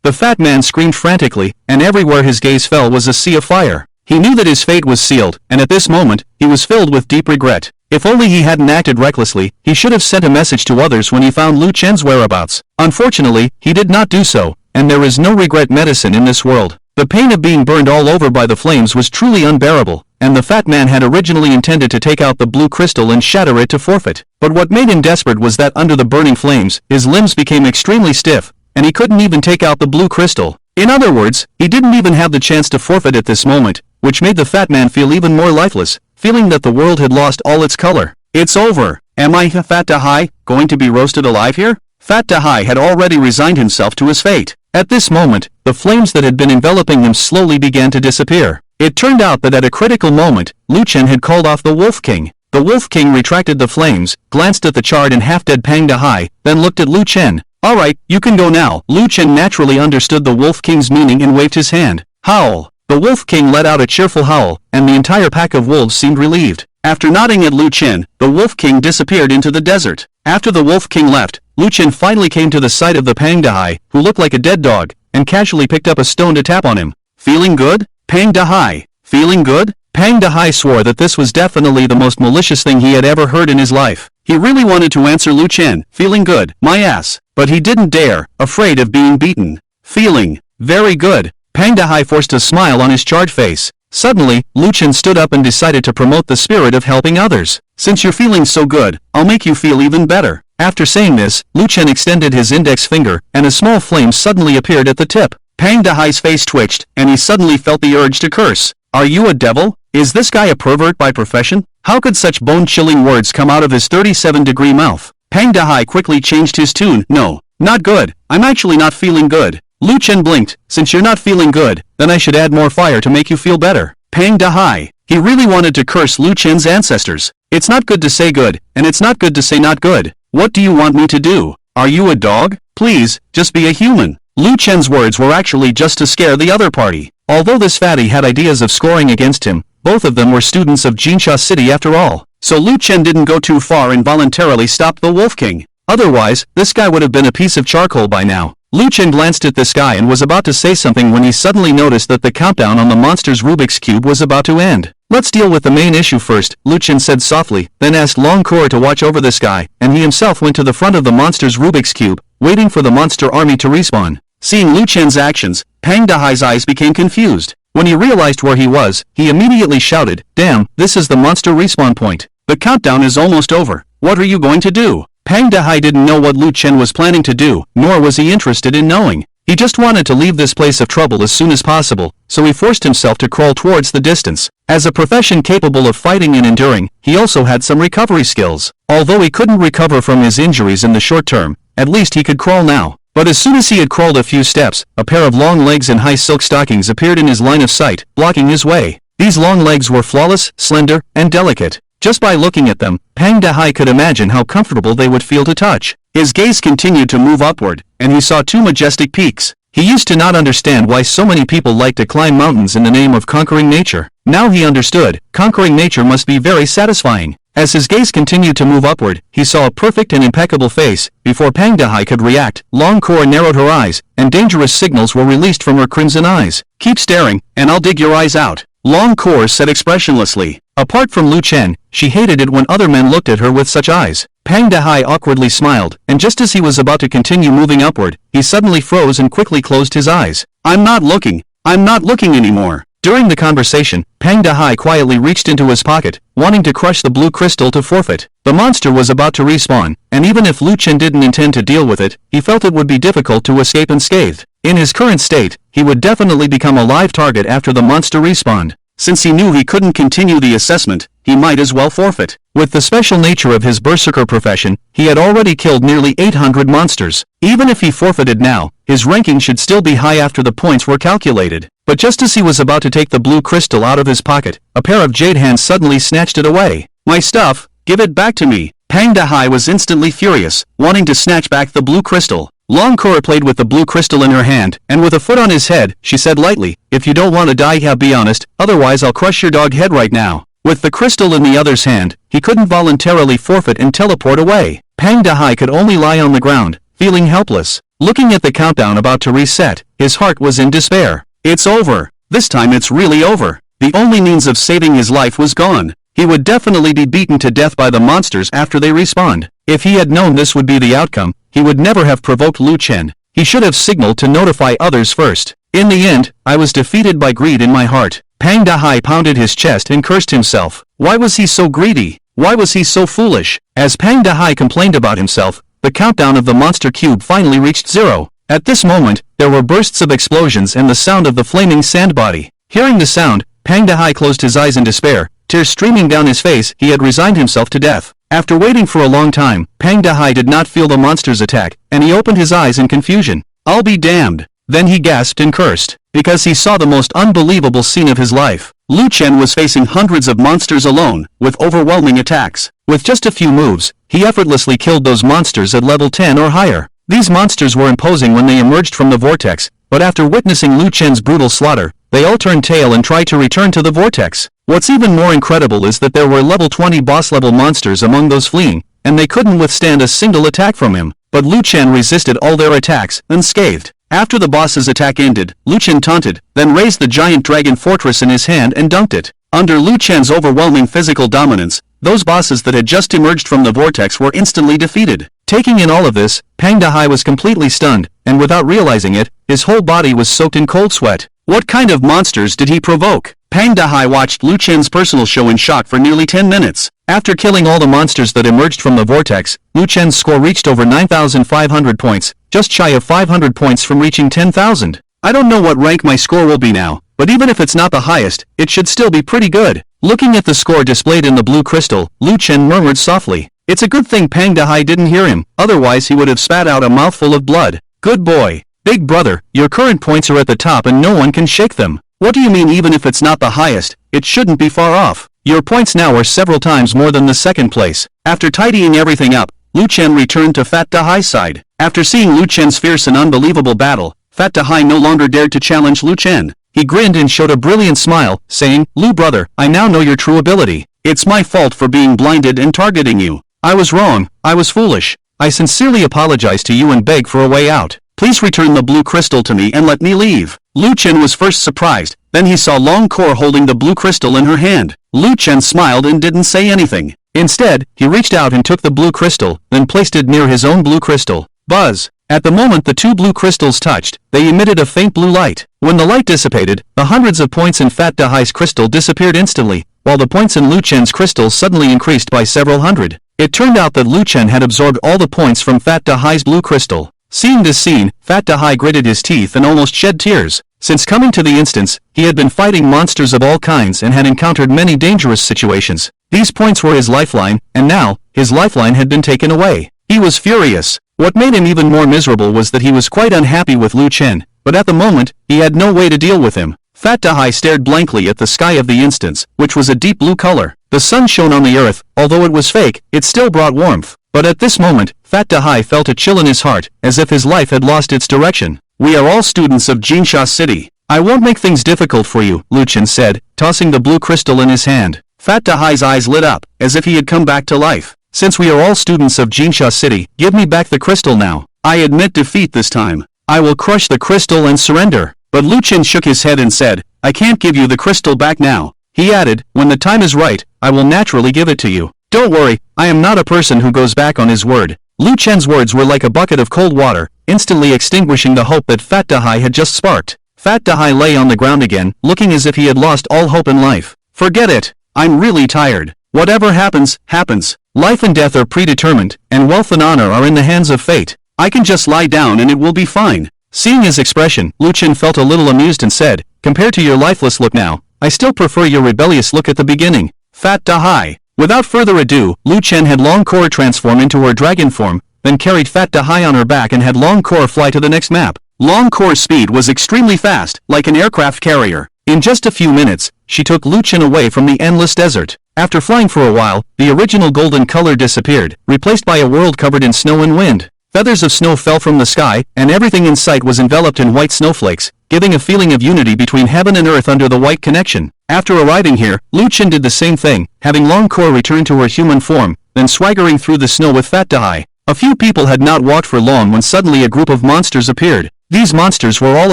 The fat man screamed frantically, and everywhere his gaze fell was a sea of fire. He knew that his fate was sealed, and at this moment, he was filled with deep regret. If only he hadn't acted recklessly, he should have sent a message to others when he found Luken's whereabouts. Unfortunately, he did not do so, and there is no regret medicine in this world. The pain of being burned all over by the flames was truly unbearable, and the fat man had originally intended to take out the blue crystal and shatter it to forfeit. But what made him desperate was that under the burning flames, his limbs became extremely stiff, and he couldn't even take out the blue crystal. In other words, he didn't even have the chance to forfeit at this moment, which made the fat man feel even more lifeless, feeling that the world had lost all its color. It's over. Am I, Fat Dahai, going to be roasted alive here? Fat Dahai had already resigned himself to his fate. At this moment, the flames that had been enveloping him slowly began to disappear. It turned out that at a critical moment, Luken had called off the Wolf King. The Wolf King retracted the flames, glanced at the charred and half-dead Pang Dahai, then looked at Luken. Alright, you can go now. Luken naturally understood the Wolf King's meaning and waved his hand. Howl! The Wolf King let out a cheerful howl, and the entire pack of wolves seemed relieved. After nodding at Luken, the Wolf King disappeared into the desert. After the Wolf King left, Luken finally came to the sight of the Pang Dahai, who looked like a dead dog, and casually picked up a stone to tap on him. Feeling good? Pang Dahai. Feeling good? Pang Dahai swore that this was definitely the most malicious thing he had ever heard in his life. He really wanted to answer Luken, feeling good, my ass. But he didn't dare, afraid of being beaten. Feeling very good. Pang Dahai forced a smile on his charred face. Suddenly, Luken stood up and decided to promote the spirit of helping others. Since you're feeling so good, I'll make you feel even better. After saying this, Luken extended his index finger, and a small flame suddenly appeared at the tip. Pang Dahai's face twitched, and he suddenly felt the urge to curse. Are you a devil? Is this guy a pervert by profession? How could such bone-chilling words come out of his 37-degree mouth? Pang Dahai quickly changed his tune. No, not good. I'm actually not feeling good. Luken blinked. Since you're not feeling good, then I should add more fire to make you feel better. Pang Dahai. He really wanted to curse Luken's ancestors. It's not good to say good, and it's not good to say not good. What do you want me to do? Are you a dog? Please, just be a human. Luken's words were actually just to scare the other party. Although this fatty had ideas of scoring against him, both of them were students of Jinsha City after all. So Luken didn't go too far and voluntarily stopped the Wolf King. Otherwise, this guy would have been a piece of charcoal by now. Luken glanced at this guy and was about to say something when he suddenly noticed that the countdown on the monster's Rubik's Cube was about to end. Let's deal with the main issue first, Luken said softly, then asked Long Kor to watch over this guy, and he himself went to the front of the monster's Rubik's Cube, waiting for the monster army to respawn. Seeing Luken's actions, Pang Dahai's eyes became confused. When he realized where he was, he immediately shouted, "Damn, this is the monster respawn point. The countdown is almost over. What are you going to do?" Pang Dahai didn't know what Luken was planning to do, nor was he interested in knowing. He just wanted to leave this place of trouble as soon as possible, so he forced himself to crawl towards the distance. As a profession capable of fighting and enduring, he also had some recovery skills. Although he couldn't recover from his injuries in the short term, at least he could crawl now. But as soon as he had crawled a few steps, a pair of long legs and high silk stockings appeared in his line of sight, blocking his way. These long legs were flawless, slender, and delicate. Just by looking at them, Pang Dahai could imagine how comfortable they would feel to touch. His gaze continued to move upward, and he saw two majestic peaks. He used to not understand why so many people like to climb mountains in the name of conquering nature. Now he understood, conquering nature must be very satisfying. As his gaze continued to move upward, he saw a perfect and impeccable face. Before Pang Dahai could react, Long Kor narrowed her eyes, and dangerous signals were released from her crimson eyes. "Keep staring, and I'll dig your eyes out," Long Kor said expressionlessly. Apart from Luken, she hated it when other men looked at her with such eyes. Pang Dahai awkwardly smiled, and just as he was about to continue moving upward, he suddenly froze and quickly closed his eyes. I'm not looking anymore." During the conversation, Pang Dahai quietly reached into his pocket, wanting to crush the blue crystal to forfeit. The monster was about to respawn, and even if Luken didn't intend to deal with it, he felt it would be difficult to escape unscathed. In his current state, he would definitely become a live target after the monster respawned. Since he knew he couldn't continue the assessment, he might as well forfeit. With the special nature of his berserker profession, he had already killed nearly 800 monsters. Even if he forfeited now, his ranking should still be high after the points were calculated. But just as he was about to take the blue crystal out of his pocket, a pair of jade hands suddenly snatched it away. "My stuff, give it back to me." Pang Dahai was instantly furious, wanting to snatch back the blue crystal. Long Kor played with the blue crystal in her hand, and with a foot on his head, she said lightly, "If you don't want to die, be honest, otherwise I'll crush your dog head right now." With the crystal in the other's hand, he couldn't voluntarily forfeit and teleport away. Pang Dahai could only lie on the ground, feeling helpless. Looking at the countdown about to reset, his heart was in despair. It's over. This time it's really over. The only means of saving his life was gone. He would definitely be beaten to death by the monsters after they respawned. If he had known this would be the outcome, he would never have provoked Luken. He should have signaled to notify others first. In the end, I was defeated by greed in my heart. Pang Dahai pounded his chest and cursed himself. Why was he so greedy? Why was he so foolish? As Pang Dahai complained about himself, the countdown of the monster cube finally reached 0. At this moment, there were bursts of explosions and the sound of the flaming sand body. Hearing the sound, Pang Dahai closed his eyes in despair, tears streaming down his face. He had resigned himself to death. After waiting for a long time, Pang Dahai did not feel the monster's attack, and he opened his eyes in confusion. "I'll be damned." Then he gasped and cursed, because he saw the most unbelievable scene of his life. Luken was facing hundreds of monsters alone, with overwhelming attacks. With just a few moves, he effortlessly killed those monsters at level 10 or higher. These monsters were imposing when they emerged from the vortex, but after witnessing Luken's brutal slaughter, they all turned tail and tried to return to the vortex. What's even more incredible is that there were level 20 boss-level monsters among those fleeing, and they couldn't withstand a single attack from him. But Luken resisted all their attacks, unscathed. After the boss's attack ended, Luken taunted, then raised the giant dragon fortress in his hand and dunked it. Under Luken's overwhelming physical dominance, those bosses that had just emerged from the vortex were instantly defeated. Taking in all of this, Pang Dahai was completely stunned, and without realizing it, his whole body was soaked in cold sweat. What kind of monsters did he provoke? Pang Dahai watched Luken's personal show in shock for nearly 10 minutes. After killing all the monsters that emerged from the vortex, Luken's score reached over 9,500 points, just shy of 500 points from reaching 10,000. I don't know what rank my score will be now, but even if it's not the highest, it should still be pretty good. Looking at the score displayed in the blue crystal, Luken murmured softly. It's a good thing Pang Dahai didn't hear him, otherwise he would have spat out a mouthful of blood. Good boy. Big brother, your current points are at the top and no one can shake them. What do you mean even if it's not the highest? It shouldn't be far off. Your points now are several times more than the second place. After tidying everything up, Luken returned to Fat Dahai's side. After seeing Luken's fierce and unbelievable battle, Fat Dahai no longer dared to challenge Luken. He grinned and showed a brilliant smile, saying, Lu brother, I now know your true ability. It's my fault for being blinded and targeting you. I was wrong, I was foolish. I sincerely apologize to you and beg for a way out. Please return the blue crystal to me and let me leave. Luken was first surprised, then he saw Long Kor holding the blue crystal in her hand. Luken smiled and didn't say anything. Instead, he reached out and took the blue crystal, then placed it near his own blue crystal. Buzz! At the moment the two blue crystals touched, they emitted a faint blue light. When the light dissipated, the hundreds of points in Fat Dahai's crystal disappeared instantly, while the points in Luken's crystal suddenly increased by several hundred. It turned out that Luken had absorbed all the points from Fat Dahai's blue crystal. Seeing this scene, Fat Dahai gritted his teeth and almost shed tears. Since coming to the instance, he had been fighting monsters of all kinds and had encountered many dangerous situations. These points were his lifeline, and now, his lifeline had been taken away. He was furious. What made him even more miserable was that he was quite unhappy with Luken, but at the moment, he had no way to deal with him. Fat Dahai stared blankly at the sky of the instance, which was a deep blue color. The sun shone on the earth, although it was fake, it still brought warmth. But at this moment, Fat Dahai felt a chill in his heart, as if his life had lost its direction. We are all students of Jinsha City. I won't make things difficult for you, Luken said, tossing the blue crystal in his hand. Fat Dahai's eyes lit up, as if he had come back to life. Since we are all students of Jinsha City, give me back the crystal now. I admit defeat this time. I will crush the crystal and surrender. But Luken shook his head and said, I can't give you the crystal back now. He added, when the time is right, I will naturally give it to you. Don't worry, I am not a person who goes back on his word. Luken's words were like a bucket of cold water, instantly extinguishing the hope that Fat Dahai had just sparked. Fat Dahai lay on the ground again, looking as if he had lost all hope in life. Forget it. I'm really tired. Whatever happens, happens. Life and death are predetermined, and wealth and honor are in the hands of fate. I can just lie down and it will be fine. Seeing his expression, Luken felt a little amused and said, compared to your lifeless look now, I still prefer your rebellious look at the beginning. Fat Dahai. Without further ado, Luken had Long Kor transform into her dragon form, then carried Fat Dahai on her back and had Long Kor fly to the next map. Long Kor's speed was extremely fast, like an aircraft carrier. In just a few minutes, she took Luken away from the endless desert. After flying for a while, the original golden color disappeared, replaced by a world covered in snow and wind. Feathers of snow fell from the sky, and everything in sight was enveloped in white snowflakes, giving a feeling of unity between heaven and earth under the white connection. After arriving here, Luken did the same thing, having Long Kor return to her human form, then swaggering through the snow with Fat Dahai. A few people had not walked for long when suddenly a group of monsters appeared. These monsters were all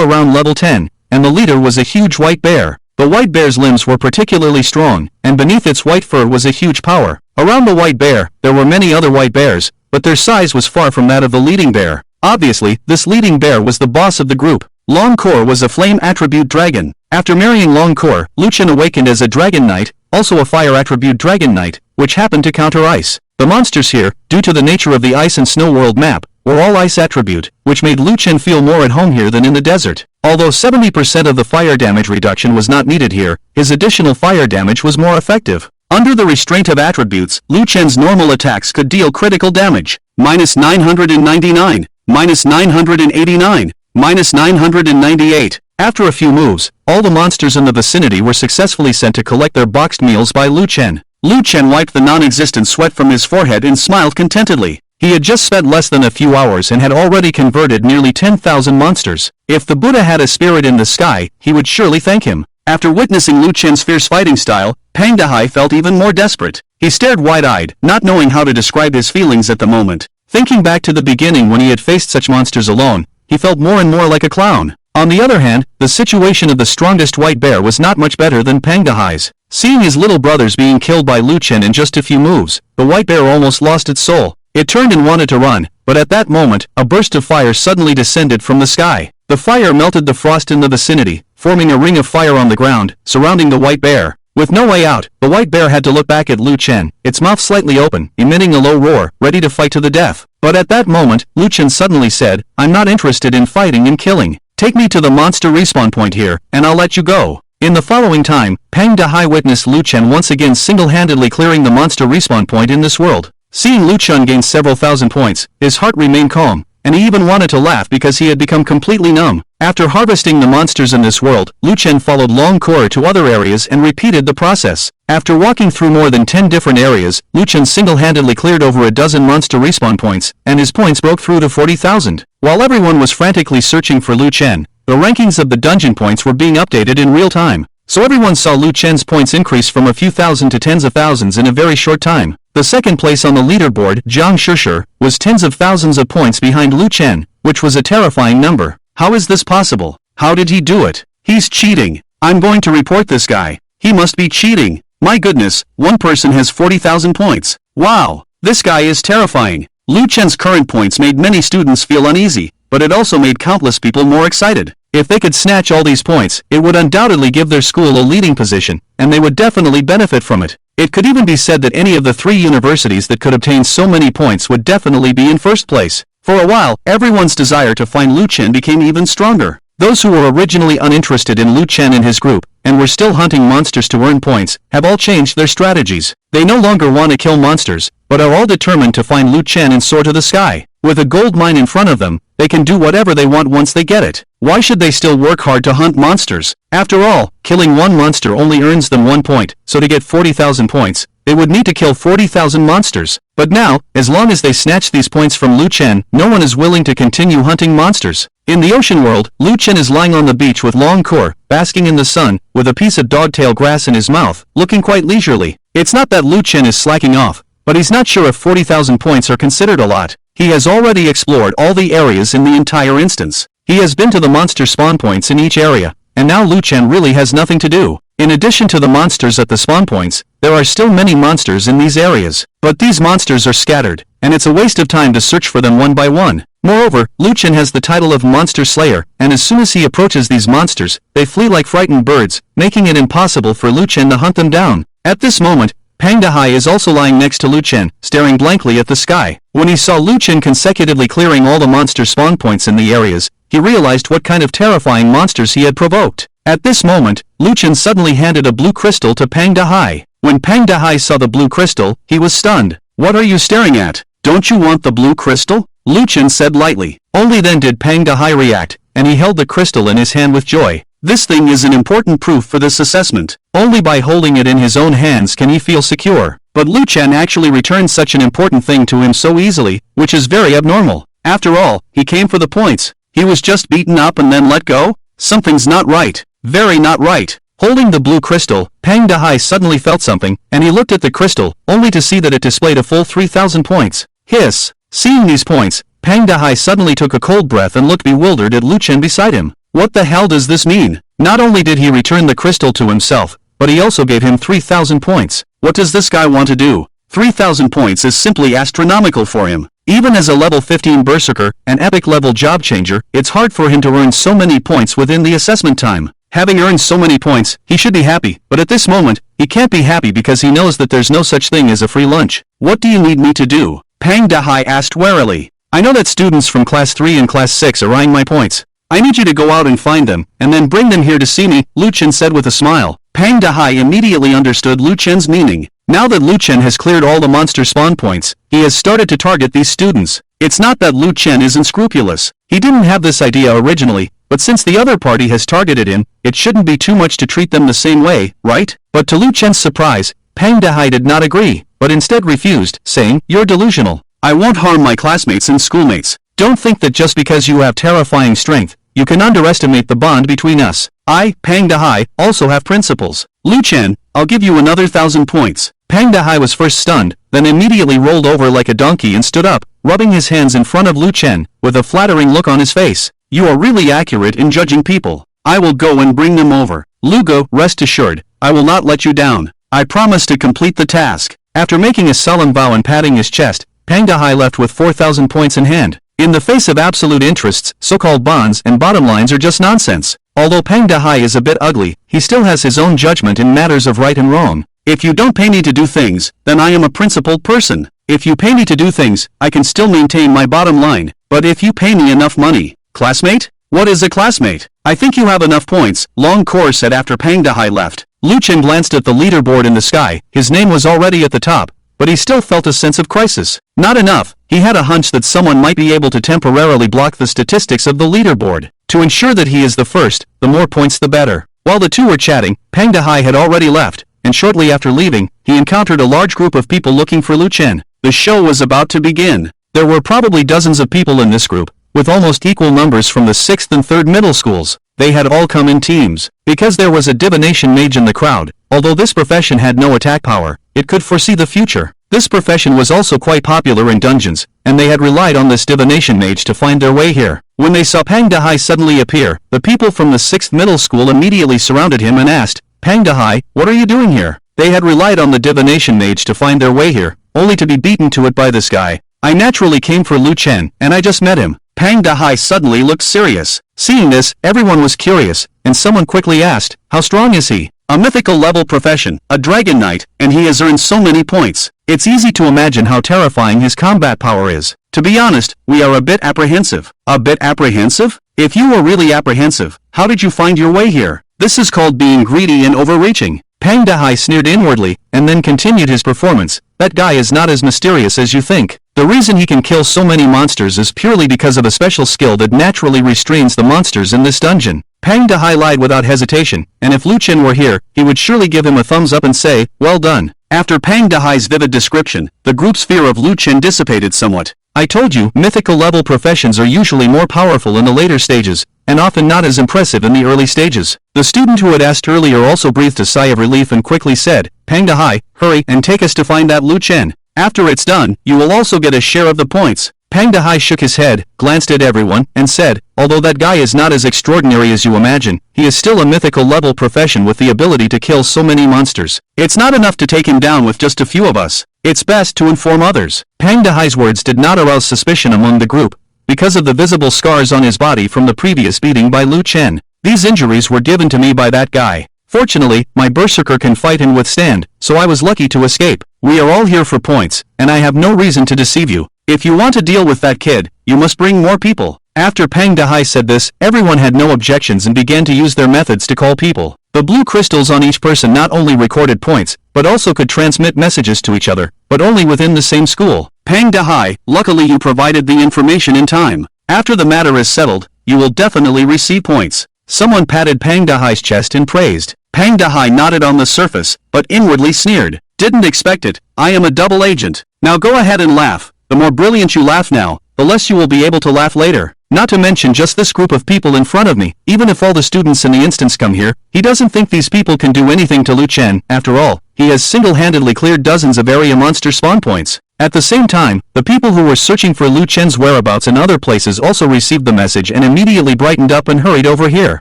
around level 10, and the leader was a huge white bear. The white bear's limbs were particularly strong, and beneath its white fur was a huge power. Around the white bear, there were many other white bears, but their size was far from that of the leading bear. Obviously, this leading bear was the boss of the group. Long Kor was a flame attribute dragon. After marrying Long Kor, Luken awakened as a dragon knight, also a fire attribute dragon knight, which happened to counter ice. The monsters here, due to the nature of the ice and snow world map, were all ice attribute, which made Luken feel more at home here than in the desert. Although 70% of the fire damage reduction was not needed here, his additional fire damage was more effective. Under the restraint of attributes, Luken's normal attacks could deal critical damage. Minus 999, minus 989, minus 998. After a few moves, all the monsters in the vicinity were successfully sent to collect their boxed meals by Luken. Luken wiped the non-existent sweat from his forehead and smiled contentedly. He had just spent less than a few hours and had already converted nearly 10,000 monsters. If the Buddha had a spirit in the sky, he would surely thank him. After witnessing Luken's fierce fighting style, Pang Dahai felt even more desperate. He stared wide-eyed, not knowing how to describe his feelings at the moment. Thinking back to the beginning when he had faced such monsters alone, he felt more and more like a clown. On the other hand, the situation of the strongest white bear was not much better than Pang Dahai's. Seeing his little brothers being killed by Luken in just a few moves, the white bear almost lost its soul. It turned and wanted to run, but at that moment, a burst of fire suddenly descended from the sky. The fire melted the frost in the vicinity, forming a ring of fire on the ground, surrounding the white bear. With no way out, the white bear had to look back at Luken, its mouth slightly open, emitting a low roar, ready to fight to the death. But at that moment, Luken suddenly said, I'm not interested in fighting and killing. Take me to the monster respawn point here, and I'll let you go. In the following time, Pang Dahai witnessed Luken once again single-handedly clearing the monster respawn point in this world. Seeing Luken gain several thousand points, his heart remained calm, and he even wanted to laugh because he had become completely numb. After harvesting the monsters in this world, Luken followed Long Core to other areas and repeated the process. After walking through more than 10 different areas, Luken single-handedly cleared over a dozen monster respawn points, and his points broke through to 40,000. While everyone was frantically searching for Luken, the rankings of the dungeon points were being updated in real time. So everyone saw Luken's points increase from a few thousand to tens of thousands in a very short time. The second place on the leaderboard, Zhang Shishir, was tens of thousands of points behind Luken, which was a terrifying number. How is this possible? How did he do it? He's cheating. I'm going to report this guy. He must be cheating. My goodness, one person has 40,000 points. Wow, this guy is terrifying. Luken's current points made many students feel uneasy, but it also made countless people more excited. If they could snatch all these points, it would undoubtedly give their school a leading position, and they would definitely benefit from it. It could even be said that any of the 3 universities that could obtain so many points would definitely be in first place. For a while, everyone's desire to find Luken became even stronger. Those who were originally uninterested in Luken and his group, and were still hunting monsters to earn points, have all changed their strategies. They no longer want to kill monsters, but are all determined to find Luken and soar to the sky. With a gold mine in front of them, they can do whatever they want once they get it. Why should they still work hard to hunt monsters? After all, killing one monster only earns them 1 point, so to get 40,000 points, they would need to kill 40,000 monsters. But now, as long as they snatch these points from Luken, no one is willing to continue hunting monsters. In the ocean world, Luken is lying on the beach with Long Core, basking in the sun, with a piece of dogtail grass in his mouth, looking quite leisurely. It's not that Luken is slacking off, but he's not sure if 40,000 points are considered a lot. He has already explored all the areas in the entire instance. He has been to the monster spawn points in each area, and now Luken really has nothing to do. In addition to the monsters at the spawn points, there are still many monsters in these areas. But these monsters are scattered, and it's a waste of time to search for them one by one. Moreover, Luken has the title of Monster Slayer, and as soon as he approaches these monsters, they flee like frightened birds, making it impossible for Luken to hunt them down. At this moment, Pang Dahai is also lying next to Luken, staring blankly at the sky. When he saw Luken consecutively clearing all the monster spawn points in the areas, he realized what kind of terrifying monsters he had provoked. At this moment, Luken suddenly handed a blue crystal to Pang Dahai. When Pang Dahai saw the blue crystal, he was stunned. "What are you staring at? Don't you want the blue crystal?" Luken said lightly. Only then did Pang Dahai react, and he held the crystal in his hand with joy. This thing is an important proof for this assessment. Only by holding it in his own hands can he feel secure. But Luken actually returned such an important thing to him so easily, which is very abnormal. After all, he came for the points. He was just beaten up and then let go? Something's not right. Very not right. Holding the blue crystal, Pang Dahai suddenly felt something, and he looked at the crystal, only to see that it displayed a full 3,000 points. Hiss! Seeing these points, Pang Dahai suddenly took a cold breath and looked bewildered at Luken beside him. What the hell does this mean? Not only did he return the crystal to himself, but he also gave him 3,000 points. What does this guy want to do? 3,000 points is simply astronomical for him. Even as a level 15 berserker, an epic level job changer, it's hard for him to earn so many points within the assessment time. Having earned so many points, he should be happy, but at this moment, he can't be happy because he knows that there's no such thing as a free lunch. What do you need me to do? Pang Dahai asked warily. I know that students from Class 3 and Class 6 are eyeing my points. I need you to go out and find them, and then bring them here to see me, Luken said with a smile. Pang Dahai immediately understood Luken's meaning. Now that Luken has cleared all the monster spawn points, he has started to target these students. It's not that Luken is unscrupulous. He didn't have this idea originally, but since the other party has targeted him, it shouldn't be too much to treat them the same way, right? But to Luken's surprise, Pang Dahai did not agree, but instead refused, saying, "You're delusional. I won't harm my classmates and schoolmates. Don't think that just because you have terrifying strength, you can underestimate the bond between us. I, Pang Dahai, also have principles. Luken, I'll give you another 1,000 points." Pang Dahai was first stunned, then immediately rolled over like a donkey and stood up, rubbing his hands in front of Luken, with a flattering look on his face. "You are really accurate in judging people. I will go and bring them over. Lugo, rest assured, I will not let you down. I promise to complete the task." After making a solemn vow and patting his chest, Pang Dahai left with 4,000 points in hand. In the face of absolute interests, so-called bonds and bottom lines are just nonsense. Although Pang Dahai is a bit ugly, he still has his own judgment in matters of right and wrong. If you don't pay me to do things, then I am a principled person. If you pay me to do things, I can still maintain my bottom line. But if you pay me enough money, classmate? What is a classmate? I think you have enough points, Long Kor said after Pang Dahai left. Luken glanced at the leaderboard in the sky. His name was already at the top, but he still felt a sense of crisis. Not enough. He had a hunch that someone might be able to temporarily block the statistics of the leaderboard. To ensure that he is the first, the more points the better. While the two were chatting, Pang Dahai had already left, and shortly after leaving, he encountered a large group of people looking for Luken. The show was about to begin. There were probably dozens of people in this group, with almost equal numbers from the 6th and 3rd middle schools. They had all come in teams. Because there was a divination mage in the crowd, although this profession had no attack power, it could foresee the future. This profession was also quite popular in dungeons, and they had relied on this divination mage to find their way here. When they saw Pang Dahai suddenly appear, the people from the 6th middle school immediately surrounded him and asked, Pang Dahai, what are you doing here? They had relied on the divination mage to find their way here, only to be beaten to it by this guy. I naturally came for Luken, and I just met him. Pang Dahai suddenly looked serious. Seeing this, everyone was curious, and someone quickly asked, how strong is he? A mythical level profession, a dragon knight, and he has earned so many points. It's easy to imagine how terrifying his combat power is. To be honest, we are a bit apprehensive. A bit apprehensive? If you were really apprehensive, how did you find your way here? This is called being greedy and overreaching. Pang Dahai sneered inwardly, and then continued his performance. That guy is not as mysterious as you think. The reason he can kill so many monsters is purely because of a special skill that naturally restrains the monsters in this dungeon. Pang Dahai lied without hesitation, and if Luken were here, he would surely give him a thumbs up and say, well done. After Pang Dahai's vivid description, the group's fear of Luken dissipated somewhat. I told you, mythical level professions are usually more powerful in the later stages, and often not as impressive in the early stages. The student who had asked earlier also breathed a sigh of relief and quickly said, Pang Dahai, hurry and take us to find that Luken. After it's done, you will also get a share of the points. Pang Dahai shook his head, glanced at everyone, and said, although that guy is not as extraordinary as you imagine, he is still a mythical level profession with the ability to kill so many monsters. It's not enough to take him down with just a few of us. It's best to inform others. Pang Dahai's words did not arouse suspicion among the group, because of the visible scars on his body from the previous beating by Luken. These injuries were given to me by that guy. Fortunately, my berserker can fight and withstand, so I was lucky to escape. We are all here for points, and I have no reason to deceive you. If you want to deal with that kid, you must bring more people. After Pang Dahai said this, everyone had no objections and began to use their methods to call people. The blue crystals on each person not only recorded points, but also could transmit messages to each other, but only within the same school. Pang Dahai, luckily you provided the information in time. After the matter is settled, you will definitely receive points. Someone patted Pang Dahai's chest and praised. Pang Dahai nodded on the surface, but inwardly sneered. Didn't expect it. I am a double agent. Now go ahead and laugh. The more brilliant you laugh now, the less you will be able to laugh later. Not to mention just this group of people in front of me. Even if all the students in the instance come here, he doesn't think these people can do anything to Luken. After all, he has single-handedly cleared dozens of area monster spawn points. At the same time, the people who were searching for Luken's whereabouts in other places also received the message and immediately brightened up and hurried over here.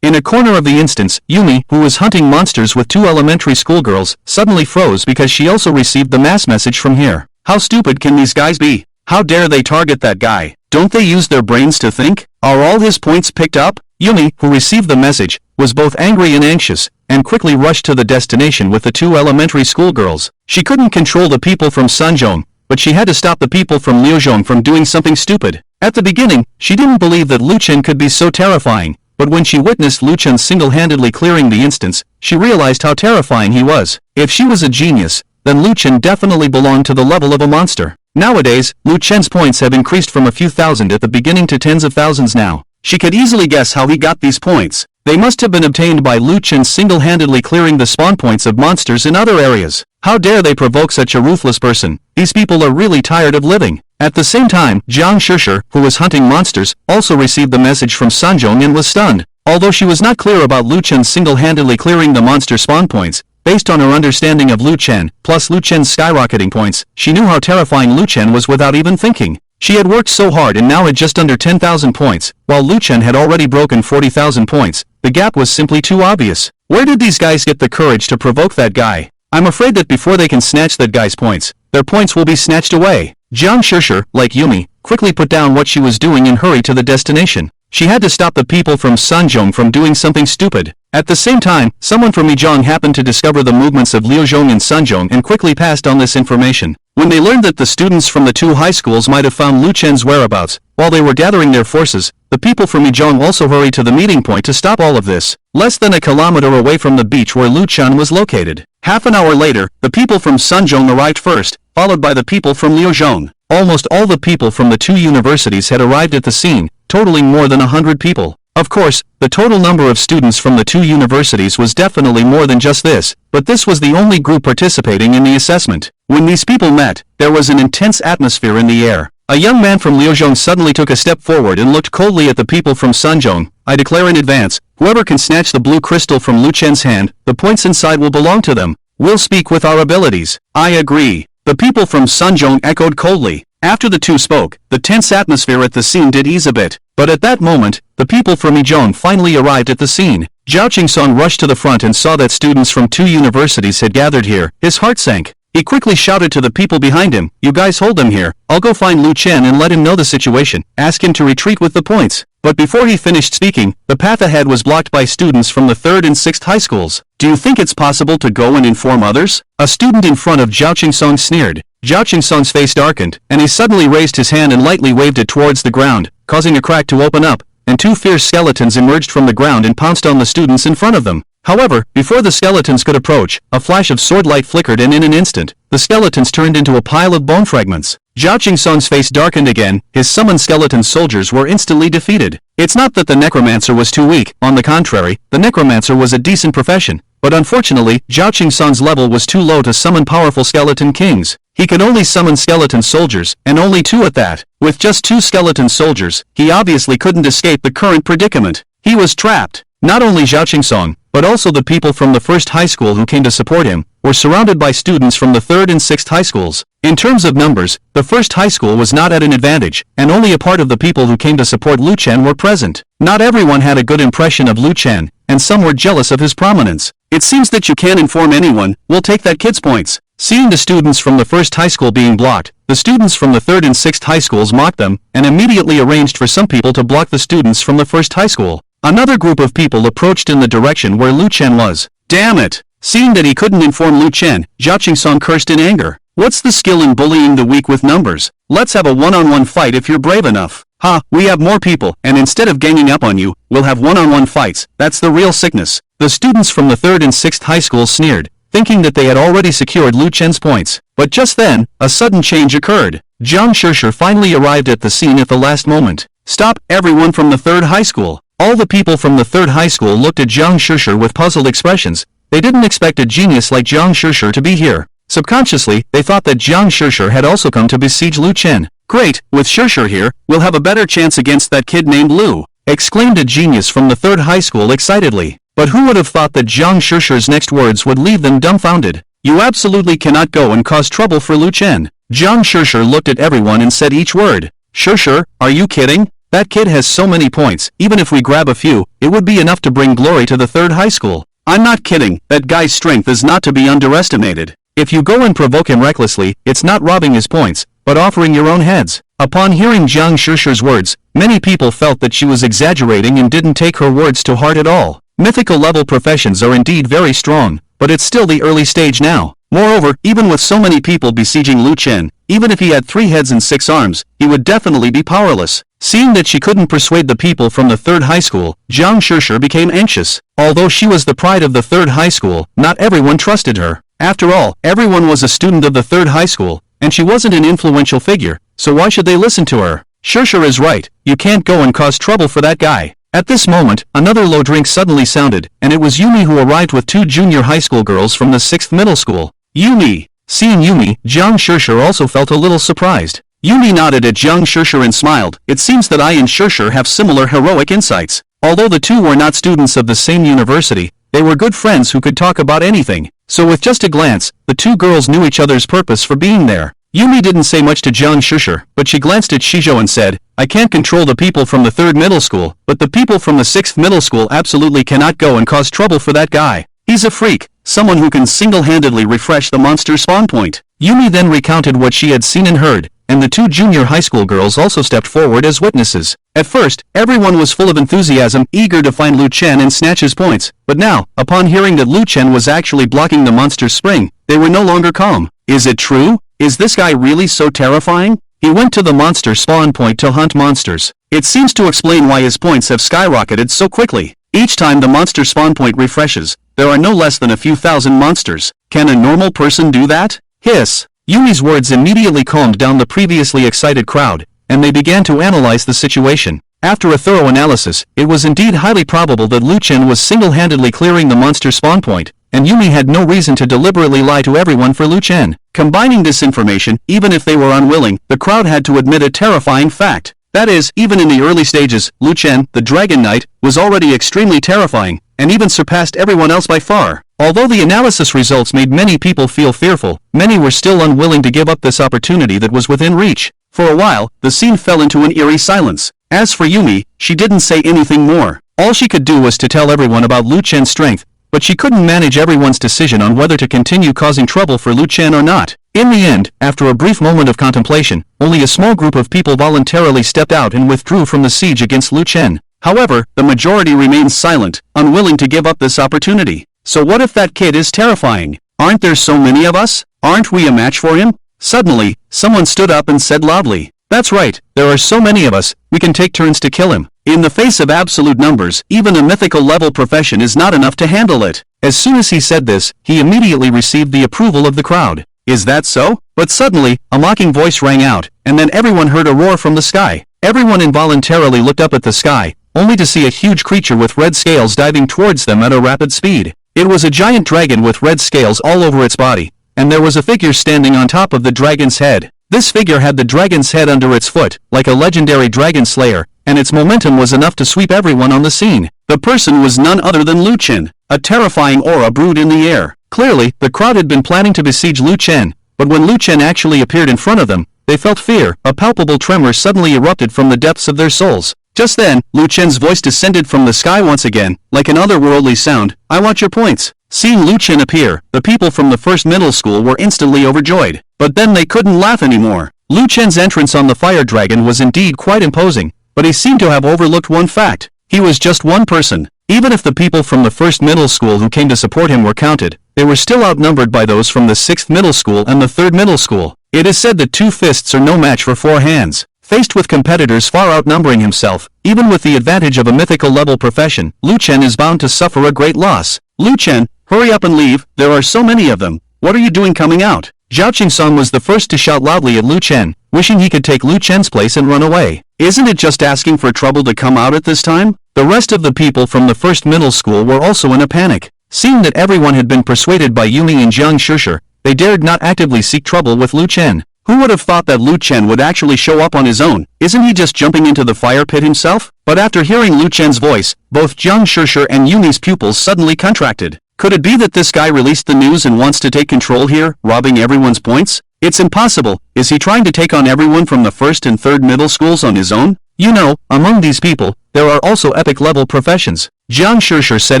In a corner of the instance, Yumi, who was hunting monsters with 2 elementary schoolgirls, suddenly froze because she also received the mass message from here. How stupid can these guys be? How dare they target that guy? Don't they use their brains to think? Are all his points picked up? Yumi, who received the message, was both angry and anxious, and quickly rushed to the destination with the 2 elementary schoolgirls. She couldn't control the people from Sanjong, but she had to stop the people from Liuzhong from doing something stupid. At the beginning, she didn't believe that Luken could be so terrifying, but when she witnessed Luken single-handedly clearing the instance, she realized how terrifying he was. If she was a genius, then Luken definitely belonged to the level of a monster. Nowadays, Luken's points have increased from a few thousand at the beginning to tens of thousands now. She could easily guess how he got these points. They must have been obtained by Luken single-handedly clearing the spawn points of monsters in other areas. How dare they provoke such a ruthless person? These people are really tired of living. At the same time, Jiang Shishir, who was hunting monsters, also received the message from Sanjong and was stunned. Although she was not clear about Luken single-handedly clearing the monster spawn points, based on her understanding of Luken, plus Luken's skyrocketing points, she knew how terrifying Luken was without even thinking. She had worked so hard and now had just under 10,000 points, while Luken had already broken 40,000 points. The gap was simply too obvious. Where did these guys get the courage to provoke that guy? I'm afraid that before they can snatch that guy's points, their points will be snatched away. Jiang Shishir, like Yumi, quickly put down what she was doing and hurried to the destination. She had to stop the people from Sanjong from doing something stupid. At the same time, someone from Yizhong happened to discover the movements of Liuzhong and Sanjong and quickly passed on this information. When they learned that the students from the 2 high schools might have found Luken's whereabouts, while they were gathering their forces, the the people from Yizhong also hurried to the meeting point to stop all of this, less than a kilometer away from the beach where Luken was located. Half an hour later, the people from Sunzhong arrived first, followed by the people from Liuzhong. Almost all the people from the two universities had arrived at the scene, totaling more than 100 people. Of course, the total number of students from the two universities was definitely more than just this, but this was the only group participating in the assessment. When these people met, there was an intense atmosphere in the air. A young man from Liuzhong suddenly took a step forward and looked coldly at the people from Sunzhong. I declare in advance, whoever can snatch the blue crystal from Luken's hand, the points inside will belong to them. We'll speak with our abilities. I agree. The people from Sunzhong echoed coldly. After the two spoke, the tense atmosphere at the scene did ease a bit. But at that moment, the people from Yizhong finally arrived at the scene. Zhao Qingsong rushed to the front and saw that students from two universities had gathered here. His heart sank. He quickly shouted to the people behind him, "You guys hold them here. I'll go find Luken and let him know the situation. Ask him to retreat with the points." But before he finished speaking, the path ahead was blocked by students from the 3rd and 6th high schools. "Do you think it's possible to go and inform others?" A student in front of Zhao Qingsong sneered. Zhao Qingsong's face darkened, and he suddenly raised his hand and lightly waved it towards the ground, causing a crack to open up, and two fierce skeletons emerged from the ground and pounced on the students in front of them. However, before the skeletons could approach, a flash of sword light flickered and in an instant, the skeletons turned into a pile of bone fragments. Zhao Qingsong's face darkened again, his summoned skeleton soldiers were instantly defeated. It's not that the necromancer was too weak, on the contrary, the necromancer was a decent profession, but unfortunately, Zhao Qingsong's level was too low to summon powerful skeleton kings. He could only summon skeleton soldiers, and only two at that. With just two skeleton soldiers, he obviously couldn't escape the current predicament. He was trapped. Not only Zhao Qingsong, but also the people from the 1st high school who came to support him, were surrounded by students from the 3rd and 6th high schools. In terms of numbers, the 1st high school was not at an advantage, and only a part of the people who came to support Luken were present. Not everyone had a good impression of Luken, and some were jealous of his prominence. "It seems that you can't inform anyone, we'll take that kid's points." Seeing the students from the 1st high school being blocked, the students from the 3rd and 6th high schools mocked them, and immediately arranged for some people to block the students from the 1st high school. Another group of people approached in the direction where Luken was. Damn it! Seeing that he couldn't inform Luken, Zhao Qingsong cursed in anger. "What's the skill in bullying the weak with numbers? Let's have a one-on-one fight if you're brave enough." "Ha, we have more people, and instead of ganging up on you, we'll have one-on-one fights. That's the real sickness." The students from the 3rd and 6th high schools sneered, thinking that they had already secured Luken's points. But just then, a sudden change occurred. Zhang Shishir finally arrived at the scene at the last moment. "Stop, everyone from the 3rd high school." All the people from the 3rd high school looked at Zhang Shishir with puzzled expressions. They didn't expect a genius like Zhang Shishir to be here. Subconsciously, they thought that Zhang Shishir had also come to besiege Luken. "Great, with Shishir here, we'll have a better chance against that kid named Lu," exclaimed a genius from the 3rd high school excitedly. But who would have thought that Zhang Shishir's next words would leave them dumbfounded? "You absolutely cannot go and cause trouble for Luken." Zhang Shishir looked at everyone and said each word. "Shishir, are you kidding? That kid has so many points, even if we grab a few, it would be enough to bring glory to the 3rd high school." "I'm not kidding, that guy's strength is not to be underestimated. If you go and provoke him recklessly, it's not robbing his points, but offering your own heads." Upon hearing Zhang Shishir's words, many people felt that she was exaggerating and didn't take her words to heart at all. Mythical level professions are indeed very strong, but it's still the early stage now. Moreover, even with so many people besieging Luken, even if he had 3 heads and 6 arms, he would definitely be powerless. Seeing that she couldn't persuade the people from the 3rd high school, Zhang Shishir became anxious. Although she was the pride of the 3rd high school, not everyone trusted her. After all, everyone was a student of the 3rd high school, and she wasn't an influential figure, so why should they listen to her? Shishir is right, you can't go and cause trouble for that guy. At this moment, another low drink suddenly sounded, and it was Yumi who arrived with 2 junior high school girls from the 6th middle school. Yumi. Seeing Yumi, Zhang Shishir also felt a little surprised. Yumi nodded at Zhang Shishir and smiled. "It seems that I and Shishir have similar heroic insights." Although the two were not students of the same university, they were good friends who could talk about anything. So with just a glance, the two girls knew each other's purpose for being there. Yumi didn't say much to Zhang Shishir, but she glanced at Shizhou and said, "I can't control the people from the 3rd middle school, but the people from the 6th middle school absolutely cannot go and cause trouble for that guy. He's a freak, someone who can single-handedly refresh the monster spawn point." Yumi then recounted what she had seen and heard, and the 2 junior high school girls also stepped forward as witnesses. At first, everyone was full of enthusiasm, eager to find Luken and snatch his points, but now, upon hearing that Luken was actually blocking the monster's spring, they were no longer calm. "Is it true? Is this guy really so terrifying?" He went to the monster spawn point to hunt monsters. It seems to explain why his points have skyrocketed so quickly. Each time the monster spawn point refreshes, there are no less than a few thousand monsters. Can a normal person do that? Hiss. Yumi's words immediately calmed down the previously excited crowd, and they began to analyze the situation. After a thorough analysis, it was indeed highly probable that Luken was single-handedly clearing the monster spawn point, and Yumi had no reason to deliberately lie to everyone for Luken. Combining this information, even if they were unwilling, the crowd had to admit a terrifying fact. That is, even in the early stages, Luken, the Dragon Knight, was already extremely terrifying, and even surpassed everyone else by far. Although the analysis results made many people feel fearful, many were still unwilling to give up this opportunity that was within reach. For a while, the scene fell into an eerie silence. As for Yumi, she didn't say anything more. All she could do was to tell everyone about Luken's strength, but she couldn't manage everyone's decision on whether to continue causing trouble for Luken or not. In the end, after a brief moment of contemplation, only a small group of people voluntarily stepped out and withdrew from the siege against Luken. However, the majority remained silent, unwilling to give up this opportunity. So what if that kid is terrifying? Aren't there so many of us? Aren't we a match for him? Suddenly, someone stood up and said loudly, "That's right, there are so many of us, we can take turns to kill him." In the face of absolute numbers, even a mythical level profession is not enough to handle it. As soon as he said this, he immediately received the approval of the crowd. Is that so? But suddenly, a mocking voice rang out, and then everyone heard a roar from the sky. Everyone involuntarily looked up at the sky, only to see a huge creature with red scales diving towards them at a rapid speed. It was a giant dragon with red scales all over its body, and there was a figure standing on top of the dragon's head. This figure had the dragon's head under its foot, like a legendary dragon slayer, and its momentum was enough to sweep everyone on the scene. The person was none other than Luken. A terrifying aura brewed in the air. Clearly, the crowd had been planning to besiege Luken, but when Luken actually appeared in front of them, they felt fear. A palpable tremor suddenly erupted from the depths of their souls. Just then, Luken's voice descended from the sky once again, like an otherworldly sound. "I want your points." Seeing Luken appear, the people from the first middle school were instantly overjoyed. But then they couldn't laugh anymore. Luken's entrance on the fire dragon was indeed quite imposing, but he seemed to have overlooked one fact. He was just one person. Even if the people from the first middle school who came to support him were counted, they were still outnumbered by those from the sixth middle school and the third middle school. It is said that 2 fists are no match for 4 hands. Faced with competitors far outnumbering himself, even with the advantage of a mythical level profession, Luken is bound to suffer a great loss. "Luken, hurry up and leave, there are so many of them. What are you doing coming out?" Zhao Qingsong was the first to shout loudly at Luken, wishing he could take Luken's place and run away. Isn't it just asking for trouble to come out at this time? The rest of the people from the first middle school were also in a panic. Seeing that everyone had been persuaded by Yumi and Jiang Shishir, they dared not actively seek trouble with Luken. Who would have thought that Luken would actually show up on his own? Isn't he just jumping into the fire pit himself? But after hearing Luken's voice, both Jiang Shishir and Yumi's pupils suddenly contracted. Could it be that this guy released the news and wants to take control here, robbing everyone's points? It's impossible. Is he trying to take on everyone from the first and third middle schools on his own? You know, among these people, there are also epic-level professions. Jiang Shishir said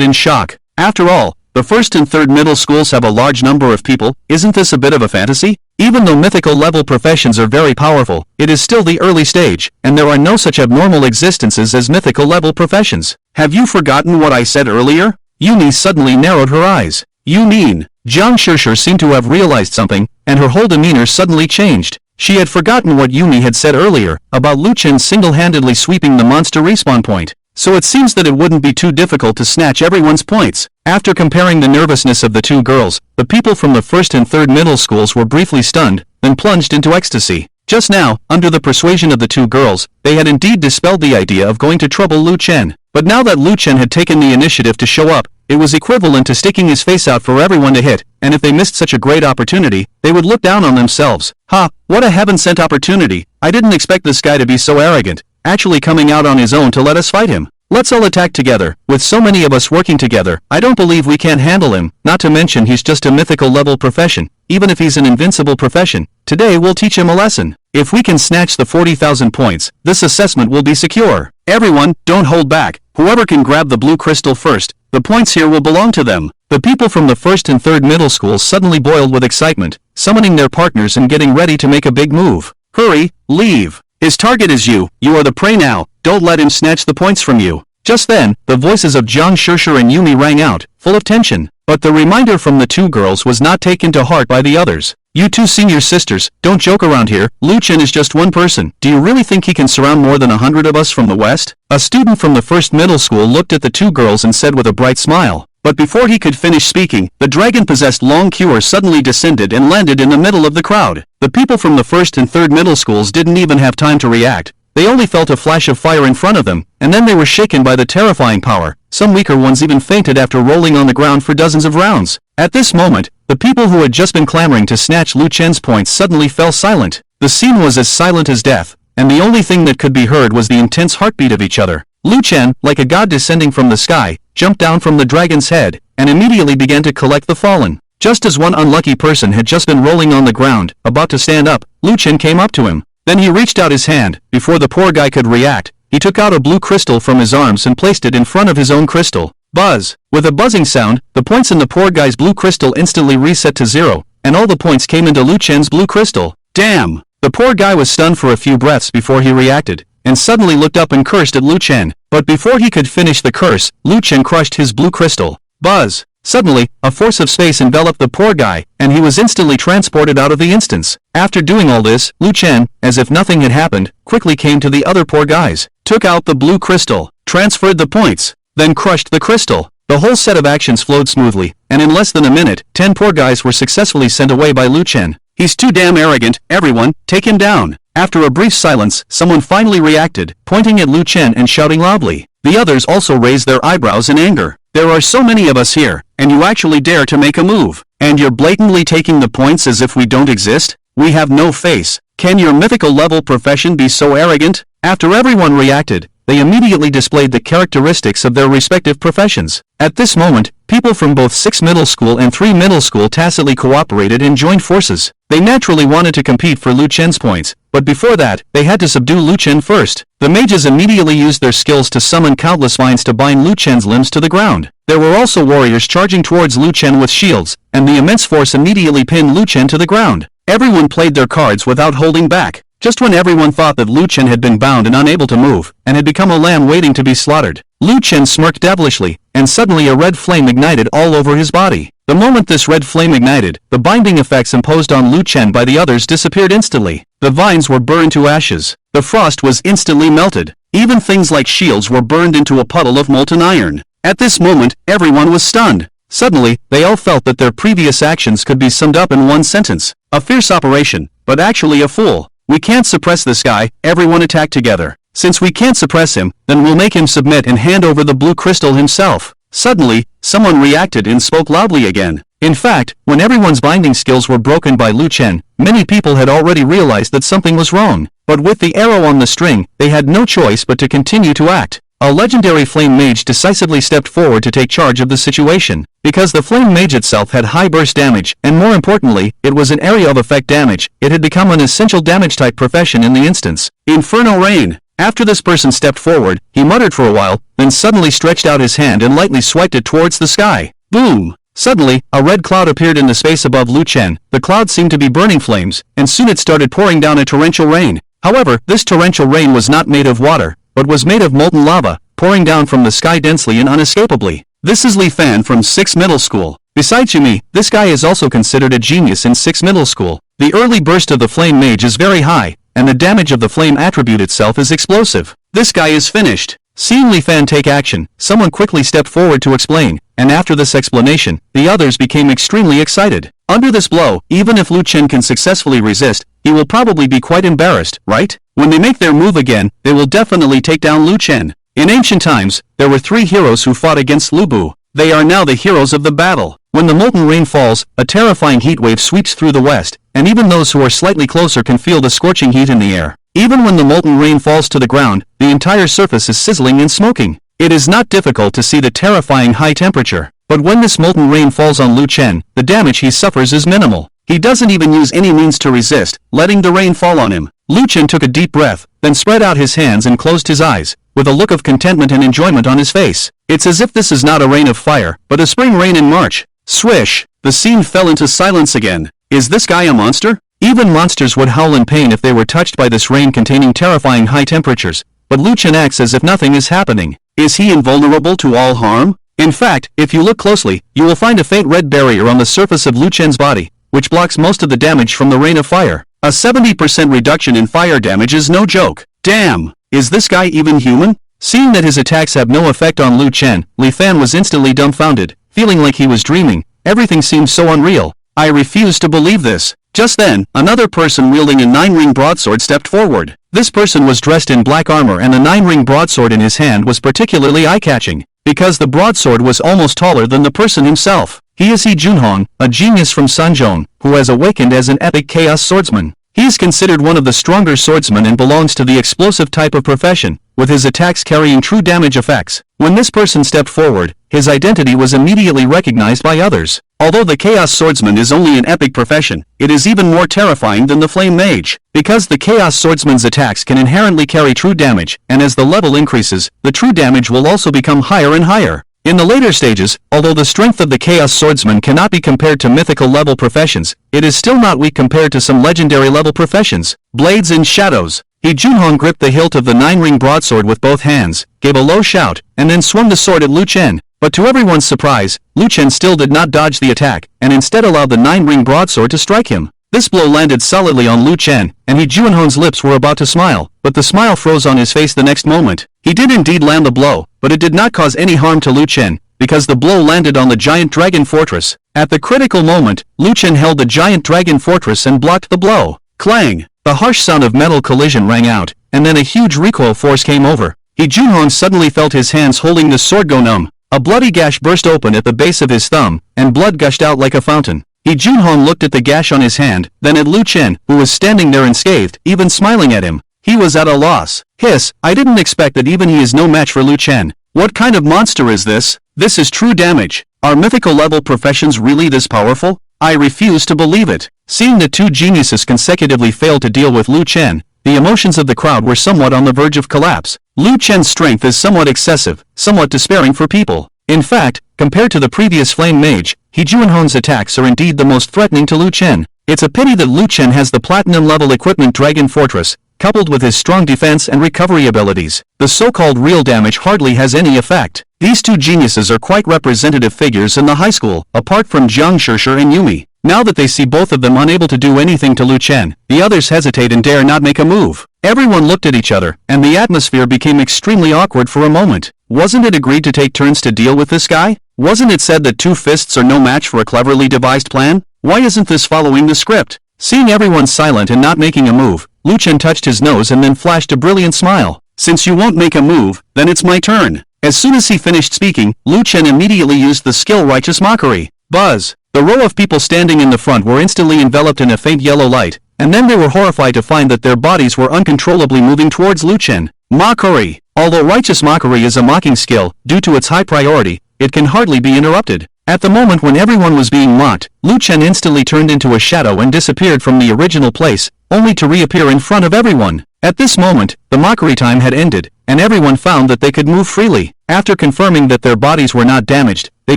in shock. After all, the first and third middle schools have a large number of people. Isn't this a bit of a fantasy? Even though mythical-level professions are very powerful, it is still the early stage, and there are no such abnormal existences as mythical-level professions. Have you forgotten what I said earlier? Yumi suddenly narrowed her eyes. You mean? Jiang Shishir seemed to have realized something, and her whole demeanor suddenly changed. She had forgotten what Yumi had said earlier, about Luken single-handedly sweeping the monster respawn point. So it seems that it wouldn't be too difficult to snatch everyone's points. After comparing the nervousness of the two girls, the people from the first and third middle schools were briefly stunned, then plunged into ecstasy. Just now, under the persuasion of the two girls, they had indeed dispelled the idea of going to trouble Luken. But now that Luken had taken the initiative to show up, it was equivalent to sticking his face out for everyone to hit, and if they missed such a great opportunity, they would look down on themselves. Ha, what a heaven-sent opportunity. I didn't expect this guy to be so arrogant, actually coming out on his own to let us fight him. Let's all attack together. With so many of us working together, I don't believe we can't handle him. Not to mention he's just a mythical level profession. Even if he's an invincible profession, today we'll teach him a lesson. If we can snatch the 40,000 points, this assessment will be secure. Everyone, don't hold back. Whoever can grab the blue crystal first, the points here will belong to them. The people from the first and third middle schools suddenly boiled with excitement, summoning their partners and getting ready to make a big move. Hurry, leave. His target is you. You are the prey now. Don't let him snatch the points from you. Just then, the voices of Jiang Shishir and Yumi rang out, full of tension. But the reminder from the two girls was not taken to heart by the others. You two senior sisters, don't joke around here. Luken is just one person. Do you really think he can surround more than 100 of us from the west? A student from the first middle school looked at the two girls and said with a bright smile. But before he could finish speaking, the dragon-possessed long cure suddenly descended and landed in the middle of the crowd. The people from the first and third middle schools didn't even have time to react. They only felt a flash of fire in front of them, and then they were shaken by the terrifying power. Some weaker ones even fainted after rolling on the ground for dozens of rounds. At this moment, the people who had just been clamoring to snatch Luken's points suddenly fell silent. The scene was as silent as death, and the only thing that could be heard was the intense heartbeat of each other. Luken, like a god descending from the sky, jumped down from the dragon's head, and immediately began to collect the fallen. Just as one unlucky person had just been rolling on the ground, about to stand up, Luken came up to him. Then he reached out his hand. Before the poor guy could react, he took out a blue crystal from his arms and placed it in front of his own crystal. Buzz! With a buzzing sound, the points in the poor guy's blue crystal instantly reset to 0, and all the points came into Luken's blue crystal. Damn! The poor guy was stunned for a few breaths before he reacted, and suddenly looked up and cursed at Luken. But before he could finish the curse, Luken crushed his blue crystal. Buzz! Suddenly, a force of space enveloped the poor guy, and he was instantly transported out of the instance. After doing all this, Luken, as if nothing had happened, quickly came to the other poor guys, took out the blue crystal, transferred the points, then crushed the crystal. The whole set of actions flowed smoothly, and in less than a minute, 10 poor guys were successfully sent away by Luken. He's too damn arrogant, everyone, take him down. After a brief silence, someone finally reacted, pointing at Luken and shouting loudly. The others also raised their eyebrows in anger. There are so many of us here, and you actually dare to make a move. And you're blatantly taking the points as if we don't exist? We have no face. Can your mythical level profession be so arrogant? After everyone reacted, they immediately displayed the characteristics of their respective professions. At this moment, people from both 6 middle school and 3 middle school tacitly cooperated and joined forces. They naturally wanted to compete for Luken's points, but before that, they had to subdue Luken first. The mages immediately used their skills to summon countless vines to bind Luken's limbs to the ground. There were also warriors charging towards Luken with shields, and the immense force immediately pinned Luken to the ground. Everyone played their cards without holding back. Just when everyone thought that Luken had been bound and unable to move, and had become a lamb waiting to be slaughtered, Luken smirked devilishly, and suddenly a red flame ignited all over his body. The moment this red flame ignited, the binding effects imposed on Luken by the others disappeared instantly. The vines were burned to ashes. The frost was instantly melted. Even things like shields were burned into a puddle of molten iron. At this moment, everyone was stunned. Suddenly, they all felt that their previous actions could be summed up in one sentence. A fierce operation, but actually a fool. We can't suppress this guy, everyone attacked together. Since we can't suppress him, then we'll make him submit and hand over the blue crystal himself. Suddenly, someone reacted and spoke loudly again. In fact, when everyone's binding skills were broken by Luken, many people had already realized that something was wrong. But with the arrow on the string, they had no choice but to continue to act. A legendary flame mage decisively stepped forward to take charge of the situation. Because the flame mage itself had high burst damage, and more importantly, it was an area of effect damage, it had become an essential damage type profession in the instance. Inferno Rain. After this person stepped forward, he muttered for a while, then suddenly stretched out his hand and lightly swiped it towards the sky. Boom! Suddenly, a red cloud appeared in the space above Luken. The cloud seemed to be burning flames, and soon it started pouring down a torrential rain. However, this torrential rain was not made of water, but was made of molten lava, pouring down from the sky densely and unescapably. This is Li Fan from 6 middle school. Besides Yumi, this guy is also considered a genius in 6 middle school. The early burst of the flame mage is very high, and the damage of the flame attribute itself is explosive. This guy is finished. Seeing Li Fan take action, someone quickly stepped forward to explain, and after this explanation, the others became extremely excited. Under this blow, even if Luken can successfully resist, he will probably be quite embarrassed, right? When they make their move again, they will definitely take down Luken. In ancient times, there were 3 heroes who fought against Lubu. They are now the heroes of the battle. When the molten rain falls, a terrifying heat wave sweeps through the west, and even those who are slightly closer can feel the scorching heat in the air. Even when the molten rain falls to the ground, the entire surface is sizzling and smoking. It is not difficult to see the terrifying high temperature. But when this molten rain falls on Luken, the damage he suffers is minimal. He doesn't even use any means to resist, letting the rain fall on him. Luken took a deep breath, then spread out his hands and closed his eyes, with a look of contentment and enjoyment on his face. It's as if this is not a rain of fire, but a spring rain in March. Swish! The scene fell into silence again. Is this guy a monster? Even monsters would howl in pain if they were touched by this rain containing terrifying high temperatures, but Luken acts as if nothing is happening. Is he invulnerable to all harm? In fact, if you look closely, you will find a faint red barrier on the surface of Luken's body, which blocks most of the damage from the rain of fire. A 70% reduction in fire damage is no joke. Damn! Is this guy even human? Seeing that his attacks have no effect on Lu Chen, Li Fan was instantly dumbfounded, feeling like he was dreaming. Everything seemed so unreal. I refuse to believe this. Just then, another person wielding a 9-ring broadsword stepped forward. This person was dressed in black armor and the 9-ring broadsword in his hand was particularly eye-catching, because the broadsword was almost taller than the person himself. He is He Junhong, a genius from Sanzhong, who has awakened as an epic chaos swordsman. He is considered one of the stronger swordsmen and belongs to the explosive type of profession, with his attacks carrying true damage effects. When this person stepped forward, his identity was immediately recognized by others. Although the Chaos Swordsman is only an epic profession, it is even more terrifying than the Flame Mage, because the Chaos Swordsman's attacks can inherently carry true damage, and as the level increases, the true damage will also become higher and higher. In the later stages, although the strength of the Chaos Swordsman cannot be compared to mythical level professions, it is still not weak compared to some legendary level professions. Blades and Shadows. He Junhong gripped the hilt of the 9-ring broadsword with both hands, gave a low shout, and then swung the sword at Lu Chen. But to everyone's surprise, Lu Chen still did not dodge the attack, and instead allowed the 9-ring broadsword to strike him. This blow landed solidly on Lu Chen, and He Junhong's lips were about to smile, but the smile froze on his face the next moment. He did indeed land the blow, but it did not cause any harm to Lu Chen, because the blow landed on the giant dragon fortress. At the critical moment, Lu Chen held the giant dragon fortress and blocked the blow. Clang! The harsh sound of metal collision rang out, and then a huge recoil force came over. He Junhong suddenly felt his hands holding the sword go numb. A bloody gash burst open at the base of his thumb, and blood gushed out like a fountain. He Junhong looked at the gash on his hand, then at Lu Chen, who was standing there unscathed, even smiling at him. He was at a loss. Hiss, I didn't expect that even he is no match for Lu Chen. What kind of monster is this? This is true damage. Are mythical level professions really this powerful? I refuse to believe it. Seeing the two geniuses consecutively fail to deal with Lu Chen, the emotions of the crowd were somewhat on the verge of collapse. Lu Chen's strength is somewhat excessive, somewhat despairing for people. In fact, compared to the previous Flame Mage, He Junhong's attacks are indeed the most threatening to Lu Chen. It's a pity that Lu Chen has the platinum-level equipment Dragon Fortress, coupled with his strong defense and recovery abilities. The so-called real damage hardly has any effect. These two geniuses are quite representative figures in the high school, apart from Jiang Shishir and Yumi. Now that they see both of them unable to do anything to Lu Chen, the others hesitate and dare not make a move. Everyone looked at each other, and the atmosphere became extremely awkward for a moment. Wasn't it agreed to take turns to deal with this guy? Wasn't it said that two fists are no match for a cleverly devised plan? Why isn't this following the script? Seeing everyone silent and not making a move, Lu Chen touched his nose and then flashed a brilliant smile. Since you won't make a move, then it's my turn. As soon as he finished speaking, Lu Chen immediately used the skill Righteous Mockery. Buzz! The row of people standing in the front were instantly enveloped in a faint yellow light, and then they were horrified to find that their bodies were uncontrollably moving towards Lu Chen. Mockery! Although Righteous Mockery is a mocking skill, due to its high priority, it can hardly be interrupted. At the moment when everyone was being mocked, Lu Chen instantly turned into a shadow and disappeared from the original place, only to reappear in front of everyone. At this moment, the mockery time had ended, and everyone found that they could move freely. After confirming that their bodies were not damaged, they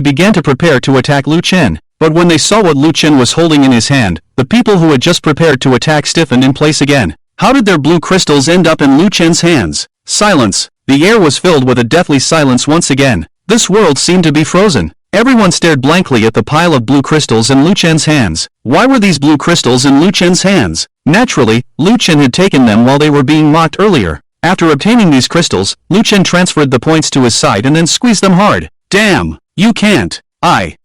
began to prepare to attack Lu Chen. But when they saw what Lu Chen was holding in his hand, the people who had just prepared to attack stiffened in place again. How did their blue crystals end up in Lu Chen's hands? Silence. The air was filled with a deathly silence once again. This world seemed to be frozen. Everyone stared blankly at the pile of blue crystals in Lu Chen's hands. Why were these blue crystals in Lu Chen's hands? Naturally, Lu Chen had taken them while they were being mocked earlier. After obtaining these crystals, Lu Chen transferred the points to his side and then squeezed them hard. Damn! You can't!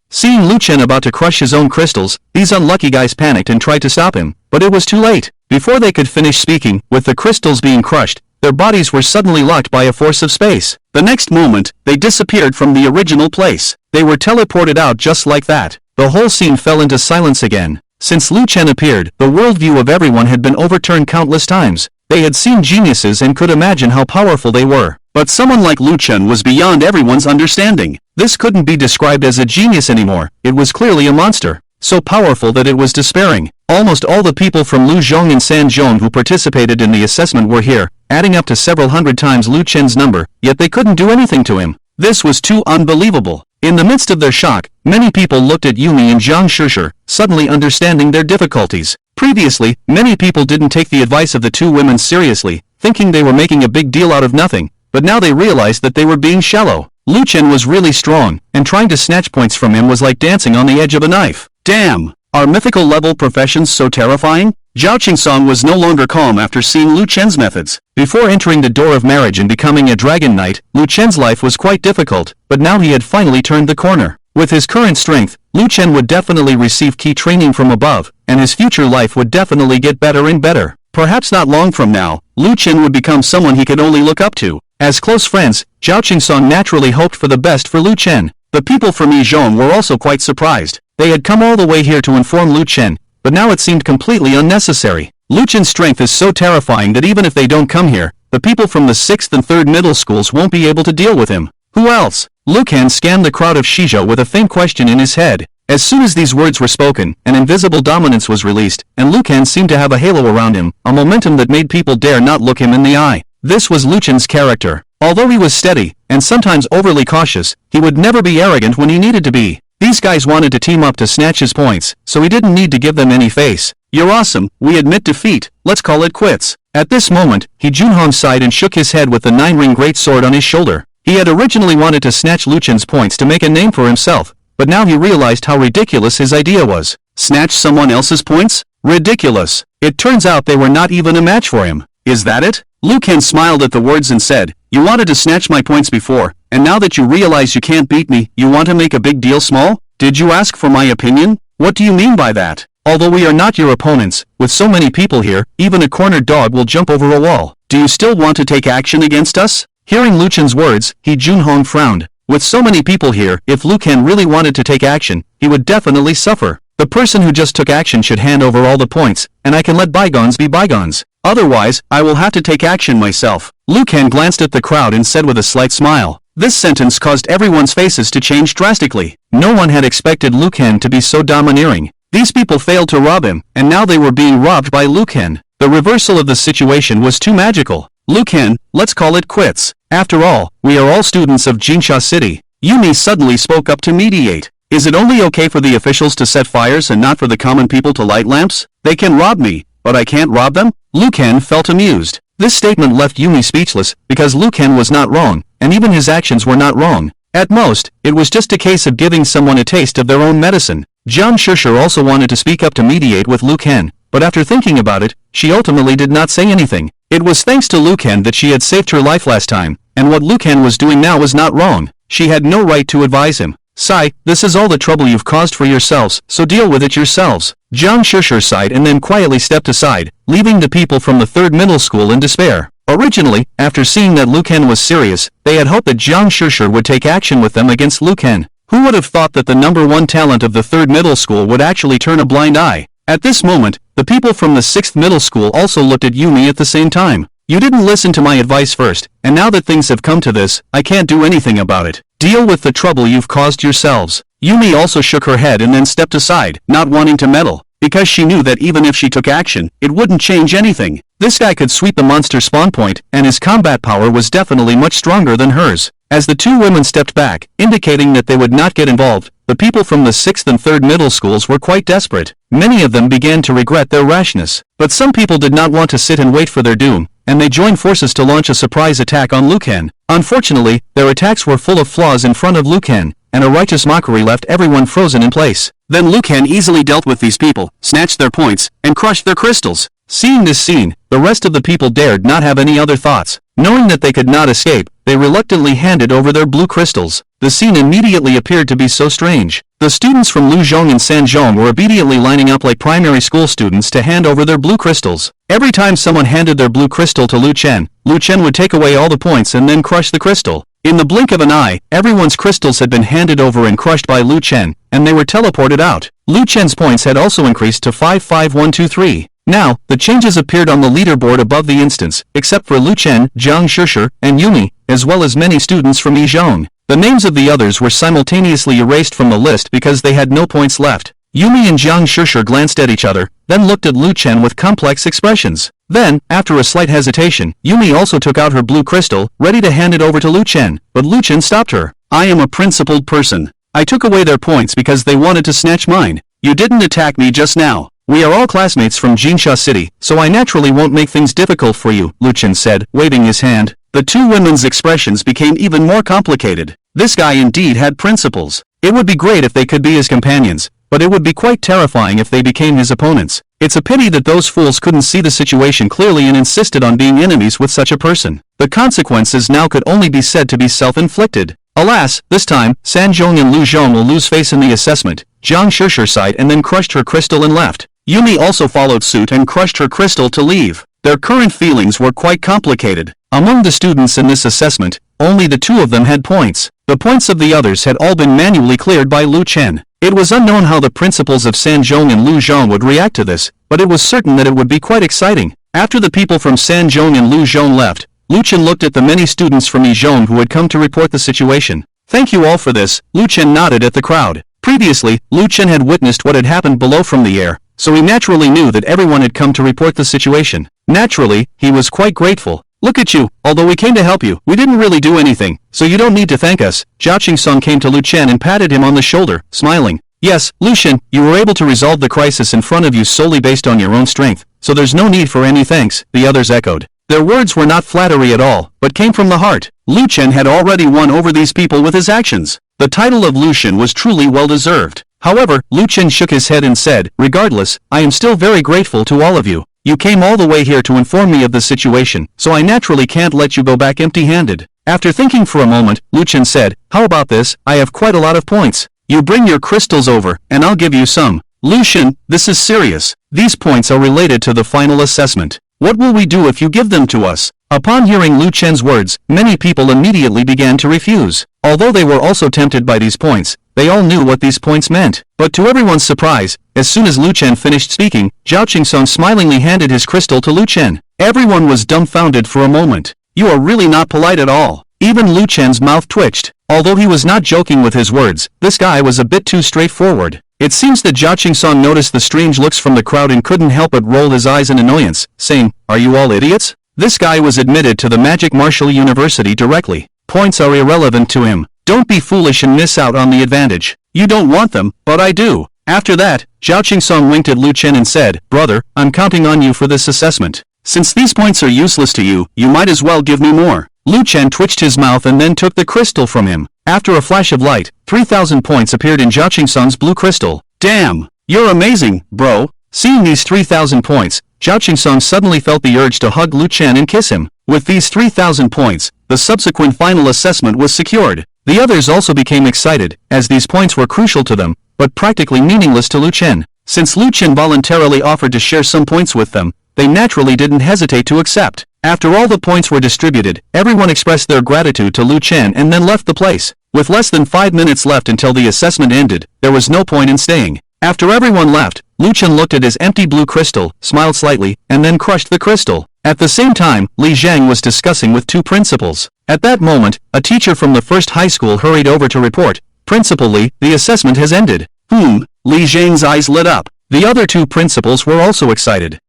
Seeing Lu Chen about to crush his own crystals, these unlucky guys panicked and tried to stop him, but it was too late. Before they could finish speaking, with the crystals being crushed, their bodies were suddenly locked by a force of space. The next moment, they disappeared from the original place. They were teleported out just like that. The whole scene fell into silence again. Since Lu Chen appeared, the worldview of everyone had been overturned countless times. They had seen geniuses and could imagine how powerful they were. But someone like Lu Chen was beyond everyone's understanding. This couldn't be described as a genius anymore. It was clearly a monster. So powerful that it was despairing. Almost all the people from Luzhong and Sanzhong who participated in the assessment were here, adding up to several hundred times Lu Chen's number, yet they couldn't do anything to him. This was too unbelievable. In the midst of their shock, many people looked at Yumi and Jiang Shishir, suddenly understanding their difficulties. Previously, many people didn't take the advice of the two women seriously, thinking they were making a big deal out of nothing, but now they realized that they were being shallow. Lu Chen was really strong, and trying to snatch points from him was like dancing on the edge of a knife. Damn! Are mythical level professions so terrifying? Zhao Qingsong was no longer calm after seeing Lu Chen's methods. Before entering the door of marriage and becoming a dragon knight, Lu Chen's life was quite difficult, but now he had finally turned the corner. With his current strength, Lu Chen would definitely receive key training from above, and his future life would definitely get better and better. Perhaps not long from now, Lu Chen would become someone he could only look up to. As close friends, Zhao Qingsong naturally hoped for the best for Lu Chen. The people from Yizhong were also quite surprised. They had come all the way here to inform Lu Chen, but now it seemed completely unnecessary. Lu Chen's strength is so terrifying that even if they don't come here, the people from the 6th and 3rd middle schools won't be able to deal with him. Who else? Luken scanned the crowd of Shizhou with a faint question in his head. As soon as these words were spoken, an invisible dominance was released, and Luken seemed to have a halo around him, a momentum that made people dare not look him in the eye. This was Lu Chen's character. Although he was steady, and sometimes overly cautious, he would never be arrogant when he needed to be. These guys wanted to team up to snatch his points, so he didn't need to give them any face. You're awesome, we admit defeat, let's call it quits. At this moment, He Junhong sighed and shook his head with the 9-ring greatsword on his shoulder. He had originally wanted to snatch Lu Chen's points to make a name for himself, but now he realized how ridiculous his idea was. Snatch someone else's points? Ridiculous. It turns out they were not even a match for him. Is that it? Luken smiled at the words and said, you wanted to snatch my points before, and now that you realize you can't beat me, you want to make a big deal small? Did you ask for my opinion? What do you mean by that? Although we are not your opponents, with so many people here, even a cornered dog will jump over a wall. Do you still want to take action against us? Hearing Lu Chen's words, He Junhong frowned. With so many people here, if Luken really wanted to take action, he would definitely suffer. The person who just took action should hand over all the points, and I can let bygones be bygones. Otherwise, I will have to take action myself. Luken glanced at the crowd and said with a slight smile. This sentence caused everyone's faces to change drastically. No one had expected Luken to be so domineering. These people failed to rob him, and now they were being robbed by Luken. The reversal of the situation was too magical. Luken, let's call it quits. After all, we are all students of Jinsha City. Yumi suddenly spoke up to mediate. Is it only okay for the officials to set fires and not for the common people to light lamps? They can rob me, but I can't rob them? Luken felt amused. This statement left Yumi speechless, because Luken was not wrong, and even his actions were not wrong. At most, it was just a case of giving someone a taste of their own medicine. Jiang Shishir also wanted to speak up to mediate with Luken, but after thinking about it, she ultimately did not say anything. It was thanks to Luken that she had saved her life last time, and what Luken was doing now was not wrong. She had no right to advise him. Sigh, this is all the trouble you've caused for yourselves, so deal with it yourselves. Jiang Shishir sighed and then quietly stepped aside, leaving the people from the 3rd middle school in despair. Originally, after seeing that Luken was serious, they had hoped that Jiang Shishir would take action with them against Luken. Who would have thought that the #1 talent of the 3rd middle school would actually turn a blind eye? At this moment, the people from the 6th middle school also looked at Yumi at the same time. You didn't listen to my advice first, and now that things have come to this, I can't do anything about it. Deal with the trouble you've caused yourselves. Yumi also shook her head and then stepped aside, not wanting to meddle, because she knew that even if she took action, it wouldn't change anything. This guy could sweep the monster spawn point, and his combat power was definitely much stronger than hers. As the two women stepped back, indicating that they would not get involved, the people from the 6th and 3rd middle schools were quite desperate. Many of them began to regret their rashness. But some people did not want to sit and wait for their doom, and they joined forces to launch a surprise attack on Luken. Unfortunately, their attacks were full of flaws in front of Luken, and a righteous mockery left everyone frozen in place. Then Luken easily dealt with these people, snatched their points, and crushed their crystals. Seeing this scene, the rest of the people dared not have any other thoughts. Knowing that they could not escape, they reluctantly handed over their blue crystals. The scene immediately appeared to be so strange. The students from Luzhong and Sanzhong were obediently lining up like primary school students to hand over their blue crystals. Every time someone handed their blue crystal to Lu Chen would take away all the points and then crush the crystal. In the blink of an eye, everyone's crystals had been handed over and crushed by Lu Chen, and they were teleported out. Lu Chen's points had also increased to 55123. Now, the changes appeared on the leaderboard above the instance, except for Lu Chen, Jiang Shishir, and Yumi, as well as many students from Yizhong. The names of the others were simultaneously erased from the list because they had no points left. Yumi and Jiang Shishir glanced at each other, then looked at Lu Chen with complex expressions. Then, after a slight hesitation, Yumi also took out her blue crystal, ready to hand it over to Lu Chen, but Lu Chen stopped her. I am a principled person. I took away their points because they wanted to snatch mine. You didn't attack me just now. We are all classmates from Jinsha City, so I naturally won't make things difficult for you, Lu Chen said, waving his hand. The two women's expressions became even more complicated. This guy indeed had principles. It would be great if they could be his companions, but it would be quite terrifying if they became his opponents. It's a pity that those fools couldn't see the situation clearly and insisted on being enemies with such a person. The consequences now could only be said to be self-inflicted. Alas, this time, Sanjong and Lu Zhong will lose face in the assessment. Jiang Shishir sighed and then crushed her crystal and left. Yumi also followed suit and crushed her crystal to leave. Their current feelings were quite complicated. Among the students in this assessment, only the two of them had points. The points of the others had all been manually cleared by Lu Chen. It was unknown how the principals of Sanjong and Lu Zhong would react to this, but it was certain that it would be quite exciting. After the people from Sanjong and Lu Zhong left, Lu Chen looked at the many students from Yizhong who had come to report the situation. Thank you all for this, Lu Chen nodded at the crowd. Previously, Lu Chen had witnessed what had happened below from the air, so he naturally knew that everyone had come to report the situation. Naturally, he was quite grateful. Look at you, although we came to help you, we didn't really do anything, so you don't need to thank us. Zhao Qingsong came to Lu Chen and patted him on the shoulder, smiling. Yes, Lu Chen, you were able to resolve the crisis in front of you solely based on your own strength, so there's no need for any thanks, the others echoed. Their words were not flattery at all, but came from the heart. Lu Chen had already won over these people with his actions. The title of Lu Chen was truly well-deserved. However, Lu Chen shook his head and said, regardless, I am still very grateful to all of you. You came all the way here to inform me of the situation, so I naturally can't let you go back empty-handed. After thinking for a moment, Lu Chen said, how about this, I have quite a lot of points. You bring your crystals over, and I'll give you some. Lu Chen, this is serious. These points are related to the final assessment. What will we do if you give them to us? Upon hearing Lu Chen's words, many people immediately began to refuse. Although they were also tempted by these points, they all knew what these points meant. But to everyone's surprise, as soon as Lu Chen finished speaking, Zhao Qingsong smilingly handed his crystal to Lu Chen. Everyone was dumbfounded for a moment. You are really not polite at all. Even Lu Chen's mouth twitched. Although he was not joking with his words, this guy was a bit too straightforward. It seems that Zhao Qingsong noticed the strange looks from the crowd and couldn't help but roll his eyes in annoyance, saying, are you all idiots? This guy was admitted to the Magic Martial University directly. Points are irrelevant to him. Don't be foolish and miss out on the advantage. You don't want them, but I do. After that, Zhao Qingsong winked at Lu Chen and said, brother, I'm counting on you for this assessment. Since these points are useless to you, you might as well give me more. Lu Chen twitched his mouth and then took the crystal from him. After a flash of light, 3,000 points appeared in Zhao Qingsong's blue crystal. Damn! You're amazing, bro! Seeing these 3,000 points, Zhao Qingsong suddenly felt the urge to hug Lu Chen and kiss him. With these 3,000 points, the subsequent final assessment was secured. The others also became excited, as these points were crucial to them, but practically meaningless to Lu Chen. Since Lu Chen voluntarily offered to share some points with them, they naturally didn't hesitate to accept. After all the points were distributed, everyone expressed their gratitude to Lu Chen and then left the place. With less than 5 minutes left until the assessment ended, there was no point in staying. After everyone left, Lu Chen looked at his empty blue crystal, smiled slightly, and then crushed the crystal. At the same time, Li Zhang was discussing with two principals. At that moment, a teacher from the first high school hurried over to report, Principal Li, the assessment has ended. Li Zhang's eyes lit up. The other two principals were also excited.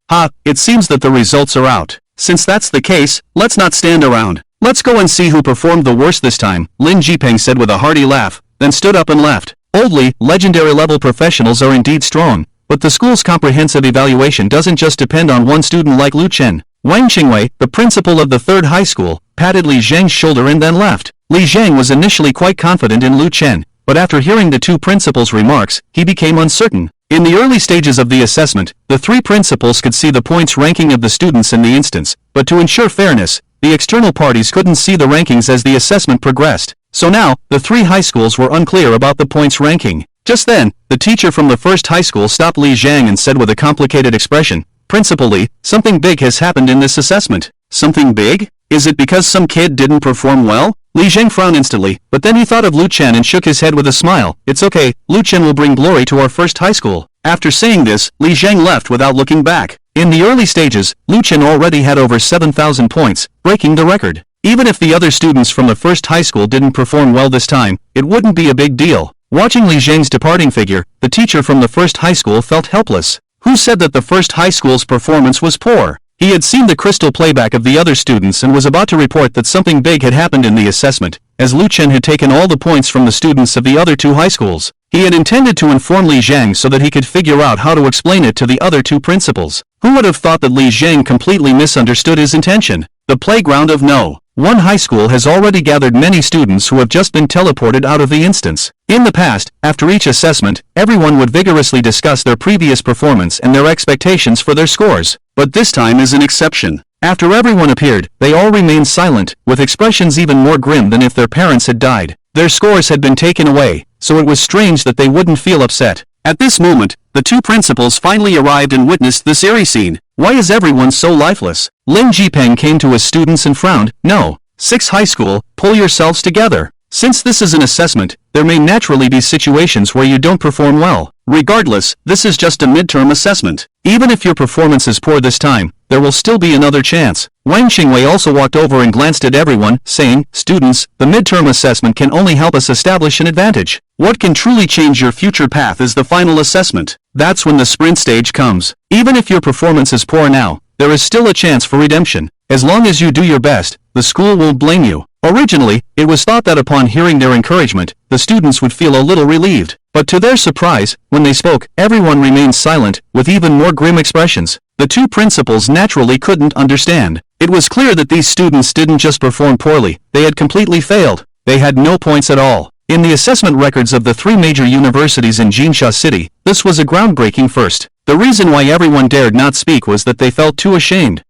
It seems that the results are out. Since that's the case, let's not stand around. Let's go and see who performed the worst this time, Lin Jipeng said with a hearty laugh, then stood up and left. Oldly, legendary-level professionals are indeed strong, but the school's comprehensive evaluation doesn't just depend on one student like Lu Chen. Wang Qingwei, the principal of the third high school, patted Li Zhang's shoulder and then left. Li Zhang was initially quite confident in Lu Chen, but after hearing the two principals' remarks, he became uncertain. In the early stages of the assessment, the three principals could see the points ranking of the students in the instance, but to ensure fairness, the external parties couldn't see the rankings as the assessment progressed. So now, the three high schools were unclear about the points ranking. Just then, the teacher from the first high school stopped Li Zhang and said with a complicated expression, Principal Li, something big has happened in this assessment. Something big? Is it because some kid didn't perform well? Li Zhang frowned instantly, but then he thought of Lu Chen and shook his head with a smile. It's okay, Lu Chen will bring glory to our first high school. After saying this, Li Zhang left without looking back. In the early stages, Lu Chen already had over 7,000 points, breaking the record. Even if the other students from the first high school didn't perform well this time, it wouldn't be a big deal. Watching Li Zhang's departing figure, the teacher from the first high school felt helpless. Who said that the first high school's performance was poor? He had seen the crystal playback of the other students and was about to report that something big had happened in the assessment, as Lu Chen had taken all the points from the students of the other two high schools. He had intended to inform Li Zhang so that he could figure out how to explain it to the other two principals. Who would have thought that Li Zhang completely misunderstood his intention? The playground of no. one high school has already gathered many students who have just been teleported out of the instance. In the past, after each assessment, everyone would vigorously discuss their previous performance and their expectations for their scores. But this time is an exception. After everyone appeared, they all remained silent, with expressions even more grim than if their parents had died. Their scores had been taken away, so it was strange that they wouldn't feel upset. At this moment, the two principals finally arrived and witnessed this eerie scene. Why is everyone so lifeless? Lin Jipeng came to his students and frowned. No. 6 high school, pull yourselves together. Since this is an assessment, there may naturally be situations where you don't perform well. Regardless, this is just a midterm assessment. Even if your performance is poor this time, there will still be another chance. Wang Qingwei also walked over and glanced at everyone, saying, "Students, the midterm assessment can only help us establish an advantage. What can truly change your future path is the final assessment. That's when the sprint stage comes. Even if your performance is poor now, there is still a chance for redemption. As long as you do your best, the school won't blame you." Originally, it was thought that upon hearing their encouragement, the students would feel a little relieved. But to their surprise, when they spoke, everyone remained silent, with even more grim expressions. The two principals naturally couldn't understand. It was clear that these students didn't just perform poorly, they had completely failed. They had no points at all. In the assessment records of the 3 major universities in Jinsha City, this was a groundbreaking first. The reason why everyone dared not speak was that they felt too ashamed.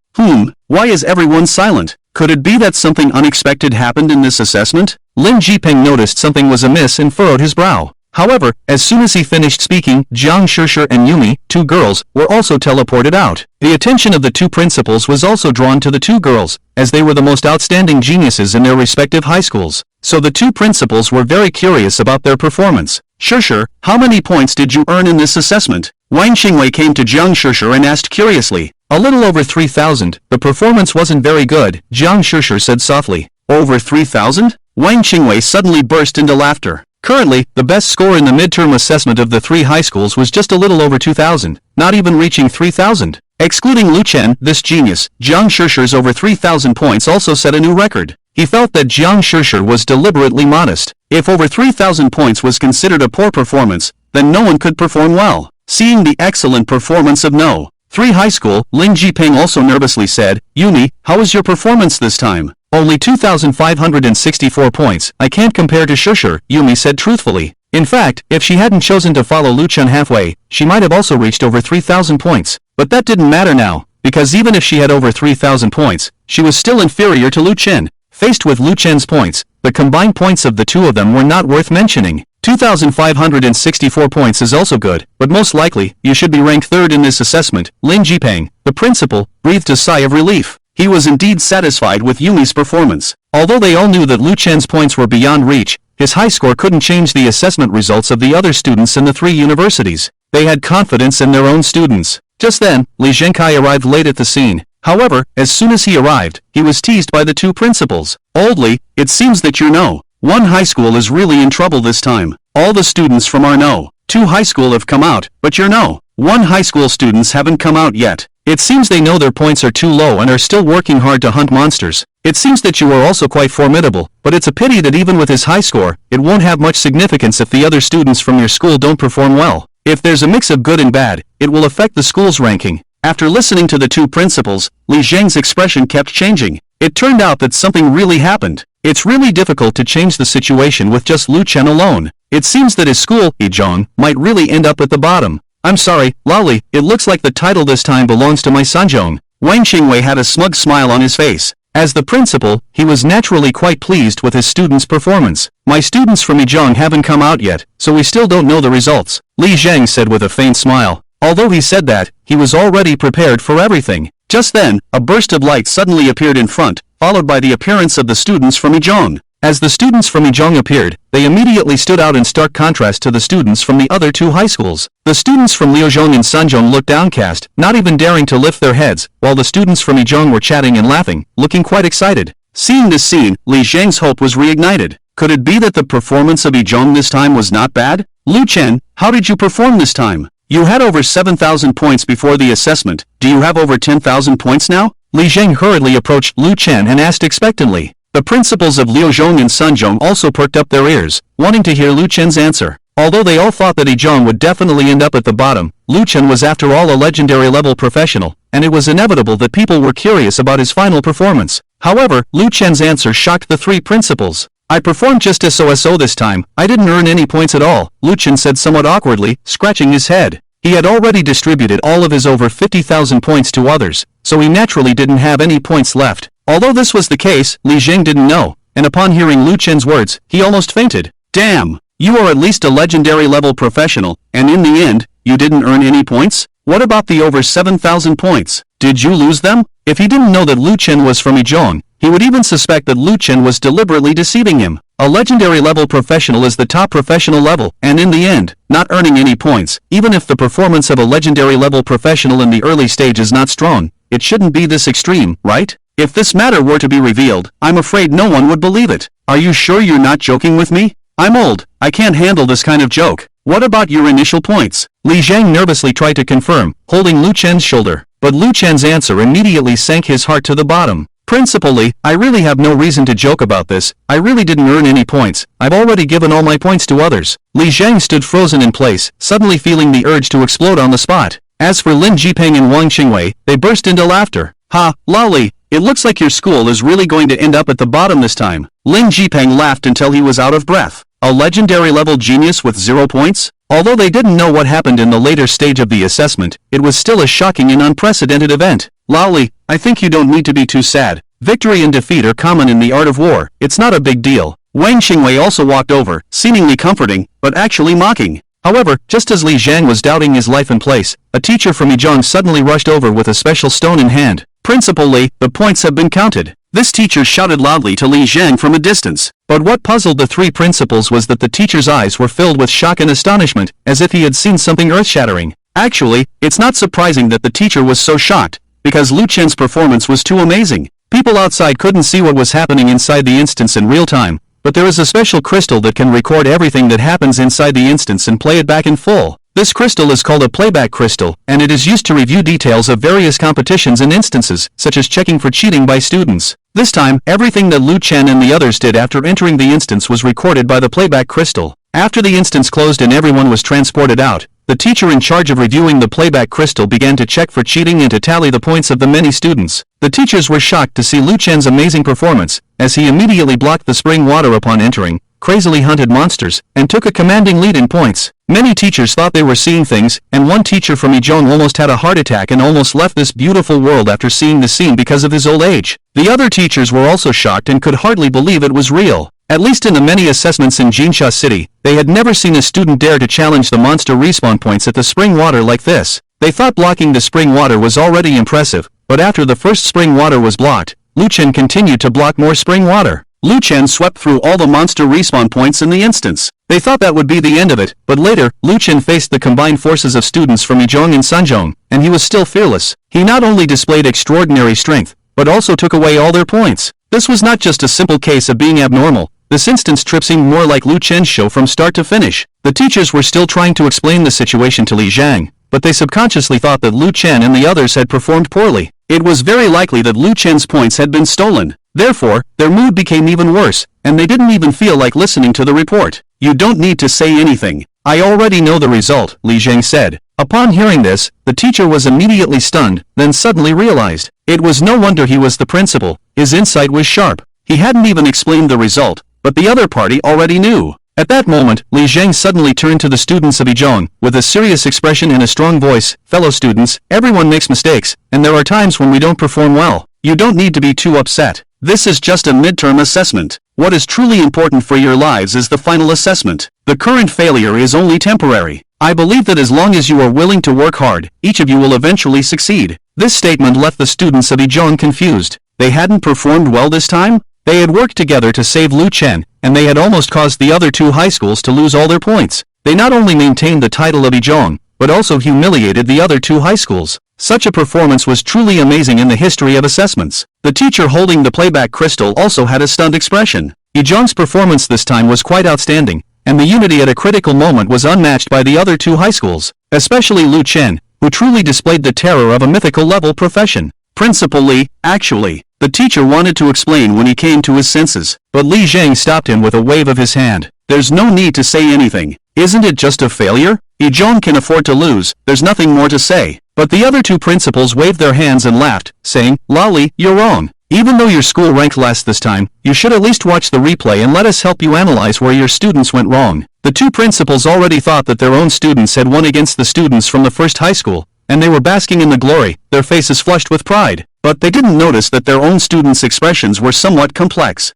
Why is everyone silent? Could it be that something unexpected happened in this assessment? Lin Jipeng noticed something was amiss and furrowed his brow. However, as soon as he finished speaking, Jiang Shishir and Yumi, 2 girls, were also teleported out. The attention of the 2 principals was also drawn to the 2 girls, as they were the most outstanding geniuses in their respective high schools. So the 2 principals were very curious about their performance. "Shishir, how many points did you earn in this assessment?" Wang Qingwei came to Jiang Shishir and asked curiously. "A little over 3,000, the performance wasn't very good," Jiang Shishir said softly. "Over 3,000? Wang Qingwei suddenly burst into laughter. Currently, the best score in the midterm assessment of the 3 high schools was just a little over 2,000, not even reaching 3,000. Excluding Luken, this genius, Jiang Shishir's over 3,000 points also set a new record. He felt that Jiang Shishir was deliberately modest. If over 3,000 points was considered a poor performance, then no one could perform well. Seeing the excellent performance of No. 3 high school, Lin Jipeng also nervously said, "Yumi, how was your performance this time?" "Only 2,564 points. I can't compare to Shishir," Yumi said truthfully. In fact, if she hadn't chosen to follow Luchen halfway, she might have also reached over 3,000 points. But that didn't matter now, because even if she had over 3,000 points, she was still inferior to Luchen. Faced with Luchen's points, the combined points of the 2 of them were not worth mentioning. 2,564 points is also good, but most likely, you should be ranked 3rd in this assessment. Lin Jipeng, the principal, breathed a sigh of relief. He was indeed satisfied with Yumi's performance. Although they all knew that Luchen's points were beyond reach, his high score couldn't change the assessment results of the other students in the 3 universities. They had confidence in their own students. Just then, Li Zhengkai arrived late at the scene. However, as soon as he arrived, he was teased by the 2 principals. "Old Li, it seems that you know. 1 high school is really in trouble this time. All the students from our No. 2 high school have come out, but your No. 1 high school students haven't come out yet. It seems they know their points are too low and are still working hard to hunt monsters. It seems that you are also quite formidable, but it's a pity that even with his high score, it won't have much significance if the other students from your school don't perform well. If there's a mix of good and bad, it will affect the school's ranking." After listening to the 2 principals, Li Zheng's expression kept changing. It turned out that something really happened. It's really difficult to change the situation with just Lu Chen alone. It seems that his school, Yizhong, might really end up at the bottom. "I'm sorry, Lali, it looks like the title this time belongs to my Sanjong." Wang Qingwei had a smug smile on his face. As the principal, he was naturally quite pleased with his students' performance. "My students from Yizhong haven't come out yet, so we still don't know the results," Li Zheng said with a faint smile. Although he said that, he was already prepared for everything. Just then, a burst of light suddenly appeared in front, followed by the appearance of the students from Yizhong. As the students from Yizhong appeared, they immediately stood out in stark contrast to the students from the other 2 high schools. The students from Liuzhong and Sanzhong looked downcast, not even daring to lift their heads, while the students from Yizhong were chatting and laughing, looking quite excited. Seeing this scene, Li Zheng's hope was reignited. Could it be that the performance of Yizhong this time was not bad? "Lu Chen, how did you perform this time? You had over 7,000 points before the assessment. Do you have over 10,000 points now?" Li Zheng hurriedly approached Lu Chen and asked expectantly. The principals of Liuzhong and Sanzhong also perked up their ears, wanting to hear Lu Chen's answer. Although they all thought that Yizhong would definitely end up at the bottom, Lu Chen was after all a legendary level professional, and it was inevitable that people were curious about his final performance. However, Lu Chen's answer shocked the three principals. I performed just so this time, I didn't earn any points at all, Lu Chen said somewhat awkwardly, scratching his head. He had already distributed all of his over 50,000 points to others, so he naturally didn't have any points left. Although this was the case, Li Zheng didn't know, and upon hearing Lu Chen's words, he almost fainted. Damn! You are at least a legendary level professional, and in the end, you didn't earn any points? What about the over 7,000 points? Did you lose them? If he didn't know that Lu Chen was from Yizhong, he would even suspect that Lu Chen was deliberately deceiving him. A legendary level professional is the top professional level, and in the end, not earning any points, even if the performance of a legendary level professional in the early stage is not strong, it shouldn't be this extreme, right? If this matter were to be revealed, I'm afraid no one would believe it. Are you sure you're not joking with me? I'm old, I can't handle this kind of joke. What about your initial points? Li Zheng nervously tried to confirm, holding Lu Chen's shoulder, but Lu Chen's answer immediately sank his heart to the bottom. Principal Li, I really have no reason to joke about this, I really didn't earn any points, I've already given all my points to others. Li Zheng stood frozen in place, suddenly feeling the urge to explode on the spot. As for Lin Jipeng and Wang Qingwei, they burst into laughter. Ha, Lali, it looks like your school is really going to end up at the bottom this time. Lin Jipeng laughed until he was out of breath. A legendary level genius with 0 points? Although they didn't know what happened in the later stage of the assessment, it was still a shocking and unprecedented event. Lali, I think you don't need to be too sad. Victory and defeat are common in the art of war, it's not a big deal. Wang Qingwei also walked over, seemingly comforting, but actually mocking. However, just as Li Zhang was doubting his life and place, a teacher from Yizhong suddenly rushed over with a special stone in hand. Principal Li, the points have been counted. This teacher shouted loudly to Li Zhang from a distance. But what puzzled the three principals was that the teacher's eyes were filled with shock and astonishment, as if he had seen something earth-shattering. Actually, it's not surprising that the teacher was so shocked, because Lu Chen's performance was too amazing. People outside couldn't see what was happening inside the instance in real time, but there is a special crystal that can record everything that happens inside the instance and play it back in full. This crystal is called a playback crystal, and it is used to review details of various competitions and instances, such as checking for cheating by students. This time, everything that Lu Chen and the others did after entering the instance was recorded by the playback crystal. After the instance closed and everyone was transported out, the teacher in charge of reviewing the playback crystal began to check for cheating and to tally the points of the many students. The teachers were shocked to see Lu Chen's amazing performance, as he immediately blocked the spring water upon entering, crazily hunted monsters, and took a commanding lead in points. Many teachers thought they were seeing things, and one teacher from Yizhong almost had a heart attack and almost left this beautiful world after seeing the scene because of his old age. The other teachers were also shocked and could hardly believe it was real. At least in the many assessments in Jinsha City, they had never seen a student dare to challenge the monster respawn points at the spring water like this. They thought blocking the spring water was already impressive, but after the first spring water was blocked, Lu Chen continued to block more spring water. Lu Chen swept through all the monster respawn points in the instance. They thought that would be the end of it, but later, Lu Chen faced the combined forces of students from Yizhong and Sanzhong, and he was still fearless. He not only displayed extraordinary strength, but also took away all their points. This was not just a simple case of being abnormal. This instance trip seemed more like Lu Chen's show from start to finish. The teachers were still trying to explain the situation to Li Zhang, but they subconsciously thought that Lu Chen and the others had performed poorly. It was very likely that Lu Chen's points had been stolen. Therefore, their mood became even worse, and they didn't even feel like listening to the report. You don't need to say anything. I already know the result, Li Zhang said. Upon hearing this, the teacher was immediately stunned, then suddenly realized. It was no wonder he was the principal. His insight was sharp. He hadn't even explained the result, but the other party already knew. At that moment, Li Zhang suddenly turned to the students of Yizhong, with a serious expression and a strong voice. Fellow students, everyone makes mistakes, and there are times when we don't perform well. You don't need to be too upset. This is just a midterm assessment. What is truly important for your lives is the final assessment. The current failure is only temporary. I believe that as long as you are willing to work hard, each of you will eventually succeed. This statement left the students of Yizhong confused. They hadn't performed well this time? They had worked together to save Lu Chen, and they had almost caused the other two high schools to lose all their points. They not only maintained the title of Yizhong, but also humiliated the other two high schools. Such a performance was truly amazing in the history of assessments. The teacher holding the playback crystal also had a stunned expression. Yizhong's performance this time was quite outstanding, and the unity at a critical moment was unmatched by the other two high schools, especially Lu Chen, who truly displayed the terror of a mythical level profession. Principal Li, actually, the teacher wanted to explain when he came to his senses, but Li Zhang stopped him with a wave of his hand. There's no need to say anything. Isn't it just a failure? Yizhong can afford to lose, there's nothing more to say. But the other two principals waved their hands and laughed, saying, Lali, you're wrong. Even though your school ranked last this time, you should at least watch the replay and let us help you analyze where your students went wrong. The two principals already thought that their own students had won against the students from the first high school, and they were basking in the glory, their faces flushed with pride. But they didn't notice that their own students' expressions were somewhat complex.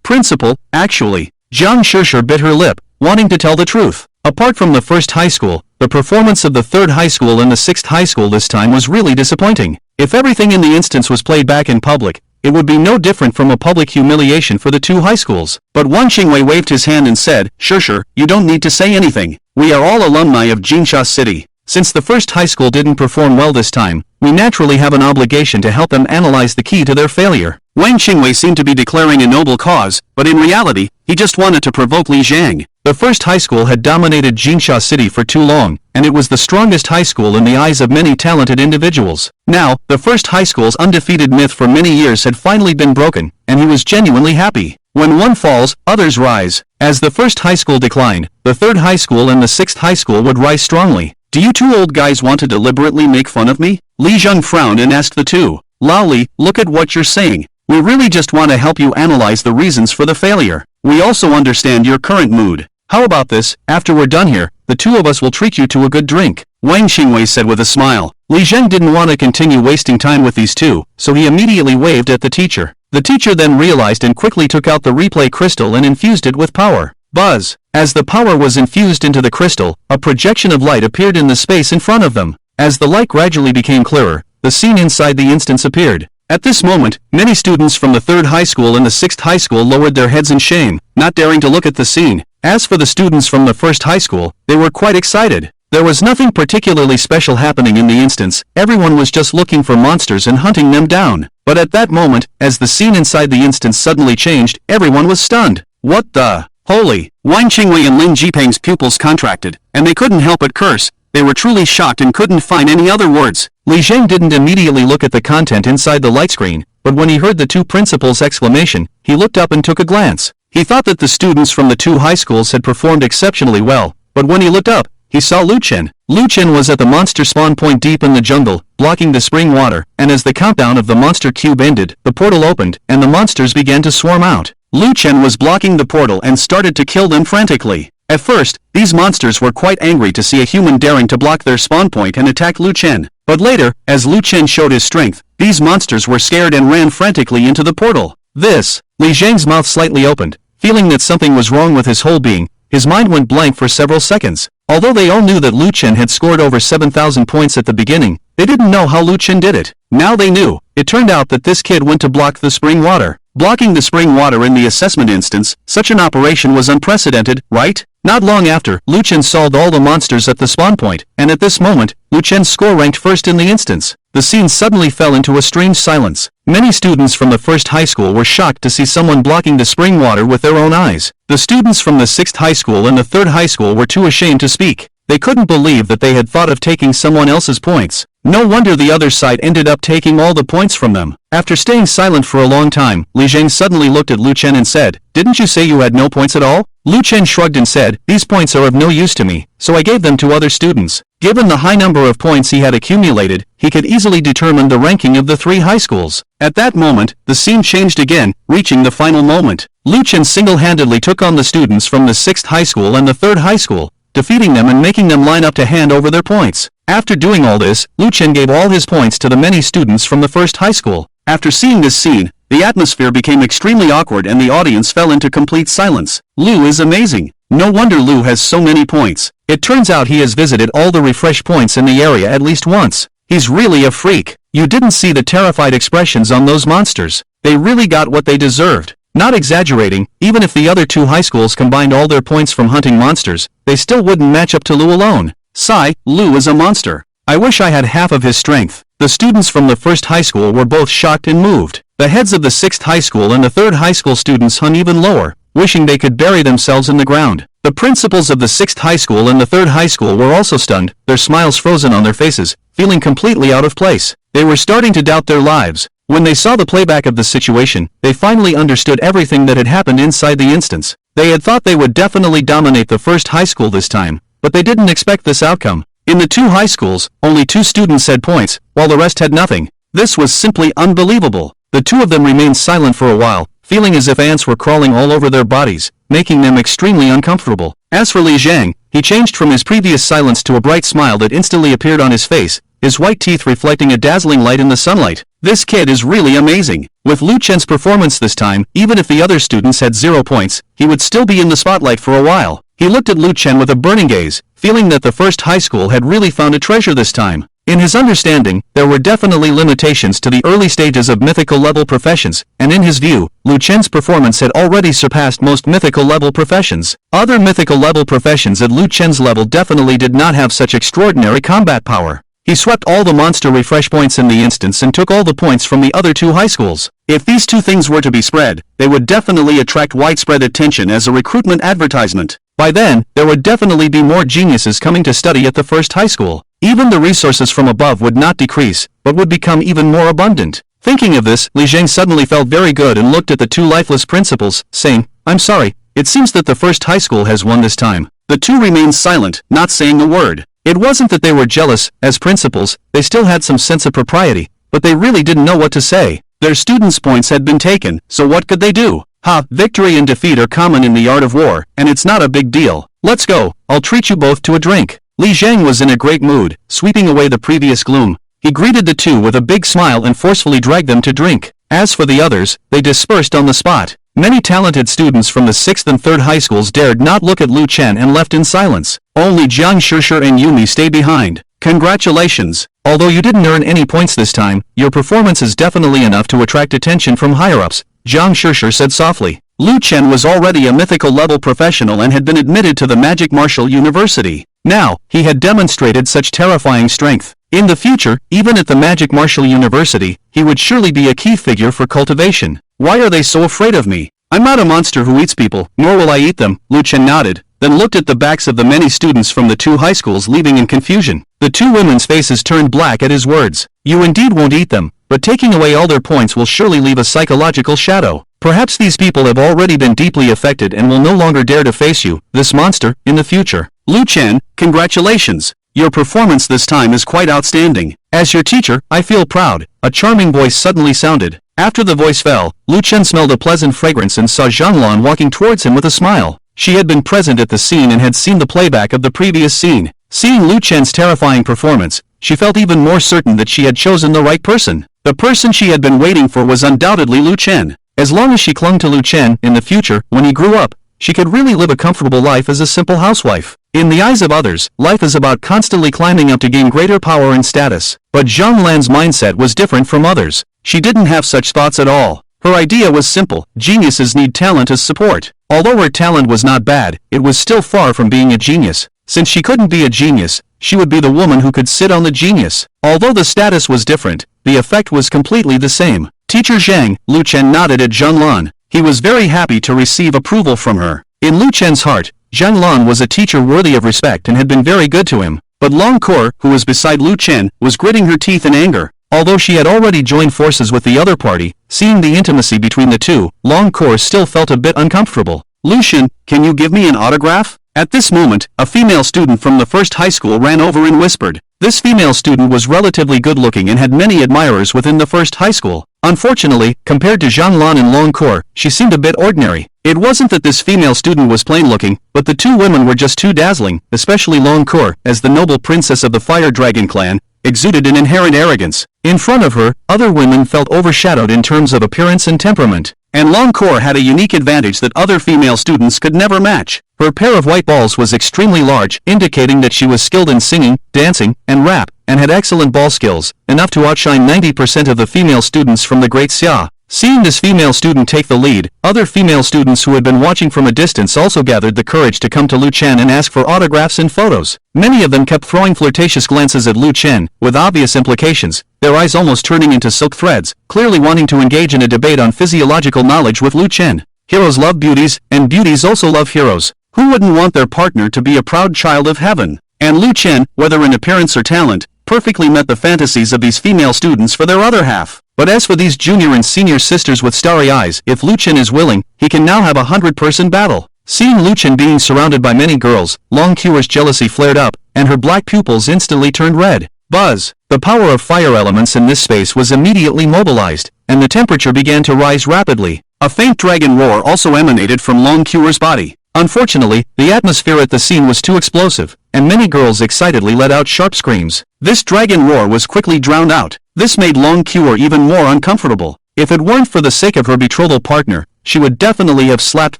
Principal, actually. Jiang Shishir bit her lip, wanting to tell the truth. Apart from the first high school, the performance of the third high school and the sixth high school this time was really disappointing. If everything in the instance was played back in public, it would be no different from a public humiliation for the two high schools. But Wang Qingwei waved his hand and said, Shishir, you don't need to say anything. We are all alumni of Jinsha City. Since the first high school didn't perform well this time, we naturally have an obligation to help them analyze the key to their failure. Wang Qingwei seemed to be declaring a noble cause, but in reality, he just wanted to provoke Li Zhang. The first high school had dominated Jinsha City for too long, and it was the strongest high school in the eyes of many talented individuals. Now, the first high school's undefeated myth for many years had finally been broken, and he was genuinely happy. When one falls, others rise. As the first high school declined, the third high school and the sixth high school would rise strongly. Do you two old guys want to deliberately make fun of me? Li Zhang frowned and asked the two. Lao Li, look at what you're saying. We really just want to help you analyze the reasons for the failure. We also understand your current mood. How about this, after we're done here, the two of us will treat you to a good drink, Wang Qingwei said with a smile. Li Zhang didn't want to continue wasting time with these two, so he immediately waved at the teacher. The teacher then realized and quickly took out the replay crystal and infused it with power. Buzz! As the power was infused into the crystal, a projection of light appeared in the space in front of them. As the light gradually became clearer, the scene inside the instance appeared. At this moment, many students from the third high school and the sixth high school lowered their heads in shame, not daring to look at the scene. As for the students from the first high school, they were quite excited. There was nothing particularly special happening in the instance, everyone was just looking for monsters and hunting them down. But at that moment, as the scene inside the instance suddenly changed, everyone was stunned. What the? Holy! Wang Qingwei and Lin Jipeng's pupils contracted, and they couldn't help but curse. They were truly shocked and couldn't find any other words. Li Zhang didn't immediately look at the content inside the light screen, but when he heard the two principals' exclamation, he looked up and took a glance. He thought that the students from the two high schools had performed exceptionally well, but when he looked up, he saw Luken. Luken was at the monster spawn point deep in the jungle, blocking the spring water, and as the countdown of the monster cube ended, the portal opened, and the monsters began to swarm out. Luken was blocking the portal and started to kill them frantically. At first, these monsters were quite angry to see a human daring to block their spawn point and attack Luken. But later, as Luken showed his strength, these monsters were scared and ran frantically into the portal. Li Zhang's mouth slightly opened, feeling that something was wrong with his whole being. His mind went blank for several seconds. Although they all knew that Luken had scored over 7,000 points at the beginning, they didn't know how Luken did it. Now they knew. It turned out that this kid went to block the spring water. Blocking the spring water in the assessment instance, such an operation was unprecedented, right? Not long after, Luken solved all the monsters at the spawn point, and at this moment, Luken's score ranked first in the instance. The scene suddenly fell into a strange silence. Many students from the first high school were shocked to see someone blocking the spring water with their own eyes. The students from the sixth high school and the third high school were too ashamed to speak. They couldn't believe that they had thought of taking someone else's points. No wonder the other side ended up taking all the points from them. After staying silent for a long time, Li Zhang suddenly looked at Luken and said, "Didn't you say you had no points at all?" Luken shrugged and said, "These points are of no use to me, so I gave them to other students." Given the high number of points he had accumulated, he could easily determine the ranking of the three high schools. At that moment, the scene changed again, reaching the final moment. Luken single-handedly took on the students from the sixth high school and the third high school, defeating them and making them line up to hand over their points. After doing all this, Luken gave all his points to the many students from the first high school. After seeing this scene, the atmosphere became extremely awkward and the audience fell into complete silence. Lu is amazing. No wonder Lu has so many points. It turns out he has visited all the refresh points in the area at least once. He's really a freak. You didn't see the terrified expressions on those monsters. They really got what they deserved. Not exaggerating, even if the other two high schools combined all their points from hunting monsters, they still wouldn't match up to Lu alone. Sigh, Lu is a monster. I wish I had half of his strength. The students from the first high school were both shocked and moved. The heads of the sixth high school and the third high school students hung even lower, wishing they could bury themselves in the ground. The principals of the sixth high school and the third high school were also stunned, their smiles frozen on their faces, feeling completely out of place. They were starting to doubt their lives. When they saw the playback of the situation, they finally understood everything that had happened inside the instance. They had thought they would definitely dominate the first high school this time, but they didn't expect this outcome. In the two high schools, only 2 students had points, while the rest had nothing. This was simply unbelievable. The two of them remained silent for a while, feeling as if ants were crawling all over their bodies, making them extremely uncomfortable. As for Li Zhang, he changed from his previous silence to a bright smile that instantly appeared on his face, his white teeth reflecting a dazzling light in the sunlight. This kid is really amazing. With Luchen's performance this time, even if the other students had 0 points, he would still be in the spotlight for a while. He looked at Luken with a burning gaze, feeling that the first high school had really found a treasure this time. In his understanding, there were definitely limitations to the early stages of mythical level professions, and in his view, Luchen's performance had already surpassed most mythical level professions. Other mythical level professions at Luchen's level definitely did not have such extraordinary combat power. He swept all the monster refresh points in the instance and took all the points from the other two high schools. If these two things were to be spread, they would definitely attract widespread attention as a recruitment advertisement. By then, there would definitely be more geniuses coming to study at the first high school. Even the resources from above would not decrease, but would become even more abundant. Thinking of this, Li Zhang suddenly felt very good and looked at the two lifeless principals, saying, "I'm sorry, it seems that the first high school has won this time." The two remained silent, not saying a word. It wasn't that they were jealous, as principals, they still had some sense of propriety, but they really didn't know what to say. Their students' points had been taken, so what could they do? Victory and defeat are common in the art of war, and it's not a big deal. Let's go, I'll treat you both to a drink. Li Zhang was in a great mood, sweeping away the previous gloom. He greeted the two with a big smile and forcefully dragged them to drink. As for the others, they dispersed on the spot. Many talented students from the 6th and 3rd high schools dared not look at Luken and left in silence. Only Jiang Shishir and Yumi stayed behind. Congratulations! Although you didn't earn any points this time, your performance is definitely enough to attract attention from higher-ups, Jiang Shishir said softly. Luken was already a mythical level professional and had been admitted to the Magic Martial University. Now, he had demonstrated such terrifying strength. In the future, even at the Magic Martial University, he would surely be a key figure for cultivation. Why are they so afraid of me? I'm not a monster who eats people, nor will I eat them, Luken nodded, then looked at the backs of the many students from the two high schools leaving in confusion. The two women's faces turned black at his words. You indeed won't eat them, but taking away all their points will surely leave a psychological shadow. Perhaps these people have already been deeply affected and will no longer dare to face you, this monster, in the future. Luken, congratulations! Your performance this time is quite outstanding. As your teacher, I feel proud, a charming voice suddenly sounded. After the voice fell, Luken smelled a pleasant fragrance and saw Zhanglan walking towards him with a smile. She had been present at the scene and had seen the playback of the previous scene. Seeing Luken's terrifying performance, she felt even more certain that she had chosen the right person. The person she had been waiting for was undoubtedly Luken. As long as she clung to Luken in the future, when he grew up, she could really live a comfortable life as a simple housewife. In the eyes of others, life is about constantly climbing up to gain greater power and status. But Zhang Lan's mindset was different from others. She didn't have such thoughts at all. Her idea was simple: geniuses need talent as support. Although her talent was not bad, it was still far from being a genius. Since she couldn't be a genius, she would be the woman who could sit on the genius. Although the status was different, the effect was completely the same. Teacher Zhang, Luken nodded at Zhanglan. He was very happy to receive approval from her. In Luken's heart, Zhanglan was a teacher worthy of respect and had been very good to him. But Longcore, who was beside Luken, was gritting her teeth in anger. Although she had already joined forces with the other party, seeing the intimacy between the two, Longcore still felt a bit uncomfortable. Luken, can you give me an autograph? At this moment, a female student from the first high school ran over and whispered. This female student was relatively good-looking and had many admirers within the first high school. Unfortunately, compared to Zhanglan and Longcore, she seemed a bit ordinary. It wasn't that this female student was plain-looking, but the two women were just too dazzling, especially Longcore, as the noble princess of the Fire Dragon clan, exuded an inherent arrogance. In front of her, other women felt overshadowed in terms of appearance and temperament. And Longcore had a unique advantage that other female students could never match. Her pair of white balls was extremely large, indicating that she was skilled in singing, dancing, and rap, and had excellent ball skills, enough to outshine 90% of the female students from the Great Xia. Seeing this female student take the lead, other female students who had been watching from a distance also gathered the courage to come to Luken and ask for autographs and photos. Many of them kept throwing flirtatious glances at Luken, with obvious implications, their eyes almost turning into silk threads, clearly wanting to engage in a debate on physiological knowledge with Luken. Heroes love beauties, and beauties also love heroes. Who wouldn't want their partner to be a proud child of heaven? And Luken, whether in appearance or talent, perfectly met the fantasies of these female students for their other half. But as for these junior and senior sisters with starry eyes, if Luken is willing, he can now have a 100-person battle. Seeing Luken being surrounded by many girls, Longcore's jealousy flared up, and her black pupils instantly turned red. Buzz! The power of fire elements in this space was immediately mobilized. and the temperature began to rise rapidly. A faint dragon roar also emanated from Long Cure's body. Unfortunately, the atmosphere at the scene was too explosive, and many girls excitedly let out sharp screams. This dragon roar was quickly drowned out. This made Long Cure even more uncomfortable. If it weren't for the sake of her betrothal partner, she would definitely have slapped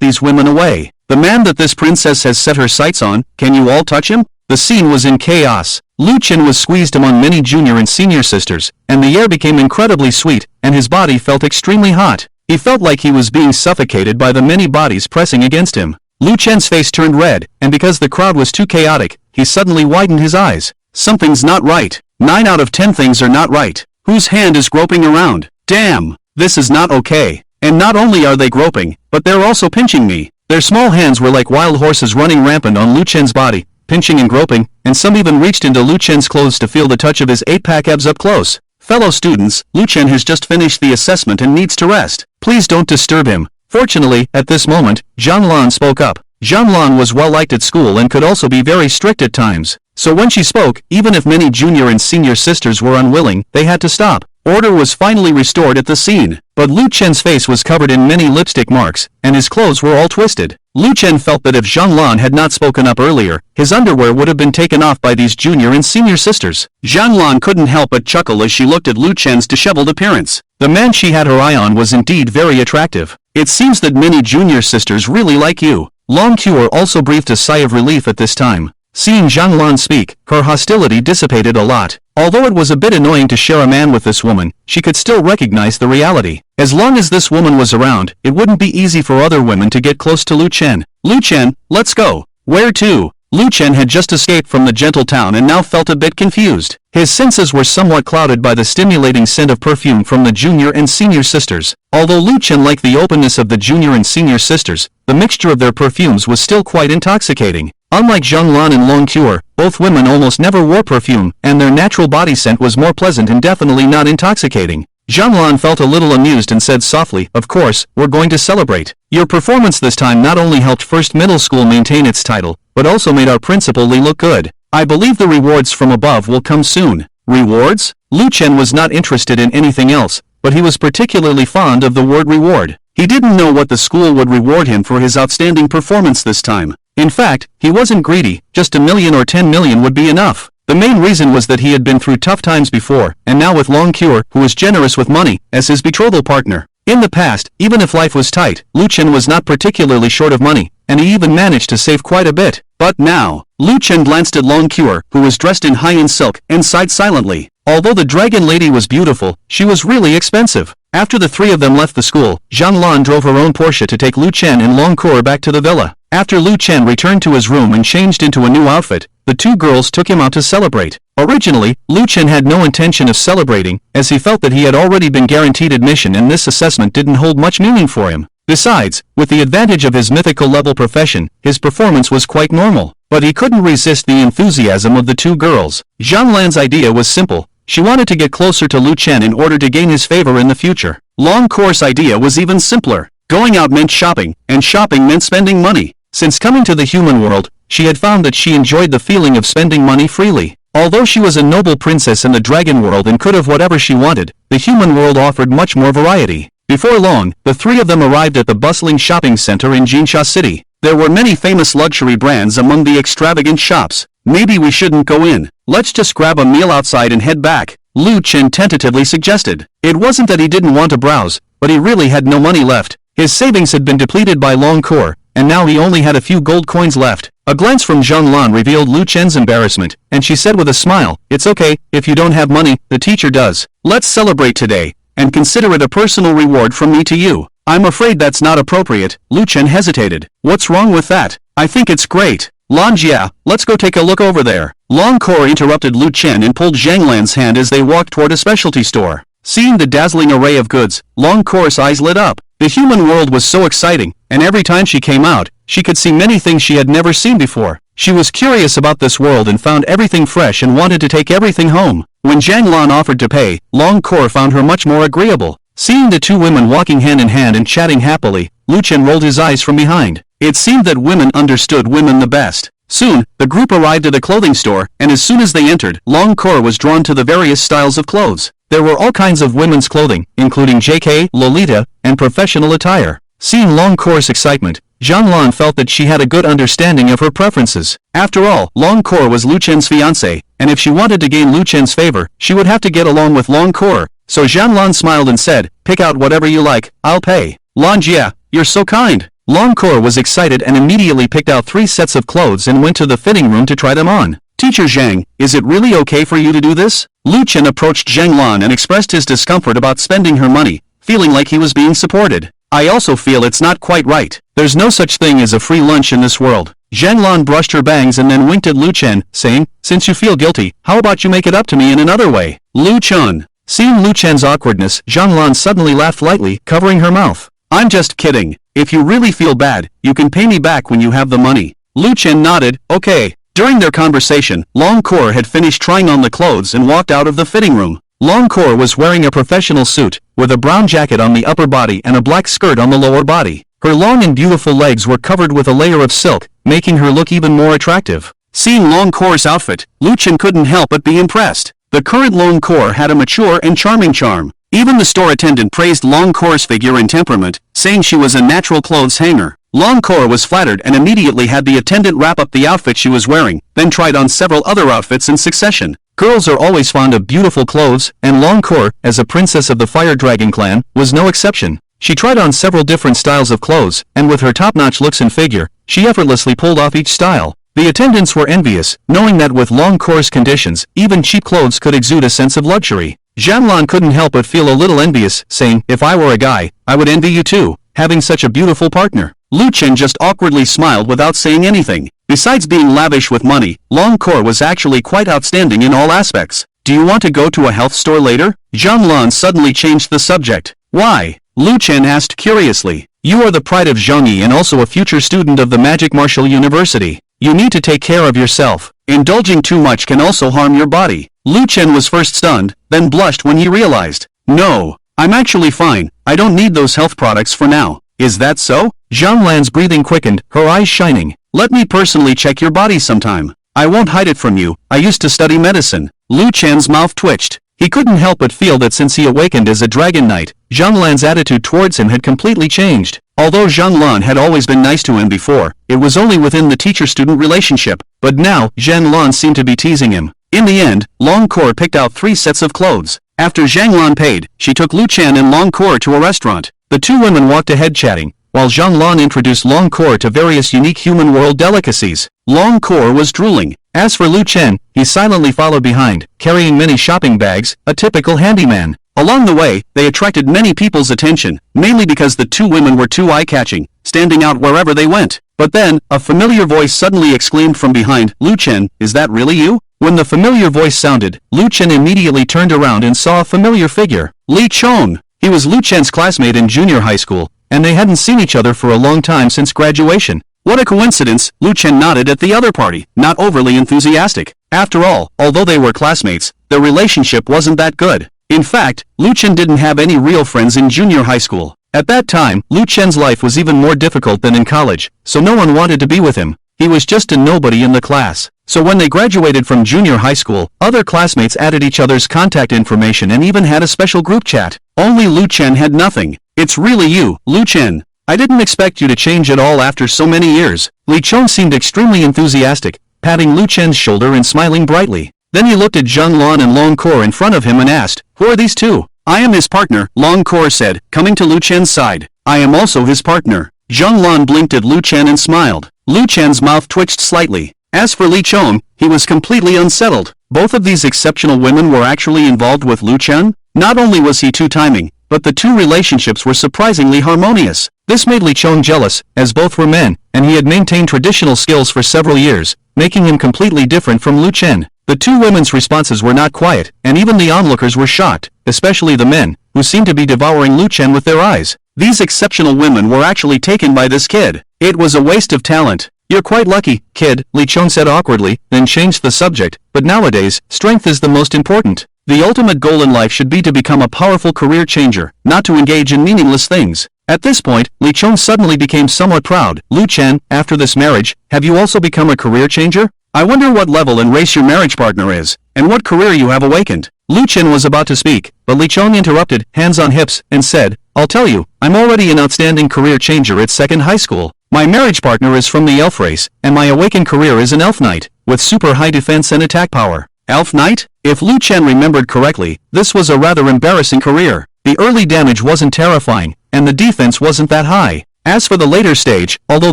these women away. The man that this princess has set her sights on, can you all touch him? The scene was in chaos. Luken was squeezed among many junior and senior sisters, and the air became incredibly sweet, and his body felt extremely hot. He felt like he was being suffocated by the many bodies pressing against him. Luken's face turned red, and because the crowd was too chaotic, he suddenly widened his eyes. Something's not right. 9 out of 10 things are not right. Whose hand is groping around? Damn! This is not okay. And not only are they groping, but they're also pinching me. Their small hands were like wild horses running rampant on Luken's body, pinching and groping, and some even reached into Luken's clothes to feel the touch of his 8-pack abs up close. Fellow students, Luken has just finished the assessment and needs to rest. Please don't disturb him. Fortunately, at this moment, Zhanglan spoke up. Zhanglan was well liked at school and could also be very strict at times. So when she spoke, even if many junior and senior sisters were unwilling, they had to stop. Order was finally restored at the scene, but Luken's face was covered in many lipstick marks, and his clothes were all twisted. Luken felt that if Zhanglan had not spoken up earlier, his underwear would have been taken off by these junior and senior sisters. Zhanglan couldn't help but chuckle as she looked at Luken's disheveled appearance. The man she had her eye on was indeed very attractive. It seems that many junior sisters really like you. Long Cure also breathed a sigh of relief at this time. Seeing Zhanglan speak, her hostility dissipated a lot. Although it was a bit annoying to share a man with this woman, she could still recognize the reality. As long as this woman was around, it wouldn't be easy for other women to get close to Luken. Luken, let's go. Where to? Luken had just escaped from the gentle town and now felt a bit confused. His senses were somewhat clouded by the stimulating scent of perfume from the junior and senior sisters. Although Luken liked the openness of the junior and senior sisters, the mixture of their perfumes was still quite intoxicating. Unlike Zhanglan and Long Cure, both women almost never wore perfume, and their natural body scent was more pleasant and definitely not intoxicating. Zhanglan felt a little amused and said softly, "Of course, we're going to celebrate. Your performance this time not only helped First Middle School maintain its title, but also made our principal Lee look good. I believe the rewards from above will come soon." Rewards? Luken was not interested in anything else, but he was particularly fond of the word reward. He didn't know what the school would reward him for his outstanding performance this time. In fact, he wasn't greedy, just 1 million or 10 million would be enough. The main reason was that he had been through tough times before, and now with Long Cure, who was generous with money, as his betrothal partner. In the past, even if life was tight, Luken was not particularly short of money, and he even managed to save quite a bit. But now, Luken glanced at Long Cure, who was dressed in high-end silk, and sighed silently. Although the dragon lady was beautiful, she was really expensive. After the three of them left the school, Zhanglan drove her own Porsche to take Luken and Long Cure back to the villa. After Luken returned to his room and changed into a new outfit, the two girls took him out to celebrate. Originally, Luken had no intention of celebrating, as he felt that he had already been guaranteed admission and this assessment didn't hold much meaning for him. Besides, with the advantage of his mythical level profession, his performance was quite normal. But he couldn't resist the enthusiasm of the two girls. Zhanglan's idea was simple. She wanted to get closer to Luken in order to gain his favor in the future. Long Cure's idea was even simpler. Going out meant shopping, and shopping meant spending money. Since coming to the human world, she had found that she enjoyed the feeling of spending money freely. Although she was a noble princess in the dragon world and could have whatever she wanted, the human world offered much more variety. Before long, the three of them arrived at the bustling shopping center in Jinsha City. There were many famous luxury brands among the extravagant shops. Maybe we shouldn't go in. Let's just grab a meal outside and head back, Luken tentatively suggested. It wasn't that he didn't want to browse, but he really had no money left. His savings had been depleted by Long Cure, and now he only had a few gold coins left. A glance from Zhanglan revealed Luken's embarrassment, and she said with a smile, "It's okay, if you don't have money, the teacher does. Let's celebrate today, and consider it a personal reward from me to you." "I'm afraid that's not appropriate," Luken hesitated. "What's wrong with that? I think it's great. Lanjia, let's go take a look over there." Long Cure interrupted Luken and pulled Zhanglan's hand as they walked toward a specialty store. Seeing the dazzling array of goods, Long Cure's eyes lit up. The human world was so exciting, and every time she came out, she could see many things she had never seen before. She was curious about this world and found everything fresh and wanted to take everything home. When Zhanglan offered to pay, Long Cure found her much more agreeable. Seeing the two women walking hand in hand and chatting happily, Luken rolled his eyes from behind. It seemed that women understood women the best. Soon, the group arrived at a clothing store, and as soon as they entered, Long Kor was drawn to the various styles of clothes. There were all kinds of women's clothing, including JK, Lolita, and professional attire. Seeing Long Kor's excitement, Zhang felt that she had a good understanding of her preferences. After all, Long Kor was Lu Chen's fiancé, and if she wanted to gain Lu Chen's favor, she would have to get along with Long Kor. So Zhang smiled and said, "Pick out whatever you like, I'll pay." "Lan Jia, you're so kind." Long Kor was excited and immediately picked out 3 sets of clothes and went to the fitting room to try them on. "Teacher Zhang, is it really okay for you to do this?" Lu Chen approached Zhang and expressed his discomfort about spending her money, feeling like he was being supported. "I also feel it's not quite right. There's no such thing as a free lunch in this world." Zhang brushed her bangs and then winked at Lu Chen, saying, "Since you feel guilty, how about you make it up to me in another way?" Lu Chen. Seeing Lu Chen's awkwardness, Zhang suddenly laughed lightly, covering her mouth. "I'm just kidding. If you really feel bad, you can pay me back when you have the money." Lu Chen nodded, "Okay." During their conversation, Long Kor had finished trying on the clothes and walked out of the fitting room. Long Kor was wearing a professional suit, with a brown jacket on the upper body and a black skirt on the lower body. Her long and beautiful legs were covered with a layer of silk, making her look even more attractive. Seeing Long Kor's outfit, Lu Chen couldn't help but be impressed. The current Long Kor had a mature and charming charm. Even the store attendant praised Long Kor's figure and temperament, saying she was a natural clothes hanger. Long Kor was flattered and immediately had the attendant wrap up the outfit she was wearing, then tried on several other outfits in succession. Girls are always fond of beautiful clothes, and Long Kor, as a princess of the Fire Dragon clan, was no exception. She tried on several different styles of clothes, and with her top-notch looks and figure, she effortlessly pulled off each style. The attendants were envious, knowing that with Long Kor's conditions, even cheap clothes could exude a sense of luxury. Zhang couldn't help but feel a little envious, saying, "If I were a guy, I would envy you too, having such a beautiful partner." Lu Chen just awkwardly smiled without saying anything. Besides being lavish with money, Long Kor was actually quite outstanding in all aspects. "Do you want to go to a health store later?" Zhang suddenly changed the subject. "Why?" Lu Chen asked curiously. "You are the pride of Zhongyi and also a future student of the Magic Martial University. You need to take care of yourself. Indulging too much can also harm your body." Lu Chen was first stunned, then blushed when he realized. "No, I'm actually fine. I don't need those health products for now." "Is that so?" Zhang breathing quickened, her eyes shining. "Let me personally check your body sometime. I won't hide it from you. I used to study medicine." Lu Chen's mouth twitched. He couldn't help but feel that since he awakened as a dragon knight, Zhang attitude towards him had completely changed. Although Zhang had always been nice to him before, it was only within the teacher-student relationship, but now, Zhang seemed to be teasing him. In the end, Long Kor picked out 3 sets of clothes. After Zhang paid, she took Lu Chen and Long Kor to a restaurant. The 2 women walked ahead chatting, while Zhang introduced Long Kor to various unique human world delicacies. Long Kor was drooling. As for Lu Chen, he silently followed behind, carrying many shopping bags, a typical handyman. Along the way, they attracted many people's attention, mainly because the 2 women were too eye-catching, standing out wherever they went. But then, a familiar voice suddenly exclaimed from behind, "Lu Chen, is that really you?" When the familiar voice sounded, Lu Chen immediately turned around and saw a familiar figure. Li Chong. He was Lu Chen's classmate in junior high school, and they hadn't seen each other for a long time since graduation. What a coincidence, Lu Chen nodded at the other party, not overly enthusiastic. After all, although they were classmates, their relationship wasn't that good. In fact, Lu Chen didn't have any real friends in junior high school. At that time, Lu Chen's life was even more difficult than in college, so no one wanted to be with him. He was just a nobody in the class. So when they graduated from junior high school, other classmates added each other's contact information and even had a special group chat. Only Lu Chen had nothing. "It's really you, Lu Chen. I didn't expect you to change at all after so many years." Li Chong seemed extremely enthusiastic, patting Lu Chen's shoulder and smiling brightly. Then he looked at Zhang and Long Kor in front of him and asked, "Who are these 2? "I am his partner," Long Kor said, coming to Lu Chen's side. "I am also his partner." Zhang blinked at Lu Chen and smiled. Lu Chen's mouth twitched slightly. As for Li Chong, he was completely unsettled. Both of these exceptional women were actually involved with Lu Chen? Not only was he two-timing, but the 2 relationships were surprisingly harmonious. This made Li Chong jealous, as both were men, and he had maintained traditional skills for several years, making him completely different from Lu Chen. The 2 women's responses were not quiet, and even the onlookers were shocked, especially the men, who seemed to be devouring Lu Chen with their eyes. These exceptional women were actually taken by this kid. It was a waste of talent. "You're quite lucky, kid," Li Chong said awkwardly, then changed the subject, "but nowadays, strength is the most important. The ultimate goal in life should be to become a powerful career changer, not to engage in meaningless things." At this point, Li Chong suddenly became somewhat proud. Lu Chen, after this marriage, have you also become a career changer? I wonder what level and race your marriage partner is, and what career you have awakened. Lu Chen was about to speak, but Li Chong interrupted, hands on hips, and said, I'll tell you, I'm already an outstanding career changer at second high school. My marriage partner is from the elf race, and my awakened career is an elf knight, with super high defense and attack power. Elf knight? If Lu Chen remembered correctly, this was a rather embarrassing career. The early damage wasn't terrifying, and the defense wasn't that high. As for the later stage, although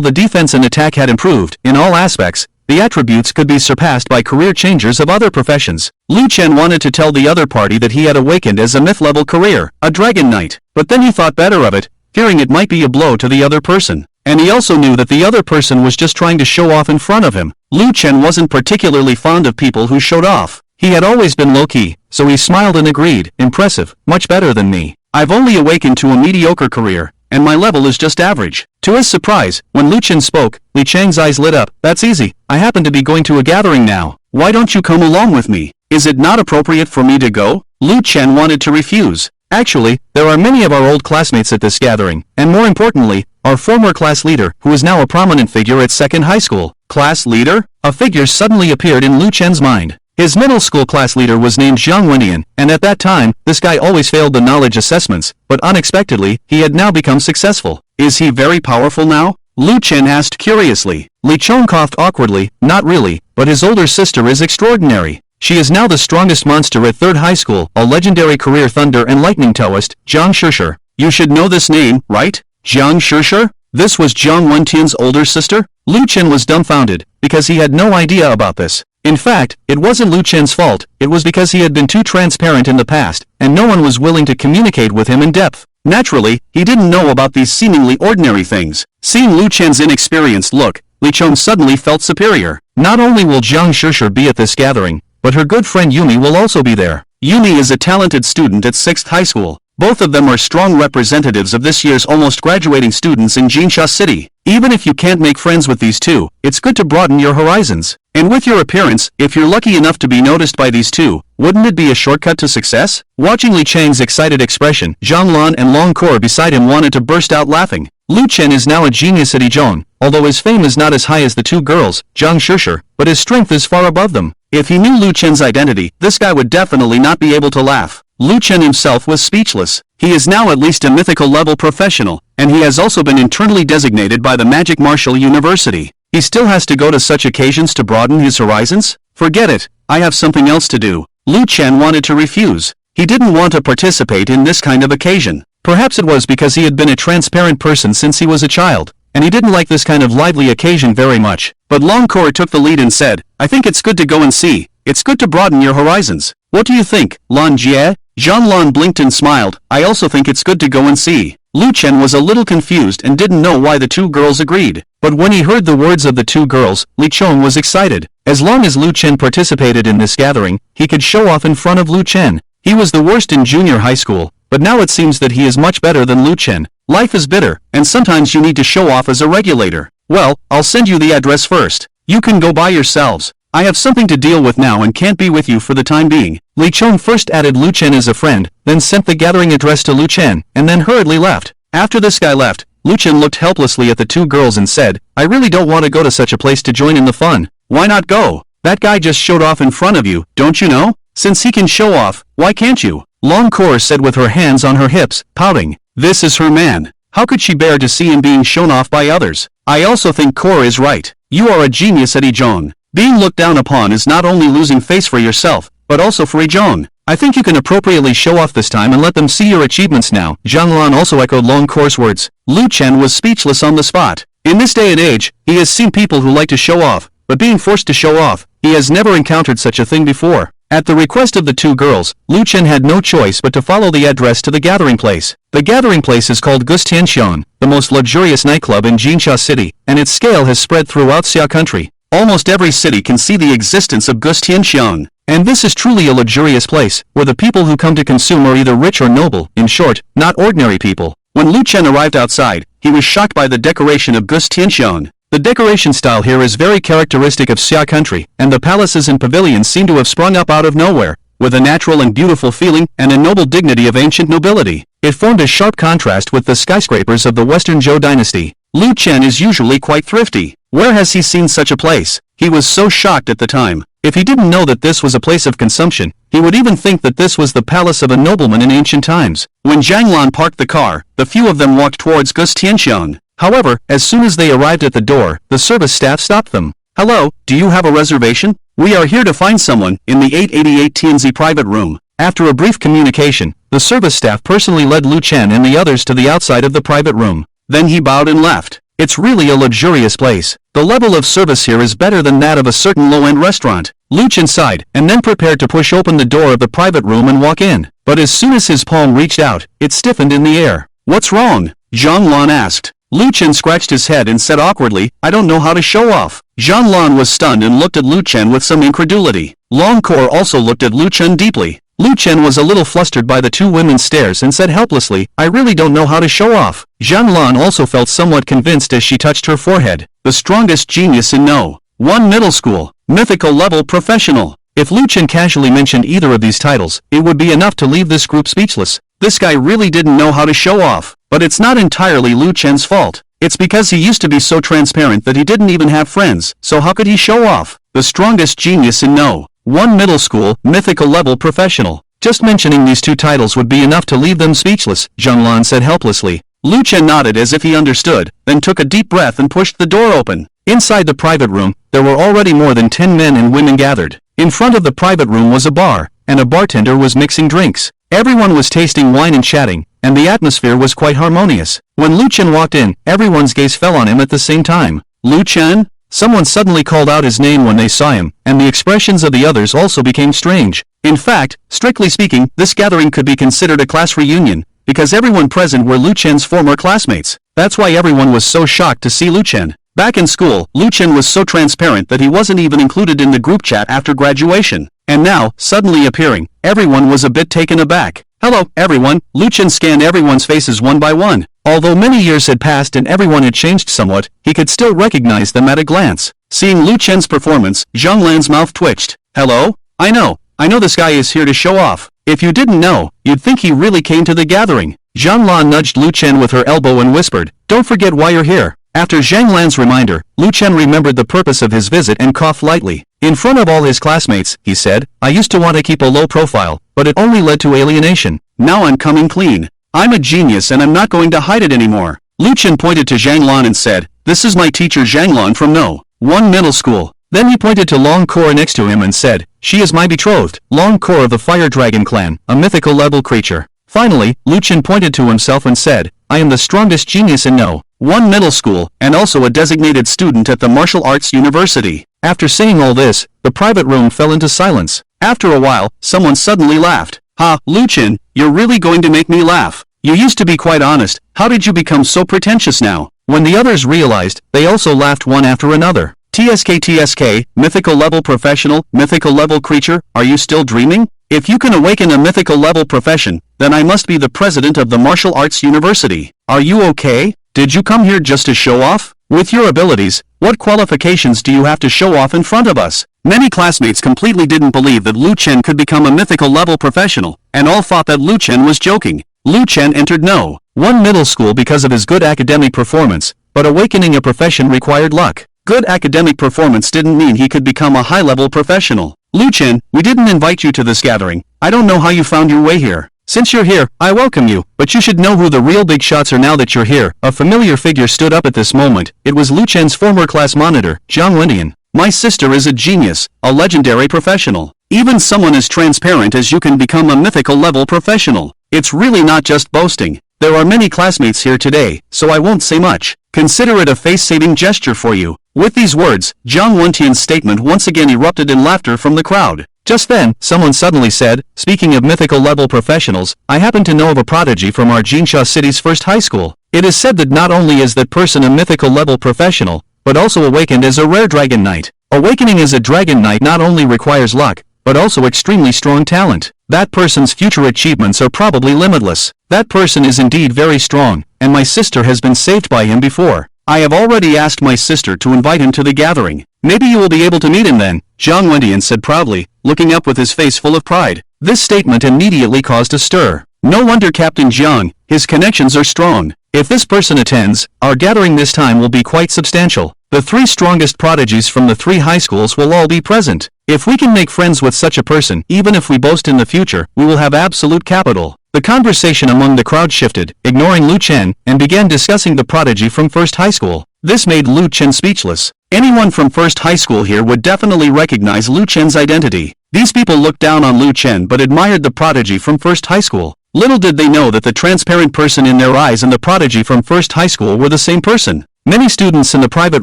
the defense and attack had improved, in all aspects, the attributes could be surpassed by career changers of other professions. Lu Chen wanted to tell the other party that he had awakened as a myth-level career, a dragon knight, but then he thought better of it, fearing it might be a blow to the other person. And he also knew that the other person was just trying to show off in front of him. Lu Chen wasn't particularly fond of people who showed off. He had always been low-key, so he smiled and agreed, impressive, much better than me. I've only awakened to a mediocre career, and my level is just average. To his surprise, when Lu Chen spoke, Li Chang's eyes lit up. That's easy, I happen to be going to a gathering now. Why don't you come along with me? Is it not appropriate for me to go? Lu Chen wanted to refuse. Actually, there are many of our old classmates at this gathering, and more importantly, our former class leader, who is now a prominent figure at second high school. Class leader? A figure suddenly appeared in Lu Chen's mind. His middle school class leader was named Zhang Wendian, and at that time, this guy always failed the knowledge assessments, but unexpectedly, he had now become successful. Is he very powerful now? Lu Chen asked curiously. Li Chong coughed awkwardly, not really, but his older sister is extraordinary. She is now the strongest monster at third high school, a legendary career thunder and lightning taoist, Zhang Shishir. You should know this name, right? Zhang Shishir? This was Zhang Wendian's older sister? Lu Chen was dumbfounded, because he had no idea about this. In fact, it wasn't Lu Chen's fault, it was because he had been too transparent in the past, and no one was willing to communicate with him in depth. Naturally, he didn't know about these seemingly ordinary things. Seeing Lu Chen's inexperienced look, Li Chong suddenly felt superior. Not only will Zhang Shishir be at this gathering, but her good friend Yumi will also be there. Yumi is a talented student at 6th high school. Both of them are strong representatives of this year's almost graduating students in Jinsha City. Even if you can't make friends with these two, it's good to broaden your horizons. And with your appearance, if you're lucky enough to be noticed by these two, wouldn't it be a shortcut to success? Watching Li Chang's excited expression, Zhang Lan and Long Kor beside him wanted to burst out laughing. Lu Chen is now a genius at Dijon, although his fame is not as high as the two girls, Zhang Shishir, but his strength is far above them. If he knew Lu Chen's identity, this guy would definitely not be able to laugh. Lu Chen himself was speechless. He is now at least a mythical level professional, and he has also been internally designated by the Magic Martial University. He still has to go to such occasions to broaden his horizons? Forget it, I have something else to do. Lu Chen wanted to refuse. He didn't want to participate in this kind of occasion. Perhaps it was because he had been a transparent person since he was a child, and he didn't like this kind of lively occasion very much. But Long Kor took the lead and said, I think it's good to go and see. It's good to broaden your horizons. What do you think, Lan Jie? Zhang Lan blinked and smiled. I also think it's good to go and see. Lu Chen was a little confused and didn't know why the two girls agreed. But when he heard the words of the two girls, Li Chong was excited. As long as Lu Chen participated in this gathering, he could show off in front of Lu Chen. He was the worst in junior high school, but now it seems that he is much better than Lu Chen. Life is bitter, and sometimes you need to show off as a regulator. Well, I'll send you the address first. You can go by yourselves. I have something to deal with now and can't be with you for the time being. Li Chong first added Lu Chen as a friend, then sent the gathering address to Lu Chen, and then hurriedly left. After this guy left, Lu Chen looked helplessly at the two girls and said, I really don't want to go to such a place to join in the fun. Why not go? That guy just showed off in front of you, don't you know? Since he can show off, why can't you? Long Kor said with her hands on her hips, pouting. This is her man. How could she bear to see him being shown off by others? I also think Kor is right. You are a genius at Dijon. Being looked down upon is not only losing face for yourself, but also for Dijon. I think you can appropriately show off this time and let them see your achievements now. Zhang Lan also echoed Long Kor's words. Lu Chen was speechless on the spot. In this day and age, he has seen people who like to show off, but being forced to show off, he has never encountered such a thing before. At the request of the two girls, Lu Chen had no choice but to follow the address to the gathering place. The gathering place is called Gustianxian, the most luxurious nightclub in Jinsha City, and its scale has spread throughout Xia country. Almost every city can see the existence of Gustianxian, and this is truly a luxurious place, where the people who come to consume are either rich or noble, in short, not ordinary people. When Lu Chen arrived outside, he was shocked by the decoration of Gustianxian. The decoration style here is very characteristic of Xia country, and the palaces and pavilions seem to have sprung up out of nowhere. with a natural and beautiful feeling and a noble dignity of ancient nobility. It formed a sharp contrast with the skyscrapers of the Western Zhou dynasty. Lu Chen is usually quite thrifty. Where has he seen such a place? He was so shocked at the time. If he didn't know that this was a place of consumption, he would even think that this was the palace of a nobleman in ancient times. When Zhang Lan parked the car, the few of them walked towards Gus Tianxiang. However, as soon as they arrived at the door, the service staff stopped them. "Hello, do you have a reservation? We are here to find someone in the 888 TNZ private room." After a brief communication, the service staff personally led Lu Chen and the others to the outside of the private room. Then he bowed and left. It's really a luxurious place. The level of service here is better than that of a certain low-end restaurant. Lu Chen sighed, and then prepared to push open the door of the private room and walk in. But as soon as his palm reached out, it stiffened in the air. "What's wrong?" Zhang Lan asked. Lu Chen scratched his head and said awkwardly, "I don't know how to show off." Zhang Lan was stunned and looked at Lu Chen with some incredulity. Long Kor also looked at Lu Chen deeply. Lu Chen was a little flustered by the two women's stares and said helplessly, "I really don't know how to show off." Zhang Lan also felt somewhat convinced as she touched her forehead. The strongest genius in No. 1 middle school, mythical level professional. If Lu Chen casually mentioned either of these titles, it would be enough to leave this group speechless. This guy really didn't know how to show off. But it's not entirely Lu Chen's fault. It's because he used to be so transparent that he didn't even have friends, so how could he show off? The strongest genius in No. 1 middle school, mythical level professional. Just mentioning these two titles would be enough to leave them speechless, Zhang Lan said helplessly. Lu Chen nodded as if he understood, then took a deep breath and pushed the door open. Inside the private room, there were already more than 10 men and women gathered. In front of the private room was a bar, and a bartender was mixing drinks. Everyone was tasting wine and chatting, and the atmosphere was quite harmonious. When Lu Chen walked in, everyone's gaze fell on him at the same time. "Lu Chen?" Someone suddenly called out his name when they saw him, and the expressions of the others also became strange. In fact, strictly speaking, this gathering could be considered a class reunion, because everyone present were Lu Chen's former classmates. That's why everyone was so shocked to see Lu Chen. Back in school, Lu Chen was so transparent that he wasn't even included in the group chat after graduation. And now, suddenly appearing, everyone was a bit taken aback. "Hello, everyone." Lu Chen scanned everyone's faces one by one. Although many years had passed and everyone had changed somewhat, he could still recognize them at a glance. Seeing Lu Chen's performance, Zhang Lan's mouth twitched. "Hello? I know this guy is here to show off. If you didn't know, you'd think he really came to the gathering." Zhang Lan nudged Lu Chen with her elbow and whispered, "Don't forget why you're here." After Zhang Lan's reminder, Lu Chen remembered the purpose of his visit and coughed lightly. In front of all his classmates, he said, "I used to want to keep a low profile, but it only led to alienation. Now I'm coming clean. I'm a genius and I'm not going to hide it anymore." Lu Chen pointed to Zhang Lan and said, "This is my teacher Zhang Lan from No. 1 middle school." Then he pointed to Long Kor next to him and said, "She is my betrothed, Long Kor of the Fire Dragon clan, a mythical level creature." Finally, Lu Chen pointed to himself and said, "I am the strongest genius in No. 1 middle school, and also a designated student at the Martial Arts University." After saying all this, the private room fell into silence. After a while, someone suddenly laughed. "Ha, Lu Chen, you're really going to make me laugh. You used to be quite honest. How did you become so pretentious now?" When the others realized, they also laughed one after another. TSK, mythical level professional, mythical level creature, are you still dreaming? If you can awaken a mythical level profession, then I must be the president of the Martial Arts University. Are you okay? Did you come here just to show off? With your abilities, what qualifications do you have to show off in front of us? Many classmates completely didn't believe that Lu Chen could become a mythical level professional, and all thought that Lu Chen was joking. Lu Chen entered No. 1 middle school because of his good academic performance, but awakening a profession required luck. Good academic performance didn't mean he could become a high-level professional. "Lu Chen, we didn't invite you to this gathering. I don't know how you found your way here. Since you're here, I welcome you, but you should know who the real big shots are now that you're here." A familiar figure stood up at this moment. It was Lu Chen's former class monitor, Zhang Wendian. "My sister is a genius, a legendary professional. Even someone as transparent as you can become a mythical level professional. It's really not just boasting. There are many classmates here today, so I won't say much. Consider it a face-saving gesture for you." With these words, Zhang Wendian's statement once again erupted in laughter from the crowd. Just then, someone suddenly said, "Speaking of mythical level professionals, I happen to know of a prodigy from our Jinsha city's first high school. It is said that not only is that person a mythical level professional, but also awakened as a rare dragon knight. Awakening as a dragon knight not only requires luck, but also extremely strong talent. That person's future achievements are probably limitless. That person is indeed very strong, and my sister has been saved by him before. I have already asked my sister to invite him to the gathering. Maybe you will be able to meet him then." Zhang Wendian said proudly, looking up with his face full of pride. This statement immediately caused a stir. No wonder Captain Zhang, his connections are strong. If this person attends, our gathering this time will be quite substantial. The 3 strongest prodigies from the 3 high schools will all be present. If we can make friends with such a person, even if we boast in the future, we will have absolute capital. The conversation among the crowd shifted, ignoring Lu Chen, and began discussing the prodigy from First High School. This made Lu Chen speechless. Anyone from First High School here would definitely recognize Lu Chen's identity. These people looked down on Lu Chen but admired the prodigy from First High School. Little did they know that the transparent person in their eyes and the prodigy from First High School were the same person. Many students in the private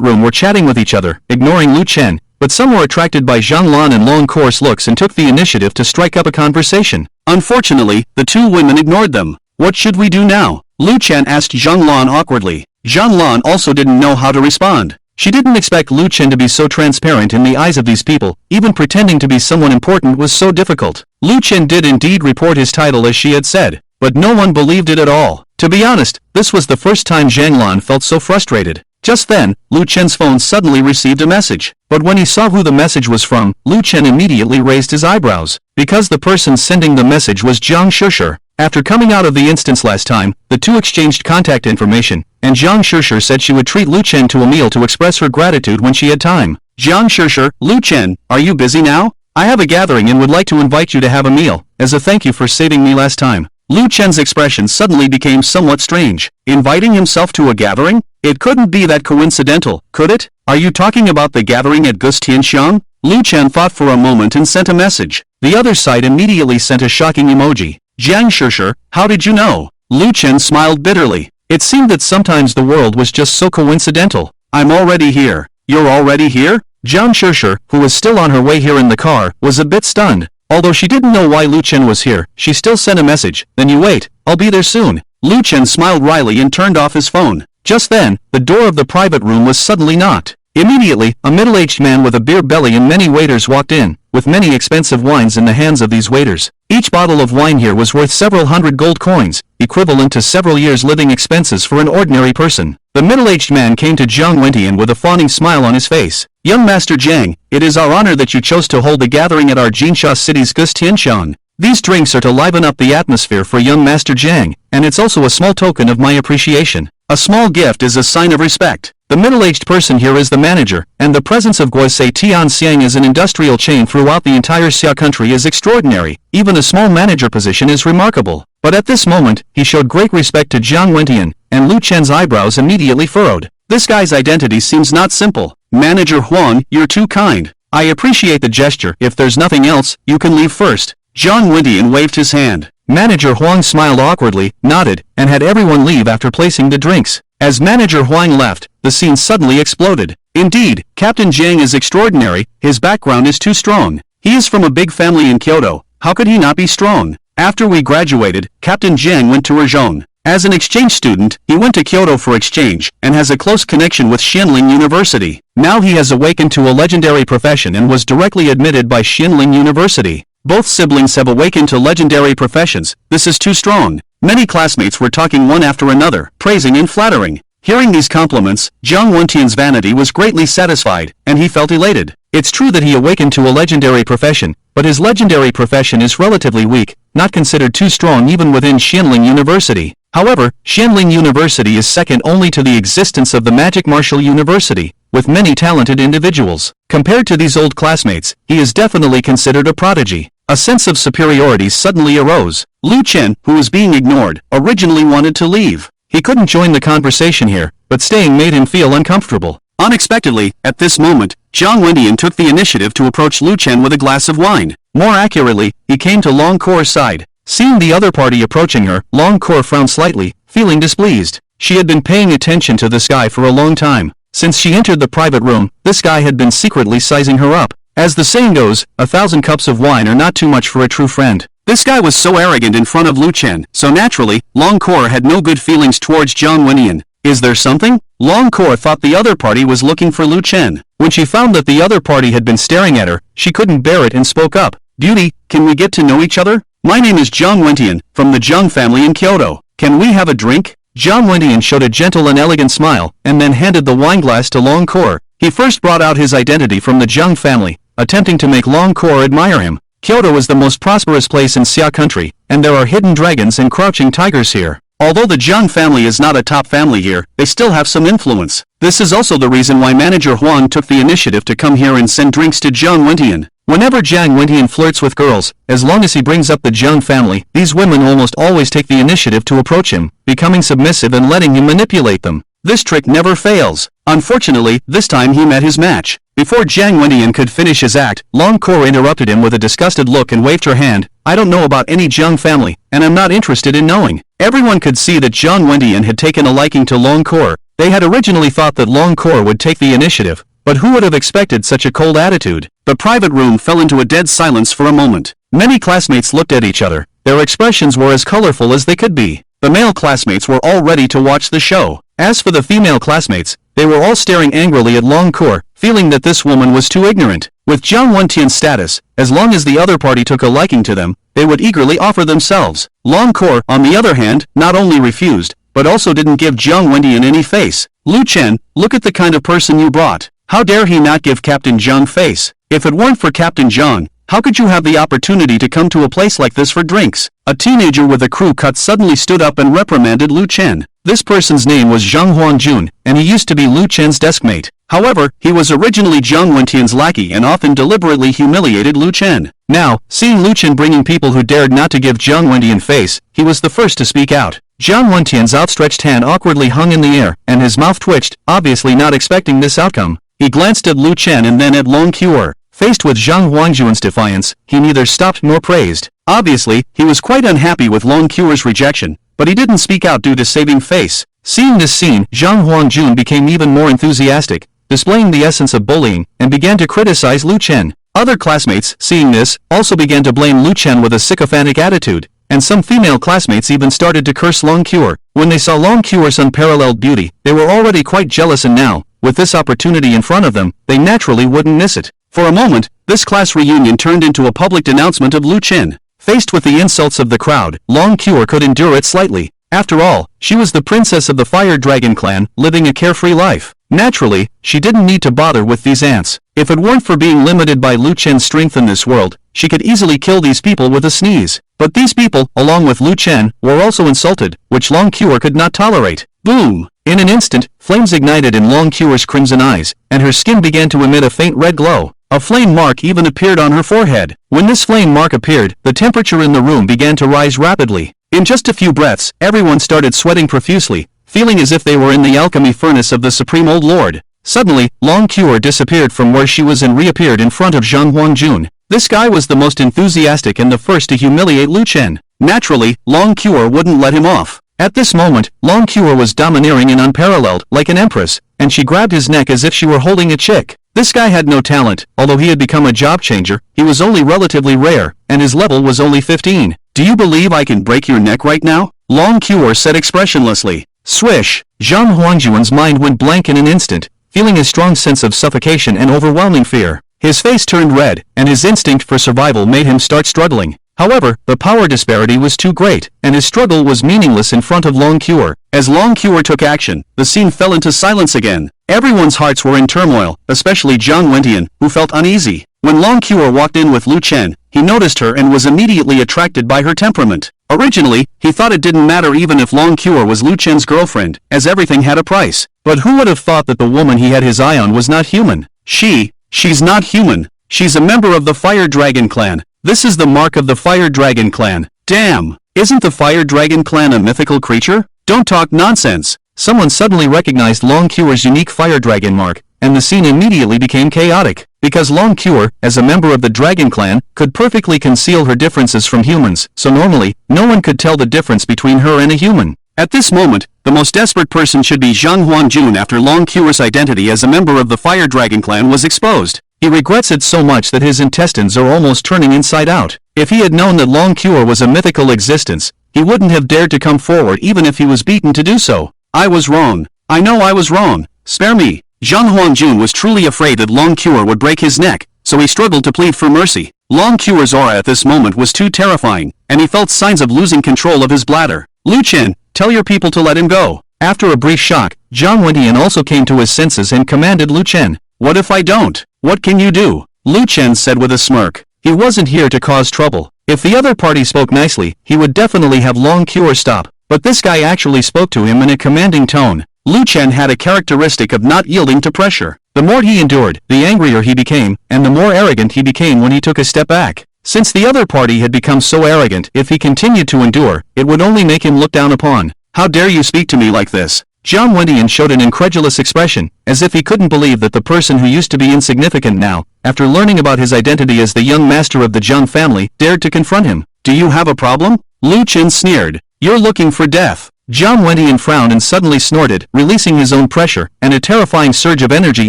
room were chatting with each other, ignoring Lu Chen, but some were attracted by Zhang Lan and Long Cour's looks and took the initiative to strike up a conversation. Unfortunately, the 2 women ignored them. What should we do now? Lu Chen asked Zhang Lan awkwardly. Zhang Lan also didn't know how to respond. She didn't expect Lu Chen to be so transparent in the eyes of these people. Even pretending to be someone important was so difficult. Lu Chen did indeed report his title as she had said, but no one believed it at all. To be honest, this was the first time Zhang Lan felt so frustrated. Just then, Lu Chen's phone suddenly received a message. But when he saw who the message was from, Lu Chen immediately raised his eyebrows. Because the person sending the message was Zhang Shishir. After coming out of the instance last time, the 2 exchanged contact information, and Zhang Shishir said she would treat Lu Chen to a meal to express her gratitude when she had time. Zhang Shishir, Lu Chen, are you busy now? I have a gathering and would like to invite you to have a meal, as a thank you for saving me last time. Lu Chen's expression suddenly became somewhat strange. Inviting himself to a gathering? It couldn't be that coincidental, could it? Are you talking about the gathering at Gustianxiang? Lu Chen thought for a moment and sent a message. The other side immediately sent a shocking emoji. Zhang Shishir, how did you know? Lu Chen smiled bitterly. It seemed that sometimes the world was just so coincidental. I'm already here. You're already here? Zhang Shishir, who was still on her way here in the car, was a bit stunned. Although she didn't know why Lu Chen was here, she still sent a message. Then you wait, I'll be there soon. Lu Chen smiled wryly and turned off his phone. Just then, the door of the private room was suddenly knocked. Immediately, a middle-aged man with a beer belly and many waiters walked in, with many expensive wines in the hands of these waiters. Each bottle of wine here was worth several hundred gold coins, equivalent to several years' living expenses for an ordinary person. The middle-aged man came to Zhang Wendian with a fawning smile on his face. Young Master Zhang, it is our honor that you chose to hold the gathering at our Jinsha city's Gustianxiang. These drinks are to liven up the atmosphere for young Master Zhang, and it's also a small token of my appreciation. A small gift is a sign of respect. The middle-aged person here is the manager, and the presence of Guosei Tianxiang as an industrial chain throughout the entire Xia country is extraordinary. Even a small manager position is remarkable. But at this moment, he showed great respect to Zhang Wendian, and Lu Chen's eyebrows immediately furrowed. This guy's identity seems not simple. Manager Huang, you're too kind. I appreciate the gesture. If there's nothing else, you can leave first. Zhang Wendian waved his hand. Manager Huang smiled awkwardly, nodded, and had everyone leave after placing the drinks. As Manager Huang left, the scene suddenly exploded. Indeed, Captain Zhang is extraordinary. His background is too strong. He is from a big family in Kyoto. How could he not be strong? After we graduated, Captain Zhang went to Reborn. As an exchange student, he went to Kyoto for exchange, and has a close connection with Xianling University. Now he has awakened to a legendary profession and was directly admitted by Xianling University. Both siblings have awakened to legendary professions. This is too strong. Many classmates were talking one after another, praising and flattering. Hearing these compliments, Zhang Wendian's vanity was greatly satisfied, and he felt elated. It's true that he awakened to a legendary profession, but his legendary profession is relatively weak, not considered too strong even within Xianling University. However, Xianling University is second only to the existence of the Magic Martial University, with many talented individuals. Compared to these old classmates, he is definitely considered a prodigy. A sense of superiority suddenly arose. Lu Chen, who was being ignored, originally wanted to leave. He couldn't join the conversation here, but staying made him feel uncomfortable. Unexpectedly, at this moment, Zhang Wendian took the initiative to approach Lu Chen with a glass of wine. More accurately, he came to Long Cour's side. Seeing the other party approaching her, Long Cour frowned slightly, feeling displeased. She had been paying attention to this guy for a long time. Since she entered the private room, this guy had been secretly sizing her up. As the saying goes, 1,000 cups of wine are not too much for a true friend. This guy was so arrogant in front of Lu Chen, so naturally, Long Cour had no good feelings towards Zhang Wendian. Is there something? Long Cour thought the other party was looking for Lu Chen. When she found that the other party had been staring at her, she couldn't bear it and spoke up. Beauty, can we get to know each other? My name is Zhang Wendian, from the Zhang family in Kyoto. Can we have a drink? Zhang Wendian showed a gentle and elegant smile, and then handed the wineglass to Long Cour. He first brought out his identity from the Zhang family, attempting to make Long Kor admire him. Kyoto is the most prosperous place in Xia country, and there are hidden dragons and crouching tigers here. Although the Zhang family is not a top family here, they still have some influence. This is also the reason why manager Huang took the initiative to come here and send drinks to Jiang Wentian. Whenever Jiang Wentian flirts with girls, as long as he brings up the Zhang family, these women almost always take the initiative to approach him, becoming submissive and letting him manipulate them. This trick never fails. Unfortunately, this time he met his match. Before Jiang Wentian could finish his act, Long Kor interrupted him with a disgusted look and waved her hand. I don't know about any Zhang family, and I'm not interested in knowing. Everyone could see that Jiang Wentian had taken a liking to Long Kor. They had originally thought that Long Kor would take the initiative, but who would have expected such a cold attitude? The private room fell into a dead silence for a moment. Many classmates looked at each other. Their expressions were as colorful as they could be. The male classmates were all ready to watch the show. As for the female classmates, they were all staring angrily at Long Kor, feeling that this woman was too ignorant. With Jiang Wentian's status, as long as the other party took a liking to them, they would eagerly offer themselves. Long Kor, on the other hand, not only refused, but also didn't give Jiang Wentian any face. Lu Chen, look at the kind of person you brought. How dare he not give Captain Zhang face? If it weren't for Captain Zhang, how could you have the opportunity to come to a place like this for drinks? A teenager with a crew cut suddenly stood up and reprimanded Lu Chen. This person's name was Zhang Huangjun, and he used to be Lu Chen's deskmate. However, he was originally Jiang Wentian's lackey and often deliberately humiliated Lu Chen. Now, seeing Lu Chen bringing people who dared not to give Jiang Wentian face, he was the first to speak out. Jiang Wentian's outstretched hand awkwardly hung in the air, and his mouth twitched, obviously not expecting this outcome. He glanced at Lu Chen and then at Long Kor. Faced with Zhang Huangjun's defiance, he neither stopped nor praised. Obviously, he was quite unhappy with Long Kor's rejection, but he didn't speak out due to saving face. Seeing this scene, Zhang Huangjun became even more enthusiastic, displaying the essence of bullying, and began to criticize Lu Chen. Other classmates, seeing this, also began to blame Lu Chen with a sycophantic attitude, and some female classmates even started to curse Long Kor. When they saw Long Kor's unparalleled beauty, they were already quite jealous, and now, with this opportunity in front of them, they naturally wouldn't miss it. For a moment, this class reunion turned into a public denouncement of Lu Chen. Faced with the insults of the crowd, Long Kor could endure it slightly. After all, she was the princess of the Fire Dragon clan, living a carefree life. Naturally, she didn't need to bother with these ants. If it weren't for being limited by Lu Chen's strength in this world, she could easily kill these people with a sneeze. But these people, along with Lu Chen, were also insulted, which Long Kor could not tolerate. Boom! In an instant, flames ignited in Long Kor's crimson eyes, and her skin began to emit a faint red glow. A flame mark even appeared on her forehead. When this flame mark appeared, the temperature in the room began to rise rapidly. In just a few breaths, everyone started sweating profusely, feeling as if they were in the alchemy furnace of the Supreme Old Lord. Suddenly, Long Kor disappeared from where she was and reappeared in front of Zhang Huangjun. This guy was the most enthusiastic and the first to humiliate Lu Chen. Naturally, Long Kor wouldn't let him off. At this moment, Long Kor was domineering and unparalleled, like an empress, and she grabbed his neck as if she were holding a chick. This guy had no talent. Although he had become a job changer, he was only relatively rare, and his level was only 15. Do you believe I can break your neck right now? Long Kor said expressionlessly. Swish! Zhang Huangjun's mind went blank in an instant, feeling a strong sense of suffocation and overwhelming fear. His face turned red, and his instinct for survival made him start struggling. However, the power disparity was too great, and his struggle was meaningless in front of Long Kor. As Long Kor took action, the scene fell into silence again. Everyone's hearts were in turmoil, especially Jiang Wentian, who felt uneasy. When Long Kor walked in with Lu Chen, he noticed her and was immediately attracted by her temperament. Originally, he thought it didn't matter even if Long Kor was Lu Chen's girlfriend, as everything had a price. But who would have thought that the woman he had his eye on was not human? She's not human. She's a member of the Fire Dragon clan. This is the mark of the Fire Dragon clan. Damn! Isn't the Fire Dragon clan a mythical creature? Don't talk nonsense! Someone suddenly recognized Long Kor's unique Fire Dragon mark, and the scene immediately became chaotic. Because Long Kor, as a member of the Dragon clan, could perfectly conceal her differences from humans, so normally, no one could tell the difference between her and a human. At this moment, the most desperate person should be Zhang Huangjun after Long Kor's identity as a member of the Fire Dragon clan was exposed. He regrets it so much that his intestines are almost turning inside out. If he had known that Long Kor was a mythical existence, he wouldn't have dared to come forward even if he was beaten to do so. I was wrong. I know I was wrong. Spare me. Zhang Huangjun was truly afraid that Long Kor would break his neck, so he struggled to plead for mercy. Long Kor's aura at this moment was too terrifying, and he felt signs of losing control of his bladder. Lu Chen, tell your people to let him go. After a brief shock, Jiang Wentian also came to his senses and commanded Lu Chen. What if I don't? What can you do? Lu Chen said with a smirk. He wasn't here to cause trouble. If the other party spoke nicely, he would definitely have Long Cure stop. But this guy actually spoke to him in a commanding tone. Lu Chen had a characteristic of not yielding to pressure. The more he endured, the angrier he became, and the more arrogant he became when he took a step back. Since the other party had become so arrogant, if he continued to endure, it would only make him looked down upon. How dare you speak to me like this? Jiang Wendian showed an incredulous expression, as if he couldn't believe that the person who used to be insignificant now, after learning about his identity as the young master of the Jiang family, dared to confront him. Do you have a problem? Lu Chen sneered. You're looking for death. Jiang Wendian frowned and suddenly snorted, releasing his own pressure, and a terrifying surge of energy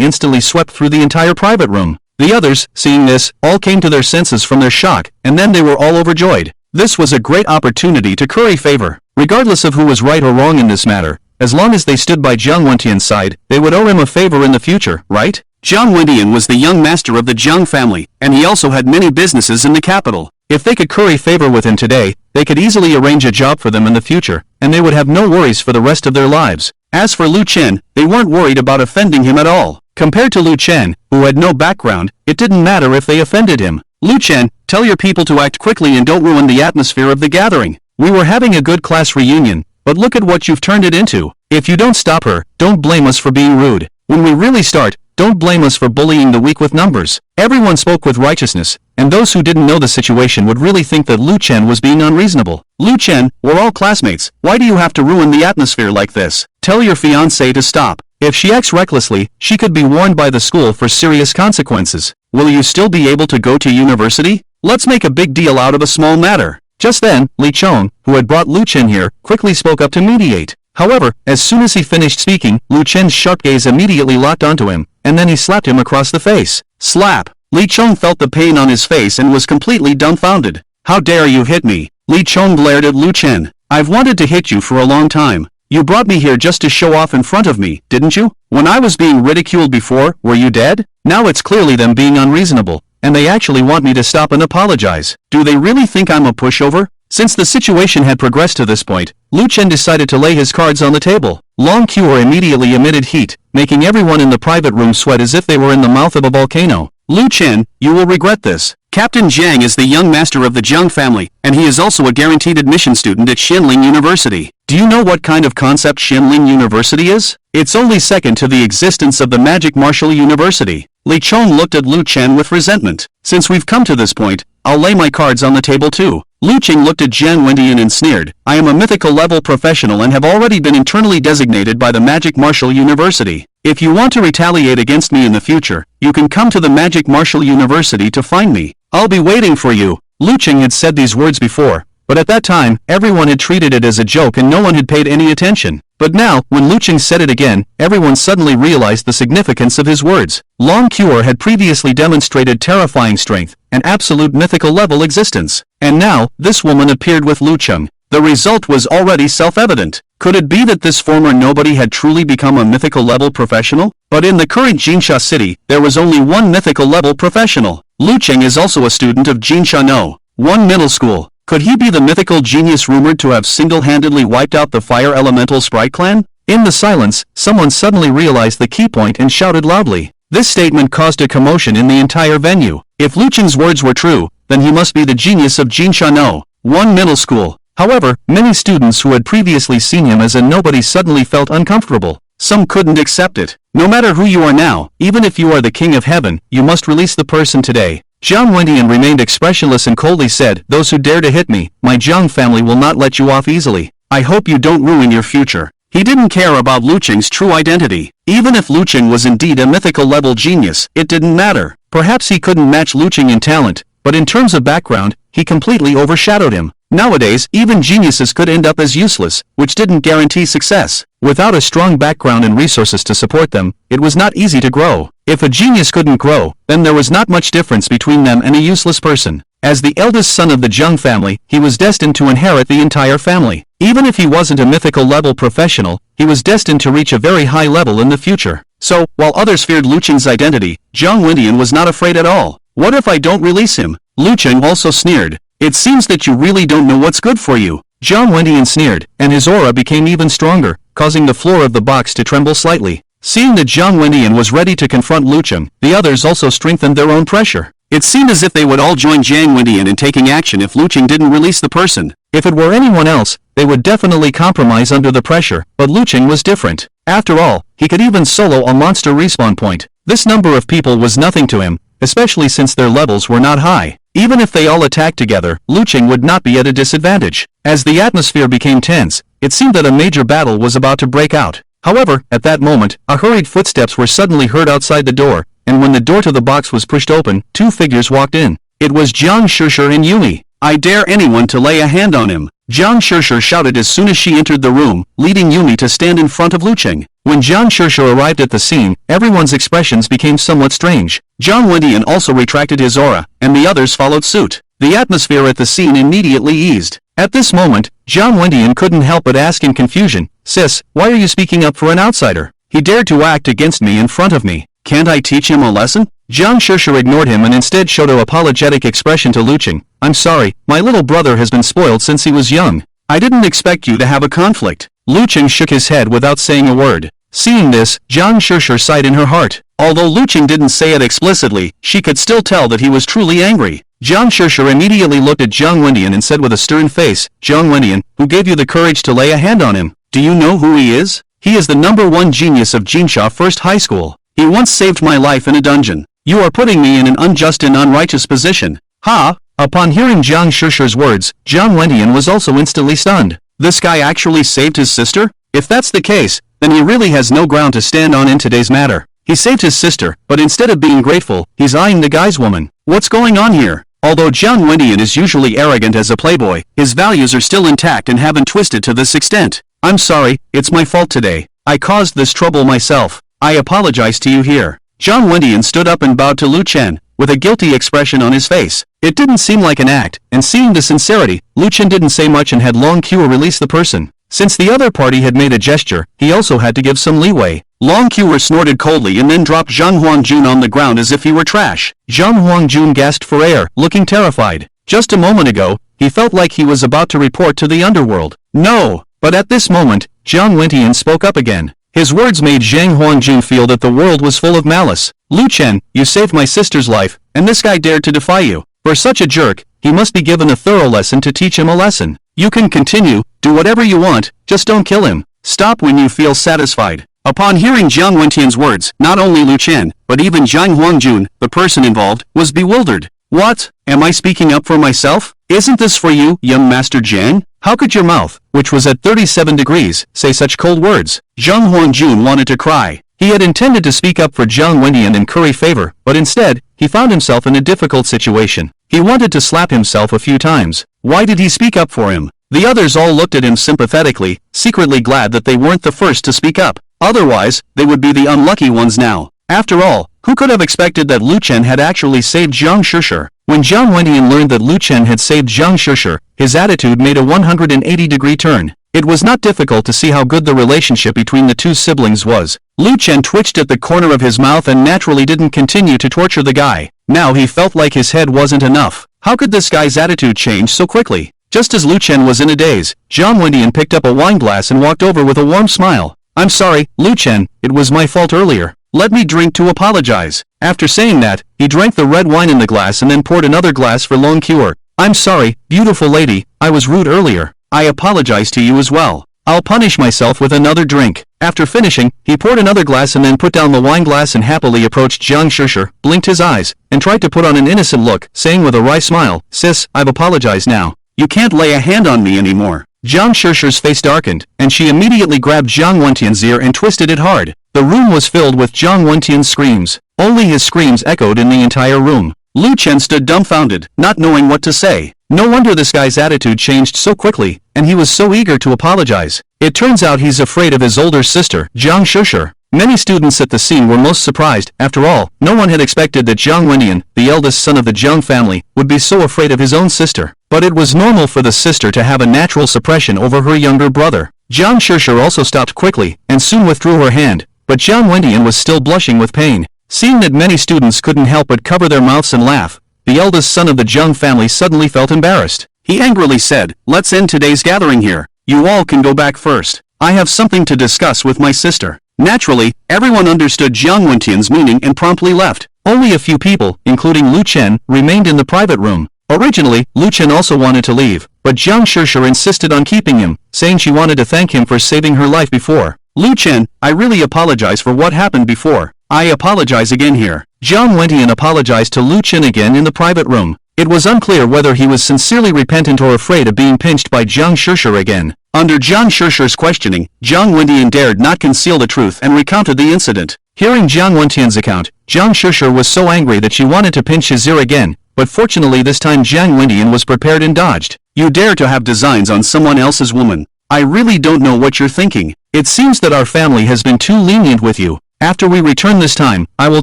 instantly swept through the entire private room. The others, seeing this, all came to their senses from their shock, and then they were all overjoyed. This was a great opportunity to curry favor. Regardless of who was right or wrong in this matter, as long as they stood by Jiang Wendian's side, they would owe him a favor in the future, right? Jiang Wendian was the young master of the Jiang family, and he also had many businesses in the capital. If they could curry favor with him today, they could easily arrange a job for them in the future, and they would have no worries for the rest of their lives. As for Lu Chen, they weren't worried about offending him at all. Compared to Lu Chen, who had no background, it didn't matter if they offended him. Lu Chen, tell your people to act quickly and don't ruin the atmosphere of the gathering. We were having a good class reunion, but look at what you've turned it into. If you don't stop her, don't blame us for being rude. When we really start, don't blame us for bullying the weak with numbers. Everyone spoke with righteousness, and those who didn't know the situation would really think that Lu Chen was being unreasonable. Lu Chen, we're all classmates. Why do you have to ruin the atmosphere like this? Tell your fiancée to stop. If she acts recklessly, she could be warned by the school for serious consequences. Will you still be able to go to university? Let's make a big deal out of a small matter. Just then, Li Chong, who had brought Lu Chen here, quickly spoke up to mediate. However, as soon as he finished speaking, Lu Chen's sharp gaze immediately locked onto him, and then he slapped him across the face. Slap! Li Chong felt the pain on his face and was completely dumbfounded. How dare you hit me? Li Chong glared at Lu Chen. I've wanted to hit you for a long time. You brought me here just to show off in front of me, didn't you? When I was being ridiculed before, were you dead? Now it's clearly them being unreasonable, and they actually want me to stop and apologize. Do they really think I'm a pushover? Since the situation had progressed to this point, Lu Chen decided to lay his cards on the table. Long Cure immediately emitted heat, making everyone in the private room sweat as if they were in the mouth of a volcano. Lu Chen, you will regret this. Captain Zhang is the young master of the Jiang family, and he is also a guaranteed admission student at Xinling University. Do you know what kind of concept Xinling University is? It's only second to the existence of the Magic Martial University. Li Chong looked at Lu Chen with resentment. Since we've come to this point, I'll lay my cards on the table too. Lu Chen looked at Jiang Wendian and sneered. I am a mythical level professional and have already been internally designated by the Magic Martial University. If you want to retaliate against me in the future, you can come to the Magic Martial University to find me. I'll be waiting for you. Lu Chen had said these words before, but at that time, everyone had treated it as a joke and no one had paid any attention. But now, when Lu Chen said it again, everyone suddenly realized the significance of his words. Long Cure had previously demonstrated terrifying strength, and absolute mythical level existence. And now, this woman appeared with Lu Chen. The result was already self-evident. Could it be that this former nobody had truly become a mythical level professional? But in the current Jinsha city, there was only one mythical level professional. Lu Chen is also a student of Jinsha No. 1 middle school. Could he be the mythical genius rumored to have single-handedly wiped out the Fire Elemental Sprite clan? In the silence, someone suddenly realized the key point and shouted loudly. This statement caused a commotion in the entire venue. If Lu Chen's words were true, then he must be the genius of Jinsha No. 1 middle school. However, many students who had previously seen him as a nobody suddenly felt uncomfortable. Some couldn't accept it. No matter who you are now, even if you are the king of heaven, you must release the person today. Jiang Wendian remained expressionless and coldly said, those who dare to hit me, my Jiang family will not let you off easily. I hope you don't ruin your future. He didn't care about Lu Chen's true identity. Even if Lu Chen was indeed a mythical level genius, it didn't matter. Perhaps he couldn't match Lu Chen in talent, but in terms of background, he completely overshadowed him. Nowadays, even geniuses could end up as useless, which didn't guarantee success. Without a strong background and resources to support them, it was not easy to grow. If a genius couldn't grow, then there was not much difference between them and a useless person. As the eldest son of the Jiang family, he was destined to inherit the entire family. Even if he wasn't a mythical level professional, he was destined to reach a very high level in the future. So, while others feared Lu Chen's identity, Jiang Wendian was not afraid at all. What if I don't release him? Lu Chen also sneered. It seems that you really don't know what's good for you. Jiang Wendian sneered, and his aura became even stronger, causing the floor of the box to tremble slightly. Seeing that Jiang Wendian was ready to confront Luken, the others also strengthened their own pressure. It seemed as if they would all join Jiang Wendian in taking action if Luken didn't release the person. If it were anyone else, they would definitely compromise under the pressure, but Luken was different. After all, he could even solo a monster respawn point. This number of people was nothing to him, especially since their levels were not high. Even if they all attacked together, Luken would not be at a disadvantage. As the atmosphere became tense, it seemed that a major battle was about to break out. However, at that moment, a hurried footsteps were suddenly heard outside the door, and when the door to the box was pushed open, two figures walked in. It was Jiang Shishir and Yumi. "I dare anyone to lay a hand on him," Jiang Shishir shouted as soon as she entered the room, leading Yumi to stand in front of Luken. When Jiang Shishir arrived at the scene, everyone's expressions became somewhat strange. Jiang Wendian also retracted his aura, and the others followed suit. The atmosphere at the scene immediately eased. At this moment, Jiang Wendian couldn't help but ask in confusion, "Sis, why are you speaking up for an outsider? He dared to act against me in front of me. Can't I teach him a lesson?" Jiang Shishir ignored him and instead showed an apologetic expression to Luken. "I'm sorry, my little brother has been spoiled since he was young. I didn't expect you to have a conflict." Luken shook his head without saying a word. Seeing this, Jiang Shishir sighed in her heart. Although Luken didn't say it explicitly, she could still tell that he was truly angry. Jiang Shishir immediately looked at Jiang Wendian and said with a stern face, "Jiang Wendian, who gave you the courage to lay a hand on him? Do you know who he is? He is the #1 genius of Jinsha First High School. He once saved my life in a dungeon. You are putting me in an unjust and unrighteous position." "Ha!" Upon hearing Jiang Shishir's words, Jiang Wendian was also instantly stunned. This guy actually saved his sister? If that's the case, then he really has no ground to stand on in today's matter. He saved his sister, but instead of being grateful, he's eyeing the guy's woman. What's going on here? Although Jiang Wendian is usually arrogant as a playboy, his values are still intact and haven't twisted to this extent. "I'm sorry, it's my fault today. I caused this trouble myself. I apologize to you here." Jiang Wendian stood up and bowed to Luken, with a guilty expression on his face. It didn't seem like an act, and seeing the sincerity, Luken didn't say much and had Long Q release the person. Since the other party had made a gesture, he also had to give some leeway. Long Q snorted coldly and then dropped Zhang Huangjun on the ground as if he were trash. Zhang Huangjun gasped for air, looking terrified. Just a moment ago, he felt like he was about to report to the underworld. "No!" But at this moment, Jiang Wendian spoke up again. His words made Zhang Huangjun feel that the world was full of malice. "Luken, you saved my sister's life, and this guy dared to defy you. For such a jerk, he must be given a thorough lesson to teach him a lesson. You can continue, do whatever you want, just don't kill him. Stop when you feel satisfied." Upon hearing Jiang Wendian's words, not only Luken, but even Zhang Huangjun, the person involved, was bewildered. "What? Am I speaking up for myself? Isn't this for you, young Master Jiang? How could your mouth, which was at 37 degrees, say such cold words?" Zhang Huangjun wanted to cry. He had intended to speak up for Jiang Wendian and curry favor, but instead, he found himself in a difficult situation. He wanted to slap himself a few times. Why did he speak up for him? The others all looked at him sympathetically, secretly glad that they weren't the first to speak up. Otherwise, they would be the unlucky ones now. After all, who could have expected that Luken had actually saved Jiang Shishir? When Jiang Wendian learned that Luken had saved Jiang Shishir, his attitude made a 180-degree turn. It was not difficult to see how good the relationship between the two siblings was. Luken twitched at the corner of his mouth and naturally didn't continue to torture the guy. Now he felt like his head wasn't enough. How could this guy's attitude change so quickly? Just as Luken was in a daze, Jiang Wendian picked up a wine glass and walked over with a warm smile. "I'm sorry, Luken, it was my fault earlier. Let me drink to apologize." After saying that, he drank the red wine in the glass and then poured another glass for Long Cure. "I'm sorry, beautiful lady, I was rude earlier. I apologize to you as well. I'll punish myself with another drink." After finishing, he poured another glass and then put down the wine glass and happily approached Jiang Shishir, blinked his eyes, and tried to put on an innocent look, saying with a wry smile, "Sis, I've apologized now. You can't lay a hand on me anymore." Jiang Shishir's face darkened, and she immediately grabbed Jiang Wendian's ear and twisted it hard. The room was filled with Jiang Wendian's screams. Only his screams echoed in the entire room. Luken stood dumbfounded, not knowing what to say. No wonder this guy's attitude changed so quickly, and he was so eager to apologize. It turns out he's afraid of his older sister, Jiang Shishir. Many students at the scene were most surprised. After all, no one had expected that Jiang Wendian, the eldest son of the Jiang family, would be so afraid of his own sister. But it was normal for the sister to have a natural suppression over her younger brother. Jiang Shishir also stopped quickly, and soon withdrew her hand, but Jiang Wendian was still blushing with pain. Seeing that many students couldn't help but cover their mouths and laugh, the eldest son of the Jiang family suddenly felt embarrassed. He angrily said, "Let's end today's gathering here. You all can go back first. I have something to discuss with my sister." Naturally, everyone understood Jiang Wentian's meaning and promptly left. Only a few people, including Lu Chen, remained in the private room. Originally, Lu Chen also wanted to leave, but Jiang Shishir insisted on keeping him, saying she wanted to thank him for saving her life before. Lu Chen, I really apologize for what happened before. I apologize again here. Jiang Wentian apologized to Lu Chen again in the private room. It was unclear whether he was sincerely repentant or afraid of being pinched by Jiang Shishir again. Under Jiang Shishir's questioning, Jiang Wentian dared not conceal the truth and recounted the incident. Hearing Jiang Wentian's account, Jiang Shishir was so angry that she wanted to pinch his ear again, but fortunately this time Jiang Wentian was prepared and dodged. You dare to have designs on someone else's woman. I really don't know what you're thinking. It seems that our family has been too lenient with you. After we return this time, I will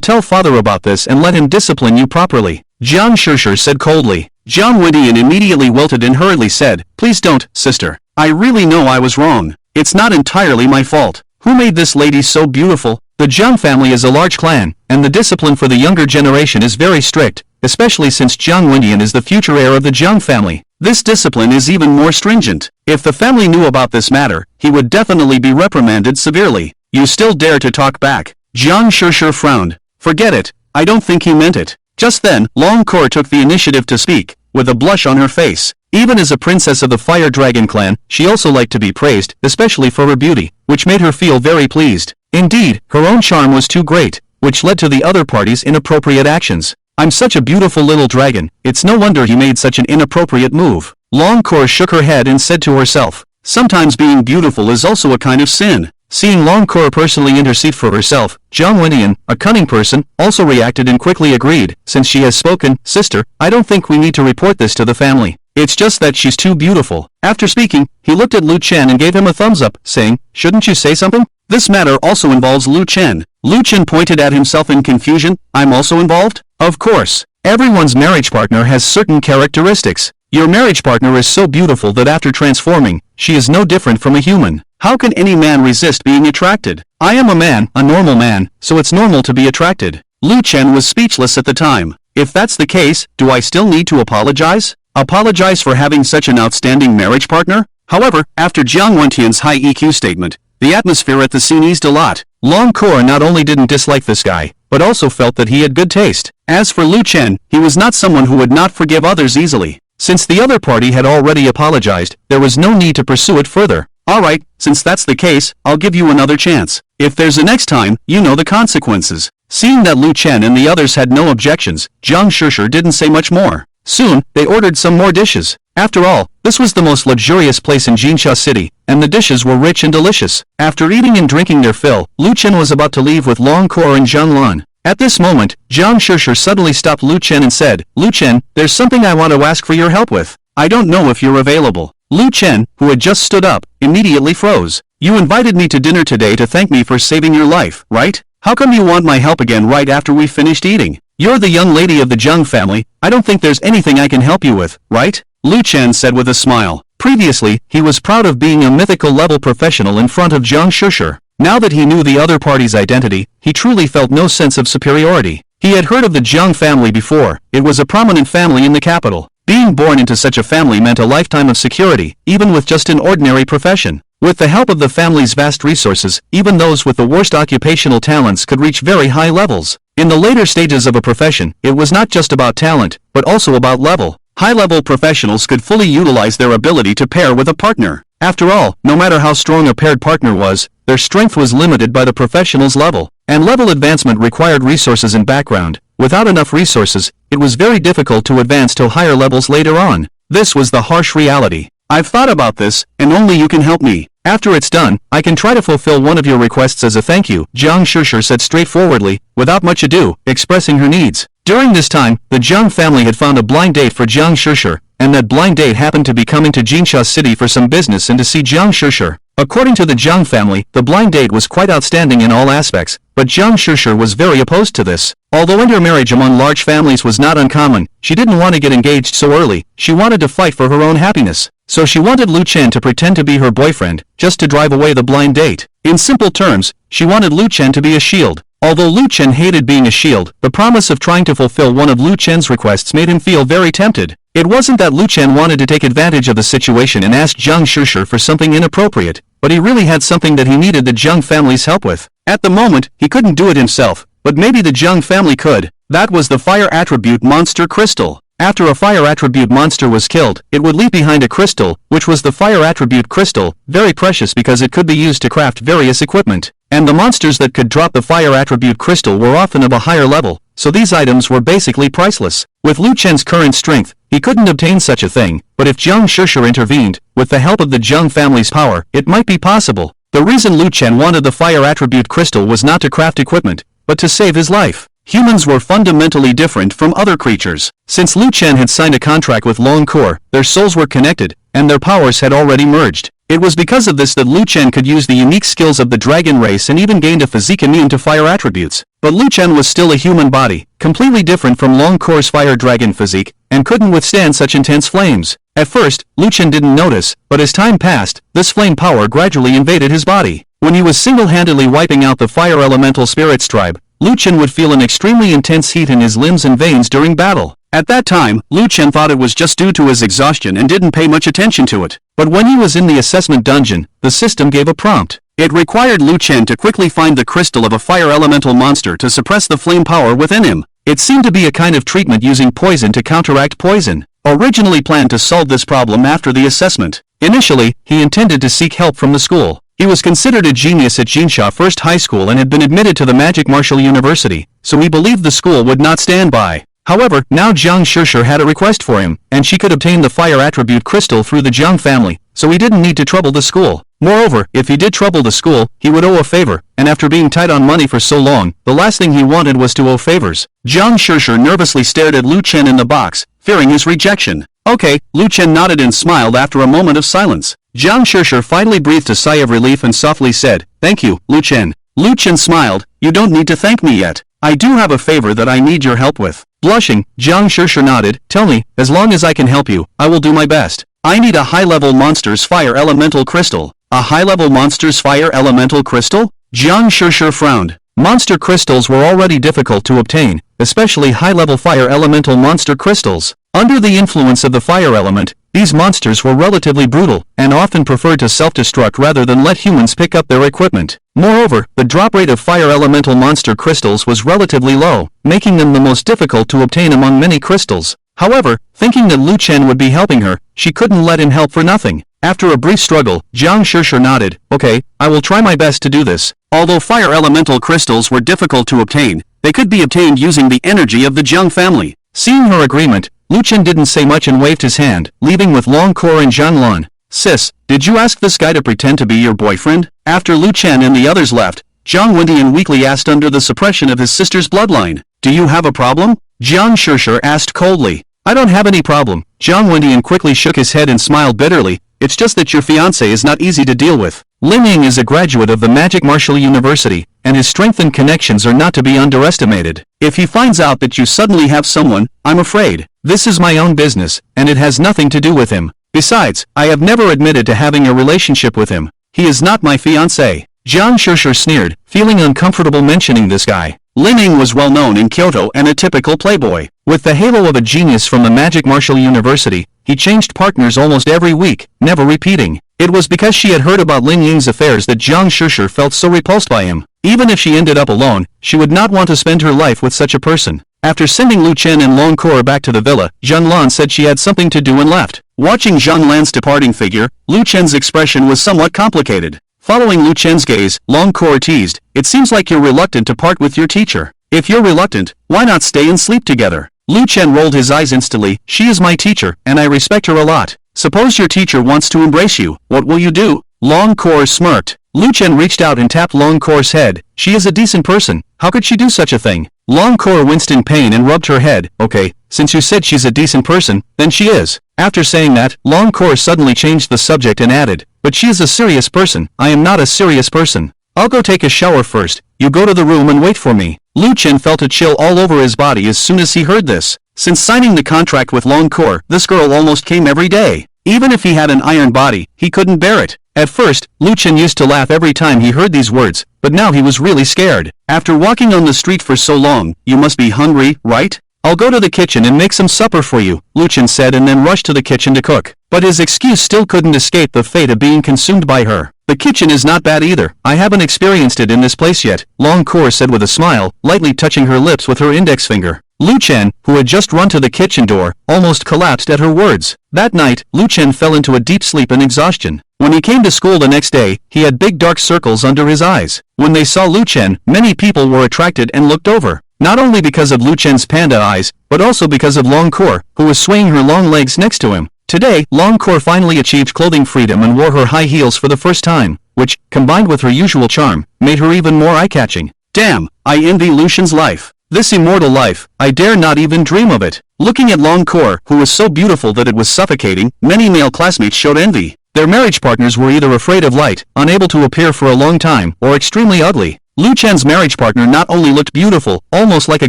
tell father about this and let him discipline you properly. Jiang Shishir said coldly. Jiang Wentian immediately wilted and hurriedly said, Please don't, sister. I really know I was wrong. It's not entirely my fault. Who made this lady so beautiful? The Jiang family is a large clan, and the discipline for the younger generation is very strict, especially since Jiang Wentian is the future heir of the Jiang family. This discipline is even more stringent. If the family knew about this matter, he would definitely be reprimanded severely. You still dare to talk back? Jiang Shishir frowned. Forget it. I don't think he meant it. Just then, Long Kor took the initiative to speak, with a blush on her face. Even as a princess of the Fire Dragon clan, she also liked to be praised, especially for her beauty, which made her feel very pleased. Indeed, her own charm was too great, which led to the other party's inappropriate actions. I'm such a beautiful little dragon, it's no wonder he made such an inappropriate move. Long Kor shook her head and said to herself, Sometimes being beautiful is also a kind of sin. Seeing Long Kor personally intercede for herself, Jiang Wentian, a cunning person, also reacted and quickly agreed, Since she has spoken, sister, I don't think we need to report this to the family. It's just that she's too beautiful. After speaking, he looked at Lu Chen and gave him a thumbs up, saying, Shouldn't you say something? This matter also involves Lu Chen. Lu Chen pointed at himself in confusion, I'm also involved? Of course. Everyone's marriage partner has certain characteristics. Your marriage partner is so beautiful that after transforming, she is no different from a human. How can any man resist being attracted? I am a man, a normal man, so it's normal to be attracted. Lu Chen was speechless at the time. If that's the case, do I still need to apologize? Apologize for having such an outstanding marriage partner? However, after Jiang Wentian's high EQ statement, the atmosphere at the scene eased a lot. Long Kor not only didn't dislike this guy, but also felt that he had good taste. As for Lu Chen, he was not someone who would not forgive others easily. Since the other party had already apologized, there was no need to pursue it further. Alright, since that's the case, I'll give you another chance. If there's a next time, you know the consequences. Seeing that Lu Chen and the others had no objections, Jiang Shishir didn't say much more. Soon, they ordered some more dishes. After all, this was the most luxurious place in Jinsha City, and the dishes were rich and delicious. After eating and drinking their fill, Lu Chen was about to leave with Long Kor and Zhang Lan. At this moment, Jiang Shishir suddenly stopped Lu Chen and said, Lu Chen, there's something I want to ask for your help with. I don't know if you're available. Lu Chen, who had just stood up, immediately froze. You invited me to dinner today to thank me for saving your life, right? How come you want my help again right after we finished eating? You're the young lady of the Jiang family, I don't think there's anything I can help you with, right? Lu Chen said with a smile. Previously, he was proud of being a mythical level professional in front of Jiang Shishir. Now that he knew the other party's identity, he truly felt no sense of superiority. He had heard of the Jiang family before, it was a prominent family in the capital. Being born into such a family meant a lifetime of security, even with just an ordinary profession. With the help of the family's vast resources, even those with the worst occupational talents could reach very high levels. In the later stages of a profession, it was not just about talent, but also about level. High-level professionals could fully utilize their ability to pair with a partner. After all, no matter how strong a paired partner was, their strength was limited by the professional's level, and level advancement required resources and background. Without enough resources, it was very difficult to advance to higher levels later on. This was the harsh reality. I've thought about this, and only you can help me. After it's done, I can try to fulfill one of your requests as a thank you, Jiang Shishir said straightforwardly, without much ado, expressing her needs. During this time, the Jiang family had found a blind date for Jiang Shishir, and that blind date happened to be coming to Jinsha City for some business and to see Jiang Shishir. According to the Jiang family, the blind date was quite outstanding in all aspects, but Jiang Shishir was very opposed to this. Although intermarriage among large families was not uncommon, she didn't want to get engaged so early, she wanted to fight for her own happiness. So she wanted Lu Chen to pretend to be her boyfriend, just to drive away the blind date. In simple terms, she wanted Lu Chen to be a shield. Although Lu Chen hated being a shield, the promise of trying to fulfill one of Lu Chen's requests made him feel very tempted. It wasn't that Lu Chen wanted to take advantage of the situation and ask Jiang Shishir for something inappropriate, but he really had something that he needed the Jiang family's help with. At the moment, he couldn't do it himself, but maybe the Zhang family could. That was the fire attribute monster crystal. After a fire attribute monster was killed, it would leave behind a crystal, which was the fire attribute crystal, very precious because it could be used to craft various equipment. And the monsters that could drop the fire attribute crystal were often of a higher level, so these items were basically priceless. With Lu Chen's current strength, he couldn't obtain such a thing, but if Zhang Shishir intervened, with the help of the Zhang family's power, it might be possible. The reason Lu Chen wanted the fire attribute crystal was not to craft equipment, but to save his life. Humans were fundamentally different from other creatures. Since Lu Chen had signed a contract with Long Core, their souls were connected, and their powers had already merged. It was because of this that Lu Chen could use the unique skills of the dragon race and even gained a physique immune to fire attributes. But Lu Chen was still a human body, completely different from Long Core's fire dragon physique, and couldn't withstand such intense flames. At first, Lu Chen didn't notice, but as time passed, this flame power gradually invaded his body. When he was single-handedly wiping out the fire elemental spirits tribe, Lu Chen would feel an extremely intense heat in his limbs and veins during battle. At that time, Lu Chen thought it was just due to his exhaustion and didn't pay much attention to it. But when he was in the assessment dungeon, the system gave a prompt. It required Lu Chen to quickly find the crystal of a fire elemental monster to suppress the flame power within him. It seemed to be a kind of treatment using poison to counteract poison. Originally planned to solve this problem after the assessment. Initially, he intended to seek help from the school. He was considered a genius at Jinsha First High School and had been admitted to the Magic Martial University, so he believed the school would not stand by. However, now Zhang Shishir had a request for him, and she could obtain the fire attribute crystal through the Zhang family, so he didn't need to trouble the school. Moreover, if he did trouble the school, he would owe a favor, and after being tight on money for so long, the last thing he wanted was to owe favors. Zhang Shishir nervously stared at Lu Chen in the box, fearing his rejection. Okay, Lu Chen nodded and smiled after a moment of silence. Zhang Shishir finally breathed a sigh of relief and softly said, "Thank you, Lu Chen." Lu Chen smiled, "You don't need to thank me yet. I do have a favor that I need your help with." Blushing, Zhang Shishir nodded, "Tell me, as long as I can help you, I will do my best. I need a high-level monster's fire elemental crystal." A high-level monster's fire elemental crystal? Zhang Shishir frowned. Monster crystals were already difficult to obtain, especially high-level fire elemental monster crystals. Under the influence of the fire element, these monsters were relatively brutal, and often preferred to self-destruct rather than let humans pick up their equipment. Moreover, the drop rate of fire elemental monster crystals was relatively low, making them the most difficult to obtain among many crystals. However, thinking that Lu Chen would be helping her, she couldn't let him help for nothing. After a brief struggle, Zhang Shishir nodded, "Okay, I will try my best to do this." Although fire elemental crystals were difficult to obtain, they could be obtained using the energy of the Zhang family. Seeing her agreement, Lu Chen didn't say much and waved his hand, leaving with Long Core and Zhanlan. "Sis, did you ask this guy to pretend to be your boyfriend?" After Lu Chen and the others left, Zhang Wendian weakly asked under the suppression of his sister's bloodline. "Do you have a problem?" Zhang Shishir asked coldly. "I don't have any problem." Zhang Wendian quickly shook his head and smiled bitterly. "It's just that your fiancé is not easy to deal with. Lin Ying is a graduate of the Magic Martial University, and his strength and connections are not to be underestimated. If he finds out that you suddenly have someone, I'm afraid. This is my own business, and it has nothing to do with him. Besides, I have never admitted to having a relationship with him. He is not my fiancé." Zhang Shishir sneered, feeling uncomfortable mentioning this guy. Lin Ying was well known in Kyoto and a typical playboy. With the halo of a genius from the Magic Martial University, he changed partners almost every week, never repeating. It was because she had heard about Lin Ying's affairs that Zhang Shishir felt so repulsed by him. Even if she ended up alone, she would not want to spend her life with such a person. After sending Lu Chen and Long Core back to the villa, Zhanlan said she had something to do and left. Watching Zhanlan's departing figure, Lu Chen's expression was somewhat complicated. Following Lu Chen's gaze, Long Core teased, "It seems like you're reluctant to part with your teacher. If you're reluctant, why not stay and sleep together?" Lu Chen rolled his eyes instantly. "She is my teacher, and I respect her a lot. Suppose your teacher wants to embrace you, what will you do?" Long Core smirked. Lu Chen reached out and tapped Long Core's head. "She is a decent person. How could she do such a thing?" Long Core winced in pain and rubbed her head. "Okay, since you said she's a decent person, then she is." After saying that, Long Core suddenly changed the subject and added, "But she is a serious person. I am not a serious person. I'll go take a shower first. You go to the room and wait for me." Lu Chen felt a chill all over his body as soon as he heard this. Since signing the contract with Long Core, this girl almost came every day. Even if he had an iron body, he couldn't bear it. At first, Lu Chen used to laugh every time he heard these words, but now he was really scared. After walking on the street for so long, "You must be hungry, right? I'll go to the kitchen and make some supper for you," Lu Chen said and then rushed to the kitchen to cook. But his excuse still couldn't escape the fate of being consumed by her. The kitchen is not bad either. I haven't experienced it in this place yet, Long Kor said with a smile, lightly touching her lips with her index finger. Luken, who had just run to the kitchen door, almost collapsed at her words. That night, Luken fell into a deep sleep and exhaustion. When he came to school the next day, he had big dark circles under his eyes. When they saw Luken, many people were attracted and looked over. Not only because of Luken's panda eyes, but also because of Long Kor, who was swaying her long legs next to him. Today, Long Kor finally achieved clothing freedom and wore her high heels for the first time, which, combined with her usual charm, made her even more eye-catching. Damn, I envy Luken's life. This immortal life, I dare not even dream of it. Looking at Long Kor, who was so beautiful that it was suffocating, many male classmates showed envy. Their marriage partners were either afraid of light, unable to appear for a long time, or extremely ugly. Luken's marriage partner not only looked beautiful, almost like a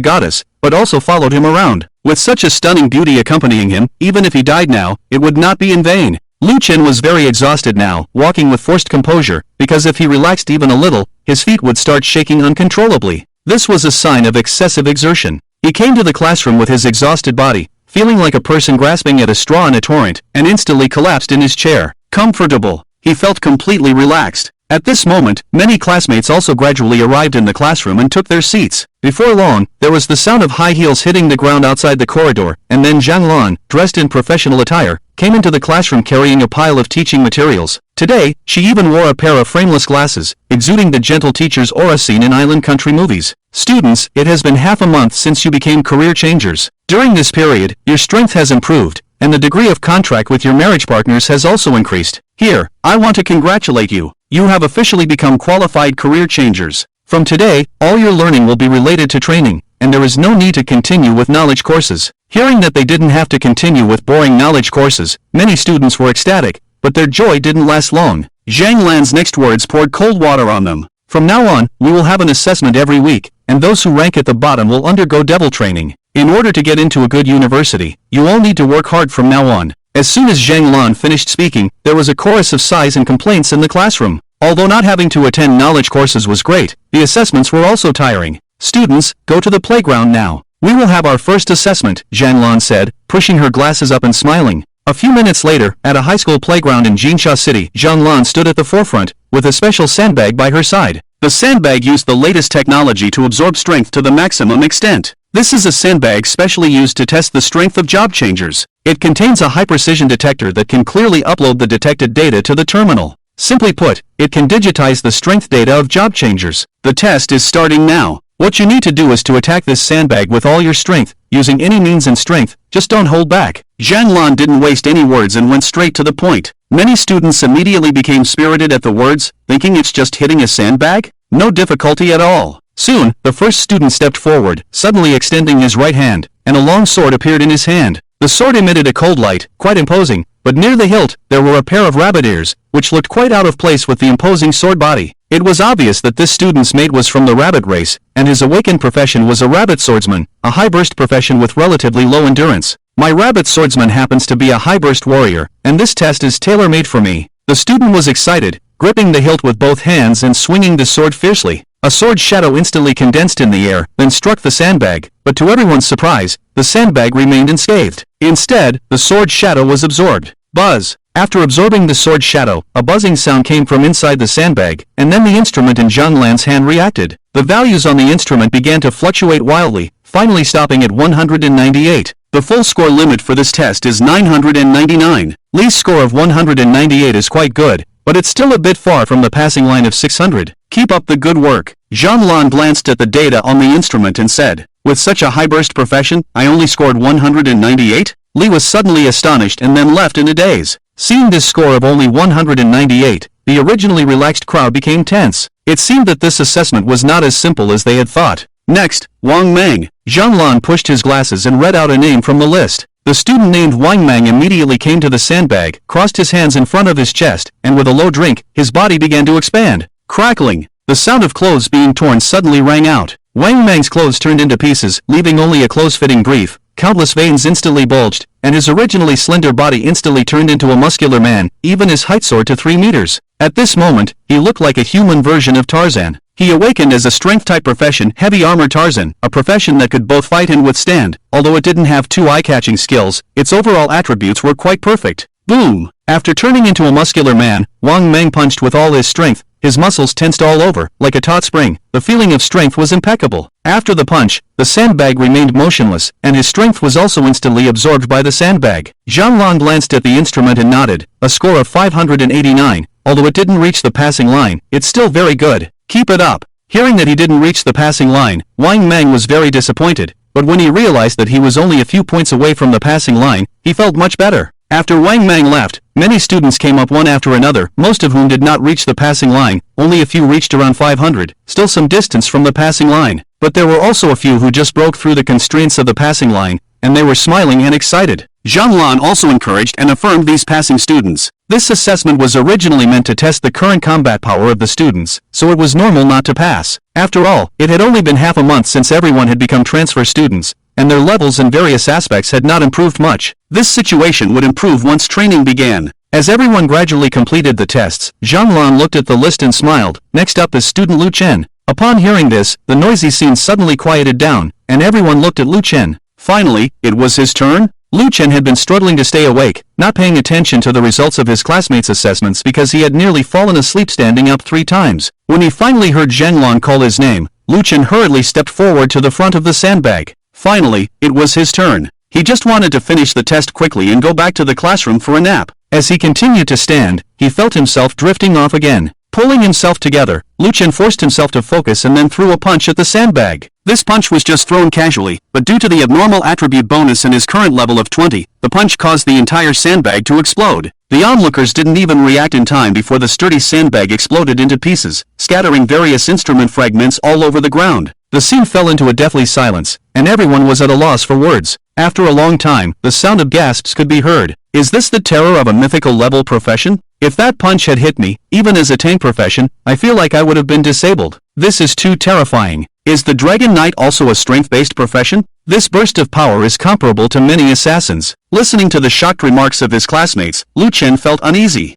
goddess, but also followed him around. With such a stunning beauty accompanying him, even if he died now, it would not be in vain. Luken was very exhausted now, walking with forced composure, because if he relaxed even a little, his feet would start shaking uncontrollably. This was a sign of excessive exertion. He came to the classroom with his exhausted body, feeling like a person grasping at a straw in a torrent, and instantly collapsed in his chair. Comfortable. He felt completely relaxed. At this moment, many classmates also gradually arrived in the classroom and took their seats. Before long, there was the sound of high heels hitting the ground outside the corridor, and then Zhang Lan, dressed in professional attire, came into the classroom carrying a pile of teaching materials. Today, she even wore a pair of frameless glasses, exuding the gentle teacher's aura seen in island country movies. Students, it has been half a month since you became career changers. During this period, your strength has improved, and the degree of contract with your marriage partners has also increased. Here, I want to congratulate you. You have officially become qualified career changers. From today, all your learning will be related to training, and there is no need to continue with knowledge courses. Hearing that they didn't have to continue with boring knowledge courses, many students were ecstatic, but their joy didn't last long. Zhang Lan's next words poured cold water on them. From now on, we will have an assessment every week, and those who rank at the bottom will undergo devil training. In order to get into a good university, you all need to work hard from now on. As soon as Zhang Lan finished speaking, there was a chorus of sighs and complaints in the classroom. Although not having to attend knowledge courses was great, the assessments were also tiring. Students, go to the playground now. We will have our first assessment, Zhang Lan said, pushing her glasses up and smiling. A few minutes later, at a high school playground in Jinsha City, Zhang Lan stood at the forefront, with a special sandbag by her side. The sandbag used the latest technology to absorb strength to the maximum extent. This is a sandbag specially used to test the strength of job changers. It contains a high-precision detector that can clearly upload the detected data to the terminal. Simply put, it can digitize the strength data of job changers. The test is starting now. What you need to do is to attack this sandbag with all your strength, using any means and strength, just don't hold back. Zhang Lan didn't waste any words and went straight to the point. Many students immediately became spirited at the words, thinking it's just hitting a sandbag? No difficulty at all. Soon, the first student stepped forward, suddenly extending his right hand, and a long sword appeared in his hand. The sword emitted a cold light, quite imposing, but near the hilt, there were a pair of rabbit ears, which looked quite out of place with the imposing sword body. It was obvious that this student's mate was from the rabbit race, and his awakened profession was a rabbit swordsman, a high-burst profession with relatively low endurance. My rabbit swordsman happens to be a high-burst warrior, and this test is tailor-made for me. The student was excited, gripping the hilt with both hands and swinging the sword fiercely. A sword shadow instantly condensed in the air, then struck the sandbag, but to everyone's surprise, the sandbag remained unscathed. Instead, the sword shadow was absorbed. Buzz! After absorbing the sword shadow, a buzzing sound came from inside the sandbag, and then the instrument in Zhang Lan's hand reacted. The values on the instrument began to fluctuate wildly, finally stopping at 198. The full score limit for this test is 999. Li's score of 198 is quite good, but it's still a bit far from the passing line of 600. Keep up the good work. Zhang Lan glanced at the data on the instrument and said, with such a high-burst profession, I only scored 198? Li was suddenly astonished and then left in a daze. Seeing this score of only 198, the originally relaxed crowd became tense. It seemed that this assessment was not as simple as they had thought. Next, Wang Mang. Zhang Lan pushed his glasses and read out a name from the list. The student named Wang Mang immediately came to the sandbag, crossed his hands in front of his chest, and with a low drink, his body began to expand. Crackling! The sound of clothes being torn suddenly rang out. Wang Mang's clothes turned into pieces, leaving only a close-fitting brief. Countless veins instantly bulged, and his originally slender body instantly turned into a muscular man, even his height soared to 3 meters. At this moment, he looked like a human version of Tarzan. He awakened as a strength-type profession, heavy armor Tarzan, a profession that could both fight and withstand. Although it didn't have 2 eye-catching skills, its overall attributes were quite perfect. Boom! After turning into a muscular man, Wang Meng punched with all his strength. His muscles tensed all over, like a taut spring. The feeling of strength was impeccable. After the punch, the sandbag remained motionless, and his strength was also instantly absorbed by the sandbag. Zhang glanced at the instrument and nodded. A score of 589. Although it didn't reach the passing line, it's still very good. Keep it up. Hearing that he didn't reach the passing line, Wang Meng was very disappointed. But when he realized that he was only a few points away from the passing line, he felt much better. After Wang Meng left, many students came up one after another, most of whom did not reach the passing line. Only a few reached around 500, still some distance from the passing line. But there were also a few who just broke through the constraints of the passing line, and they were smiling and excited. Zhang Lan also encouraged and affirmed these passing students. This assessment was originally meant to test the current combat power of the students, so it was normal not to pass. After all, it had only been half a month since everyone had become transfer students, and their levels in various aspects had not improved much. This situation would improve once training began. As everyone gradually completed the tests, Zhang Lan looked at the list and smiled. Next up is student Lu Chen. Upon hearing this, the noisy scene suddenly quieted down, and everyone looked at Lu Chen. Finally, it was his turn? Lu Chen had been struggling to stay awake, not paying attention to the results of his classmates' assessments because he had nearly fallen asleep standing up 3 times. When he finally heard Zhang Lan call his name, Lu Chen hurriedly stepped forward to the front of the sandbag. Finally, it was his turn. He just wanted to finish the test quickly and go back to the classroom for a nap. As he continued to stand, he felt himself drifting off again. Pulling himself together, Lu Chen forced himself to focus and then threw a punch at the sandbag. This punch was just thrown casually, but due to the abnormal attribute bonus in his current level of 20, the punch caused the entire sandbag to explode. The onlookers didn't even react in time before the sturdy sandbag exploded into pieces, scattering various instrument fragments all over the ground. The scene fell into a deathly silence, and everyone was at a loss for words. After a long time, the sound of gasps could be heard. Is this the terror of a mythical level profession? If that punch had hit me, even as a tank profession, I feel like I would have been disabled. This is too terrifying. Is the Dragon Knight also a strength-based profession? This burst of power is comparable to many assassins. Listening to the shocked remarks of his classmates, Lu Chen felt uneasy.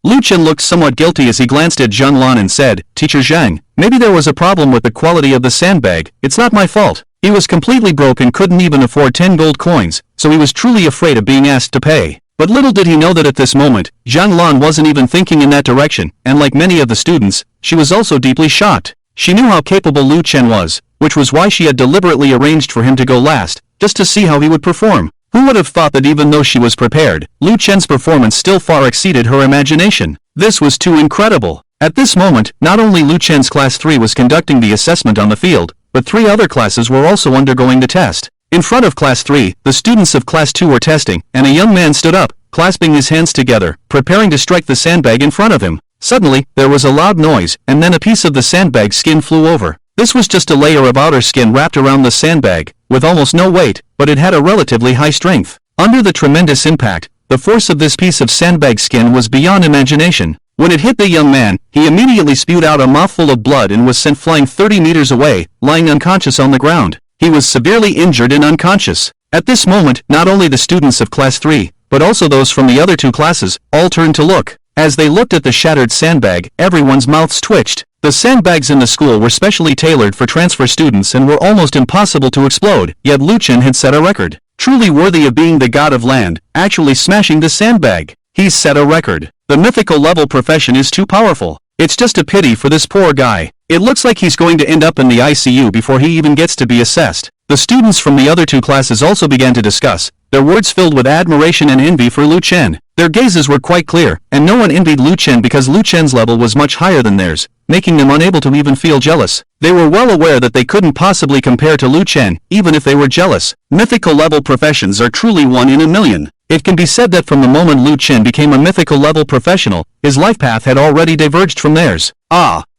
Lu Chen looked somewhat guilty as he glanced at Zhang Lan and said, Teacher Zhang, maybe there was a problem with the quality of the sandbag. It's not my fault. He was completely broke and couldn't even afford 10 gold coins, so he was truly afraid of being asked to pay. But little did he know that at this moment, Zhang Lan wasn't even thinking in that direction, and like many of the students, she was also deeply shocked. She knew how capable Lu Chen was, which was why she had deliberately arranged for him to go last, just to see how he would perform. Who would have thought that even though she was prepared, Lu Chen's performance still far exceeded her imagination? This was too incredible. At this moment, not only Lu Chen's Class 3 was conducting the assessment on the field, but 3 other classes were also undergoing the test. In front of Class 3, the students of Class 2 were testing, and a young man stood up, clasping his hands together, preparing to strike the sandbag in front of him. Suddenly, there was a loud noise, and then a piece of the sandbag skin flew over. This was just a layer of outer skin wrapped around the sandbag, with almost no weight, but it had a relatively high strength. Under the tremendous impact, the force of this piece of sandbag skin was beyond imagination. When it hit the young man, he immediately spewed out a mouthful of blood and was sent flying 30 meters away, lying unconscious on the ground. He was severely injured and unconscious. At this moment, not only the students of Class 3, but also those from the other 2 classes, all turned to look. As they looked at the shattered sandbag, everyone's mouths twitched. The sandbags in the school were specially tailored for transfer students and were almost impossible to explode, yet Lu Chen had set a record. Truly worthy of being the god of land, actually smashing the sandbag. He's set a record. The mythical level profession is too powerful. It's just a pity for this poor guy. It looks like he's going to end up in the ICU before he even gets to be assessed. The students from the other 2 classes also began to discuss, their words filled with admiration and envy for Lu Chen. Their gazes were quite clear, and no one envied Lu Chen because Lu Chen's level was much higher than theirs, making them unable to even feel jealous. They were well aware that they couldn't possibly compare to Lu Chen, even if they were jealous. Mythical level professions are truly 1 in a million. It can be said that from the moment Lu Chen became a mythical level professional, his life path had already diverged from theirs.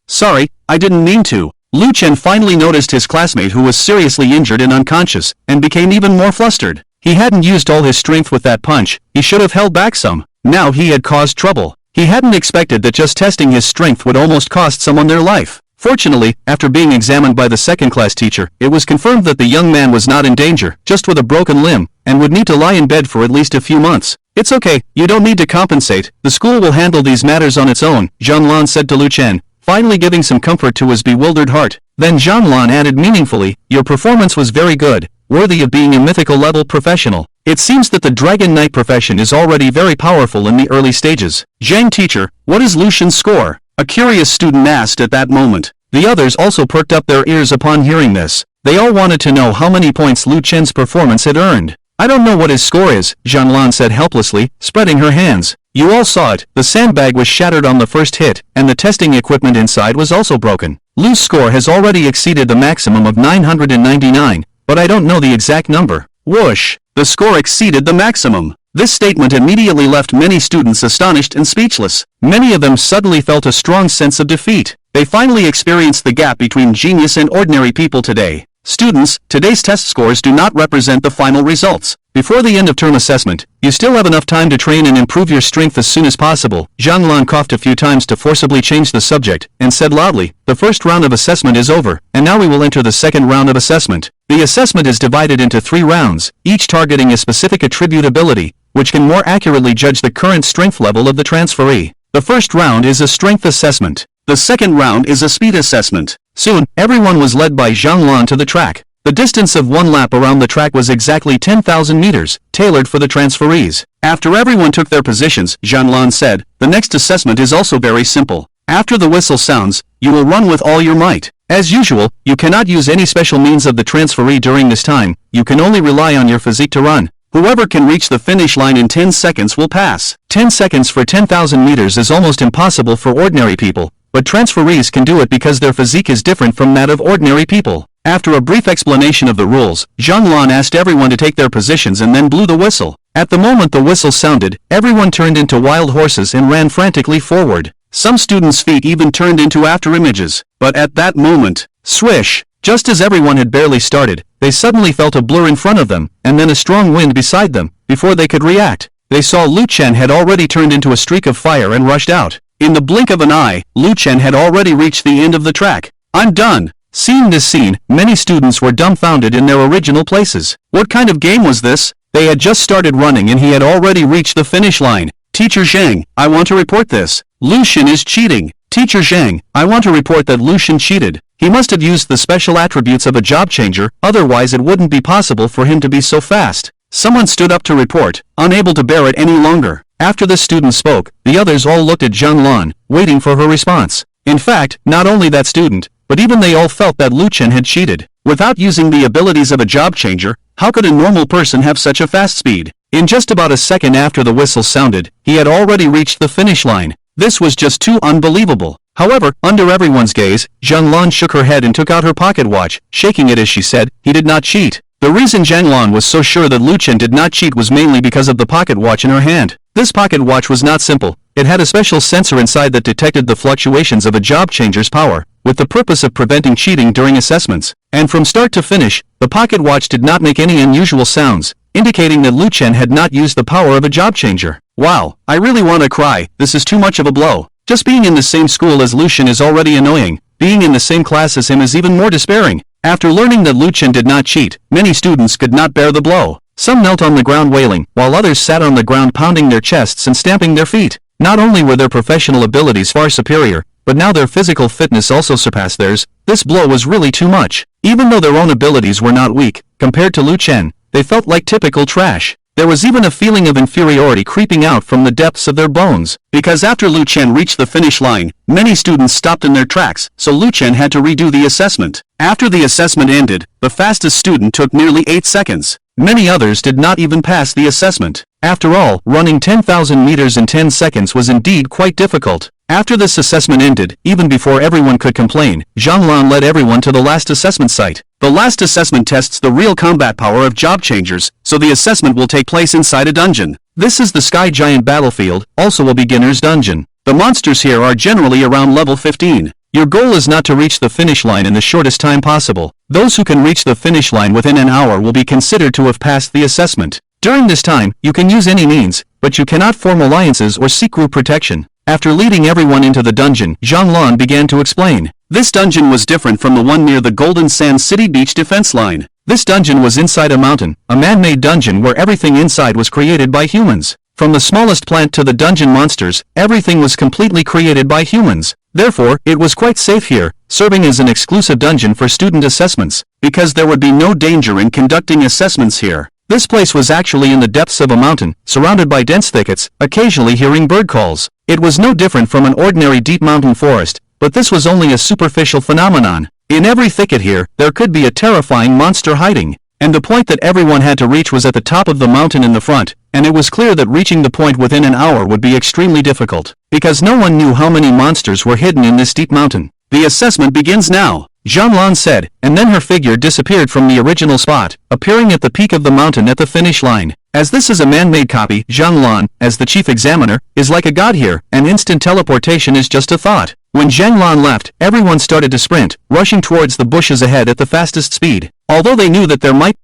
Sorry, I didn't mean to. Lu Chen finally noticed his classmate who was seriously injured and unconscious, and became even more flustered. He hadn't used all his strength with that punch, he should have held back some. Now he had caused trouble. He hadn't expected that just testing his strength would almost cost someone their life. Fortunately, after being examined by the second-class teacher, it was confirmed that the young man was not in danger, just with a broken limb, and would need to lie in bed for at least a few months. It's okay, you don't need to compensate, the school will handle these matters on its own, Zhang Lan said to Lu Chen, finally giving some comfort to his bewildered heart. Then Zhang Lan added meaningfully, your performance was very good, worthy of being a mythical level professional. It seems that the Dragon Knight profession is already very powerful in the early stages. Zhang teacher, what is Lucian's score? A curious student asked at that moment. The others also perked up their ears upon hearing this. They all wanted to know how many points Lu Chen's performance had earned. I don't know what his score is, Zhanlan said helplessly, spreading her hands. You all saw it, the sandbag was shattered on the first hit, and the testing equipment inside was also broken. Lu's score has already exceeded the maximum of 999, but I don't know the exact number. Whoosh! The score exceeded the maximum. This statement immediately left many students astonished and speechless. Many of them suddenly felt a strong sense of defeat. They finally experienced the gap between genius and ordinary people today. Students, today's test scores do not represent the final results. Before the end of term assessment, you still have enough time to train and improve your strength as soon as possible. Zhanglan coughed a few times to forcibly change the subject, and said loudly, the first round of assessment is over, and now we will enter the second round of assessment. The assessment is divided into 3 rounds, each targeting a specific attribute ability, which can more accurately judge the current strength level of the transferee. The first round is a strength assessment. The second round is a speed assessment. Soon, everyone was led by Zhanglan to the track. The distance of 1 lap around the track was exactly 10,000 meters, tailored for the transferees. After everyone took their positions, Zhanglan said, the next assessment is also very simple. After the whistle sounds, you will run with all your might. As usual, you cannot use any special means of the transferee during this time, you can only rely on your physique to run. Whoever can reach the finish line in 10 seconds will pass. 10 seconds for 10,000 meters is almost impossible for ordinary people, but transferees can do it because their physique is different from that of ordinary people. After a brief explanation of the rules, Zhanglan asked everyone to take their positions and then blew the whistle. At the moment the whistle sounded, everyone turned into wild horses and ran frantically forward. Some students' feet even turned into afterimages. But at that moment, swish! Just as everyone had barely started, they suddenly felt a blur in front of them, and then a strong wind beside them. Before they could react, they saw Lu Chen had already turned into a streak of fire and rushed out. In the blink of an eye, Lu Chen had already reached the end of the track. I'm done! Seeing this scene, many students were dumbfounded in their original places. What kind of game was this? They had just started running and he had already reached the finish line. Teacher Zhang, I want to report this. Lucian is cheating. Teacher Zhang, I want to report that Lucian cheated. He must have used the special attributes of a job changer, otherwise it wouldn't be possible for him to be so fast. Someone stood up to report, unable to bear it any longer. After the student spoke, the others all looked at Zhanglan, waiting for her response. In fact, not only that student, but even they all felt that Lu Chen had cheated. Without using the abilities of a job changer, how could a normal person have such a fast speed? In just about a second after the whistle sounded, he had already reached the finish line. This was just too unbelievable. However, under everyone's gaze, Zhanglan shook her head and took out her pocket watch, shaking it as she said, he did not cheat. The reason Zhanglan was so sure that Lu Chen did not cheat was mainly because of the pocket watch in her hand. This pocket watch was not simple. It had a special sensor inside that detected the fluctuations of a job changer's power, with the purpose of preventing cheating during assessments. And from start to finish, the pocket watch did not make any unusual sounds, indicating that Lu Chen had not used the power of a job changer. Wow, I really want to cry, this is too much of a blow. Just being in the same school as Lucian is already annoying. Being in the same class as him is even more despairing. After learning that Lu Chen did not cheat, many students could not bear the blow. Some knelt on the ground wailing, while others sat on the ground pounding their chests and stamping their feet. Not only were their professional abilities far superior, but now their physical fitness also surpassed theirs. This blow was really too much. Even though their own abilities were not weak, compared to Lu Chen, they felt like typical trash. There was even a feeling of inferiority creeping out from the depths of their bones. Because after Lu Chen reached the finish line, many students stopped in their tracks, so Lu Chen had to redo the assessment. After the assessment ended, the fastest student took nearly 8 seconds. Many others did not even pass the assessment. After all, running 10,000 meters in 10 seconds was indeed quite difficult. After this assessment ended, even before everyone could complain, Zhanglan led everyone to the last assessment site. The last assessment tests the real combat power of job changers, so the assessment will take place inside a dungeon. This is the Sky Giant Battlefield, also a beginner's dungeon. The monsters here are generally around level 15. Your goal is not to reach the finish line in the shortest time possible. Those who can reach the finish line within an hour will be considered to have passed the assessment. During this time, you can use any means, but you cannot form alliances or seek group protection. After leading everyone into the dungeon, Zhanglan began to explain. This dungeon was different from the one near the Golden Sand City beach defense line. This dungeon was inside a mountain, a man-made dungeon where everything inside was created by humans. From the smallest plant to the dungeon monsters, everything was completely created by humans. Therefore, it was quite safe here, serving as an exclusive dungeon for student assessments, because there would be no danger in conducting assessments here. This place was actually in the depths of a mountain, surrounded by dense thickets, occasionally hearing bird calls. It was no different from an ordinary deep mountain forest, but this was only a superficial phenomenon. In every thicket here, there could be a terrifying monster hiding, and the point that everyone had to reach was at the top of the mountain in the front, and it was clear that reaching the point within an hour would be extremely difficult, because no one knew how many monsters were hidden in this steep mountain. The assessment begins now, Zhang said, and then her figure disappeared from the original spot, appearing at the peak of the mountain at the finish line. As this is a man-made copy, Zhang, as the chief examiner, is like a god here, and instant teleportation is just a thought. When Zhang left, everyone started to sprint, rushing towards the bushes ahead at the fastest speed. Although they knew that there might